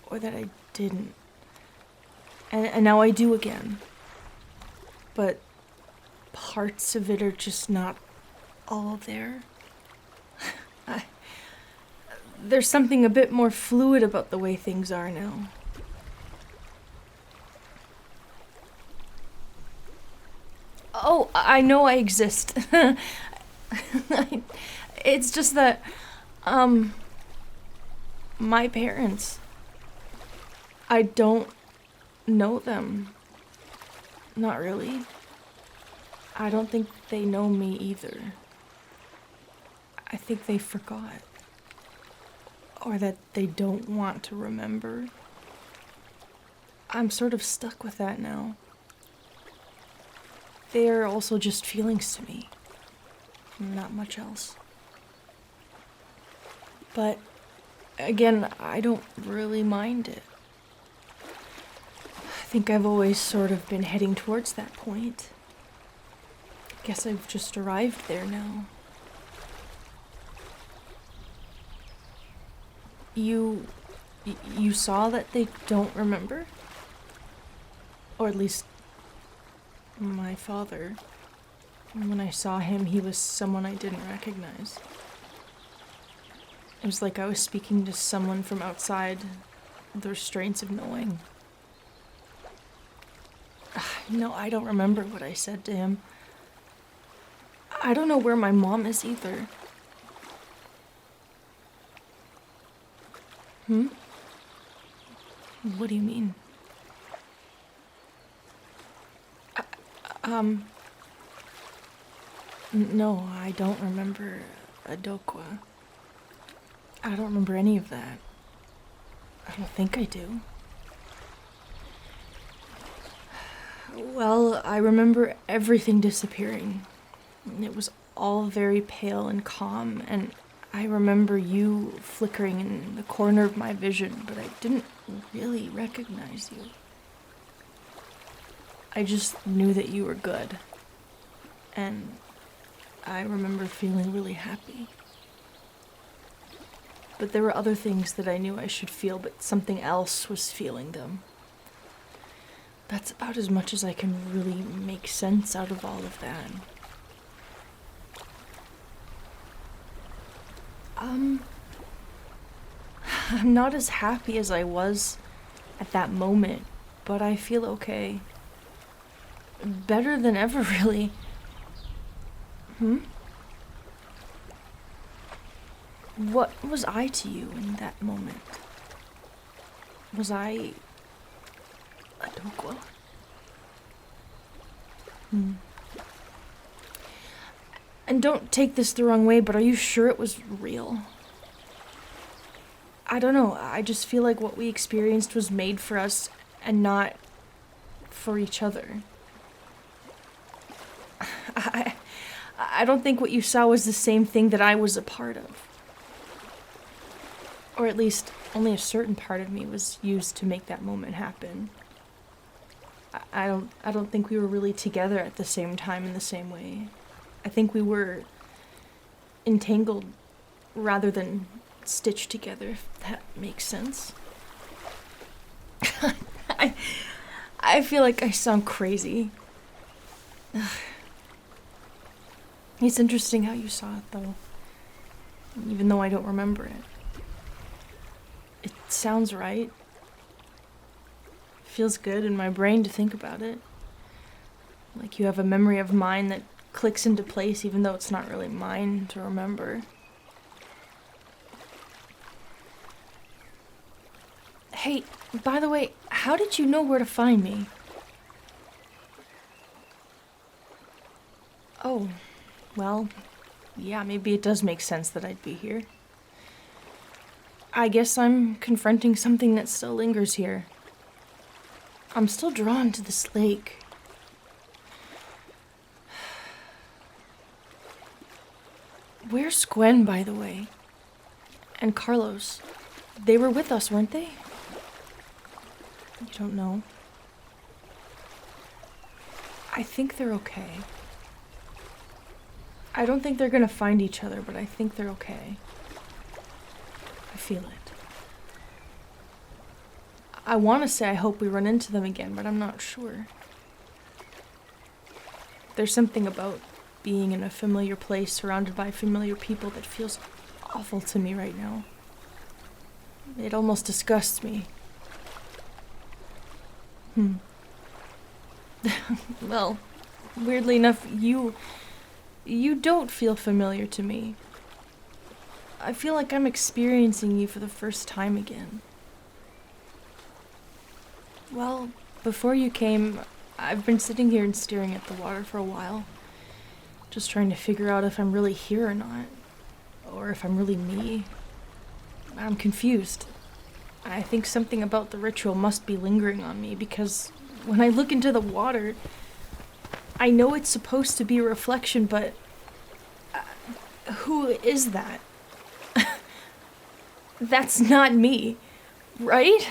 Or that I didn't. And now I do again. But parts of it are just not all there. There's something a bit more fluid about the way things are now. Oh, I know I exist. It's just that, my parents, I don't know them. Not really. I don't think they know me either. I think they forgot. Or that they don't want to remember. I'm sort of stuck with that now. They are also just feelings to me. Not much else. But, again, I don't really mind it. I think I've always sort of been heading towards that point. Guess I've just arrived there now. You saw that they don't remember? Or at least my father. When I saw him, he was someone I didn't recognize. It was like I was speaking to someone from outside the restraints of knowing. No, I don't remember what I said to him. I don't know where my mom is either. What do you mean? No, I don't remember Adokwa. I don't remember any of that. I don't think I do. Well, I remember everything disappearing. It was all very pale and calm, and I remember you flickering in the corner of my vision, but I didn't really recognize you. I just knew that you were good. And I remember feeling really happy. But there were other things that I knew I should feel, but something else was feeling them. That's about as much as I can really make sense out of all of that. I'm not as happy as I was at that moment, but I feel okay. Better than ever, really. What was I to you in that moment? Was I a Dokwa? And don't take this the wrong way, but are you sure it was real? I don't know, I just feel like what we experienced was made for us and not for each other. I don't think what you saw was the same thing that I was a part of. Or at least, only a certain part of me was used to make that moment happen. I don't think we were really together at the same time in the same way. I think we were entangled rather than stitched together, if that makes sense. I feel like I sound crazy. It's interesting how you saw it, though. Even though I don't remember it. It sounds right. Feels good in my brain to think about it. Like you have a memory of mine that clicks into place even though it's not really mine to remember. Hey, by the way, how did you know where to find me? Oh, well, yeah, maybe it does make sense that I'd be here. I guess I'm confronting something that still lingers here. I'm still drawn to this lake. Where's Gwen, by the way? And Carlos? They were with us, weren't they? You don't know? I think they're okay. I don't think they're gonna find each other, but I think they're okay. I feel it. I want to say I hope we run into them again, but I'm not sure. There's something about being in a familiar place surrounded by familiar people that feels awful to me right now. It almost disgusts me. Well, weirdly enough, you don't feel familiar to me. I feel like I'm experiencing you for the first time again. Well, before you came, I've been sitting here and staring at the water for a while. Just trying to figure out if I'm really here or not. Or if I'm really me. I'm confused. I think something about the ritual must be lingering on me because when I look into the water, I know it's supposed to be a reflection, but who is that? That's not me, right?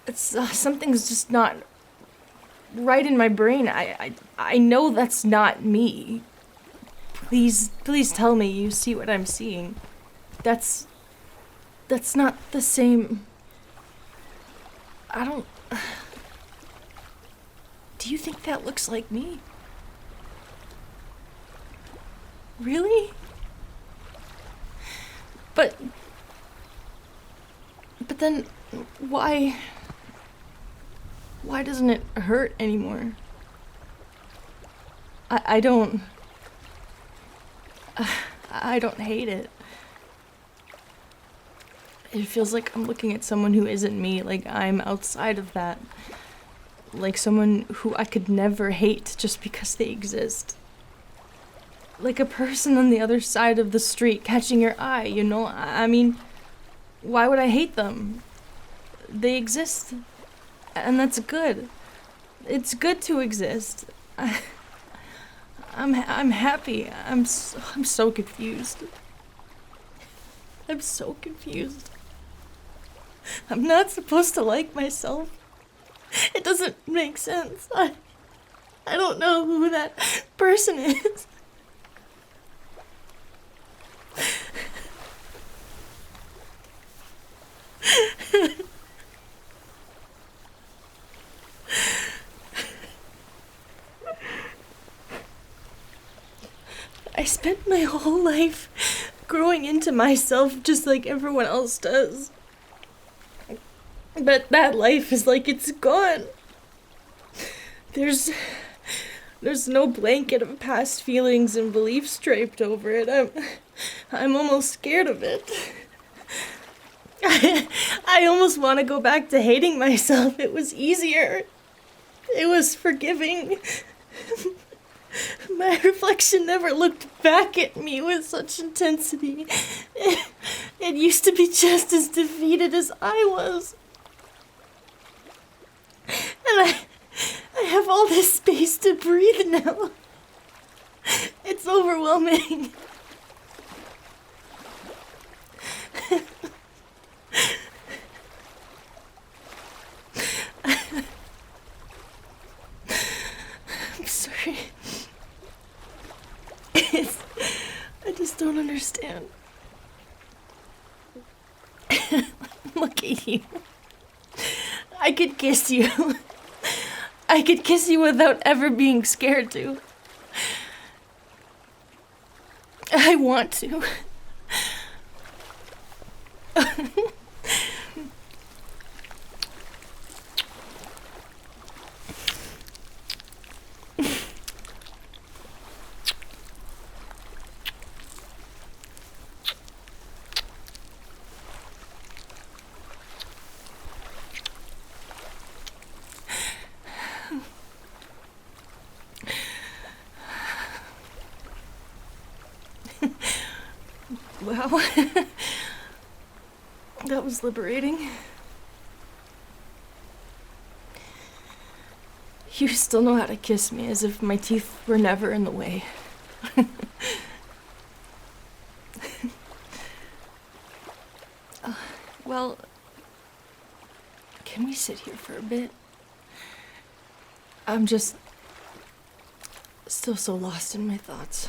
It's something's just not right in my brain. I know that's not me. Please tell me you see what I'm seeing. That's not the same. I don't. Do you think that looks like me? Really? But then why doesn't it hurt anymore? I don't hate it. It feels like I'm looking at someone who isn't me, like I'm outside of that. like someone who I could never hate just because they exist. Like a person on the other side of the street catching your eye, you know? I mean, why would I hate them? They exist, and that's good. It's good to exist. I'm happy. I'm so confused. I'm so confused. I'm not supposed to like myself. It doesn't make sense. I don't know who that person is. I spent my whole life growing into myself just like everyone else does. But that life is like it's gone. There's no blanket of past feelings and beliefs draped over it. I'm almost scared of it. I almost want to go back to hating myself. It was easier. It was forgiving. My reflection never looked back at me with such intensity. It used to be just as defeated as I was. And I have all this space to breathe now. It's overwhelming. I'm sorry. I just don't understand. Look at you. I could kiss you. I could kiss you without ever being scared to. I want to. Wow. That was liberating. You still know how to kiss me as if my teeth were never in the way. Well, can we sit here for a bit? I'm just still so lost in my thoughts.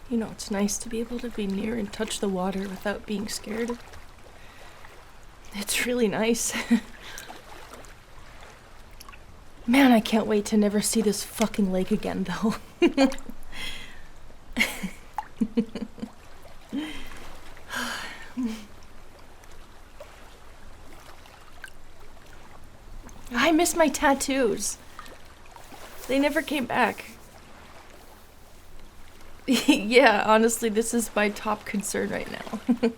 You know, it's nice to be able to be near and touch the water without being scared. It's really nice. Man, I can't wait to never see this fucking lake again, though. I miss my tattoos. They never came back. Yeah, honestly, this is my top concern right now.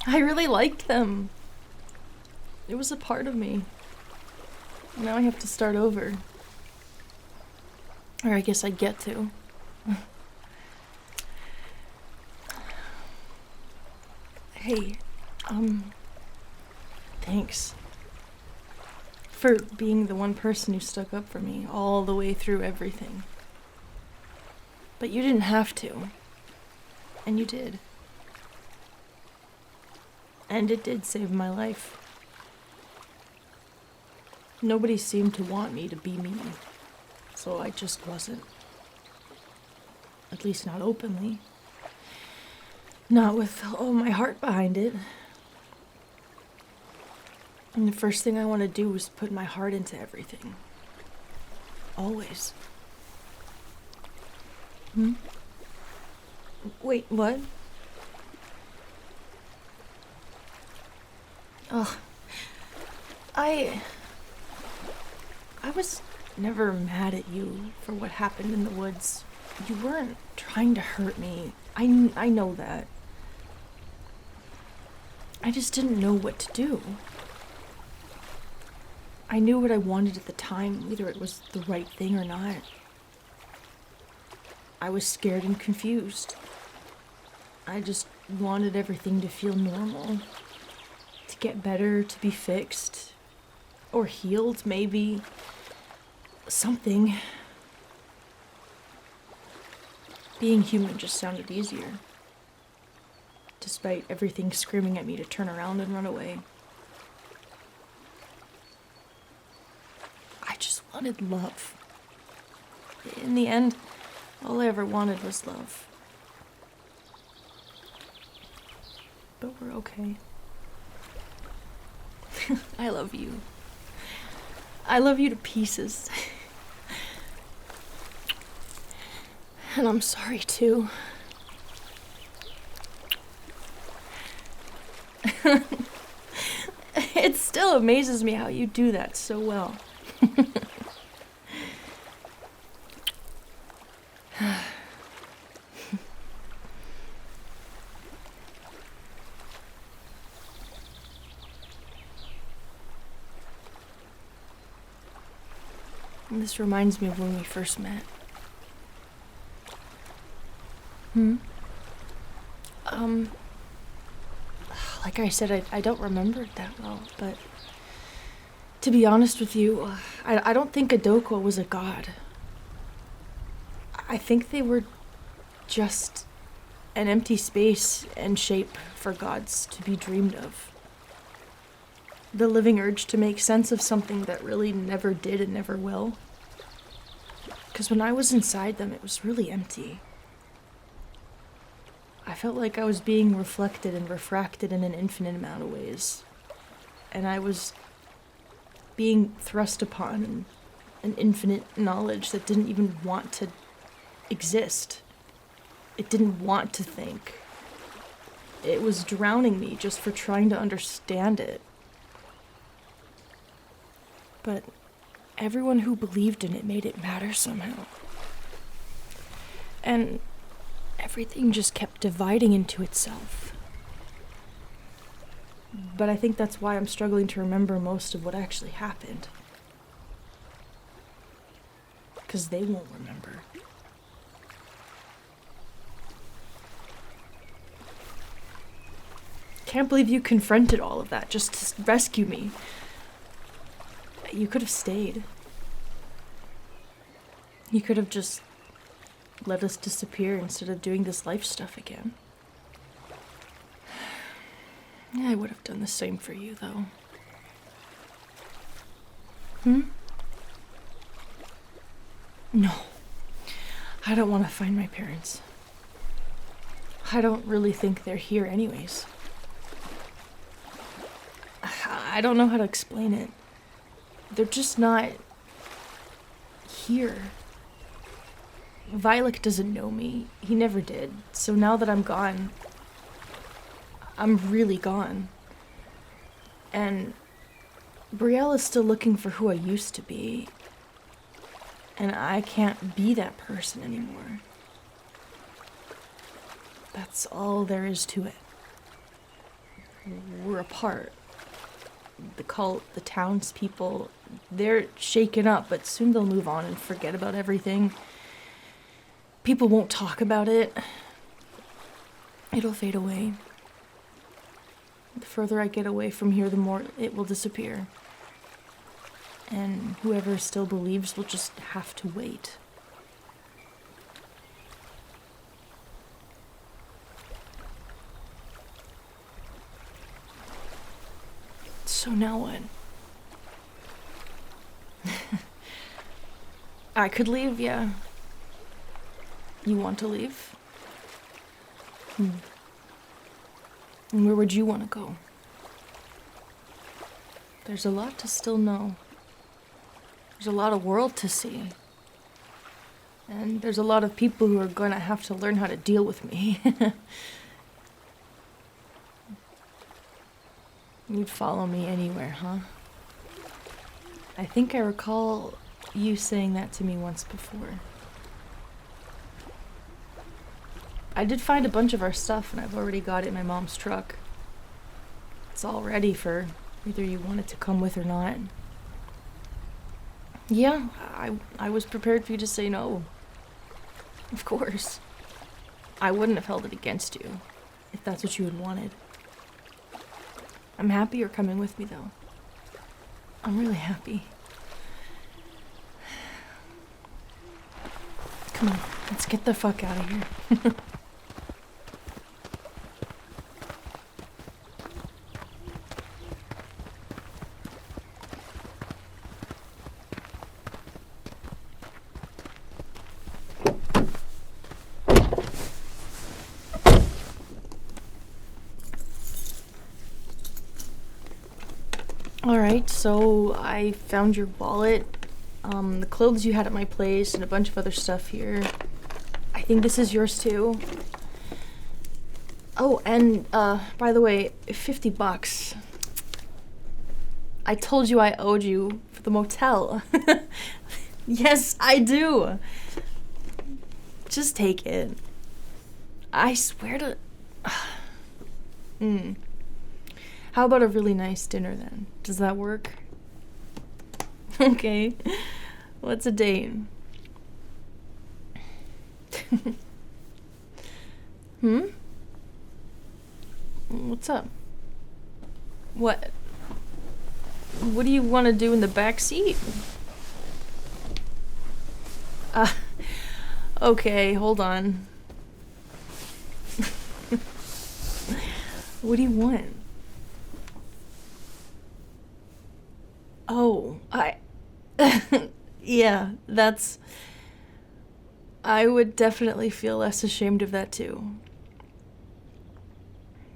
I really liked them. It was a part of me. Now I have to start over. Or I guess I get to. Hey, thanks. For being the one person who stuck up for me all the way through everything. But you didn't have to. And you did. And it did save my life. Nobody seemed to want me to be me. So I just wasn't. At least not openly. Not with all my heart behind it. And the first thing I want to do is put my heart into everything. Always. Wait, what? Oh, I was never mad at you for what happened in the woods. You weren't trying to hurt me. I know that. I just didn't know what to do. I knew what I wanted at the time, whether it was the right thing or not. I was scared and confused. I just wanted everything to feel normal. To get better, to be fixed. Or healed, maybe. Something. Being human just sounded easier. Despite everything screaming at me to turn around and run away. I just wanted love. In the end, all I ever wanted was love. But we're okay. I love you. I love you to pieces. And I'm sorry too. It still amazes me how you do that so well. This reminds me of when we first met. Like I said, I don't remember it that well, but to be honest with you, I don't think Adokwa was a god. I think they were just an empty space and shape for gods to be dreamed of. The living urge to make sense of something that really never did and never will. Because when I was inside them, it was really empty. I felt like I was being reflected and refracted in an infinite amount of ways. And I was being thrust upon an infinite knowledge that didn't even want to exist. It didn't want to think. It was drowning me just for trying to understand it. But everyone who believed in it made it matter somehow. And everything just kept dividing into itself. But I think that's why I'm struggling to remember most of what actually happened. Because they won't remember. Can't believe you confronted all of that just to rescue me. You could have stayed. You could have just let us disappear instead of doing this life stuff again. I would have done the same for you, though. No. I don't want to find my parents. I don't really think they're here anyways. I don't know how to explain it. They're just not here. Vylek doesn't know me. He never did. So now that I'm gone, I'm really gone. And Brielle is still looking for who I used to be. And I can't be that person anymore. That's all there is to it. We're apart. The cult, the townspeople, they're shaken up, but soon they'll move on and forget about everything. People won't talk about it. It'll fade away. The further I get away from here, the more it will disappear. And whoever still believes will just have to wait. So now what? I could leave, yeah. You want to leave? And where would you want to go? There's a lot to still know. There's a lot of world to see. And there's a lot of people who are gonna have to learn how to deal with me. You'd follow me anywhere, huh? I think I recall you saying that to me once before. I did find a bunch of our stuff, and I've already got it in my mom's truck. It's all ready for whether you wanted to come with or not. Yeah, I was prepared for you to say no. Of course. I wouldn't have held it against you, if that's what you had wanted. I'm happy you're coming with me, though. I'm really happy. Come on, let's get the fuck out of here. Alright, so I found your wallet, the clothes you had at my place, and a bunch of other stuff here. I think this is yours too. Oh, and, by the way, $50. I told you I owed you for the motel. Yes, I do. Just take it. I swear to... How about a really nice dinner then? Does that work? Okay. What's a date? What's up? What do you want to do in the back seat? Okay, hold on. What do you want? Oh, yeah, I would definitely feel less ashamed of that too.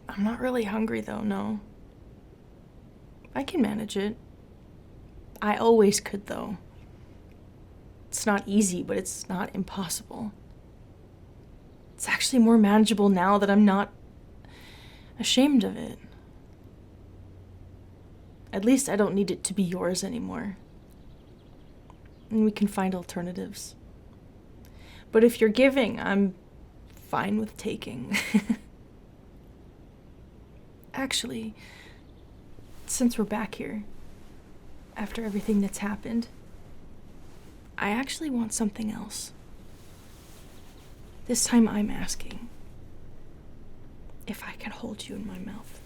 I'm not really hungry though, no. I can manage it. I always could though. It's not easy, but it's not impossible. It's actually more manageable now that I'm not ashamed of it. At least I don't need it to be yours anymore. And we can find alternatives. But if you're giving, I'm fine with taking. Actually, since we're back here, after everything that's happened, I actually want something else. This time I'm asking if I can hold you in my mouth.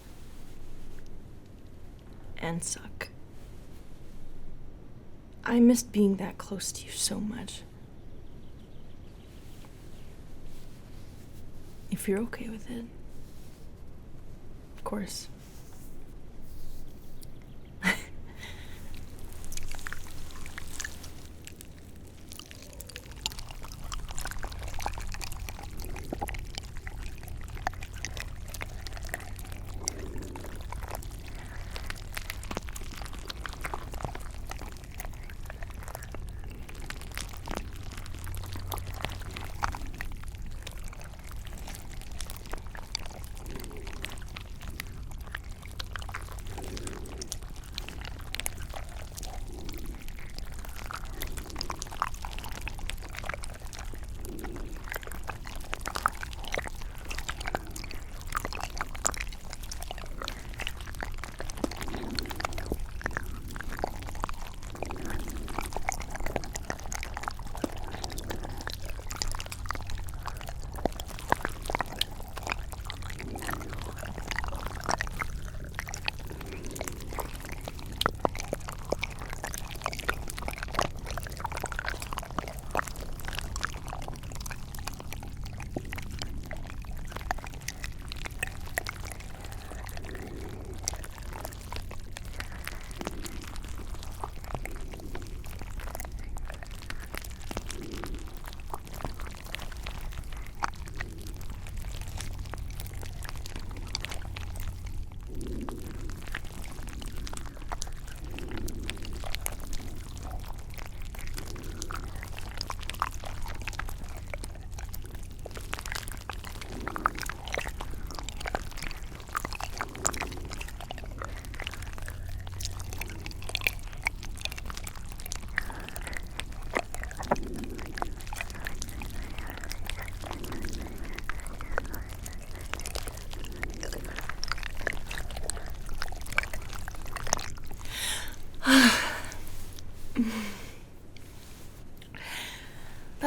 And suck. I missed being that close to you so much. If you're okay with it. Of course.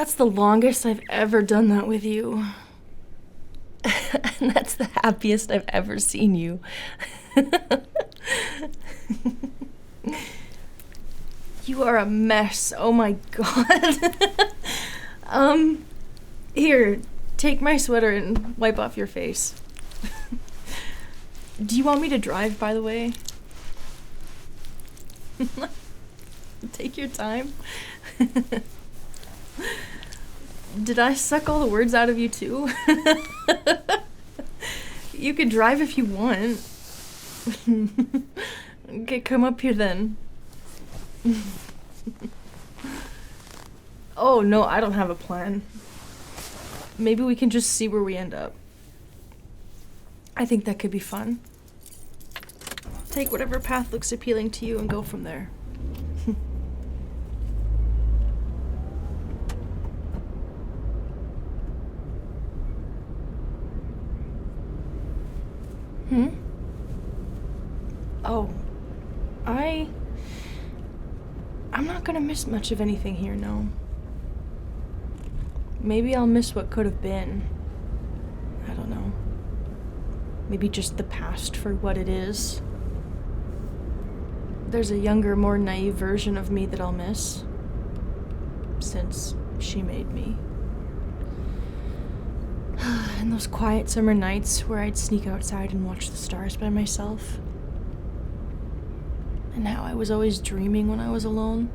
That's the longest I've ever done that with you. And that's the happiest I've ever seen you. You are a mess. Oh my god. Here, take my sweater and wipe off your face. Do you want me to drive, by the way? Take your time. Did I suck all the words out of you too? You can drive if you want. Okay, come up here then. Oh no, I don't have a plan. Maybe we can just see where we end up. I think that could be fun. Take whatever path looks appealing to you and go from there. Oh, I'm not gonna miss much of anything here, no. Maybe I'll miss what could have been. I don't know. Maybe just the past for what it is. There's a younger, more naive version of me that I'll miss. Since she made me. And those quiet summer nights where I'd sneak outside and watch the stars by myself. And how I was always dreaming when I was alone.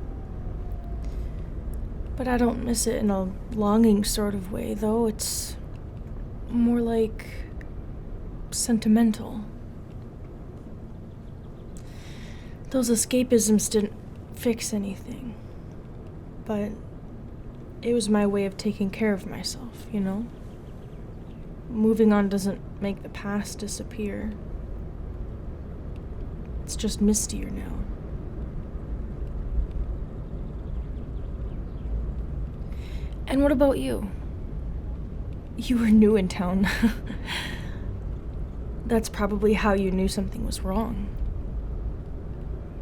But I don't miss it in a longing sort of way, though. It's more like sentimental. Those escapisms didn't fix anything. But it was my way of taking care of myself, you know? Moving on doesn't make the past disappear. It's just mistier now. And what about you? You were new in town. That's probably how you knew something was wrong.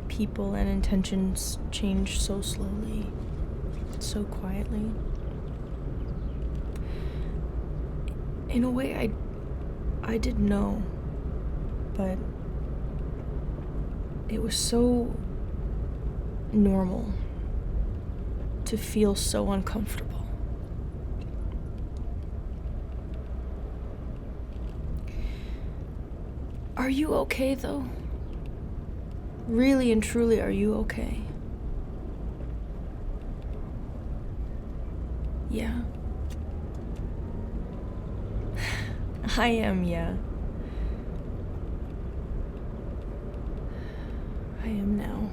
People and intentions change so slowly, so quietly. In a way, I did know, but it was so normal to feel so uncomfortable. Are you okay, though? Really and truly, are you okay? Yeah. I am, yeah. I am now.